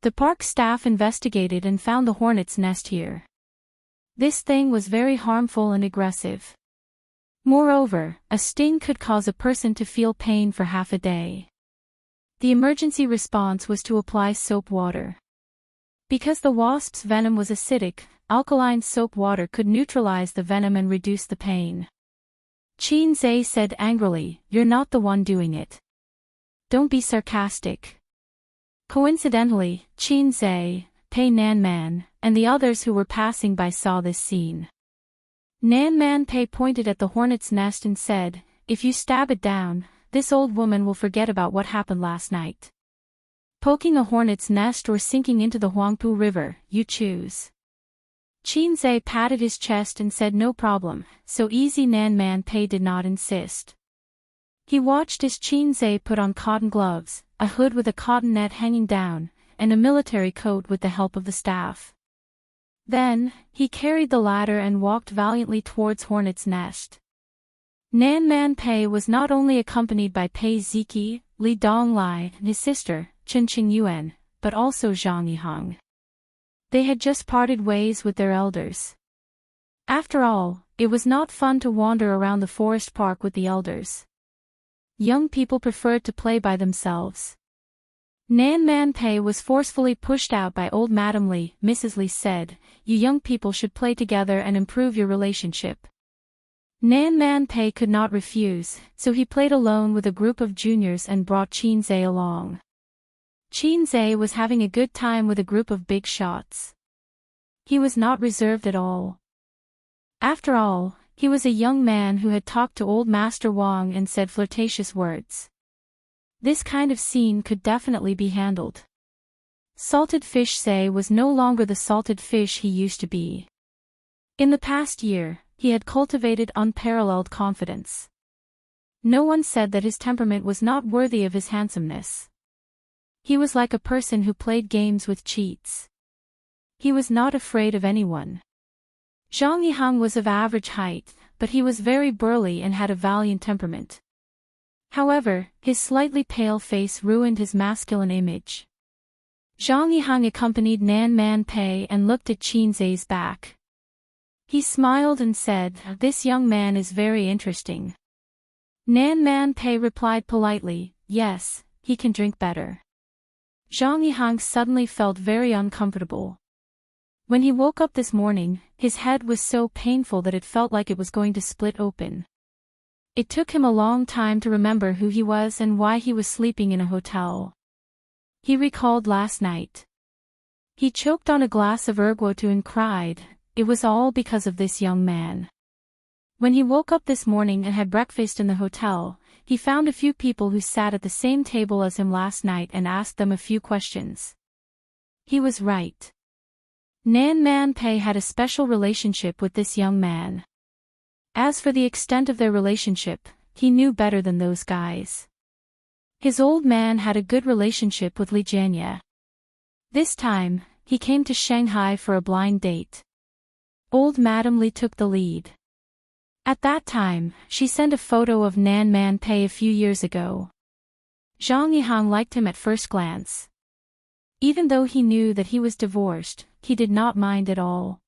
The park staff investigated and found the hornet's nest here. This thing was very harmful and aggressive. Moreover, a sting could cause a person to feel pain for half a day. The emergency response was to apply soap water. Because the wasp's venom was acidic, alkaline soap water could neutralize the venom and reduce the pain. Qin Zhe said angrily, "You're not the one doing it. Don't be sarcastic." Coincidentally, Qin Zhe, Pei Nanman, and the others who were passing by saw this scene. Nanman Pei pointed at the hornet's nest and said, "If you stab it down, this old woman will forget about what happened last night. Poking a hornet's nest or sinking into the Huangpu River, you choose." Qin Zhe patted his chest and said no problem, so easy. Nanman Pei did not insist. He watched as Qin Zhe put on cotton gloves, a hood with a cotton net hanging down, and a military coat with the help of the staff. Then, he carried the ladder and walked valiantly towards Hornet's Nest. Nanman Pei was not only accompanied by Pei Ziki, Li Donglai, and his sister, Chen Qingyuan, but also Zhang Yihang. They had just parted ways with their elders. After all, it was not fun to wander around the forest park with the elders. Young people preferred to play by themselves. Nanman Pei was forcefully pushed out by old Madam Li. Mrs. Li said, "You young people should play together and improve your relationship." Nanman Pei could not refuse, so he played alone with a group of juniors and brought Qin Zhe along. Qin Zhe was having a good time with a group of big shots. He was not reserved at all. After all, he was a young man who had talked to old Master Wang and said flirtatious words. This kind of scene could definitely be handled. Salted Fish Zhe was no longer the salted fish he used to be. In the past year, he had cultivated unparalleled confidence. No one said that his temperament was not worthy of his handsomeness. He was like a person who played games with cheats. He was not afraid of anyone. Zhang Yihang was of average height, but he was very burly and had a valiant temperament. However, his slightly pale face ruined his masculine image. Zhang Yihang accompanied Nanman Pei and looked at Qin Zhe's back. He smiled and said, "This young man is very interesting." Nanman Pei replied politely, "Yes, he can drink better." Zhang Yihang suddenly felt very uncomfortable. When he woke up this morning, his head was so painful that it felt like it was going to split open. It took him a long time to remember who he was and why he was sleeping in a hotel. He recalled last night. He choked on a glass of erguotu and cried. It was all because of this young man. When he woke up this morning and had breakfast in the hotel, he found a few people who sat at the same table as him last night and asked them a few questions. He was right. Nanman Pei had a special relationship with this young man. As for the extent of their relationship, he knew better than those guys. His old man had a good relationship with Li Jianye. This time, he came to Shanghai for a blind date. Old Madam Li took the lead. At that time, she sent a photo of Nanman Pei a few years ago. Zhang Yihang liked him at first glance. Even though he knew that he was divorced, he did not mind at all.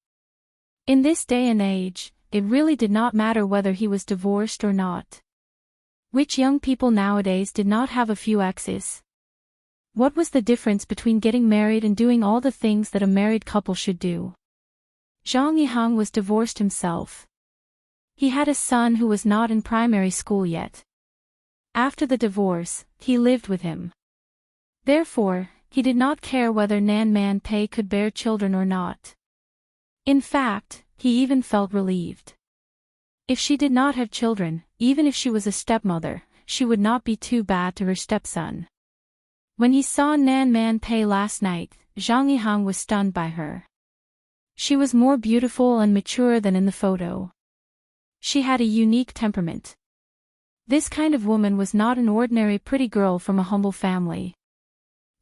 In this day and age, it really did not matter whether he was divorced or not. Which young people nowadays did not have a few exes? What was the difference between getting married and doing all the things that a married couple should do? Zhang Yihang was divorced himself. He had a son who was not in primary school yet. After the divorce, he lived with him. Therefore, he did not care whether Nanman Pei could bear children or not. In fact, he even felt relieved. If she did not have children, even if she was a stepmother, she would not be too bad to her stepson. When he saw Nanman Pei last night, Zhang Yihang was stunned by her. She was more beautiful and mature than in the photo. She had a unique temperament. This kind of woman was not an ordinary pretty girl from a humble family.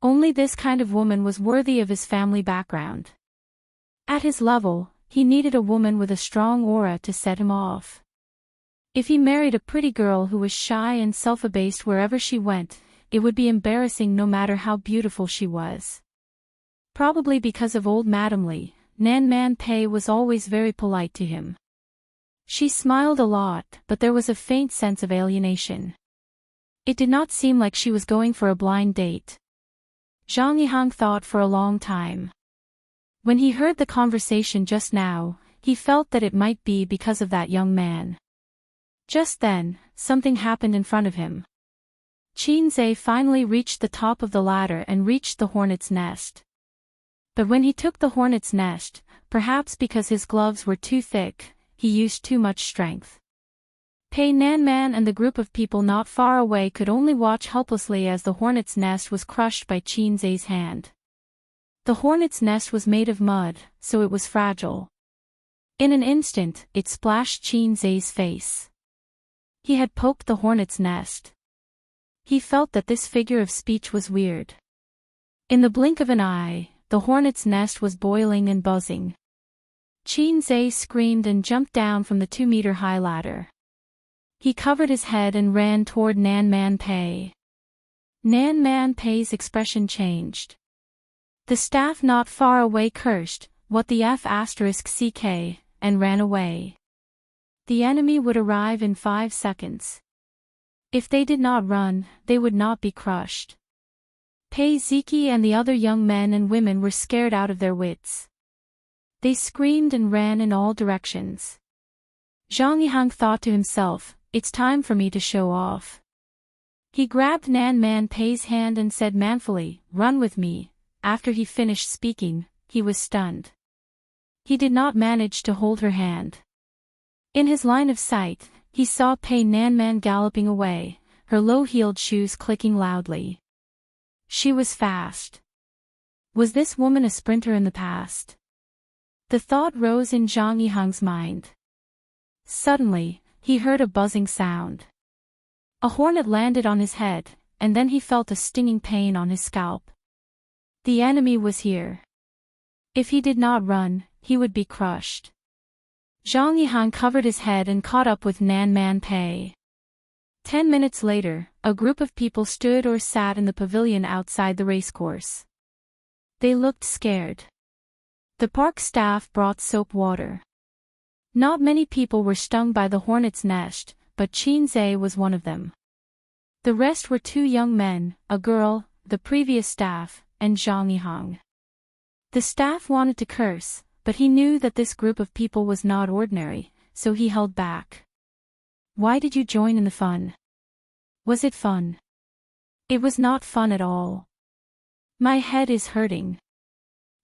Only this kind of woman was worthy of his family background. At his level, he needed a woman with a strong aura to set him off. If he married a pretty girl who was shy and self-abased wherever she went, it would be embarrassing no matter how beautiful she was. Probably because of old Madam Li, Nan Man Pei was always very polite to him. She smiled a lot, but there was a faint sense of alienation. It did not seem like she was going for a blind date. Zhang Yihang thought for a long time. When he heard the conversation just now, he felt that it might be because of that young man. Just then, something happened in front of him. Qin Zhe finally reached the top of the ladder and reached the hornet's nest. But when he took the hornet's nest, perhaps because his gloves were too thick, he used too much strength. Pei Nanman and the group of people not far away could only watch helplessly as the hornet's nest was crushed by Qin Zhe's hand. The hornet's nest was made of mud, so it was fragile. In an instant, it splashed Qin Zhe's face. He had poked the hornet's nest. He felt that this figure of speech was weird. In the blink of an eye, the hornet's nest was boiling and buzzing. Qin Zhe screamed and jumped down from the 2-meter-high ladder. He covered his head and ran toward Nan Man Pei. Nan Man Pei's expression changed. The staff not far away cursed, "What the F***CK, and ran away. The enemy would arrive in 5 seconds. If they did not run, they would not be crushed. Pei Ziki and the other young men and women were scared out of their wits. They screamed and ran in all directions. Zhang Yihang thought to himself, "It's time for me to show off." He grabbed Nan Man Pei's hand and said manfully, "Run with me." After he finished speaking, he was stunned. He did not manage to hold her hand. In his line of sight, he saw Pei Nanman galloping away, her low-heeled shoes clicking loudly. She was fast. Was this woman a sprinter in the past? The thought rose in Zhang Yihang's mind. Suddenly, he heard a buzzing sound. A hornet landed on his head, and then he felt a stinging pain on his scalp. The enemy was here. If he did not run, he would be crushed. Zhang Yihang covered his head and caught up with Nan Man Pei. 10 minutes later, a group of people stood or sat in the pavilion outside the racecourse. They looked scared. The park staff brought soap water. Not many people were stung by the hornet's nest, but Qin Zhe was one of them. The rest were 2 young men, a girl, the previous staff, and Zhang Yihang. The staff wanted to curse, but he knew that this group of people was not ordinary, so he held back. "Why did you join in the fun? Was it fun?" "It was not fun at all. My head is hurting."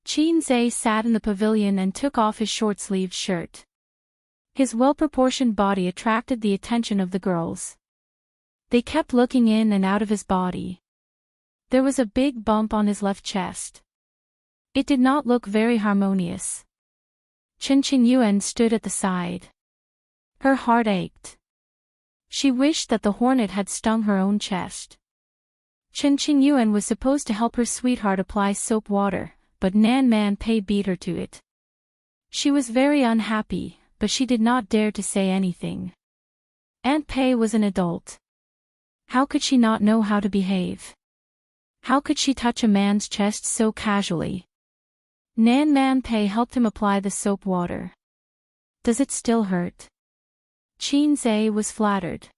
Qin Zhe sat in the pavilion and took off his short-sleeved shirt. His well-proportioned body attracted the attention of the girls. They kept looking in and out of his body. There was a big bump on his left chest. It did not look very harmonious. Chen Qingyuan stood at the side. Her heart ached. She wished that the hornet had stung her own chest. Chen Qingyuan was supposed to help her sweetheart apply soap water, but Nan Man Pei beat her to it. She was very unhappy, but she did not dare to say anything. Aunt Pei was an adult. How could she not know how to behave? How could she touch a man's chest so casually? Nan Man Pei helped him apply the soap water. "Does it still hurt?" Qin Zhe was flattered.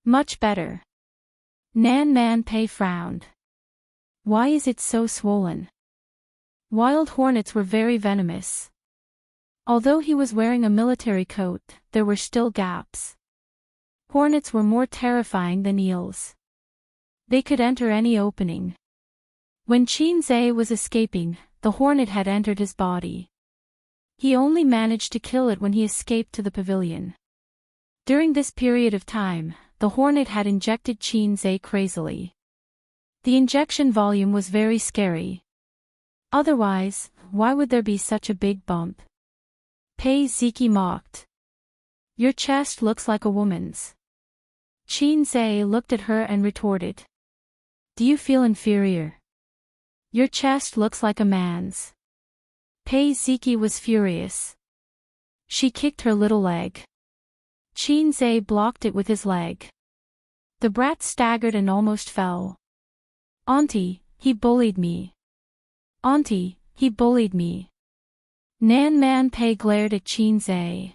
"Much better." Nan Man Pei frowned. "Why is it so swollen?" Wild hornets were very venomous. Although he was wearing a military coat, there were still gaps. Hornets were more terrifying than eels. They could enter any opening. When Qin Zhe was escaping, the hornet had entered his body. He only managed to kill it when he escaped to the pavilion. During this period of time, the hornet had injected Qin Zhe crazily. The injection volume was very scary. Otherwise, why would there be such a big bump? Pei Ziki mocked. "Your chest looks like a woman's." Qin Zhe looked at her and retorted. "Do you feel inferior? Your chest looks like a man's." Pei Ziki was furious. She kicked her little leg. Qin Zhe blocked it with his leg. The brat staggered and almost fell. Auntie, he bullied me. Auntie, he bullied me. Nan Man Pei glared at Qin Zhe.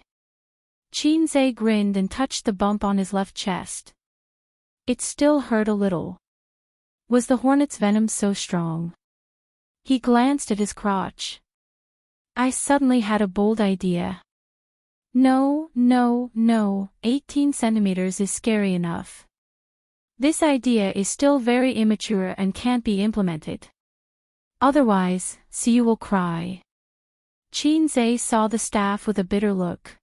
Qin Zhe grinned and touched the bump on his left chest. It still hurt a little. Was the hornet's venom so strong? He glanced at his crotch. I suddenly had a bold idea. No, 18 centimeters is scary enough. This idea is still very immature and can't be implemented. Otherwise, Siyu will cry. Qin Zhe saw the staff with a bitter look.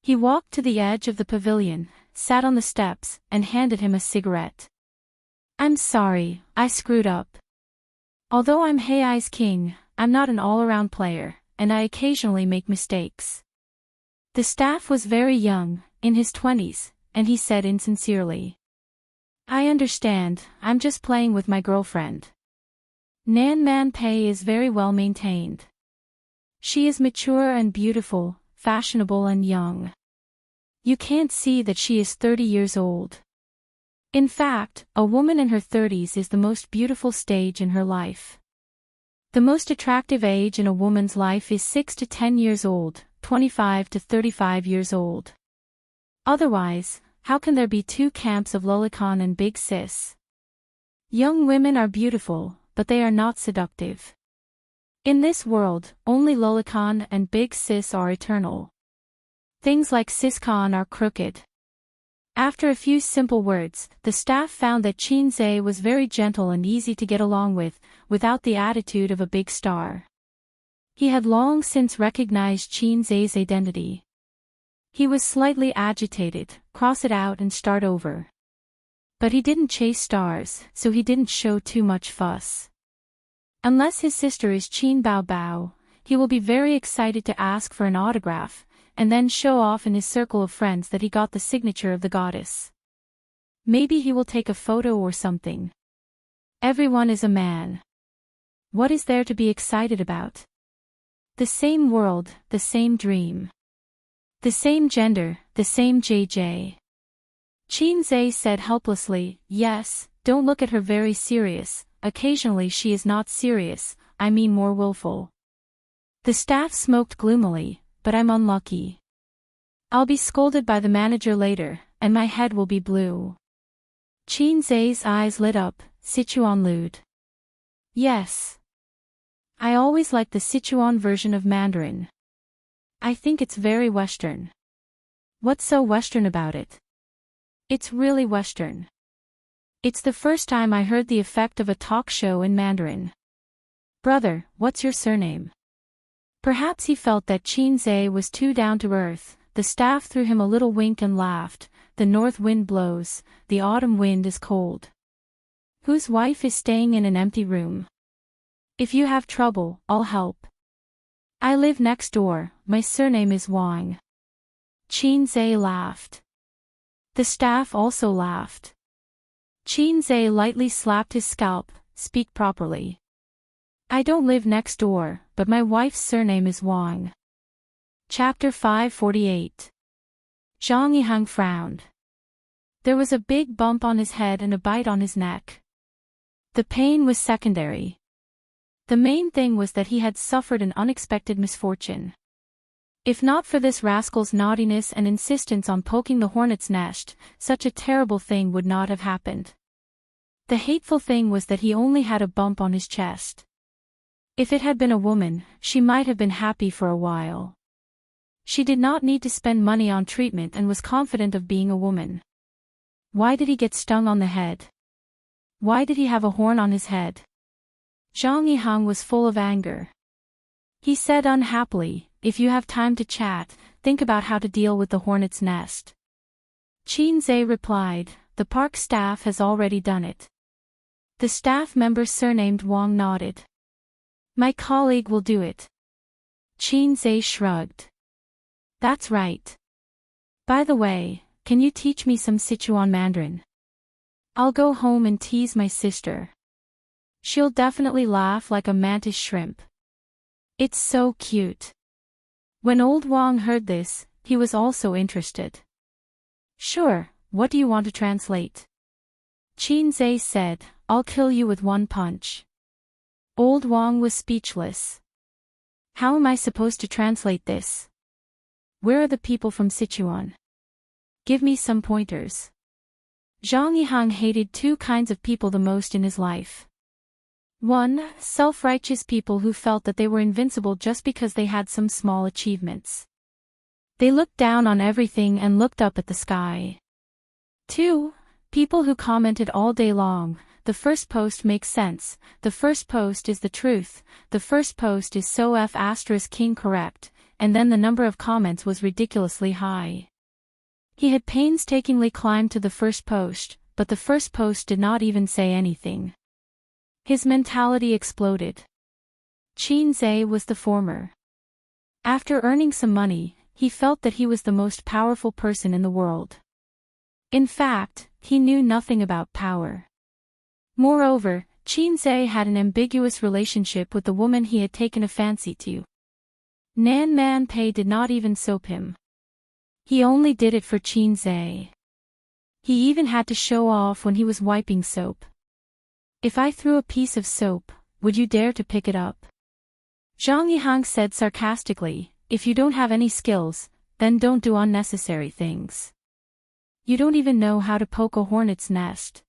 He walked to the edge of the pavilion, sat on the steps, and handed him a cigarette. I'm sorry, I screwed up. Although I'm Hei's king, I'm not an all-around player, and I occasionally make mistakes. The staff was very young, in his 20s, and he said insincerely. I understand, I'm just playing with my girlfriend. Nan Man Pei is very well maintained. She is mature and beautiful, fashionable and young. You can't see that she is 30 years old. In fact, a woman in her 30s is the most beautiful stage in her life. The most attractive age in a woman's life is 6 to 10 years old, 25 to 35 years old. Otherwise, how can there be two camps of lolicon and big sis? Young women are beautiful, but they are not seductive. In this world, only lolicon and big sis are eternal. Things like siscon are crooked. After a few simple words, the staff found that Qin Zhe was very gentle and easy to get along with, without the attitude of a big star. He had long since recognized Qin Zhe's identity. He was slightly agitated, cross it out and start over. But he didn't chase stars, so he didn't show too much fuss. Unless his sister is Qin Bao Bao, he will be very excited to ask for an autograph, and then show off in his circle of friends that he got the signature of the goddess. Maybe he will take a photo or something. Everyone is a man. What is there to be excited about? The same world, the same dream. The same gender, the same JJ. Qin Zhe said helplessly, yes, don't look at her very serious, occasionally she is not serious, I mean more willful. The staff smoked gloomily, but I'm unlucky. I'll be scolded by the manager later, and my head will be blue. Qin Zhe's eyes lit up, Sichuan lewd. Yes. I always like the Sichuan version of Mandarin. I think it's very Western. What's so Western about it? It's really Western. It's the first time I heard the effect of a talk show in Mandarin. Brother, what's your surname? Perhaps he felt that Qin Zhe was too down to earth. The staff threw him a little wink and laughed. The north wind blows, the autumn wind is cold. Whose wife is staying in an empty room? If you have trouble, I'll help. I live next door, my surname is Wang. Qin Zhe laughed. The staff also laughed. Qin Zhe lightly slapped his scalp, speak properly. I don't live next door, but my wife's surname is Wang. Chapter 548. Zhang Yihang frowned. There was a big bump on his head and a bite on his neck. The pain was secondary. The main thing was that he had suffered an unexpected misfortune. If not for this rascal's naughtiness and insistence on poking the hornet's nest, such a terrible thing would not have happened. The hateful thing was that he only had a bump on his chest. If it had been a woman, she might have been happy for a while. She did not need to spend money on treatment and was confident of being a woman. Why did he get stung on the head? Why did he have a horn on his head? Zhang Yihang was full of anger. He said unhappily, if you have time to chat, think about how to deal with the hornet's nest. Qin Zhe replied, the park staff has already done it. The staff member surnamed Wang nodded. My colleague will do it. Qin Zhe shrugged. That's right. By the way, can you teach me some Sichuan Mandarin? I'll go home and tease my sister. She'll definitely laugh like a mantis shrimp. It's so cute. When old Wang heard this, he was also interested. Sure, what do you want to translate? Qin Zhe said, I'll kill you with one punch. Old Wang was speechless. How am I supposed to translate this? Where are the people from Sichuan? Give me some pointers. Zhang Yihang hated two kinds of people the most in his life. 1. Self-righteous people who felt that they were invincible just because they had some small achievements. They looked down on everything and looked up at the sky. 2. People who commented all day long, the first post makes sense, the first post is the truth, the first post is so *king correct, and then the number of comments was ridiculously high. He had painstakingly climbed to the first post, but the first post did not even say anything. His mentality exploded. Qin Zhe was the former. After earning some money, he felt that he was the most powerful person in the world. In fact, he knew nothing about power. Moreover, Qin Zhe had an ambiguous relationship with the woman he had taken a fancy to. Nan Man Pei did not even soap him. He only did it for Qin Zhe. He even had to show off when he was wiping soap. If I threw a piece of soap, would you dare to pick it up? Zhang Yihang said sarcastically, if you don't have any skills, then don't do unnecessary things. You don't even know how to poke a hornet's nest.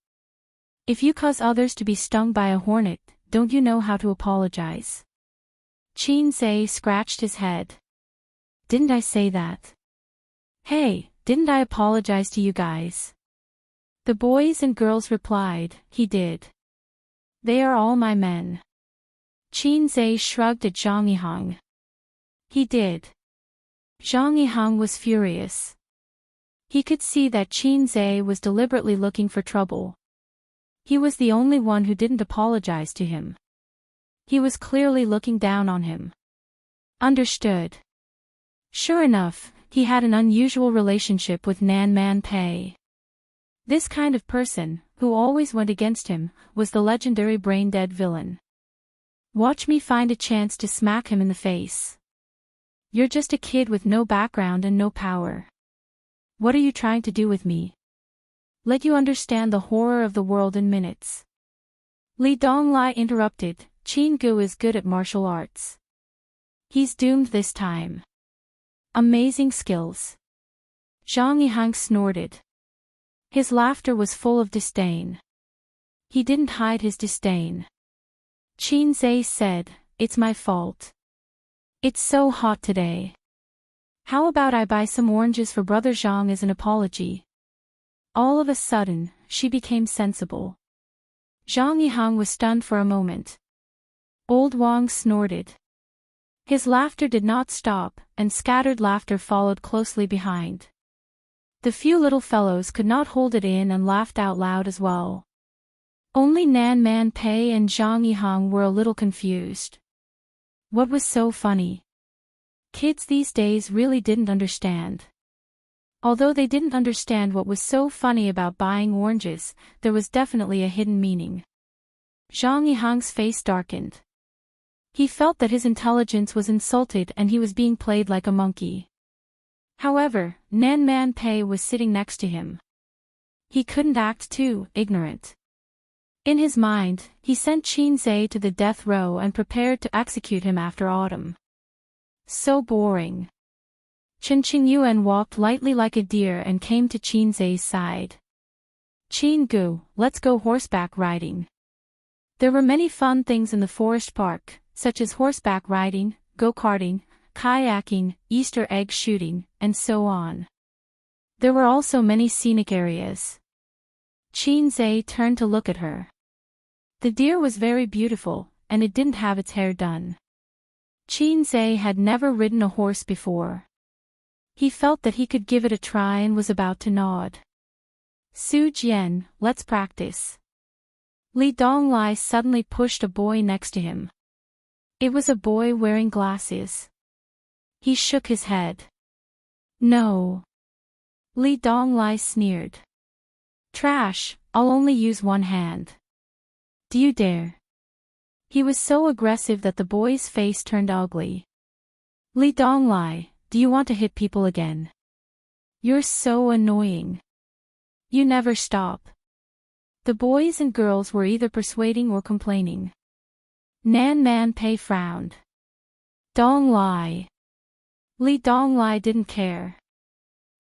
If you cause others to be stung by a hornet, don't you know how to apologize? Qin Zhe scratched his head. Didn't I say that? Hey, didn't I apologize to you guys? The boys and girls replied, he did. They are all my men. Qin Zhe shrugged at Zhang Yihang. He did. Zhang Yihang was furious. He could see that Qin Zhe was deliberately looking for trouble. He was the only one who didn't apologize to him. He was clearly looking down on him. Understood. Sure enough, he had an unusual relationship with Nan Man Pei. This kind of person, who always went against him, was the legendary brain-dead villain. Watch me find a chance to smack him in the face. You're just a kid with no background and no power. What are you trying to do with me? Let you understand the horror of the world in minutes. Li Donglai interrupted, Qin Gu is good at martial arts. He's doomed this time. Amazing skills. Zhang Yihang snorted. His laughter was full of disdain. He didn't hide his disdain. Qin Zhe said, it's my fault. It's so hot today. How about I buy some oranges for Brother Zhang as an apology? All of a sudden, she became sensible. Zhang Yihang was stunned for a moment. Old Wang snorted. His laughter did not stop, and scattered laughter followed closely behind. The few little fellows could not hold it in and laughed out loud as well. Only Nan Man Pei and Zhang Yihang were a little confused. What was so funny? Kids these days really didn't understand. Although they didn't understand what was so funny about buying oranges, there was definitely a hidden meaning. Zhang Yihang's face darkened. He felt that his intelligence was insulted and he was being played like a monkey. However, Nan Man Pei was sitting next to him. He couldn't act too ignorant. In his mind, he sent Qin Zhe to the death row and prepared to execute him after autumn. So boring. Chen Qingyuan walked lightly like a deer and came to Qin Zhe's side. Qin Gu, let's go horseback riding. There were many fun things in the forest park, such as horseback riding, go-karting, kayaking, Easter egg shooting, and so on. There were also many scenic areas. Qin Zhe turned to look at her. The deer was very beautiful, and it didn't have its hair done. Qin Zhe had never ridden a horse before. He felt that he could give it a try and was about to nod. Su Jian, let's practice. Li Donglai suddenly pushed a boy next to him. It was a boy wearing glasses. He shook his head. No. Li Donglai sneered. Trash, I'll only use one hand. Do you dare? He was so aggressive that the boy's face turned ugly. Li Donglai, do you want to hit people again? You're so annoying. You never stop. The boys and girls were either persuading or complaining. Nan Man Pei frowned. Dong Lai. Li Donglai didn't care.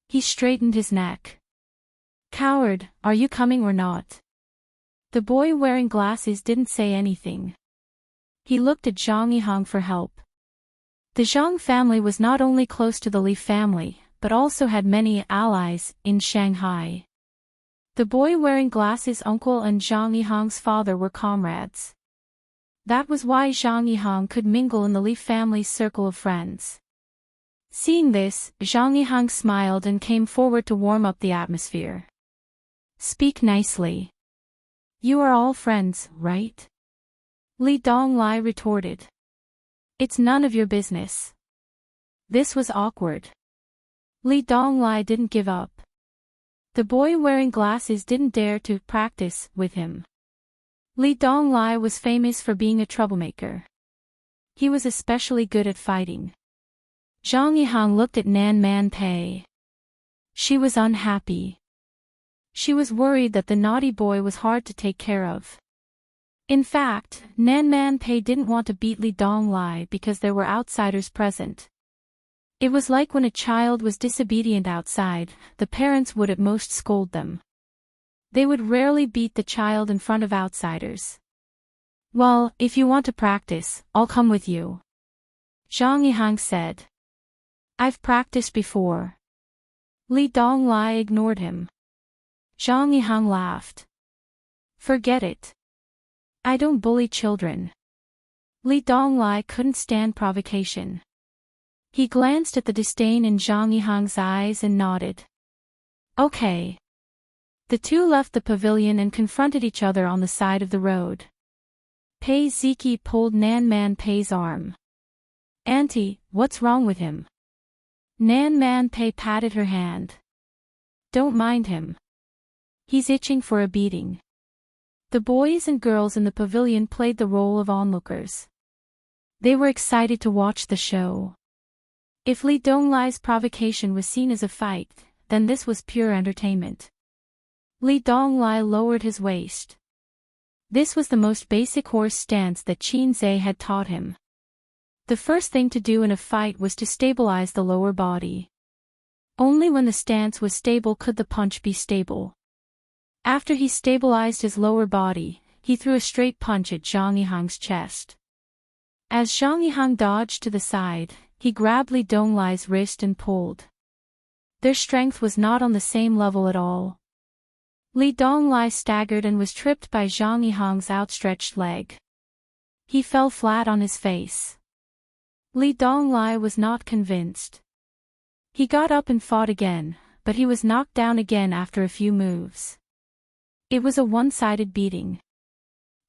He straightened his neck. Coward, are you coming or not? The boy wearing glasses didn't say anything. He looked at Zhang Yihang for help. The Zhang family was not only close to the Li family, but also had many allies in Shanghai. The boy wearing glasses' uncle and Zhang Yihang's father were comrades. That was why Zhang Yihang could mingle in the Li family's circle of friends. Seeing this, Zhang Yihang smiled and came forward to warm up the atmosphere. Speak nicely. You are all friends, right? Li Donglai retorted. It's none of your business. This was awkward. Li Donglai didn't give up. The boy wearing glasses didn't dare to practice with him. Li Donglai was famous for being a troublemaker. He was especially good at fighting. Zhang Yihang looked at Nan Man Pei. She was unhappy. She was worried that the naughty boy was hard to take care of. In fact, Nan Man Pei didn't want to beat Li Donglai because there were outsiders present. It was like when a child was disobedient outside, the parents would at most scold them. They would rarely beat the child in front of outsiders. Well, if you want to practice, I'll come with you. Zhang Yihang said. I've practiced before. Li Donglai ignored him. Zhang Yihang laughed. Forget it. I don't bully children. Li Donglai couldn't stand provocation. He glanced at the disdain in Zhang Yihang's eyes and nodded. Okay. The two left the pavilion and confronted each other on the side of the road. Pei Ziki pulled Nan Man Pei's arm. Auntie, what's wrong with him? Nan Man Pei patted her hand. Don't mind him. He's itching for a beating. The boys and girls in the pavilion played the role of onlookers. They were excited to watch the show. If Li Donglai's provocation was seen as a fight, then this was pure entertainment. Li Donglai lowered his waist. This was the most basic horse stance that Qin Zhe had taught him. The first thing to do in a fight was to stabilize the lower body. Only when the stance was stable could the punch be stable. After he stabilized his lower body, he threw a straight punch at Zhang Yihang's chest. As Zhang Yihang dodged to the side, he grabbed Li Donglai's wrist and pulled. Their strength was not on the same level at all. Li Donglai staggered and was tripped by Zhang Yihang's outstretched leg. He fell flat on his face. Li Donglai was not convinced. He got up and fought again, but he was knocked down again after a few moves. It was a one-sided beating.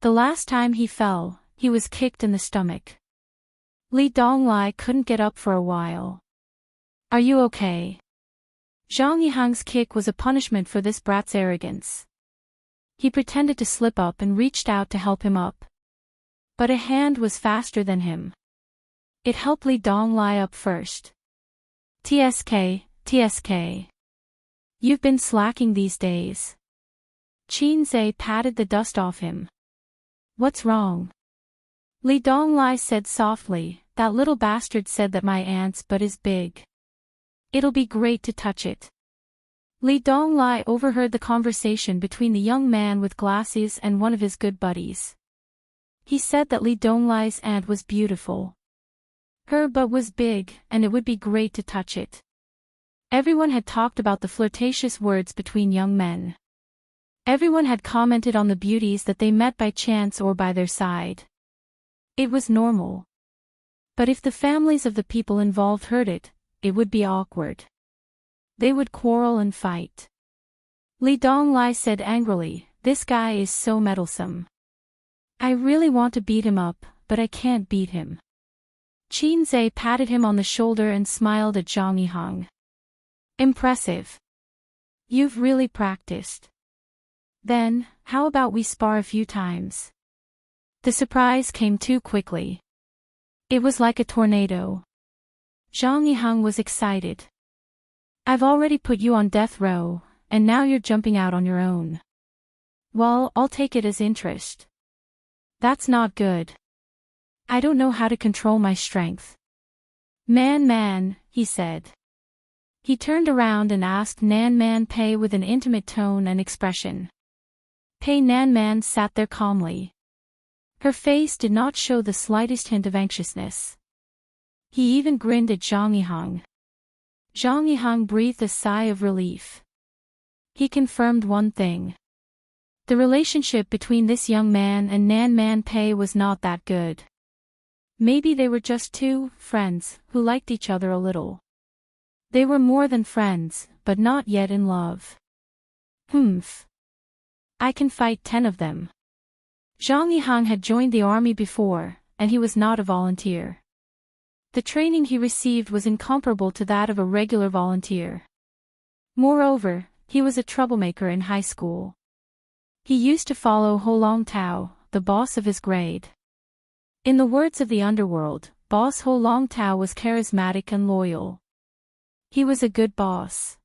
The last time he fell, he was kicked in the stomach. Li Donglai couldn't get up for a while. Are you okay? Zhang Yihang's kick was a punishment for this brat's arrogance. He pretended to slip up and reached out to help him up. But a hand was faster than him. It helped Li Donglai up first. TSK. You've been slacking these days. Qin Zhe patted the dust off him. What's wrong? Li Donglai said softly, that little bastard said that my aunt's butt is big. It'll be great to touch it. Li Donglai overheard the conversation between the young man with glasses and one of his good buddies. He said that Li Donglai's aunt was beautiful. Her butt was big, and it would be great to touch it. Everyone had talked about the flirtatious words between young men. Everyone had commented on the beauties that they met by chance or by their side. It was normal. But if the families of the people involved heard it, it would be awkward. They would quarrel and fight. Li Donglai said angrily, this guy is so meddlesome. I really want to beat him up, but I can't beat him. Qin Zhe patted him on the shoulder and smiled at Zhang Yihang. Impressive. You've really practiced. Then, how about we spar a few times? The surprise came too quickly. It was like a tornado. Zhang Yihang was excited. I've already put you on death row, and now you're jumping out on your own. Well, I'll take it as interest. That's not good. I don't know how to control my strength. Man, he said. He turned around and asked Nan Man Pei with an intimate tone and expression. Pei Nan Man sat there calmly. Her face did not show the slightest hint of anxiousness. He even grinned at Zhang Yihang. Zhang Yihang breathed a sigh of relief. He confirmed one thing. The relationship between this young man and Nan Man Pei was not that good. Maybe they were just two friends who liked each other a little. They were more than friends, but not yet in love. Humph. I can fight 10 of them. Zhang Yihang had joined the army before, and he was not a volunteer. The training he received was incomparable to that of a regular volunteer. Moreover, he was a troublemaker in high school. He used to follow Ho Long Tao, the boss of his grade. In the words of the underworld, boss Ho Long Tao was charismatic and loyal. He was a good boss.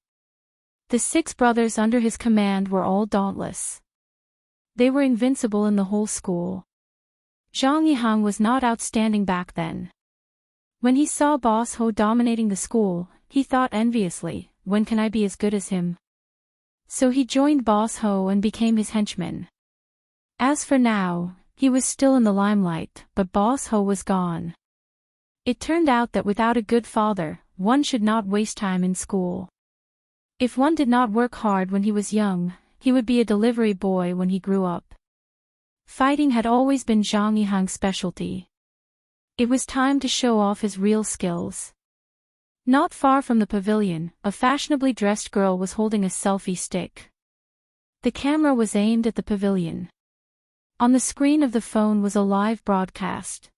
The 6 brothers under his command were all dauntless. They were invincible in the whole school. Zhang Yihang was not outstanding back then. When he saw Boss Ho dominating the school, he thought enviously, when can I be as good as him? So he joined Boss Ho and became his henchman. As for now, he was still in the limelight, but Boss Ho was gone. It turned out that without a good father, one should not waste time in school. If one did not work hard when he was young, he would be a delivery boy when he grew up. Fighting had always been Zhang Yihang's specialty. It was time to show off his real skills. Not far from the pavilion, a fashionably dressed girl was holding a selfie stick. The camera was aimed at the pavilion. On the screen of the phone was a live broadcast.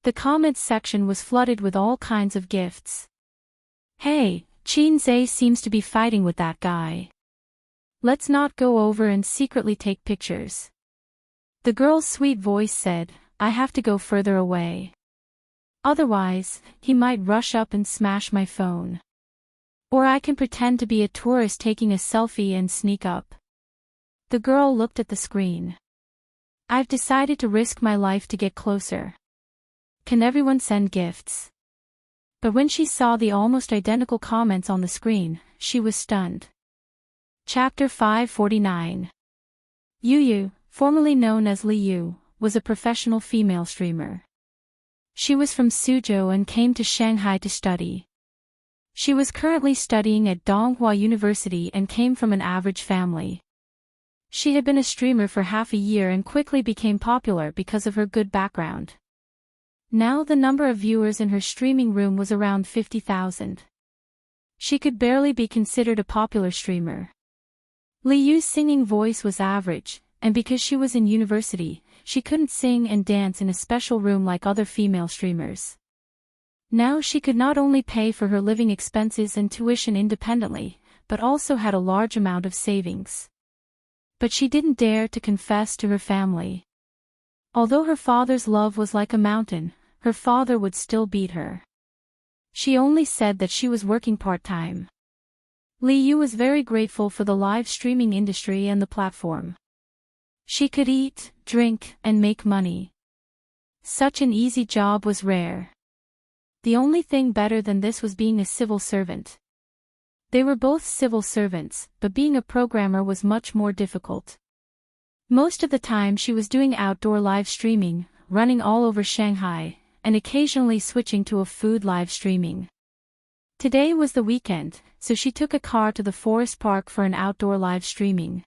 The comments section was flooded with all kinds of gifts. Hey, Qin Zhe seems to be fighting with that guy. Let's not go over and secretly take pictures. The girl's sweet voice said, I have to go further away. Otherwise, he might rush up and smash my phone. Or I can pretend to be a tourist taking a selfie and sneak up. The girl looked at the screen. I've decided to risk my life to get closer. Can everyone send gifts? But when she saw the almost identical comments on the screen, she was stunned. Chapter 549. Yu Yu, formerly known as Li Yu, was a professional female streamer. She was from Suzhou and came to Shanghai to study. She was currently studying at Donghua University and came from an average family. She had been a streamer for half a year and quickly became popular because of her good background. Now the number of viewers in her streaming room was around 50,000. She could barely be considered a popular streamer. Li Yu's singing voice was average, and because she was in university, she couldn't sing and dance in a special room like other female streamers. Now she could not only pay for her living expenses and tuition independently, but also had a large amount of savings. But she didn't dare to confess to her family. Although her father's love was like a mountain, her father would still beat her. She only said that she was working part-time. Li Yu was very grateful for the live streaming industry and the platform. She could eat, drink, and make money. Such an easy job was rare. The only thing better than this was being a civil servant. They were both civil servants, but being a programmer was much more difficult. Most of the time she was doing outdoor live streaming, running all over Shanghai, and occasionally switching to a food live streaming. Today was the weekend, so she took a car to the forest park for an outdoor live streaming.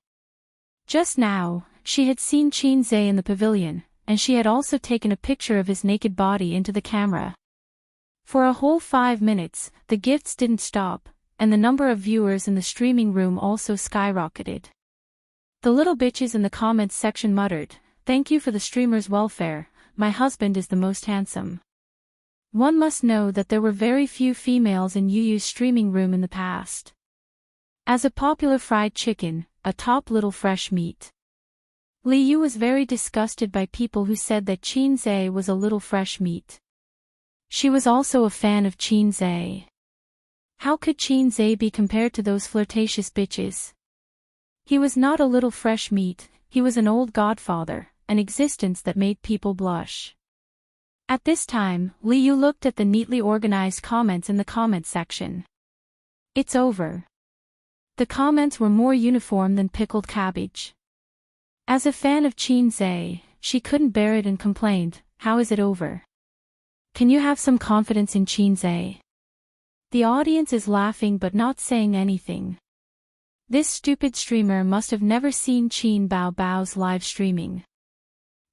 Just now, she had seen Qin Zhe in the pavilion, and she had also taken a picture of his naked body into the camera. For a whole 5 minutes, the gifts didn't stop, and the number of viewers in the streaming room also skyrocketed. The little bitches in the comments section muttered, "Thank you for the streamer's welfare, my husband is the most handsome." One must know that there were very few females in Yu Yu's streaming room in the past. As a popular fried chicken, a top little fresh meat. Li Yu was very disgusted by people who said that Qin Zhe was a little fresh meat. She was also a fan of Qin Zhe. How could Qin Zhe be compared to those flirtatious bitches? He was not a little fresh meat, he was an old godfather, an existence that made people blush. At this time, Li Yu looked at the neatly organized comments in the comment section. It's over. The comments were more uniform than pickled cabbage. As a fan of Qin Zhe, she couldn't bear it and complained, "How is it over? Can you have some confidence in Qin Zhe?" The audience is laughing but not saying anything. This stupid streamer must have never seen Qin Bao Bao's live streaming.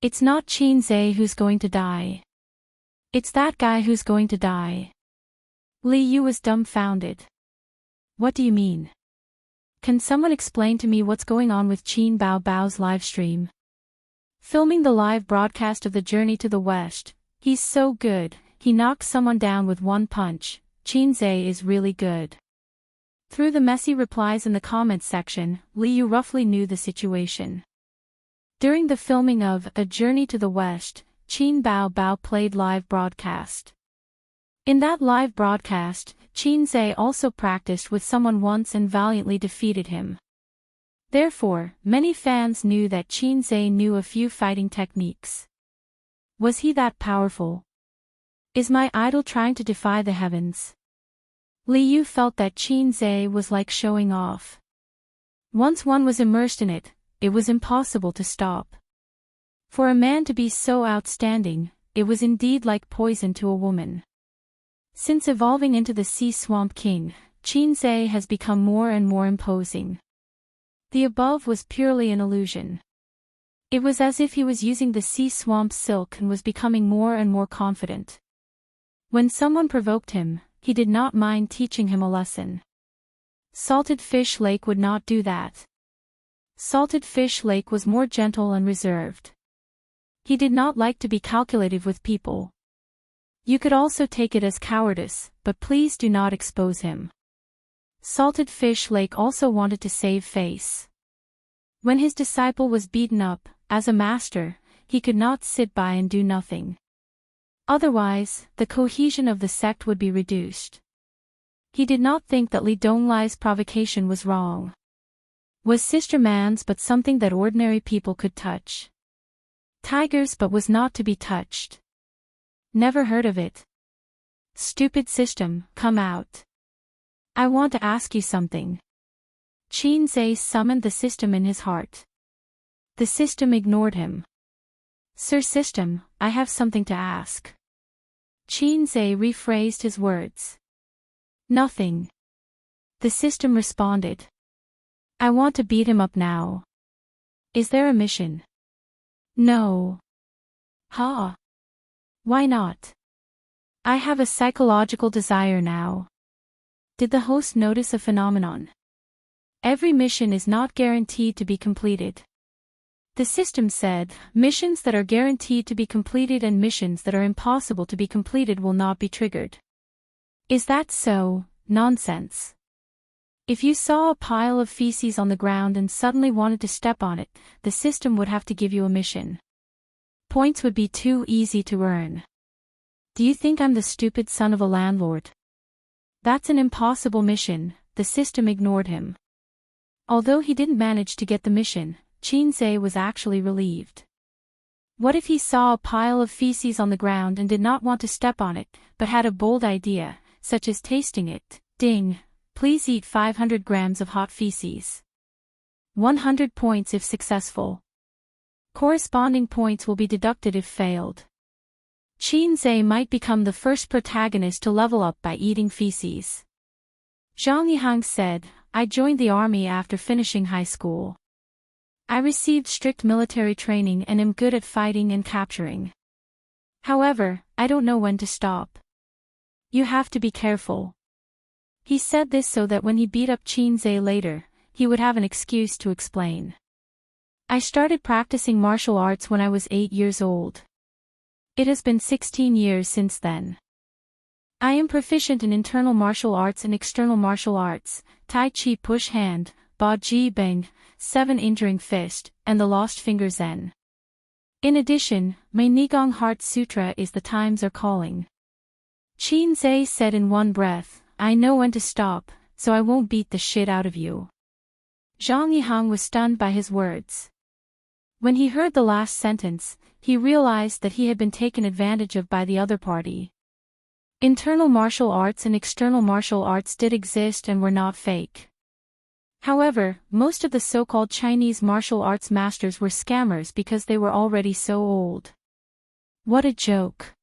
It's not Qin Zhe who's going to die. It's that guy who's going to die. Li Yu was dumbfounded. What do you mean? Can someone explain to me what's going on with Qin Bao Bao's live stream? Filming the live broadcast of the Journey to the West, he's so good, he knocked someone down with one punch. Qin Zhe is really good. Through the messy replies in the comments section, Li Yu roughly knew the situation. During the filming of A Journey to the West, Qin Bao Bao played live broadcast. In that live broadcast, Qin Zhe also practiced with someone once and valiantly defeated him. Therefore, many fans knew that Qin Zhe knew a few fighting techniques. Was he that powerful? Is my idol trying to defy the heavens? Li Yu felt that Qin Zhe was like showing off. Once one was immersed in it, it was impossible to stop. For a man to be so outstanding, it was indeed like poison to a woman. Since evolving into the Sea Swamp King, Qin Zhe has become more and more imposing. The above was purely an illusion. It was as if he was using the Sea Swamp silk and was becoming more and more confident. When someone provoked him, he did not mind teaching him a lesson. Salted Fish Lake would not do that. Salted Fish Lake was more gentle and reserved. He did not like to be calculative with people. You could also take it as cowardice, but please do not expose him. Salted Fish Lake also wanted to save face. When his disciple was beaten up, as a master, he could not sit by and do nothing. Otherwise, the cohesion of the sect would be reduced. He did not think that Li Donglai's provocation was wrong. Was Sister Man's but something that ordinary people could touch. Tigers but was not to be touched. Never heard of it. Stupid system, come out. I want to ask you something. Qin Zhe summoned the system in his heart. The system ignored him. Sir System, I have something to ask. Qin Zhe rephrased his words. Nothing. The system responded. I want to beat him up now. Is there a mission? No. Ha. Why not? I have a psychological desire now. Did the host notice a phenomenon? Every mission is not guaranteed to be completed. The system said, missions that are guaranteed to be completed and missions that are impossible to be completed will not be triggered. Is that so? Nonsense. If you saw a pile of feces on the ground and suddenly wanted to step on it, the system would have to give you a mission. Points would be too easy to earn. Do you think I'm the stupid son of a landlord? That's an impossible mission, the system ignored him. Although he didn't manage to get the mission, Qin Zhe was actually relieved. What if he saw a pile of feces on the ground and did not want to step on it, but had a bold idea, such as tasting it? Ding, please eat 500 grams of hot feces. 100 points if successful. Corresponding points will be deducted if failed. Qin Zhe might become the first protagonist to level up by eating feces. Zhang Yihang said, I joined the army after finishing high school. I received strict military training and am good at fighting and capturing. However, I don't know when to stop. You have to be careful. He said this so that when he beat up Qin Zhe later, he would have an excuse to explain. I started practicing martial arts when I was 8 years old. It has been 16 years since then. I am proficient in internal martial arts and external martial arts, Tai Chi push hand, Ba Ji Beng, 7 injuring fist, and the lost finger Zen. In addition, my Nigong Heart Sutra is the times are calling. Qin Zhe said in one breath, I know when to stop, so I won't beat the shit out of you. Zhang Yihang was stunned by his words. When he heard the last sentence, he realized that he had been taken advantage of by the other party. Internal martial arts and external martial arts did exist and were not fake. However, most of the so-called Chinese martial arts masters were scammers because they were already so old. What a joke.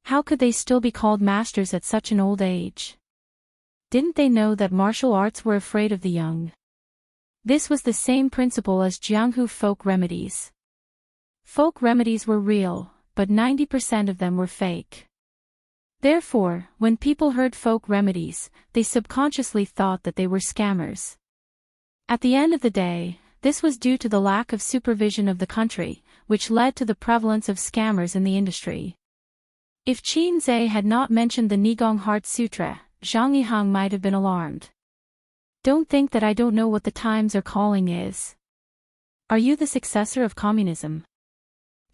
How could they still be called masters at such an old age? Didn't they know that martial arts were afraid of the young? This was the same principle as Jianghu folk remedies. Folk remedies were real, but 90% of them were fake. Therefore, when people heard folk remedies, they subconsciously thought that they were scammers. At the end of the day, this was due to the lack of supervision of the country, which led to the prevalence of scammers in the industry. If Qin Zhe had not mentioned the Nigong Heart Sutra, Zhang Yihang might have been alarmed. Don't think that I don't know what the times are calling is. Are you the successor of communism?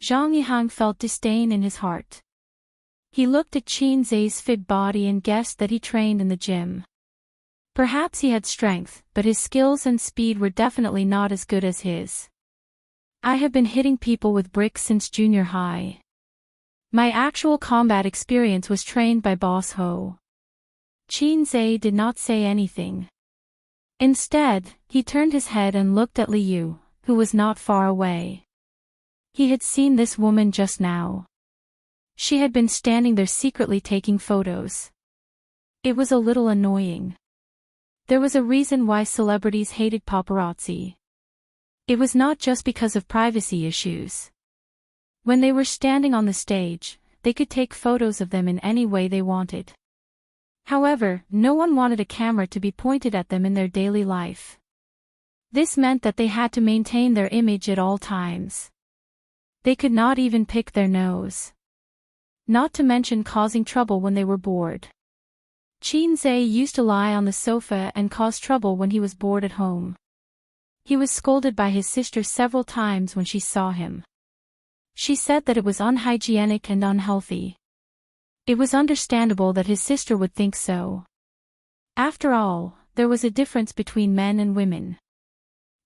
Zhang Yihang felt disdain in his heart. He looked at Qin Zhe's fit body and guessed that he trained in the gym. Perhaps he had strength, but his skills and speed were definitely not as good as his. I have been hitting people with bricks since junior high. My actual combat experience was trained by Boss Ho. Qin Zhe did not say anything. Instead, he turned his head and looked at Li Yu, who was not far away. He had seen this woman just now. She had been standing there secretly taking photos. It was a little annoying. There was a reason why celebrities hated paparazzi. It was not just because of privacy issues. When they were standing on the stage, they could take photos of them in any way they wanted. However, no one wanted a camera to be pointed at them in their daily life. This meant that they had to maintain their image at all times. They could not even pick their nose. Not to mention causing trouble when they were bored. Qin Zhe used to lie on the sofa and cause trouble when he was bored at home. He was scolded by his sister several times when she saw him. She said that it was unhygienic and unhealthy. It was understandable that his sister would think so. After all, there was a difference between men and women.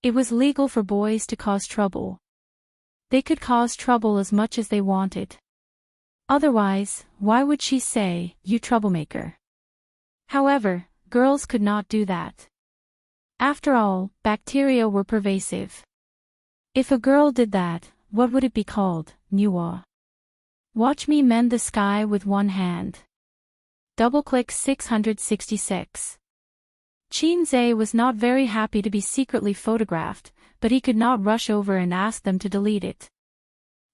It was legal for boys to cause trouble. They could cause trouble as much as they wanted. Otherwise, why would she say, "You troublemaker"? However, girls could not do that. After all, bacteria were pervasive. If a girl did that, what would it be called? Nuwa. Watch me mend the sky with one hand. Double-click 666. Qin Zhe was not very happy to be secretly photographed, but he could not rush over and ask them to delete it.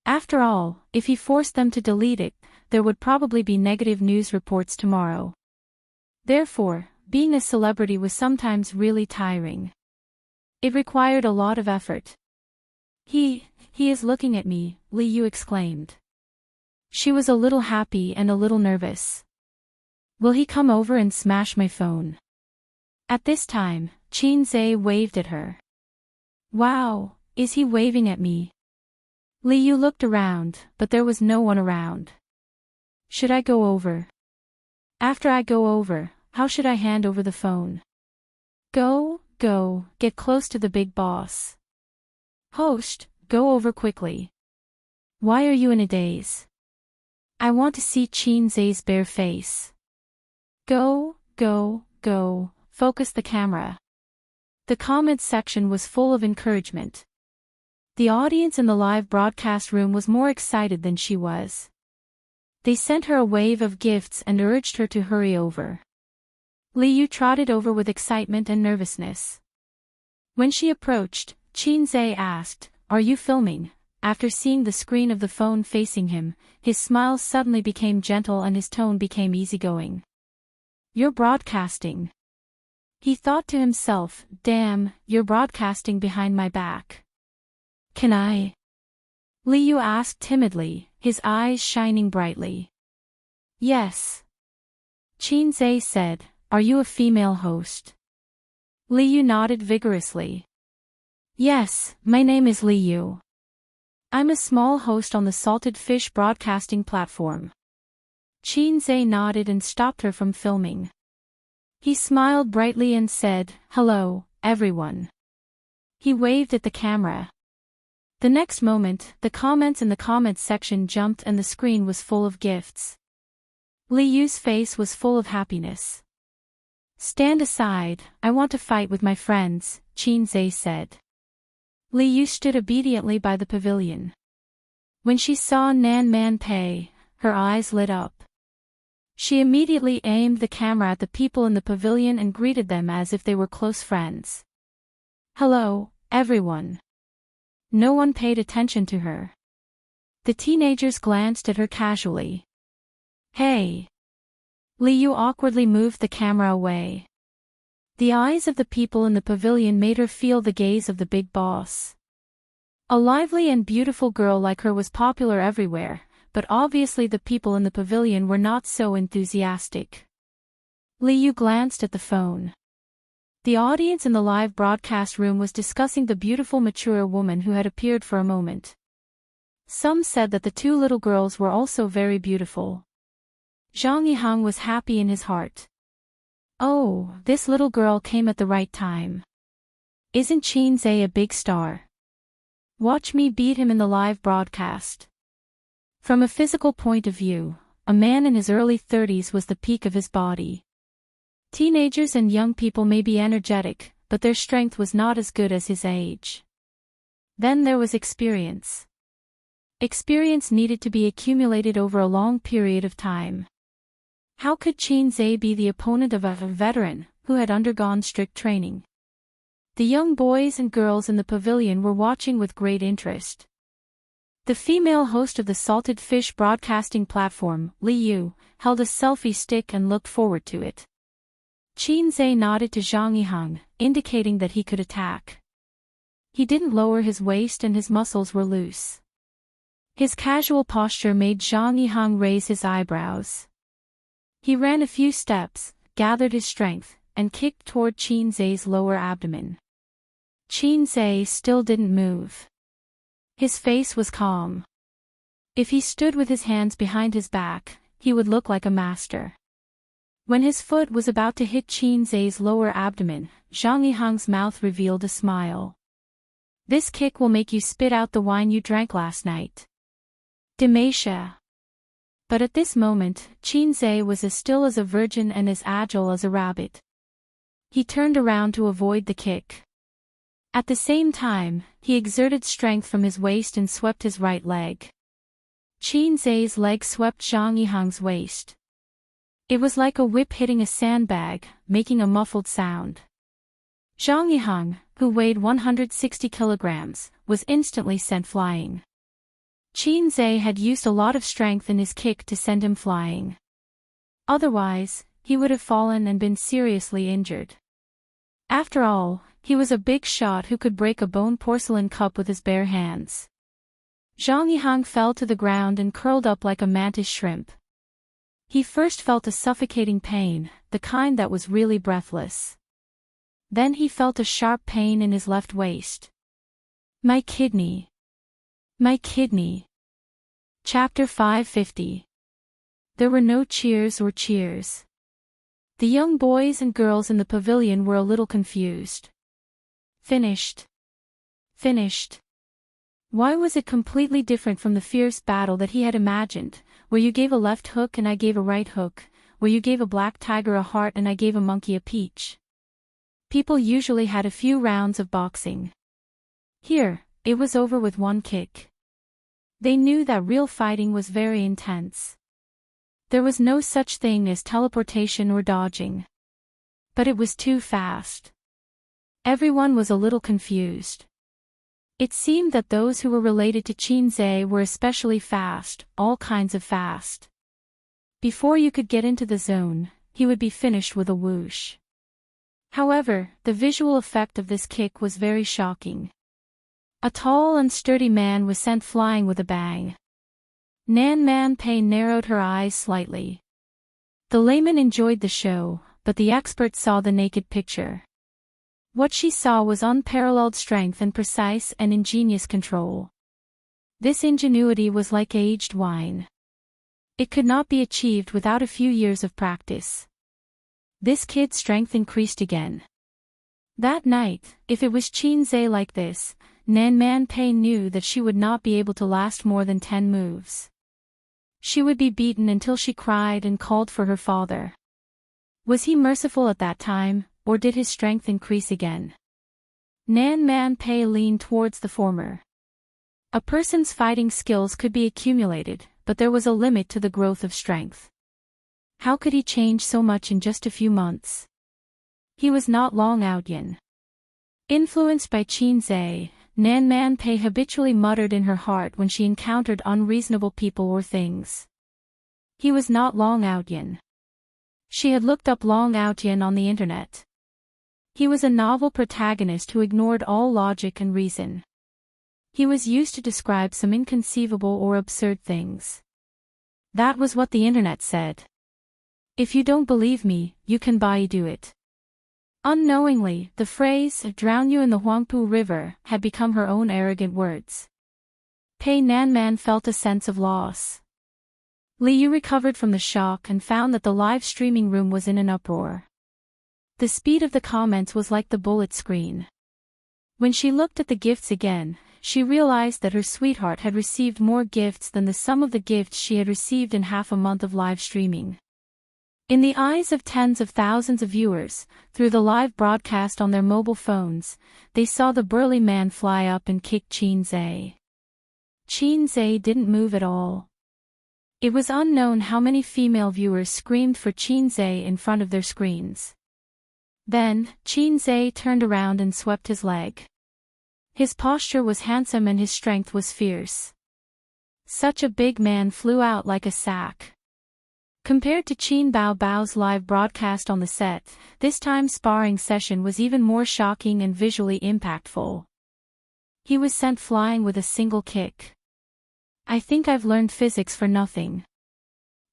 After all, if he forced them to delete it, there would probably be negative news reports tomorrow. Therefore, being a celebrity was sometimes really tiring. It required a lot of effort. He is looking at me," Li Yu exclaimed. She was a little happy and a little nervous. Will he come over and smash my phone? At this time, Qin Zhe waved at her. Wow, is he waving at me? Li Yu looked around, but there was no one around. Should I go over? After I go over, how should I hand over the phone? Go, get close to the big boss. Host, go over quickly. Why are you in a daze? I want to see Qin Zhe's bare face. Go, focus the camera. The comments section was full of encouragement. The audience in the live broadcast room was more excited than she was. They sent her a wave of gifts and urged her to hurry over. Li Yu trotted over with excitement and nervousness. When she approached, Qin Zhe asked, "Are you filming?" After seeing the screen of the phone facing him, his smile suddenly became gentle and his tone became easygoing. You're broadcasting. He thought to himself, damn, you're broadcasting behind my back. Can I? Li Yu asked timidly, his eyes shining brightly. Yes. Qin Zhe said, are you a female host? Li Yu nodded vigorously. Yes, my name is Li Yu. I'm a small host on the Salted Fish broadcasting platform. Qin Zhe nodded and stopped her from filming. He smiled brightly and said, "Hello, everyone." He waved at the camera. The next moment, the comments in the comments section jumped and the screen was full of gifts. Li Yu's face was full of happiness. "Stand aside, I want to fight with my friends," Qin Zhe said. Li Yu stood obediently by the pavilion. When she saw Nan Man Pei, her eyes lit up. She immediately aimed the camera at the people in the pavilion and greeted them as if they were close friends. "Hello, everyone." No one paid attention to her. The teenagers glanced at her casually. "Hey." Li Yu awkwardly moved the camera away. The eyes of the people in the pavilion made her feel the gaze of the big boss. A lively and beautiful girl like her was popular everywhere, but obviously the people in the pavilion were not so enthusiastic. Li Yu glanced at the phone. The audience in the live broadcast room was discussing the beautiful mature woman who had appeared for a moment. Some said that the two little girls were also very beautiful. Zhang Yihang was happy in his heart. "Oh, this little girl came at the right time. Isn't Qin Zhe a big star? Watch me beat him in the live broadcast." From a physical point of view, a man in his early 30s was the peak of his body. Teenagers and young people may be energetic, but their strength was not as good as his age. Then there was experience. Experience needed to be accumulated over a long period of time. How could Qin Zhe be the opponent of a veteran who had undergone strict training? The young boys and girls in the pavilion were watching with great interest. The female host of the salted fish broadcasting platform, Li Yu, held a selfie stick and looked forward to it. Qin Zhe nodded to Zhang Yihang, indicating that he could attack. He didn't lower his waist and his muscles were loose. His casual posture made Zhang Yihang raise his eyebrows. He ran a few steps, gathered his strength, and kicked toward Qin Zhe's lower abdomen. Qin Zhe still didn't move. His face was calm. If he stood with his hands behind his back, he would look like a master. When his foot was about to hit Qin Zhe's lower abdomen, Zhang Yihang's mouth revealed a smile. "This kick will make you spit out the wine you drank last night." Dementia. But at this moment, Qin Zhe was as still as a virgin and as agile as a rabbit. He turned around to avoid the kick. At the same time, he exerted strength from his waist and swept his right leg. Qin Zhe's leg swept Zhang Yihang's waist. It was like a whip hitting a sandbag, making a muffled sound. Zhang Yihang, who weighed 160 kilograms, was instantly sent flying. Qin Zhe had used a lot of strength in his kick to send him flying. Otherwise, he would have fallen and been seriously injured. After all, he was a big shot who could break a bone porcelain cup with his bare hands. Zhang Yihang fell to the ground and curled up like a mantis shrimp. He first felt a suffocating pain, the kind that was really breathless. Then he felt a sharp pain in his left waist. "My kidney. My kidney." Chapter 550. There were no cheers or cheers. The young boys and girls in the pavilion were a little confused. Finished. Finished. Why was it completely different from the fierce battle that he had imagined, where you gave a left hook and I gave a right hook, where you gave a black tiger a heart and I gave a monkey a peach? People usually had a few rounds of boxing. Here, it was over with one kick. They knew that real fighting was very intense. There was no such thing as teleportation or dodging. But it was too fast. Everyone was a little confused. It seemed that those who were related to Qin Zhe were especially fast, all kinds of fast. Before you could get into the zone, he would be finished with a whoosh. However, the visual effect of this kick was very shocking. A tall and sturdy man was sent flying with a bang. Nan Man Pei narrowed her eyes slightly. The layman enjoyed the show, but the expert saw the naked picture. What she saw was unparalleled strength and precise and ingenious control. This ingenuity was like aged wine. It could not be achieved without a few years of practice. This kid's strength increased again. That night, if it was Qin Zhe like this, Nan Man Pei knew that she would not be able to last more than 10 moves. She would be beaten until she cried and called for her father. Was he merciful at that time, or did his strength increase again? Nan Man Pei leaned towards the former. A person's fighting skills could be accumulated, but there was a limit to the growth of strength. How could he change so much in just a few months? He was not long out yin. Influenced by Qin Zhe, Nan Man Pei habitually muttered in her heart when she encountered unreasonable people or things. He was not long out yin. She had looked up Long Out Yin on the internet. He was a novel protagonist who ignored all logic and reason. He was used to describe some inconceivable or absurd things. That was what the internet said. If you don't believe me, you can do it. Unknowingly, the phrase, drown you in the Huangpu River, had become her own arrogant words. Pei Nanman felt a sense of loss. Liu recovered from the shock and found that the live streaming room was in an uproar. The speed of the comments was like the bullet screen. When she looked at the gifts again, she realized that her sweetheart had received more gifts than the sum of the gifts she had received in half a month of live streaming. In the eyes of tens of thousands of viewers, through the live broadcast on their mobile phones, they saw the burly man fly up and kick Qin Zhe. Qin Zhe didn't move at all. It was unknown how many female viewers screamed for Qin Zhe in front of their screens. Then, Qin Zhe turned around and swept his leg. His posture was handsome and his strength was fierce. Such a big man flew out like a sack. Compared to Qin Bao Bao's live broadcast on the set, this time's sparring session was even more shocking and visually impactful. He was sent flying with a single kick. I think I've learned physics for nothing.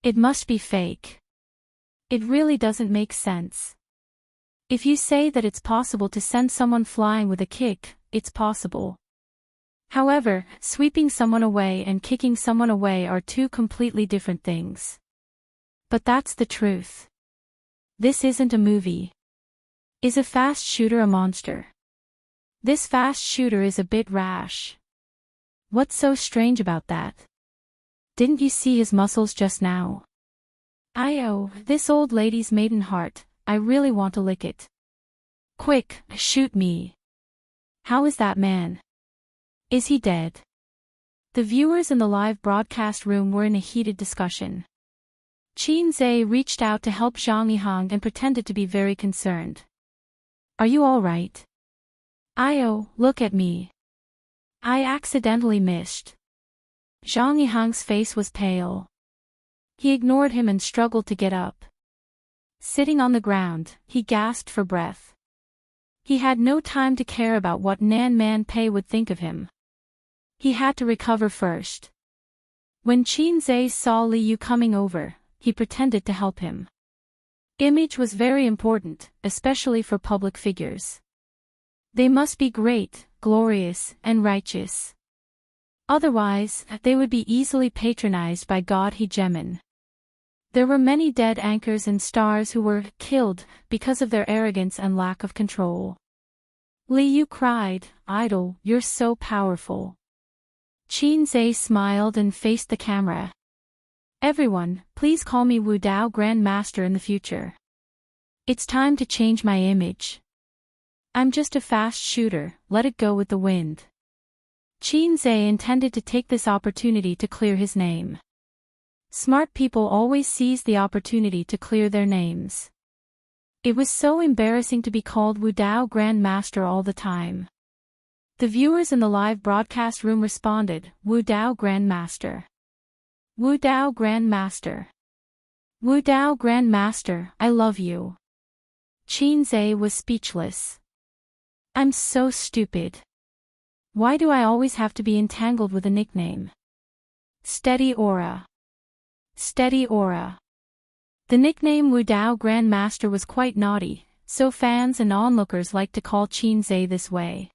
It must be fake. It really doesn't make sense. If you say that it's possible to send someone flying with a kick, it's possible. However, sweeping someone away and kicking someone away are two completely different things. But that's the truth. This isn't a movie. Is a fast shooter a monster? This fast shooter is a bit rash. What's so strange about that? Didn't you see his muscles just now? This old lady's maiden heart, I really want to lick it. Quick, shoot me. How is that man? Is he dead? The viewers in the live broadcast room were in a heated discussion. Qin Zhe reached out to help Zhang Yihang and pretended to be very concerned. Are you all right? Look at me. I accidentally missed. Zhang Yihang's face was pale. He ignored him and struggled to get up. Sitting on the ground, he gasped for breath. He had no time to care about what Nan Man Pei would think of him. He had to recover first. When Qin Zhe saw Liu coming over, he pretended to help him. Image was very important, especially for public figures. They must be great, glorious, and righteous. Otherwise, they would be easily patronized by God Hegemon. There were many dead anchors and stars who were killed because of their arrogance and lack of control. Liu cried, "Idol, you're so powerful." Qin Zhe smiled and faced the camera. Everyone, please call me Wu Dao Grand Master in the future. It's time to change my image. I'm just a fast shooter, let it go with the wind. Qin Zhe intended to take this opportunity to clear his name. Smart people always seize the opportunity to clear their names. It was so embarrassing to be called Wu Dao Grand Master all the time. The viewers in the live broadcast room responded, Wu Dao Grand Master. Wu Dao Grand Master. Wu Dao Grand Master, I love you. Qin Zhe was speechless. I'm so stupid. Why do I always have to be entangled with a nickname? Steady Aura. Steady Aura. The nickname Wu Dao Grand Master was quite naughty, so fans and onlookers liked to call Qin Zhe this way.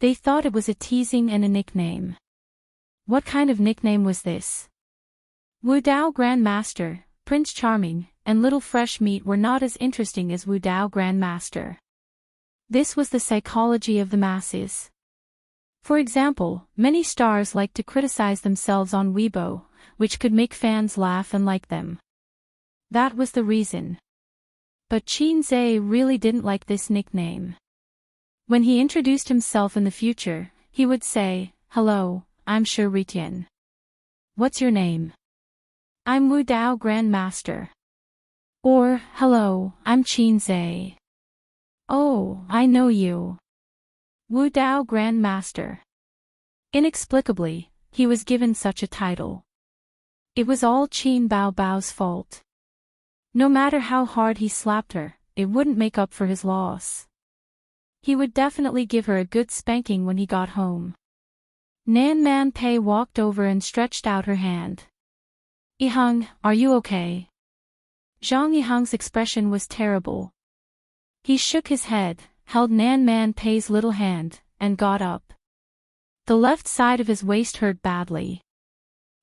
They thought it was a teasing and a nickname. What kind of nickname was this? Wu Dao Grand Master, Prince Charming, and little fresh meat were not as interesting as Wu Dao Grandmaster. This was the psychology of the masses. For example, many stars like to criticize themselves on Weibo, which could make fans laugh and like them. That was the reason. But Qin Zhe really didn't like this nickname. When he introduced himself in the future, he would say, "Hello, I'm Shi Ritian. What's your name?" "I'm Wu Dao Grandmaster." Or, "Hello, I'm Qin Zhe." "Oh, I know you. Wu Dao Grandmaster." Inexplicably, he was given such a title. It was all Qin Bao Bao's fault. No matter how hard he slapped her, it wouldn't make up for his loss. He would definitely give her a good spanking when he got home. Nan Man Pei walked over and stretched out her hand. "Yiheng, are you okay?" Zhang Yiheng's expression was terrible. He shook his head, held Nan Man Pei's little hand, and got up. The left side of his waist hurt badly.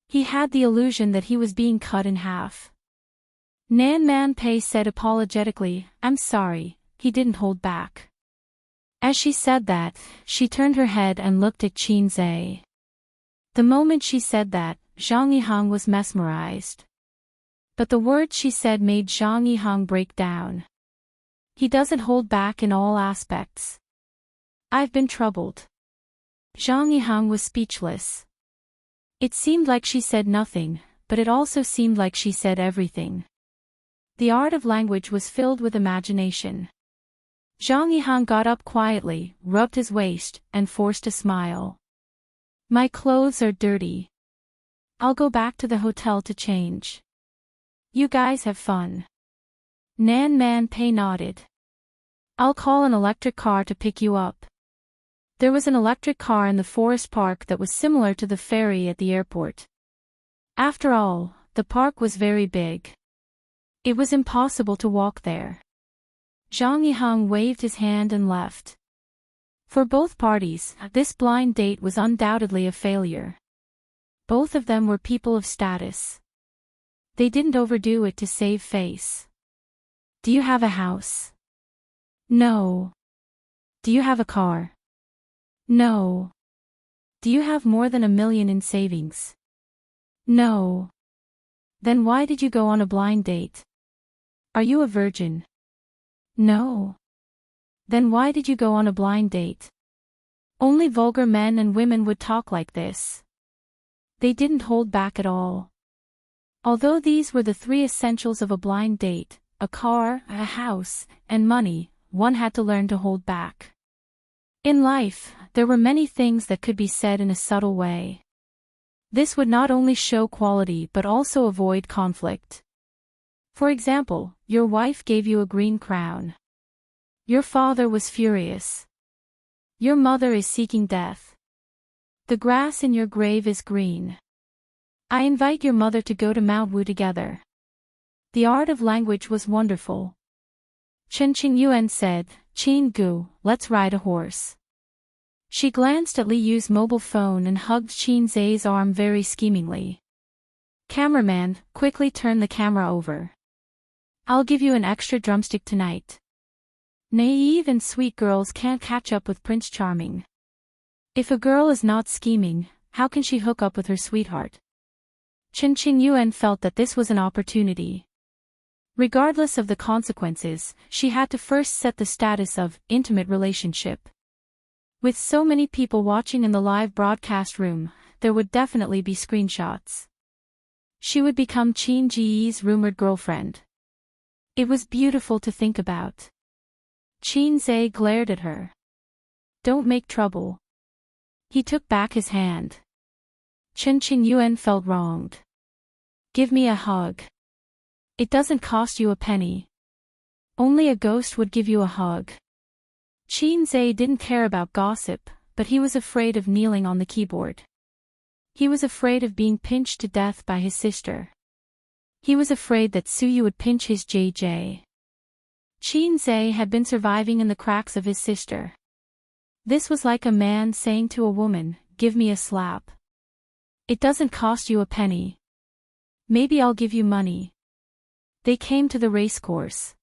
He had the illusion that he was being cut in half. Nan Man Pei said apologetically, "I'm sorry," he didn't hold back. As she said that, she turned her head and looked at Qin Zhe. The moment she said that, Zhang Yiheng was mesmerized. But the words she said made Zhang Yiheng break down. He doesn't hold back in all aspects. "I've been troubled." Zhang Yiheng was speechless. It seemed like she said nothing, but it also seemed like she said everything. The art of language was filled with imagination. Zhang Yiheng got up quietly, rubbed his waist, and forced a smile. "My clothes are dirty. I'll go back to the hotel to change. You guys have fun." Nan Man Pei nodded. "I'll call an electric car to pick you up." There was an electric car in the forest park that was similar to the ferry at the airport. After all, the park was very big. It was impossible to walk there. Zhang Yiheng waved his hand and left. For both parties, this blind date was undoubtedly a failure. Both of them were people of status. They didn't overdo it to save face. "Do you have a house?" "No." "Do you have a car?" "No." "Do you have more than 1 million in savings?" "No." "Then why did you go on a blind date? Are you a virgin?" "No." "Then why did you go on a blind date?" Only vulgar men and women would talk like this. They didn't hold back at all. Although these were the 3 essentials of a blind date, a car, a house, and money, one had to learn to hold back. In life, there were many things that could be said in a subtle way. This would not only show quality but also avoid conflict. For example, your wife gave you a green crown. Your father was furious. Your mother is seeking death. The grass in your grave is green. I invite your mother to go to Mount Wu together. The art of language was wonderful. Chen Qingyuan said, "Qin Gu, let's ride a horse." She glanced at Li Yu's mobile phone and hugged Qin Zhe's arm very schemingly. "Cameraman, quickly turn the camera over. I'll give you an extra drumstick tonight." Naive and sweet girls can't catch up with Prince Charming. If a girl is not scheming, how can she hook up with her sweetheart? Chen Qingyuan felt that this was an opportunity. Regardless of the consequences, she had to first set the status of intimate relationship. With so many people watching in the live broadcast room, there would definitely be screenshots. She would become Qin Ji's rumored girlfriend. It was beautiful to think about. Qin Zhe glared at her. "Don't make trouble." He took back his hand. Chen Qingyuan felt wronged. "Give me a hug. It doesn't cost you a penny. Only a ghost would give you a hug." Qin Zhe didn't care about gossip, but he was afraid of kneeling on the keyboard. He was afraid of being pinched to death by his sister. He was afraid that Suyu would pinch his JJ. Qin Zhe had been surviving in the cracks of his sister. This was like a man saying to a woman, "Give me a slap. It doesn't cost you a penny. Maybe I'll give you money." They came to the racecourse.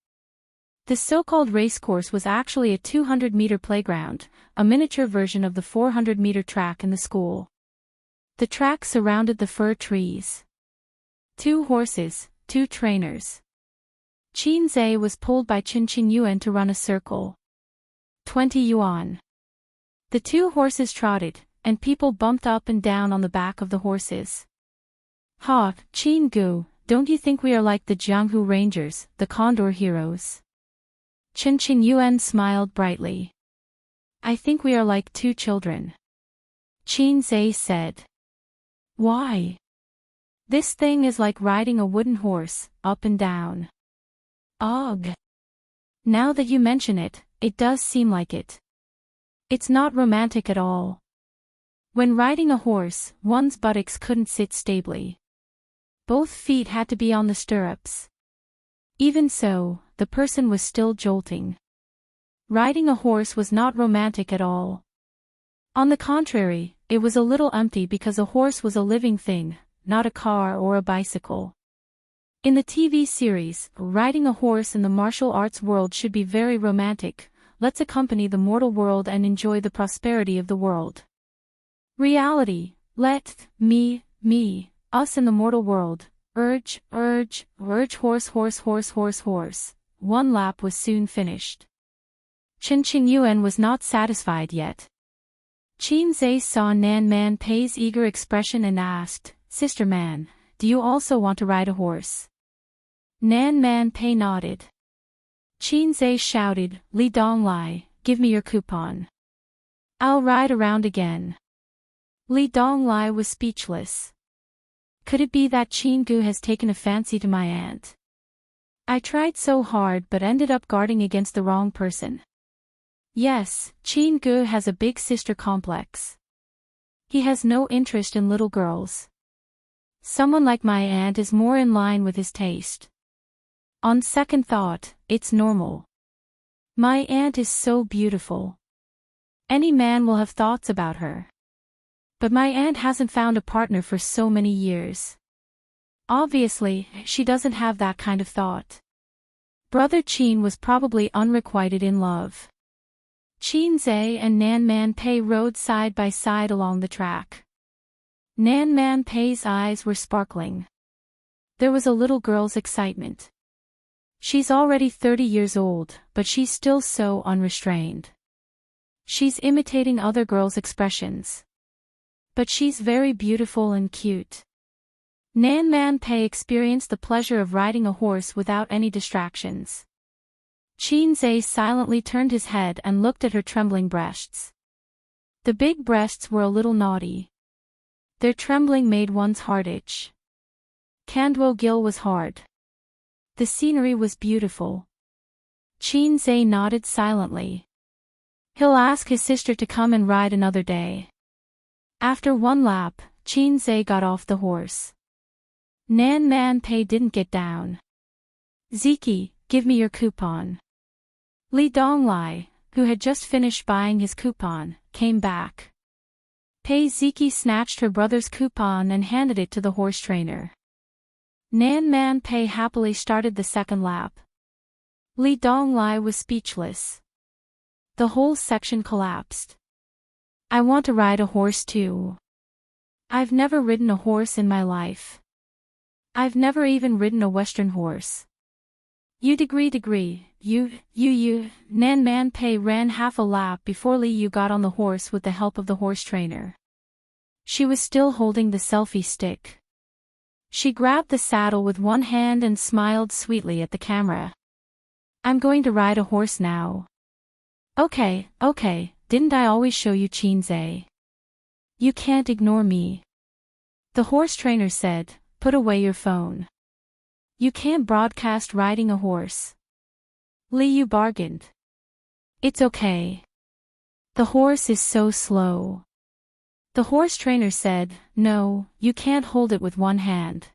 The so-called racecourse was actually a 200-meter playground, a miniature version of the 400-meter track in the school. The track surrounded the fir trees. 2 horses, 2 trainers. Qin Zhe was pulled by Qin Yuan to run a circle. 20 yuan. The 2 horses trotted, and people bumped up and down on the back of the horses. Ha, Qin Gu, don't you think we are like the Jianghu Rangers, the Condor heroes? Qin Yuan smiled brightly. I think we are like 2 children. Qin Zhe said. Why? This thing is like riding a wooden horse, up and down. Ugh. Now that you mention it, it does seem like it. It's not romantic at all. When riding a horse, one's buttocks couldn't sit stably. Both feet had to be on the stirrups. Even so, the person was still jolting. Riding a horse was not romantic at all. On the contrary, it was a little empty because a horse was a living thing, not a car or a bicycle. In the TV series, riding a horse in the martial arts world should be very romantic. Let's accompany the mortal world and enjoy the prosperity of the world. Reality, let, me, us in the mortal world, urge, horse. 1 lap was soon finished. Qin Yuan was not satisfied yet. Qin Zhe saw Nan Man Pei's eager expression and asked, Sister Man, do you also want to ride a horse? Nan Man Pei nodded. Qin Zhe shouted, Li Donglai, give me your coupon. I'll ride around again. Li Donglai was speechless. Could it be that Qin Gu has taken a fancy to my aunt? I tried so hard but ended up guarding against the wrong person. Yes, Qin Gu has a big sister complex. He has no interest in little girls. Someone like my aunt is more in line with his taste. On second thought, it's normal. My aunt is so beautiful. Any man will have thoughts about her. But my aunt hasn't found a partner for so many years. Obviously, she doesn't have that kind of thought. Brother Qin was probably unrequited in love. Qin Zhe and Nan Man Pei rode side by side along the track. Nan Man Pei's eyes were sparkling. There was a little girl's excitement. She's already 30 years old, but she's still so unrestrained. She's imitating other girls' expressions. But she's very beautiful and cute. Nan Man Pei experienced the pleasure of riding a horse without any distractions. Qin Zhe silently turned his head and looked at her trembling breasts. The big breasts were a little naughty. Their trembling made one's heart itch. Kandwo Gil was hard. The scenery was beautiful. Qin Zhe nodded silently. He'll ask his sister to come and ride another day. After 1 lap, Qin Zhe got off the horse. Nan Man Pei didn't get down. Ziki, give me your coupon. Li Donglai, who had just finished buying his coupon, came back. Pei Ziki snatched her brother's coupon and handed it to the horse trainer. Nan Man Pei happily started the 2nd lap. Li Donglai was speechless. The whole section collapsed. I want to ride a horse too. I've never ridden a horse in my life. I've never even ridden a Western horse. You. Nan Man Pei ran half a lap before Li Yu got on the horse with the help of the horse trainer. She was still holding the selfie stick. She grabbed the saddle with one hand and smiled sweetly at the camera. I'm going to ride a horse now. Okay, didn't I always show you, Qin Zhe? You can't ignore me. The horse trainer said, put away your phone. You can't broadcast riding a horse. Li Yu bargained. It's okay. The horse is so slow. The horse trainer said, no, you can't hold it with one hand.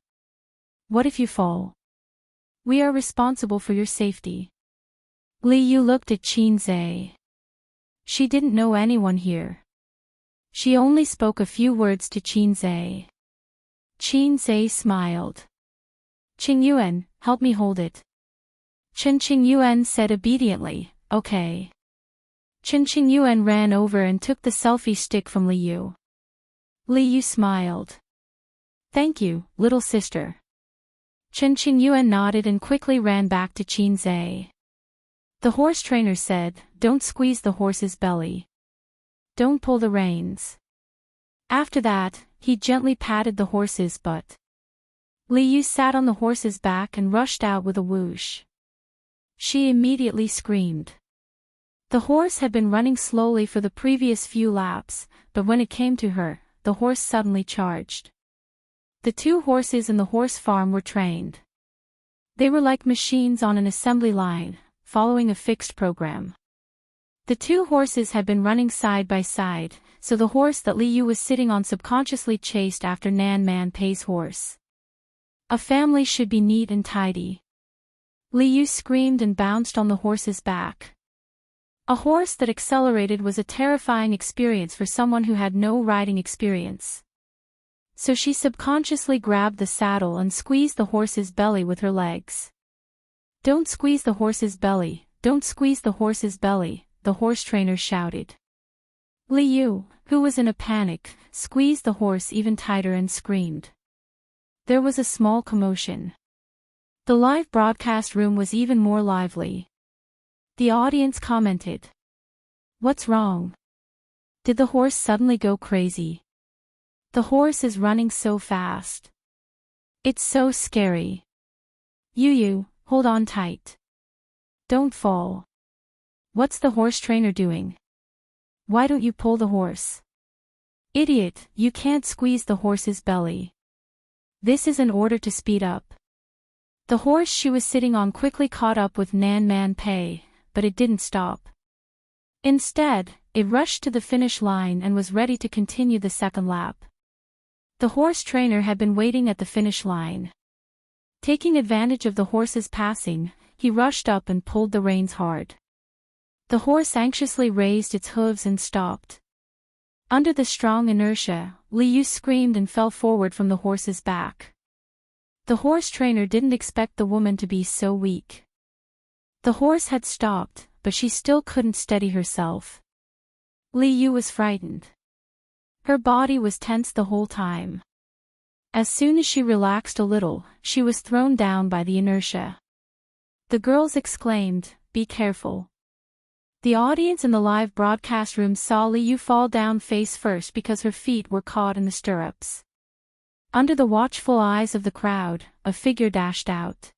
What if you fall? We are responsible for your safety. Li Yu looked at Qin Zhe. She didn't know anyone here. She only spoke a few words to Qin Zhe. Qin Zhe smiled. Qing Yuan, help me hold it. Chen Qingyuan said obediently, okay. Chen Qingyuan ran over and took the selfie stick from Li Yu. Li Yu smiled. Thank you, little sister. Chen Qingyuan nodded and quickly ran back to Qin Zhe. The horse trainer said, don't squeeze the horse's belly. Don't pull the reins. After that, he gently patted the horse's butt. Li Yu sat on the horse's back and rushed out with a whoosh. She immediately screamed. The horse had been running slowly for the previous few laps, but when it came to her, the horse suddenly charged. The two horses in the horse farm were trained. They were like machines on an assembly line, following a fixed program. The two horses had been running side by side, so the horse that Li Yu was sitting on subconsciously chased after Nan Man Pei's horse. A family should be neat and tidy. Li Yu screamed and bounced on the horse's back. A horse that accelerated was a terrifying experience for someone who had no riding experience. So she subconsciously grabbed the saddle and squeezed the horse's belly with her legs. Don't squeeze the horse's belly, don't squeeze the horse's belly, the horse trainer shouted. Li Yu, who was in a panic, squeezed the horse even tighter and screamed. There was a small commotion. The live broadcast room was even more lively. The audience commented. What's wrong? Did the horse suddenly go crazy? The horse is running so fast. It's so scary. Yu, hold on tight. Don't fall. What's the horse trainer doing? Why don't you pull the horse? Idiot, you can't squeeze the horse's belly. This is an order to speed up. The horse she was sitting on quickly caught up with Nan Man Pei, but it didn't stop. Instead, it rushed to the finish line and was ready to continue the second lap. The horse trainer had been waiting at the finish line. Taking advantage of the horse's passing, he rushed up and pulled the reins hard. The horse anxiously raised its hooves and stopped. Under the strong inertia, Li Yu screamed and fell forward from the horse's back. The horse trainer didn't expect the woman to be so weak. The horse had stopped, but she still couldn't steady herself. Li Yu was frightened. Her body was tense the whole time. As soon as she relaxed a little, she was thrown down by the inertia. The girls exclaimed, "Be careful." The audience in the live broadcast room saw Li Yu fall down face first because her feet were caught in the stirrups. Under the watchful eyes of the crowd, a figure dashed out.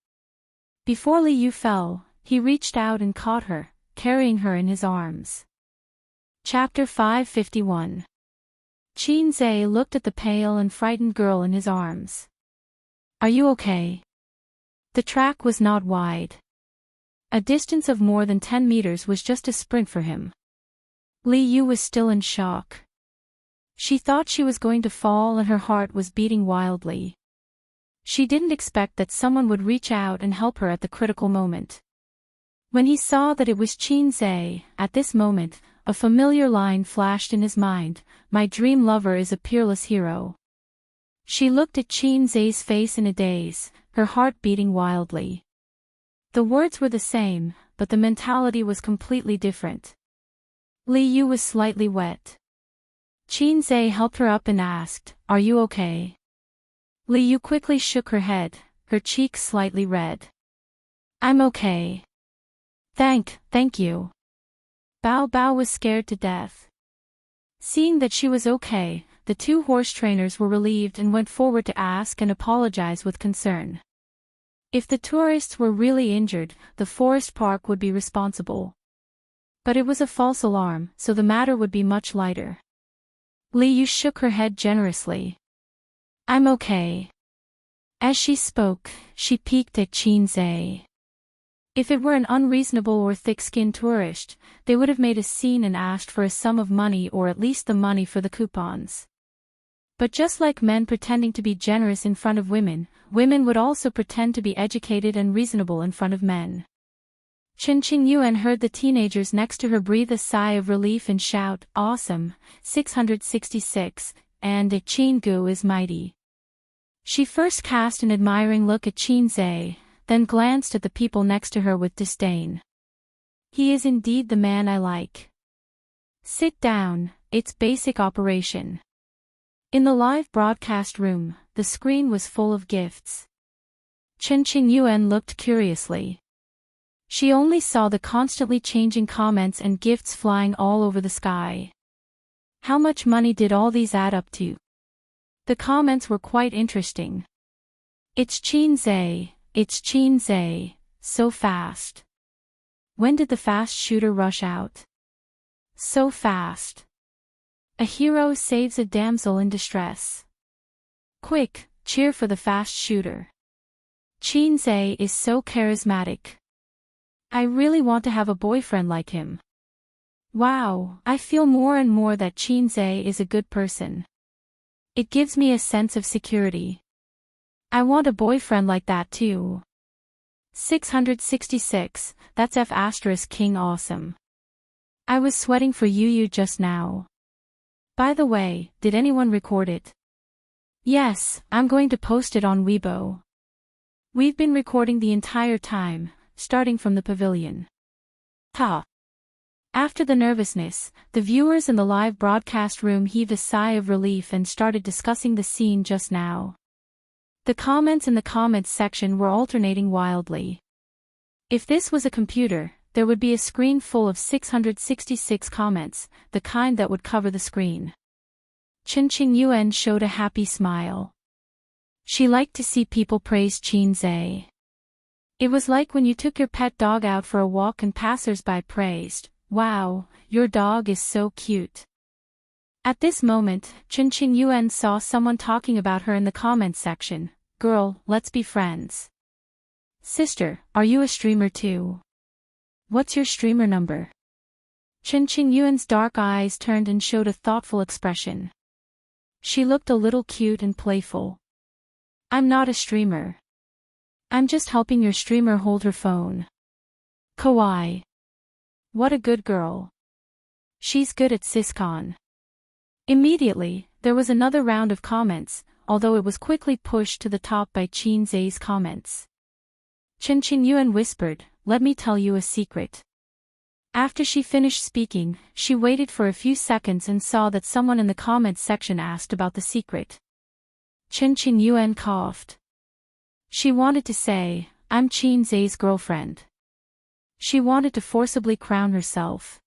Before Li Yu fell, he reached out and caught her, carrying her in his arms. Chapter 551. Qin Zhe looked at the pale and frightened girl in his arms. Are you okay? The track was not wide. A distance of more than 10 meters was just a sprint for him. Li Yu was still in shock. She thought she was going to fall and her heart was beating wildly. She didn't expect that someone would reach out and help her at the critical moment. When he saw that it was Qin Zhe, at this moment, a familiar line flashed in his mind, "My dream lover is a peerless hero." She looked at Qin Zhe's face in a daze, her heart beating wildly. The words were the same, but the mentality was completely different. Li Yu was slightly wet. Qin Zhe helped her up and asked, "Are you okay?" Li Yu quickly shook her head, her cheeks slightly red. "I'm okay. Thank you." Bao Bao was scared to death. Seeing that she was okay, the two horse trainers were relieved and went forward to ask and apologize with concern. If the tourists were really injured, the forest park would be responsible. But it was a false alarm, so the matter would be much lighter. Li Yu shook her head generously. "I'm okay." As she spoke, she peeked at Qin Zhe. If it were an unreasonable or thick-skinned tourist, they would have made a scene and asked for a sum of money or at least the money for the coupons. But just like men pretending to be generous in front of women, women would also pretend to be educated and reasonable in front of men. Chen Qingyuan heard the teenagers next to her breathe a sigh of relief and shout, "Awesome, 666, and Qin Gu is mighty." She first cast an admiring look at Qin Zhe, then glanced at the people next to her with disdain. He is indeed the man I like. Sit down, it's basic operation. In the live broadcast room, the screen was full of gifts. Chen Qingyuan looked curiously. She only saw the constantly changing comments and gifts flying all over the sky. How much money did all these add up to? The comments were quite interesting. It's Qin Zhe, so fast. When did the fast shooter rush out? So fast. A hero saves a damsel in distress. Quick, cheer for the fast shooter. Qin Zhe is so charismatic. I really want to have a boyfriend like him. Wow, I feel more and more that Qin Zhe is a good person. It gives me a sense of security. I want a boyfriend like that too. 666, that's F** King awesome. I was sweating for Yu just now. By the way, did anyone record it? Yes, I'm going to post it on Weibo. We've been recording the entire time, starting from the pavilion. Ha! After the nervousness, the viewers in the live broadcast room heaved a sigh of relief and started discussing the scene just now. The comments in the comments section were alternating wildly. If this was a computer, there would be a screen full of 666 comments, the kind that would cover the screen. Chen Qingyuan showed a happy smile. She liked to see people praise Qin Zhe. It was like when you took your pet dog out for a walk and passers-by praised, "Wow, your dog is so cute." At this moment, Chen Qingyuan saw someone talking about her in the comments section. "Girl, let's be friends." "Sister, are you a streamer too? What's your streamer number?" Chen Qingyuan's dark eyes turned and showed a thoughtful expression. She looked a little cute and playful. "I'm not a streamer. I'm just helping your streamer hold her phone." Kawaii. What a good girl. She's good at Syscon. Immediately, there was another round of comments, although it was quickly pushed to the top by Qin Zhe's comments. Chen Qingyuan whispered, "Let me tell you a secret." After she finished speaking, she waited for a few seconds and saw that someone in the comments section asked about the secret. Chen Qingyuan coughed. She wanted to say, "I'm Qin Zhe's girlfriend." She wanted to forcibly crown herself.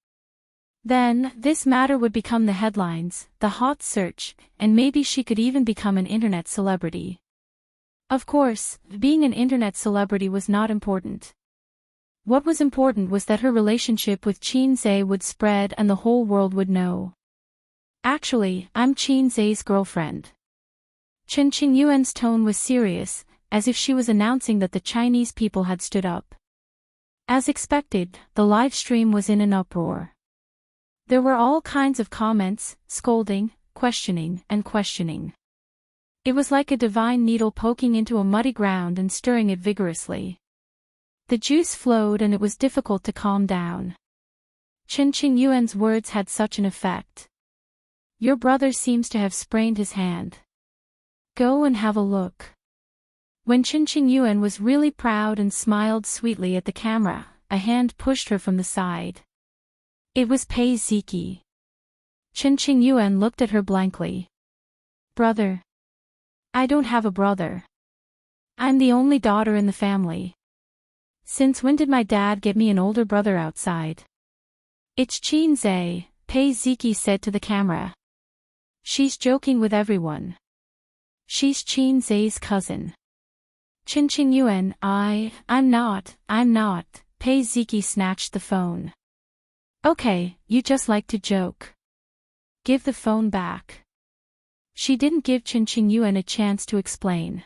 Then, this matter would become the headlines, the hot search, and maybe she could even become an internet celebrity. Of course, being an internet celebrity was not important. What was important was that her relationship with Qin Zhe would spread and the whole world would know. "Actually, I'm Qin Zhe's girlfriend." Chen Qingyuan's tone was serious, as if she was announcing that the Chinese people had stood up. As expected, the live stream was in an uproar. There were all kinds of comments, scolding, questioning, and questioning. It was like a divine needle poking into a muddy ground and stirring it vigorously. The juice flowed and it was difficult to calm down. Chen Qingyuan's words had such an effect. "Your brother seems to have sprained his hand. Go and have a look." When Chen Qingyuan was really proud and smiled sweetly at the camera, a hand pushed her from the side. It was Pei Ziki. Chen Qingyuan looked at her blankly. "Brother? I don't have a brother. I'm the only daughter in the family. Since when did my dad get me an older brother outside?" "It's Qin Zhe," Pei Ziki said to the camera. "She's joking with everyone. She's Qin Zhe's cousin." Chen Qingyuan, I'm not, Pei Ziki snatched the phone. "Okay, you just like to joke. Give the phone back." She didn't give Chen Qingyuan a chance to explain.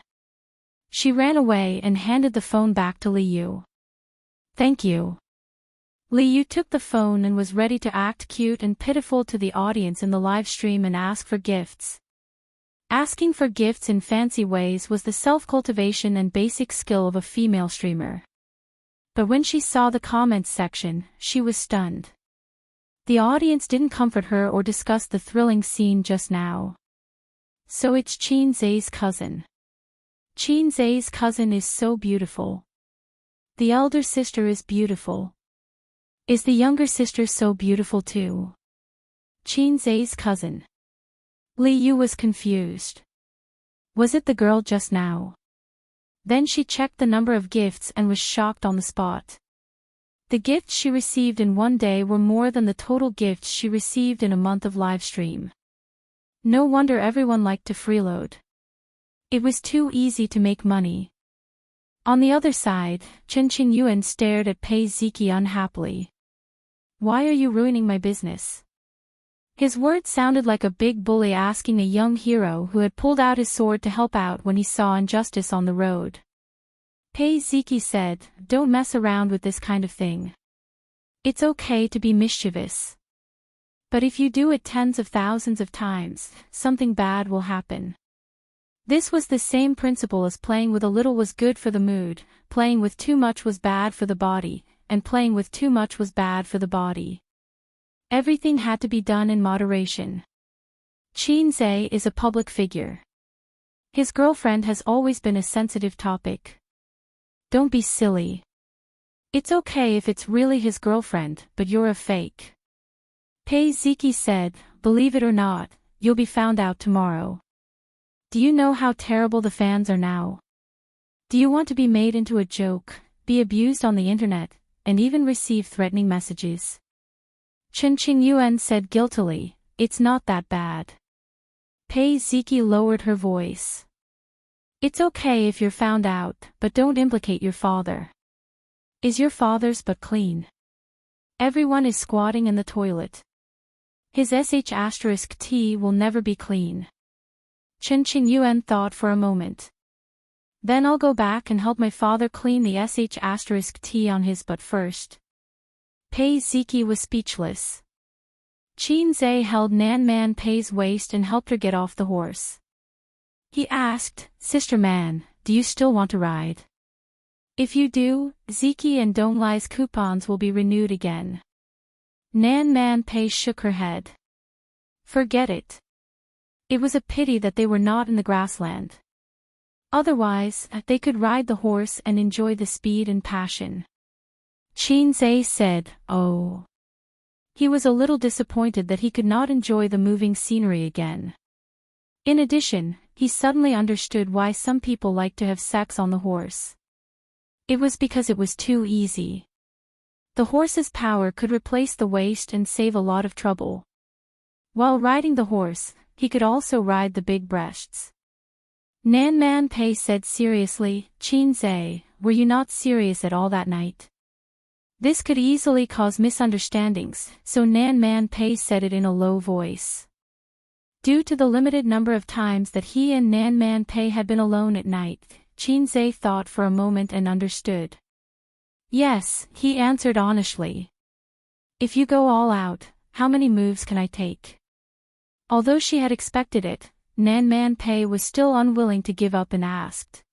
She ran away and handed the phone back to Li Yu. "Thank you." Li Yu took the phone and was ready to act cute and pitiful to the audience in the live stream and ask for gifts. Asking for gifts in fancy ways was the self-cultivation and basic skill of a female streamer. But when she saw the comments section, she was stunned. The audience didn't comfort her or discuss the thrilling scene just now. "So it's Qin Zhe's cousin. Qin Zhe's cousin is so beautiful. The elder sister is beautiful. Is the younger sister so beautiful too? Qin Zai's cousin. Li Yu was confused. Was it the girl just now? Then she checked the number of gifts and was shocked on the spot. The gifts she received in one day were more than the total gifts she received in a month of livestream. No wonder everyone liked to freeload. It was too easy to make money. On the other side, Chen Qingyuan stared at Pei Ziki unhappily. Why are you ruining my business? His words sounded like a big bully asking a young hero who had pulled out his sword to help out when he saw injustice on the road. Pei Ziki said, "Don't mess around with this kind of thing. It's okay to be mischievous. But if you do it tens of thousands of times, something bad will happen." This was the same principle as playing with a little was good for the mood, playing with too much was bad for the body, and playing with too much was bad for the body. Everything had to be done in moderation. Qin Zai is a public figure. His girlfriend has always been a sensitive topic. Don't be silly. It's okay if it's really his girlfriend, but you're a fake. Pei Ziki said, "Believe it or not, you'll be found out tomorrow. Do you know how terrible the fans are now? Do you want to be made into a joke, be abused on the internet, and even receive threatening messages?" Chen Qingyuan said guiltily, "It's not that bad." Pei Ziki lowered her voice. "It's okay if you're found out, but don't implicate your father. Is your father's butt clean? Everyone is squatting in the toilet. His sh*t will never be clean." Chen Qingyuan thought for a moment. "Then I'll go back and help my father clean the sh*t on his butt first." Pei Ziki was speechless. Qin Zai held Nan Man Pei's waist and helped her get off the horse. He asked, "Sister Man, do you still want to ride? If you do, Ziki and Donglai's coupons will be renewed again." Nan Man Pei shook her head. Forget it. It was a pity that they were not in the grassland. Otherwise, they could ride the horse and enjoy the speed and passion. Qin Zai said, "Oh." He was a little disappointed that he could not enjoy the moving scenery again. In addition, he suddenly understood why some people like to have sex on the horse. It was because it was too easy. The horse's power could replace the waist and save a lot of trouble. While riding the horse, he could also ride the big breasts. Nan Man Pei said seriously, "Qin Zai, were you not serious at all that night?" This could easily cause misunderstandings, so Nan Man Pei said it in a low voice. Due to the limited number of times that he and Nan Man Pei had been alone at night, Qin Zai thought for a moment and understood. "Yes," he answered honestly. "If you go all out, how many moves can I take?" Although she had expected it, Nan Man Pei was still unwilling to give up and asked.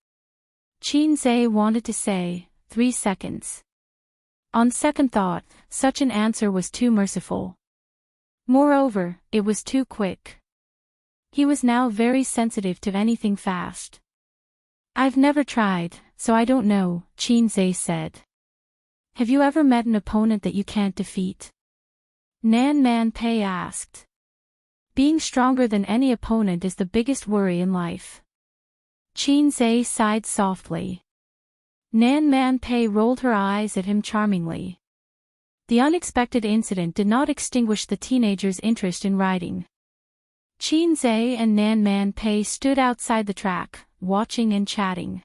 Qin Zai wanted to say, 3 seconds. On second thought, such an answer was too merciful. Moreover, it was too quick. He was now very sensitive to anything fast. "I've never tried, so I don't know," Qin Zai said. "Have you ever met an opponent that you can't defeat?" Nan Man Pei asked. Being stronger than any opponent is the biggest worry in life. Qin Zai sighed softly. Nan Man Pei rolled her eyes at him charmingly. The unexpected incident did not extinguish the teenager's interest in riding. Qin Zai and Nan Man Pei stood outside the track, watching and chatting.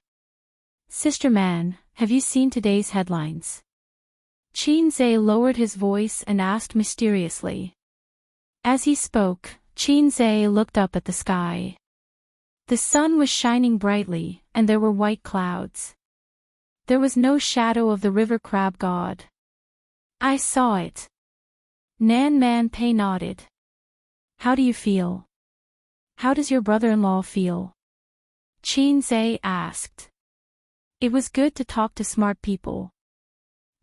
"Sister Man, have you seen today's headlines?" Qin Zai lowered his voice and asked mysteriously. As he spoke, Qin Zai looked up at the sky. The sun was shining brightly, and there were white clouds. There was no shadow of the river crab god. "I saw it." Nan Man Pei nodded. "How do you feel? How does your brother-in-law feel?" Qin Zai asked. It was good to talk to smart people.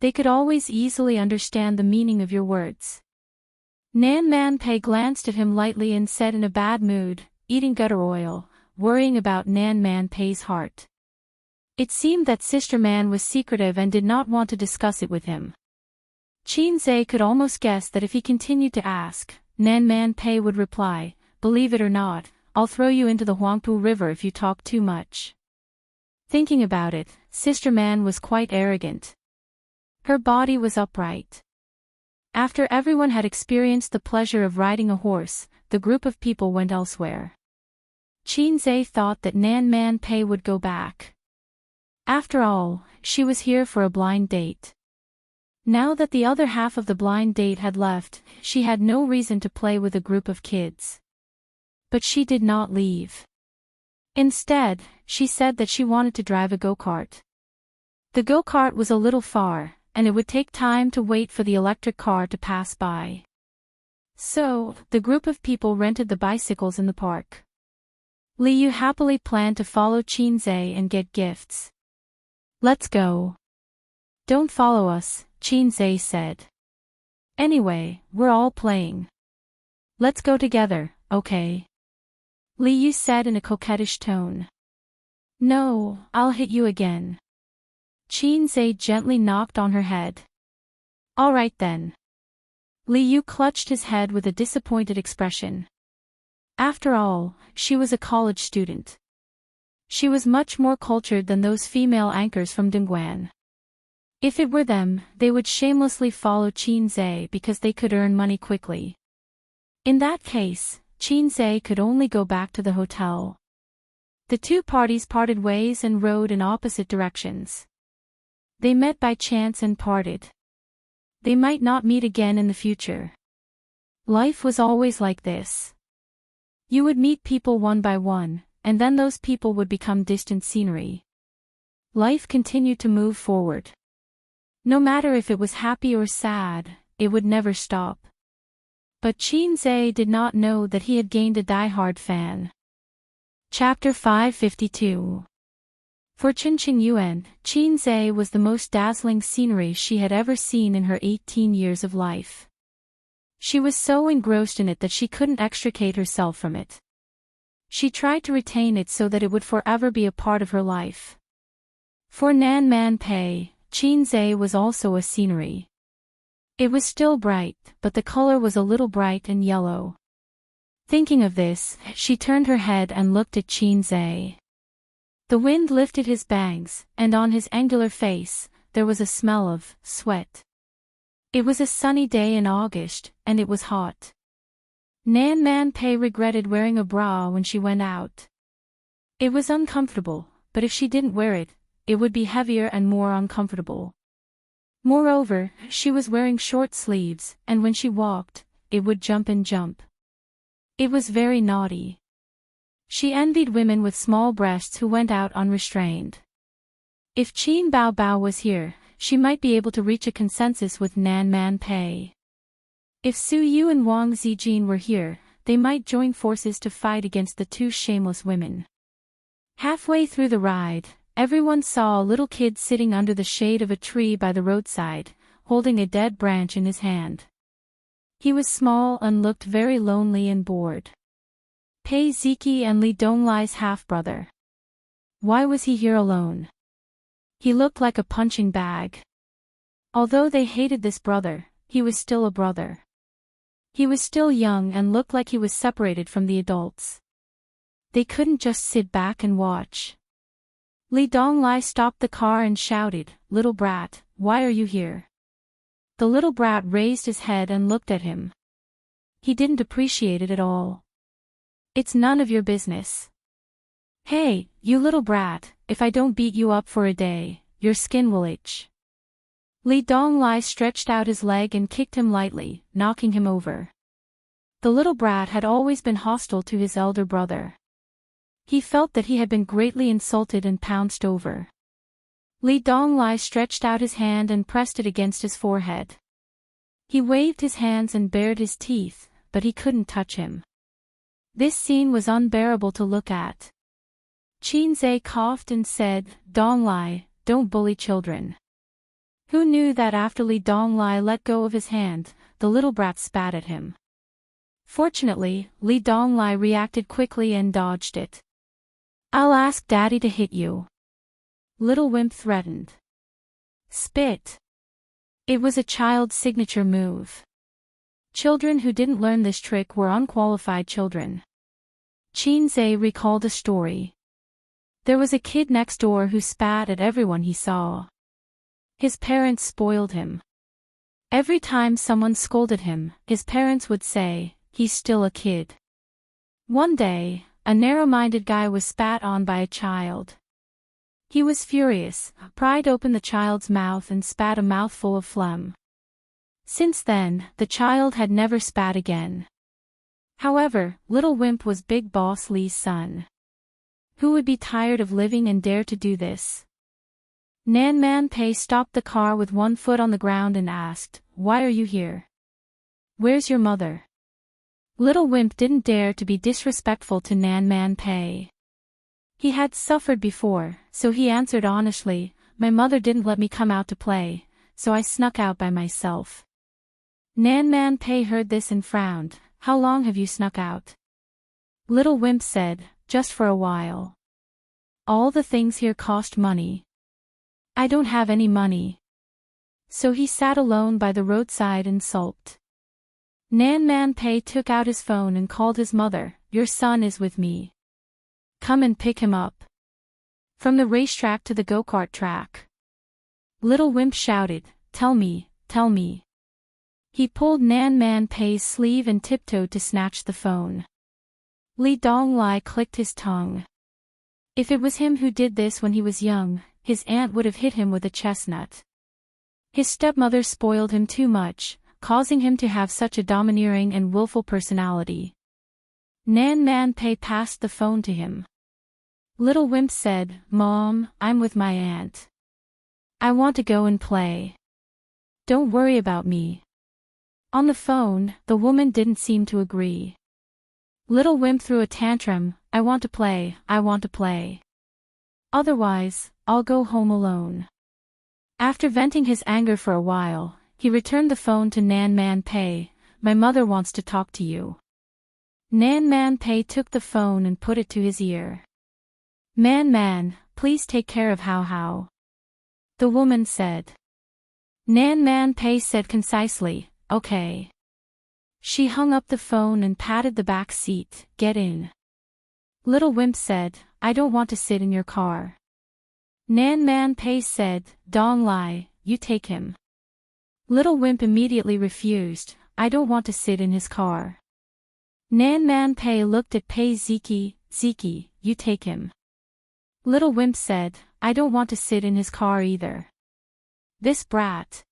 They could always easily understand the meaning of your words. Nan Man Pei glanced at him lightly and said in a bad mood, eating gutter oil, worrying about Nan Man Pei's heart. It seemed that Sister Man was secretive and did not want to discuss it with him. Qin Zhe could almost guess that if he continued to ask, Nan Man Pei would reply, "Believe it or not, I'll throw you into the Huangpu River if you talk too much." Thinking about it, Sister Man was quite arrogant. Her body was upright. After everyone had experienced the pleasure of riding a horse, the group of people went elsewhere. Qin Zhe thought that Nan Man Pei would go back. After all, she was here for a blind date. Now that the other half of the blind date had left, she had no reason to play with a group of kids. But she did not leave. Instead, she said that she wanted to drive a go-kart. The go-kart was a little far, and it would take time to wait for the electric car to pass by. So, the group of people rented the bicycles in the park. Li Yu happily planned to follow Qin Zhe and get gifts. "Let's go." "Don't follow us," Qin Zhe said. "Anyway, we're all playing. Let's go together, okay?" Li Yu said in a coquettish tone. "No, I'll hit you again." Qin Zhe gently knocked on her head. "All right then." Li Yu clutched his head with a disappointed expression. After all, she was a college student. She was much more cultured than those female anchors from Dongguan. If it were them, they would shamelessly follow Qin Zhe because they could earn money quickly. In that case, Qin Zhe could only go back to the hotel. The two parties parted ways and rode in opposite directions. They met by chance and parted. They might not meet again in the future. Life was always like this. You would meet people one by one, and then those people would become distant scenery. Life continued to move forward. No matter if it was happy or sad, it would never stop. But Qin Zhe did not know that he had gained a die-hard fan. Chapter 552. For Qinqing Yuan, Qin Zhe was the most dazzling scenery she had ever seen in her 18 years of life. She was so engrossed in it that she couldn't extricate herself from it. She tried to retain it so that it would forever be a part of her life. For Nan Man Pei, Qin Zhe was also a scenery. It was still bright, but the color was a little bright and yellow. Thinking of this, she turned her head and looked at Qin Zhe. The wind lifted his bangs, and on his angular face, there was a smell of sweat. It was a sunny day in August, and it was hot. Nan Man Pei regretted wearing a bra when she went out. It was uncomfortable, but if she didn't wear it, it would be heavier and more uncomfortable. Moreover, she was wearing short sleeves, and when she walked, it would jump and jump. It was very naughty. She envied women with small breasts who went out unrestrained. If Qin Bao Bao was here, she might be able to reach a consensus with Nan Man Pei. If Su Yu and Wang Zijin were here, they might join forces to fight against the two shameless women. Halfway through the ride, everyone saw a little kid sitting under the shade of a tree by the roadside, holding a dead branch in his hand. He was small and looked very lonely and bored. Pei Ziki and Li Donglai's half-brother. Why was he here alone? He looked like a punching bag. Although they hated this brother, he was still a brother. He was still young and looked like he was separated from the adults. They couldn't just sit back and watch. Li Donglai stopped the car and shouted, "Little brat, why are you here?" The little brat raised his head and looked at him. He didn't appreciate it at all. "It's none of your business." "Hey, you little brat, if I don't beat you up for a day, your skin will itch." Li Donglai stretched out his leg and kicked him lightly, knocking him over. The little brat had always been hostile to his elder brother. He felt that he had been greatly insulted and pounced over. Li Donglai stretched out his hand and pressed it against his forehead. He waved his hands and bared his teeth, but he couldn't touch him. This scene was unbearable to look at. Qin Zhe coughed and said, "Donglai, don't bully children." Who knew that after Li Donglai let go of his hand, the little brat spat at him. Fortunately, Li Donglai reacted quickly and dodged it. "I'll ask Daddy to hit you." Little Wimp threatened. Spit. It was a child's signature move. Children who didn't learn this trick were unqualified children. Qinze recalled a story. There was a kid next door who spat at everyone he saw. His parents spoiled him. Every time someone scolded him, his parents would say, "He's still a kid." One day, a narrow-minded guy was spat on by a child. He was furious, pried open the child's mouth and spat a mouthful of phlegm. Since then, the child had never spat again. However, Little Wimp was Big Boss Li's son. Who would be tired of living and dare to do this? Nan Man Pei stopped the car with one foot on the ground and asked, "Why are you here? Where's your mother?" Little Wimp didn't dare to be disrespectful to Nan Man Pei. He had suffered before, so he answered honestly, "My mother didn't let me come out to play, so I snuck out by myself." Nan Man Pei heard this and frowned. "How long have you snuck out?" Little Wimp said, "Just for a while. All the things here cost money. I don't have any money." So he sat alone by the roadside and sulked. Nan Man Pei took out his phone and called his mother. "Your son is with me. Come and pick him up." From the racetrack to the go-kart track. Little Wimp shouted, "Tell me, tell me." He pulled Nan Man Pei's sleeve and tiptoed to snatch the phone. Li Donglai clicked his tongue. If it was him who did this when he was young, his aunt would have hit him with a chestnut. His stepmother spoiled him too much, causing him to have such a domineering and willful personality. Nan Man Pei passed the phone to him. Little Wimp said, "Mom, I'm with my aunt. I want to go and play. Don't worry about me." On the phone, the woman didn't seem to agree. Little Wimp threw a tantrum. "I want to play, I want to play. Otherwise, I'll go home alone." After venting his anger for a while, he returned the phone to Nan Man Pei. "My mother wants to talk to you." Nan Man Pei took the phone and put it to his ear. Man, please take care of How." The woman said. Nan Man Pei said concisely, "Okay." She hung up the phone and patted the back seat. "Get in." Little Wimp said, "I don't want to sit in your car." Nan Man Pei said, "Dong Lai, you take him." Little Wimp immediately refused. "I don't want to sit in his car." Nan Man Pei looked at Pei Ziki, "You take him." Little Wimp said, "I don't want to sit in his car either. This brat."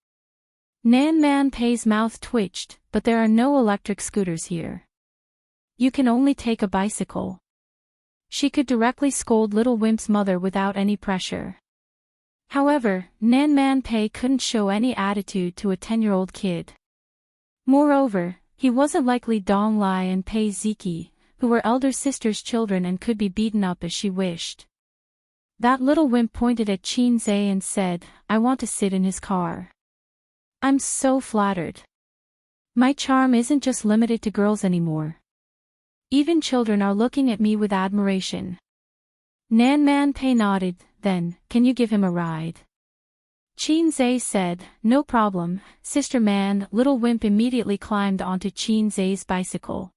Nan Man Pei's mouth twitched, "But there are no electric scooters here. You can only take a bicycle." She could directly scold Little Wimp's mother without any pressure. However, Nan Man Pei couldn't show any attitude to a 10-year-old kid. Moreover, he wasn't like Li Dong Lai and Pei Ziki, who were elder sister's children and could be beaten up as she wished. That Little Wimp pointed at Qinze and said, "I want to sit in his car. I'm so flattered. My charm isn't just limited to girls anymore. Even children are looking at me with admiration." Nan Man Pei nodded. "Then, can you give him a ride?" Qinze said, "No problem, Sister Man." Little Wimp immediately climbed onto Qinze's bicycle.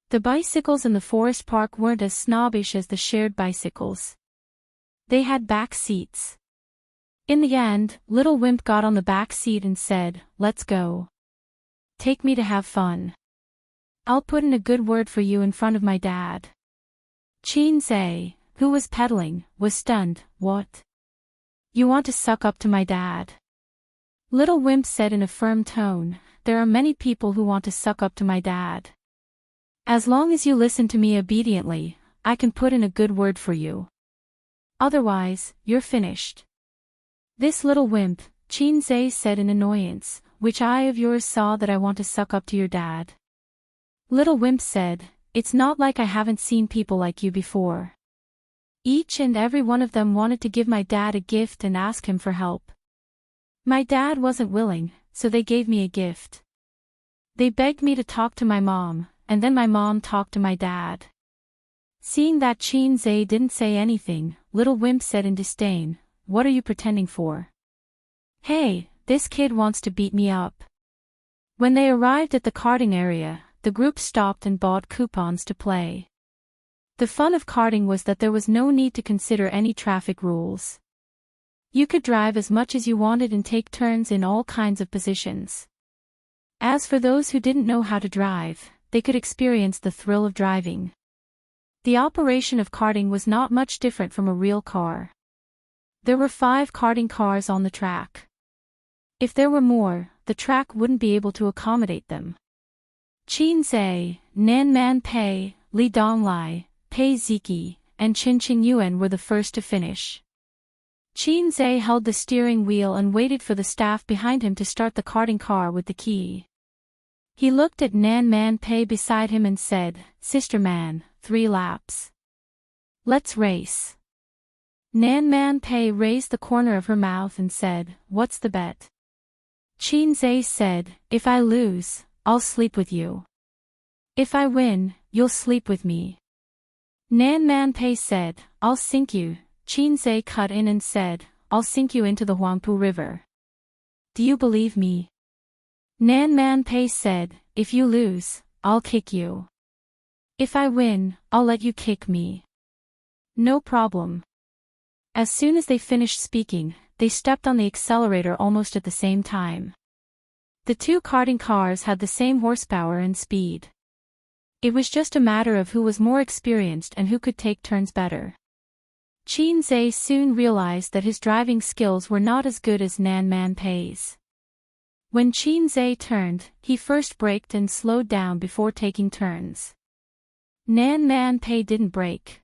The bicycles in the forest park weren't as snobbish as the shared bicycles. They had back seats. In the end, Little Wimp got on the back seat and said, "Let's go. Take me to have fun. I'll put in a good word for you in front of my dad." Qinze, who was pedaling, was stunned. "What? You want to suck up to my dad?" Little Wimp said in a firm tone, "There are many people who want to suck up to my dad. As long as you listen to me obediently, I can put in a good word for you. Otherwise, you're finished." "This Little Wimp," Qinze said in annoyance, "which eye of yours saw that I want to suck up to your dad?" Little Wimp said, "It's not like I haven't seen people like you before. Each and every one of them wanted to give my dad a gift and ask him for help. My dad wasn't willing, so they gave me a gift. They begged me to talk to my mom, and then my mom talked to my dad. Seeing that Qin Zhe didn't say anything, Little Wimp said in disdain, "What are you pretending for? Hey, this kid wants to beat me up." When they arrived at the karting area, the group stopped and bought coupons to play. The fun of karting was that there was no need to consider any traffic rules. You could drive as much as you wanted and take turns in all kinds of positions. As for those who didn't know how to drive, they could experience the thrill of driving. The operation of karting was not much different from a real car. There were 5 karting cars on the track. If there were more, the track wouldn't be able to accommodate them. Qin Zhe, Nan Man Pei, Li Donglai, Pei Ziki, and Qin Qingyuan were the first to finish. Qin Zhe held the steering wheel and waited for the staff behind him to start the karting car with the key. He looked at Nan Man Pei beside him and said, "Sister Man, 3 laps. Let's race." Nan Man Pei raised the corner of her mouth and said, "What's the bet?" Qin Zhe said, "If I lose, I'll sleep with you. If I win, you'll sleep with me." Nan Man Pei said, "I'll sink you." Qin Zhe cut in and said, "I'll sink you into the Huangpu River. Do you believe me?" Nan Man Pei said, "If you lose, I'll kick you. If I win, I'll let you kick me." "No problem." As soon as they finished speaking, they stepped on the accelerator almost at the same time. The 2 karting cars had the same horsepower and speed. It was just a matter of who was more experienced and who could take turns better. Qin Zhe soon realized that his driving skills were not as good as Nan Man Pei's. When Qin Zhe turned, he first braked and slowed down before taking turns. Nan Man Pei didn't brake.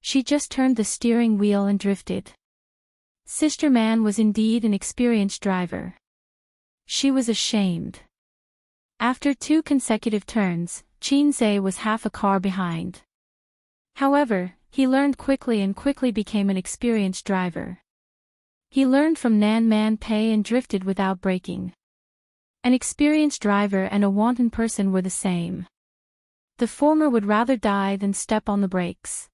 She just turned the steering wheel and drifted. Sister Man was indeed an experienced driver. She was ashamed. After 2 consecutive turns, Qin Zhe was half a car behind. However, he learned quickly and quickly became an experienced driver. He learned from Nan Man Pei and drifted without braking. An experienced driver and a wanton person were the same. The former would rather die than step on the brakes.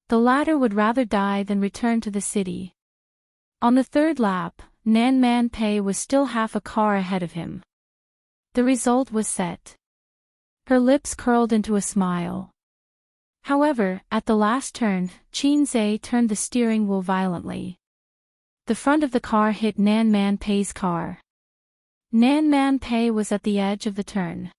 The latter would rather die than return to the city. On the 3rd lap, Nan Man Pei was still half a car ahead of him. The result was set. Her lips curled into a smile. However, at the last turn, Qin Zhe turned the steering wheel violently. The front of the car hit Nan Man Pei's car. Nan Man Pei was at the edge of the turn.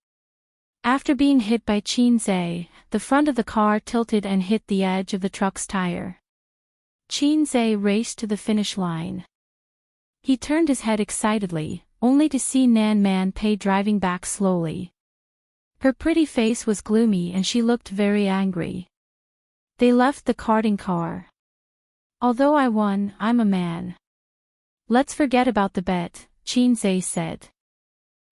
After being hit by Qin Zhe, the front of the car tilted and hit the edge of the truck's tire. Qin Zhe raced to the finish line. He turned his head excitedly, only to see Nan Man Pei driving back slowly. Her pretty face was gloomy and she looked very angry. They left the karting car. "Although I won, I'm a man. Let's forget about the bet," Qin Zhe said.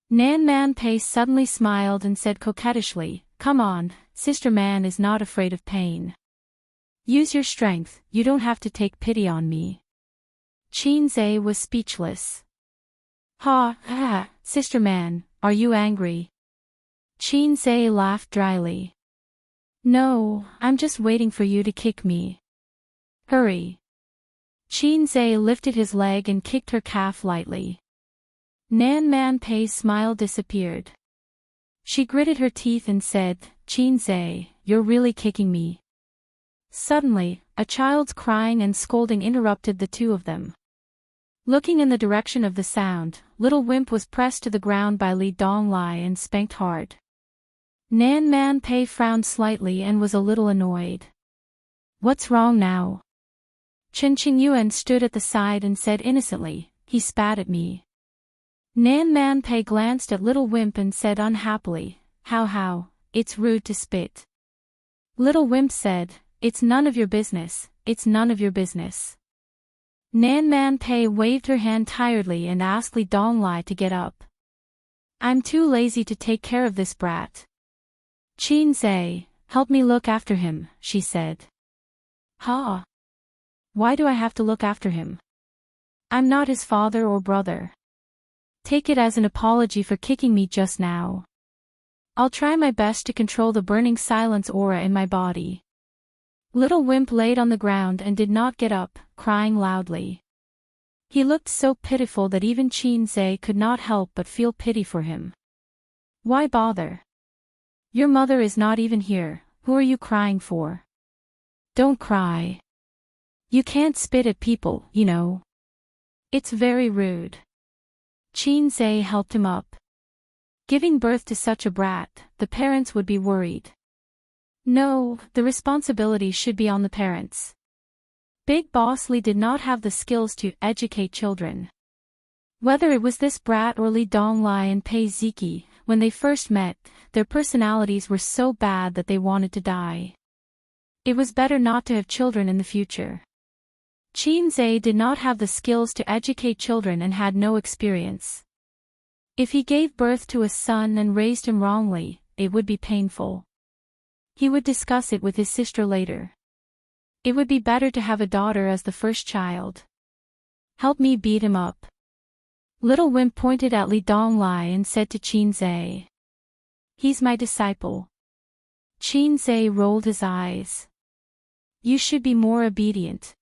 Nan Man Pei suddenly smiled and said coquettishly, "Come on, Sister Man is not afraid of pain. Use your strength, you don't have to take pity on me." Qin Zhe was speechless. Ha, Sister Man, are you angry?" Qin Zhe laughed dryly. "No, I'm just waiting for you to kick me. Hurry." Qin Zhe lifted his leg and kicked her calf lightly. Nan Man Pei's smile disappeared. She gritted her teeth and said, "Qin Zhe, you're really kicking me." Suddenly, a child's crying and scolding interrupted the 2 of them. Looking in the direction of the sound, Little Wimp was pressed to the ground by Li Donglai and spanked hard. Nan Man Pei frowned slightly and was a little annoyed. "What's wrong now?" Qin Qingyuan stood at the side and said innocently, "He spat at me." Nan Man Pei glanced at Little Wimp and said unhappily, How, it's rude to spit." Little Wimp said, "It's none of your business, it's none of your business." Nan Man Pei waved her hand tiredly and asked Li Donglai to get up. "I'm too lazy to take care of this brat. Qin Zhe, help me look after him," she said. "Ha! Why do I have to look after him? I'm not his father or brother. Take it as an apology for kicking me just now." I'll try my best to control the burning silence aura in my body. Little Wimp laid on the ground and did not get up, crying loudly. He looked so pitiful that even Qinze could not help but feel pity for him. Why bother? Your mother is not even here, who are you crying for? Don't cry. You can't spit at people, you know. It's very rude. Qinze helped him up. Giving birth to such a brat, the parents would be worried. No, the responsibility should be on the parents. Big Boss Li did not have the skills to educate children. Whether it was this brat or Li Donglai and Pei Ziki, when they first met, their personalities were so bad that they wanted to die. It was better not to have children in the future. Qinze did not have the skills to educate children and had no experience. If he gave birth to a son and raised him wrongly, it would be painful. He would discuss it with his sister later. It would be better to have a daughter as the first child. Help me beat him up. Little Wimp pointed at Li Donglai and said to Qinze. He's my disciple. Qinze rolled his eyes. You should be more obedient.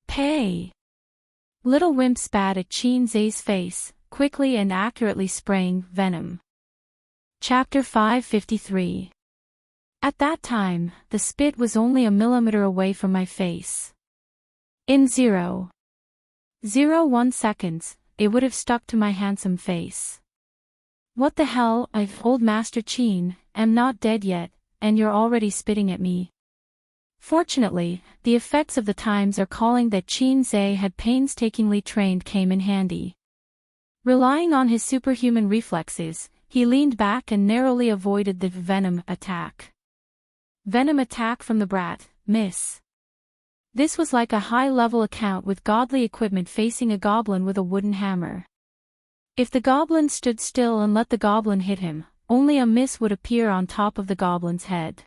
Pay. Little Wimp spat at Qinze's face, quickly and accurately spraying venom. Chapter 553. At that time, the spit was only a millimeter away from my face. In 0.01 seconds, it would have stuck to my handsome face. What the hell, old Master Qin, am not dead yet, and you're already spitting at me. Fortunately, the effects of the times are calling that Qinze had painstakingly trained came in handy. Relying on his superhuman reflexes, he leaned back and narrowly avoided the venom attack. Venom attack from the brat, miss. This was like a high-level account with godly equipment facing a goblin with a wooden hammer. If the goblin stood still and let the goblin hit him, only a miss would appear on top of the goblin's head.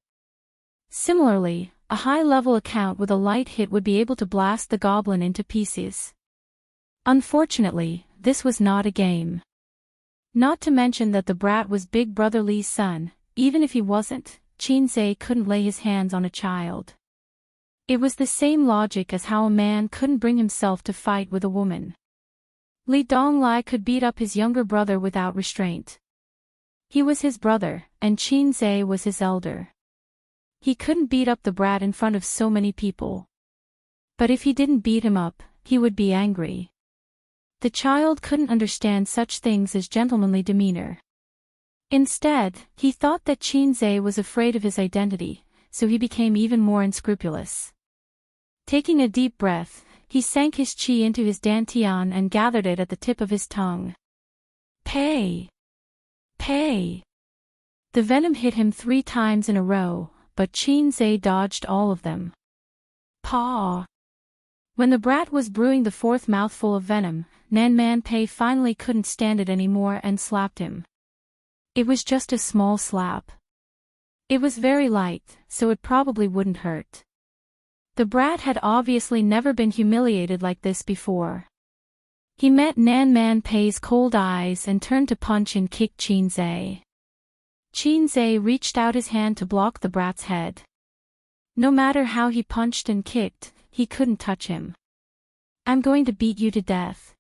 Similarly, a high-level account with a light hit would be able to blast the goblin into pieces. Unfortunately, this was not a game. Not to mention that the brat was Big Brother Li's son. Even if he wasn't, Qinze couldn't lay his hands on a child. It was the same logic as how a man couldn't bring himself to fight with a woman. Li Donglai could beat up his younger brother without restraint. He was his brother, and Qinze was his elder. He couldn't beat up the brat in front of so many people. But if he didn't beat him up, he would be angry. The child couldn't understand such things as gentlemanly demeanor. Instead, he thought that Qinze was afraid of his identity, so he became even more unscrupulous. Taking a deep breath, he sank his qi into his dantian and gathered it at the tip of his tongue. Pay! Pay! The venom hit him 3 times in a row, but Qinze dodged all of them. Paw! When the brat was brewing the 4th mouthful of venom, Nanman Pei finally couldn't stand it anymore and slapped him. It was just a small slap. It was very light, so it probably wouldn't hurt. The brat had obviously never been humiliated like this before. He met Nanman Pei's cold eyes and turned to punch and kick Qinze. Qinze reached out his hand to block the brat's head. No matter how he punched and kicked, he couldn't touch him. I'm going to beat you to death.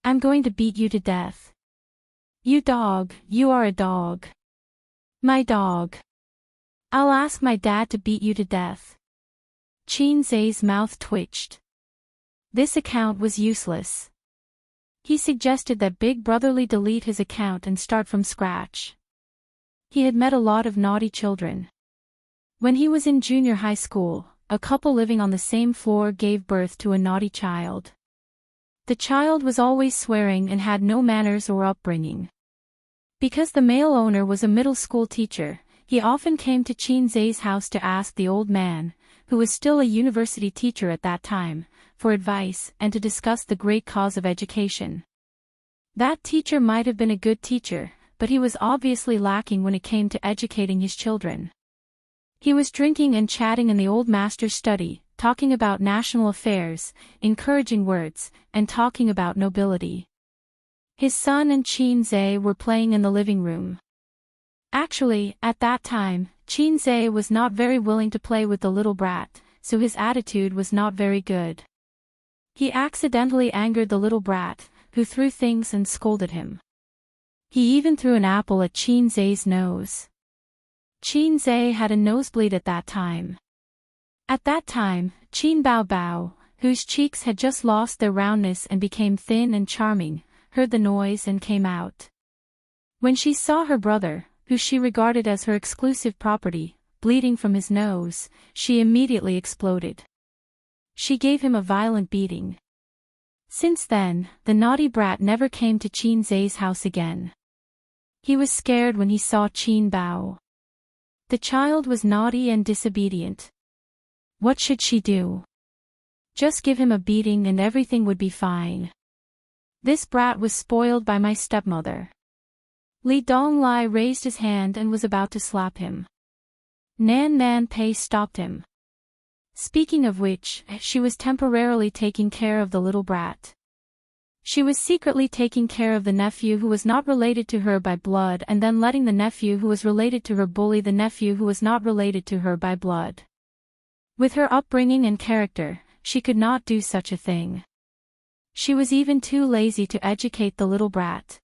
I'm going to beat you to death. You dog, you are a dog. My dog. I'll ask my dad to beat you to death. Qinze's mouth twitched. This account was useless. He suggested that Big Brotherly delete his account and start from scratch. He had met a lot of naughty children. When he was in junior high school, a couple living on the same floor gave birth to a naughty child. The child was always swearing and had no manners or upbringing. Because the male owner was a middle school teacher, he often came to Qinze's house to ask the old man, who was still a university teacher at that time, for advice and to discuss the great cause of education. That teacher might have been a good teacher, but he was obviously lacking when it came to educating his children. He was drinking and chatting in the old master's study, talking about national affairs, encouraging words, and talking about nobility. His son and Qinze were playing in the living room. Actually, at that time, Qin Zhe was not very willing to play with the little brat, so his attitude was not very good. He accidentally angered the little brat, who threw things and scolded him. He even threw an apple at Qin Zhe's nose. Qin Zhe had a nosebleed at that time. At that time, Qin Bao Bao, whose cheeks had just lost their roundness and became thin and charming, heard the noise and came out. When she saw her brother, who she regarded as her exclusive property, bleeding from his nose, she immediately exploded. She gave him a violent beating. Since then, the naughty brat never came to Qin Zhe's house again. He was scared when he saw Qin Bao. The child was naughty and disobedient. What should she do? Just give him a beating and everything would be fine. This brat was spoiled by my stepmother. Li Donglai raised his hand and was about to slap him. Nan Man Pei stopped him. Speaking of which, she was temporarily taking care of the little brat. She was secretly taking care of the nephew who was not related to her by blood and then letting the nephew who was related to her bully the nephew who was not related to her by blood. With her upbringing and character, she could not do such a thing. She was even too lazy to educate the little brat.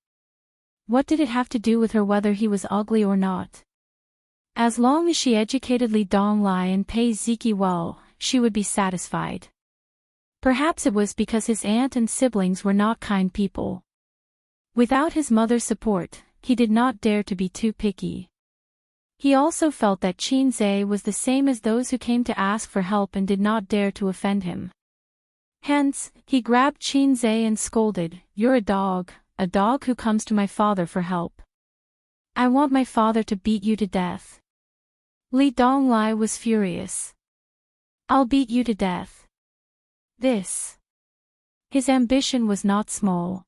What did it have to do with her whether he was ugly or not? As long as she educated Li Donglai and Pei Ziki well, she would be satisfied. Perhaps it was because his aunt and siblings were not kind people. Without his mother's support, he did not dare to be too picky. He also felt that Qin Zhe was the same as those who came to ask for help and did not dare to offend him. Hence, he grabbed Qin Zhe and scolded, "You're a dog who comes to my father for help. I want my father to beat you to death." Li Donglai was furious. "I'll beat you to death." His ambition was not small.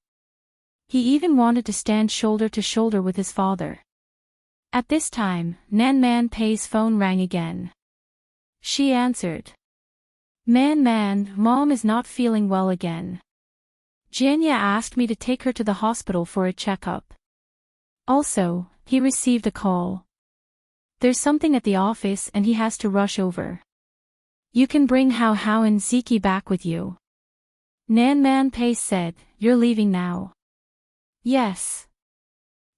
He even wanted to stand shoulder to shoulder with his father. At this time, Nan Man Pei's phone rang again. She answered. Man, Mom is not feeling well again. Jianya asked me to take her to the hospital for a checkup. Also, he received a call. There's something at the office and he has to rush over. You can bring Hao Hao and Ziki back with you. Nan Man Pei said, "You're leaving now?" "Yes."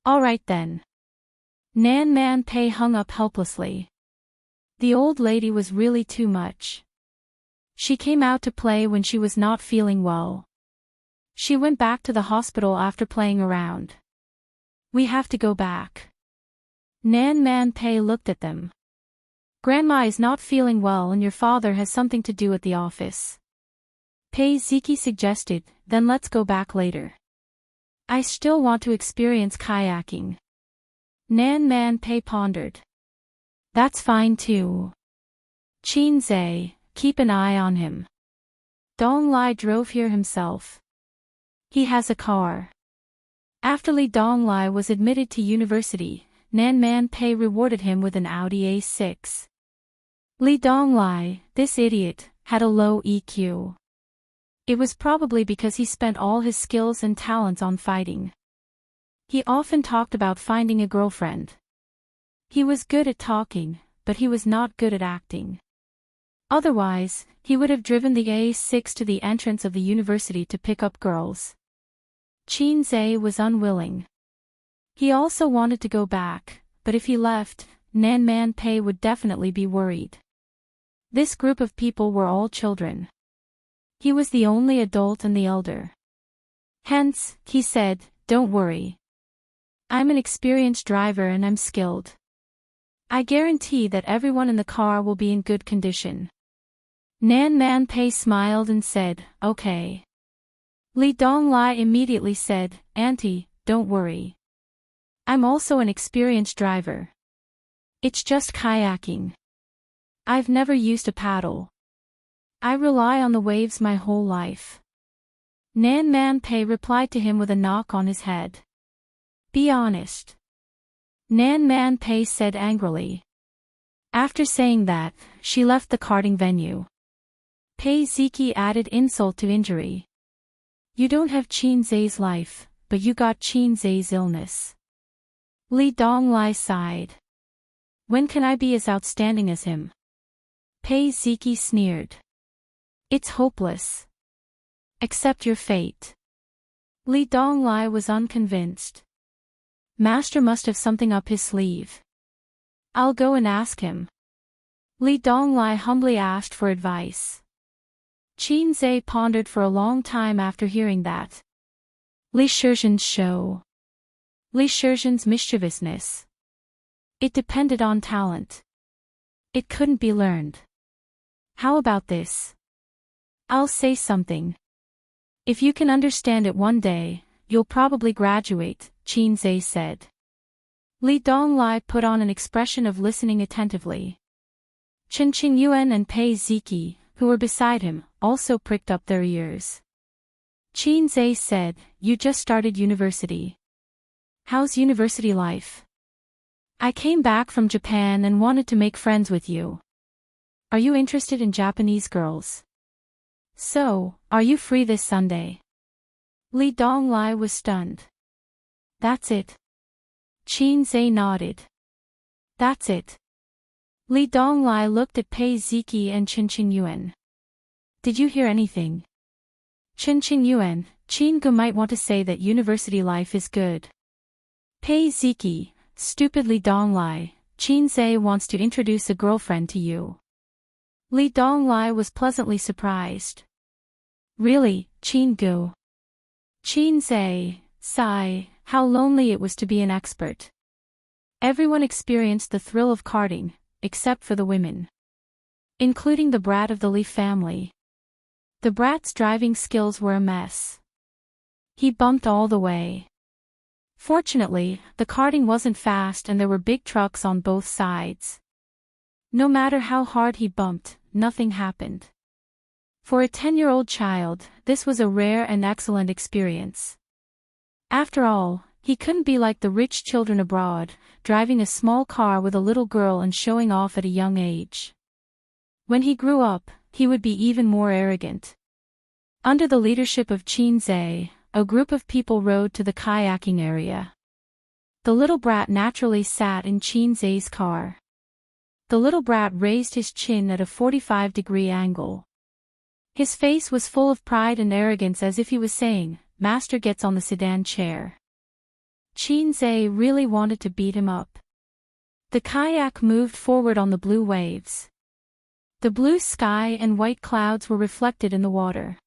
"Alright then." Nan Man Pei hung up helplessly. The old lady was really too much. She came out to play when she was not feeling well. She went back to the hospital after playing around. "We have to go back." Nan Man Pei looked at them. "Grandma is not feeling well and your father has something to do at the office." Pei Ziki suggested, "Then let's go back later. I still want to experience kayaking." Nan Man Pei pondered. "That's fine too. Qin Zhe, keep an eye on him." Dong Lai drove here himself. He has a car. After Li Donglai was admitted to university, Nan Man Pei rewarded him with an Audi A6. Li Donglai, this idiot, had a low EQ. It was probably because he spent all his skills and talents on fighting. He often talked about finding a girlfriend. He was good at talking, but he was not good at acting. Otherwise, he would have driven the A6 to the entrance of the university to pick up girls. Qin Zhe was unwilling. He also wanted to go back, but if he left, Nan Man Pei would definitely be worried. This group of people were all children. He was the only adult and the elder. Hence, he said, "Don't worry. I'm an experienced driver and I'm skilled. I guarantee that everyone in the car will be in good condition." Nan Man Pei smiled and said, "Okay." Li Donglai immediately said, "Auntie, don't worry. I'm also an experienced driver. It's just kayaking. I've never used a paddle. I rely on the waves my whole life." Nan Man Pei replied to him with a knock on his head. "Be honest." Nan Man Pei said angrily. After saying that, she left the karting venue. Pei Ziki added insult to injury. "You don't have Qin Zhe's life, but you got Qin Zhe's illness. Li Donglai sighed. When can I be as outstanding as him? Pei Ziki sneered. It's hopeless. Accept your fate. Li Donglai was unconvinced. Master must have something up his sleeve. I'll go and ask him. Li Donglai humbly asked for advice. Qin Zhe pondered for a long time after hearing that. Li Shizhen's show. Li Shizhen's mischievousness. It depended on talent. It couldn't be learned. How about this? I'll say something. If you can understand it one day, you'll probably graduate, Qin Zhe said. Li Donglai put on an expression of listening attentively. Chen Qingyuan and Pei Ziki, who were beside him, also pricked up their ears. Qin Zhe said, You just started university. How's university life? I came back from Japan and wanted to make friends with you. Are you interested in Japanese girls? So, are you free this Sunday? Li Donglai was stunned. That's it. Qin Zhe nodded. That's it. Li Donglai looked at Pei Ziki and Chen Qingyuan. Did you hear anything? Chen Qingyuan, Qin Gu might want to say that university life is good. Pei Ziki, stupid Li Donglai, Qin Zhe wants to introduce a girlfriend to you. Li Donglai was pleasantly surprised. Really, Qin Gu? Qin Zhe, sigh, how lonely it was to be an expert. Everyone experienced the thrill of carding, except for the women. Including the brat of the Li family. The brat's driving skills were a mess. He bumped all the way. Fortunately, the karting wasn't fast and there were big trucks on both sides. No matter how hard he bumped, nothing happened. For a 10-year-old child, this was a rare and excellent experience. After all, he couldn't be like the rich children abroad, driving a small car with a little girl and showing off at a young age. When he grew up, he would be even more arrogant. Under the leadership of Qin Zhe, a group of people rode to the kayaking area. The little brat naturally sat in Qin Zhe's car. The little brat raised his chin at a 45-degree angle. His face was full of pride and arrogance as if he was saying, Master gets on the sedan chair. Qin Zhe really wanted to beat him up. The kayak moved forward on the blue waves. The blue sky and white clouds were reflected in the water.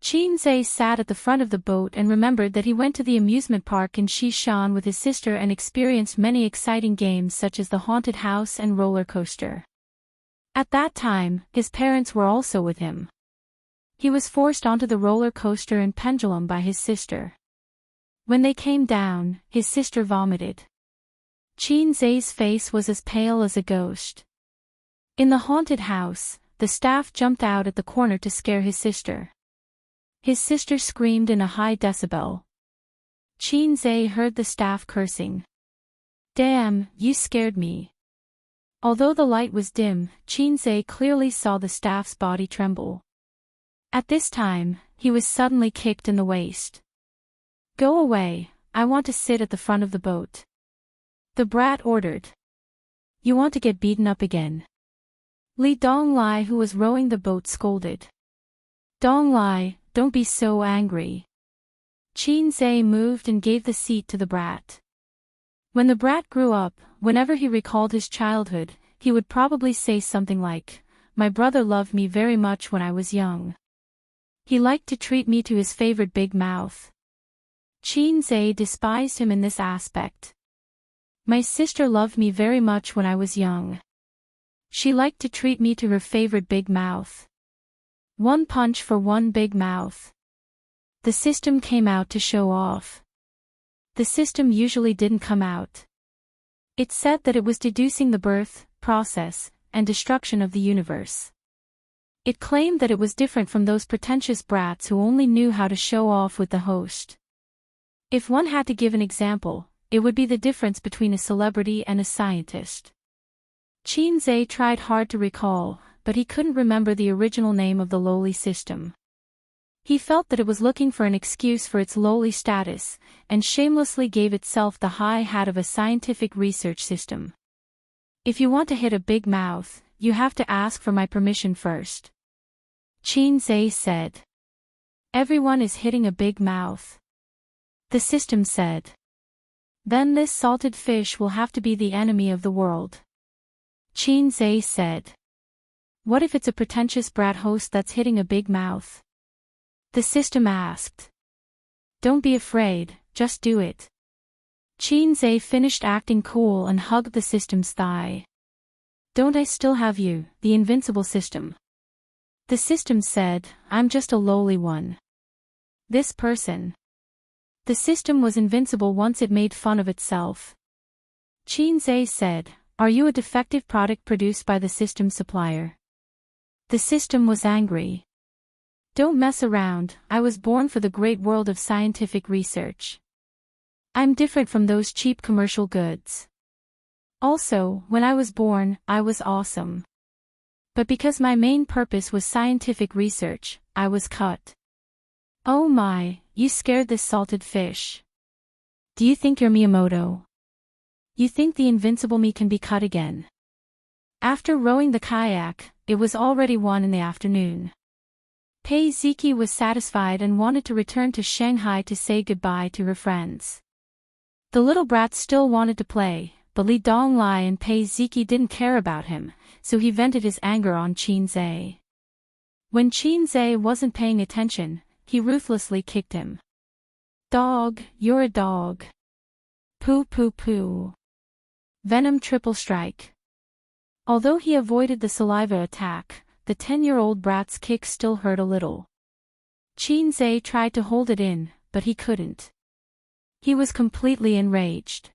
Qin Zhe sat at the front of the boat and remembered that he went to the amusement park in Xishan with his sister and experienced many exciting games such as the haunted house and roller coaster. At that time, his parents were also with him. He was forced onto the roller coaster and pendulum by his sister. When they came down, his sister vomited. Qin Zhe's face was as pale as a ghost. In the haunted house, the staff jumped out at the corner to scare his sister. His sister screamed in a high decibel. Qin Zhe heard the staff cursing. Damn, you scared me. Although the light was dim, Qin Zhe clearly saw the staff's body tremble. At this time, he was suddenly kicked in the waist. Go away, I want to sit at the front of the boat. The brat ordered. You want to get beaten up again? Li Donglai, who was rowing the boat, scolded. Donglai, don't be so angry. Qin Zhe moved and gave the seat to the brat. When the brat grew up, whenever he recalled his childhood, he would probably say something like, My brother loved me very much when I was young. He liked to treat me to his favorite big mouth. Qin Zhe despised him in this aspect. My sister loved me very much when I was young. She liked to treat me to her favorite big mouth. One punch for one big mouth. The system came out to show off. The system usually didn't come out. It said that it was deducing the birth, process, and destruction of the universe. It claimed that it was different from those pretentious brats who only knew how to show off with the host. If one had to give an example, it would be the difference between a celebrity and a scientist. Qin Zhe tried hard to recall, but he couldn't remember the original name of the lowly system. He felt that it was looking for an excuse for its lowly status, and shamelessly gave itself the high hat of a scientific research system. If you want to hit a big mouth, you have to ask for my permission first. Qin Zhe said. Everyone is hitting a big mouth. The system said. Then this salted fish will have to be the enemy of the world. Qin Zhe said. What if it's a pretentious brat host that's hitting a big mouth? The system asked. Don't be afraid, just do it. Qin Zhe finished acting cool and hugged the system's thigh. Don't I still have you, the invincible system? The system said, I'm just a lowly one. This person. The system was invincible once it made fun of itself. Qin Zhe said, are you a defective product produced by the system supplier? The system was angry. Don't mess around, I was born for the great world of scientific research. I'm different from those cheap commercial goods. Also, when I was born, I was awesome. But because my main purpose was scientific research, I was cut. Oh my, you scared this salted fish. Do you think you're Miyamoto? You think the invincible me can be cut again? After rowing the kayak, it was already 1 in the afternoon. Pei Ziki was satisfied and wanted to return to Shanghai to say goodbye to her friends. The little brat still wanted to play, but Li Donglai and Pei Ziki didn't care about him, so he vented his anger on Qin Zhe. When Qin Zhe wasn't paying attention, he ruthlessly kicked him. Dog, you're a dog. Poo poo poo. Venom triple strike. Although he avoided the saliva attack, the 10-year-old brat's kick still hurt a little. Qin Zhe tried to hold it in, but he couldn't. He was completely enraged.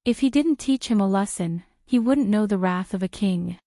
If he didn't teach him a lesson, he wouldn't know the wrath of a king.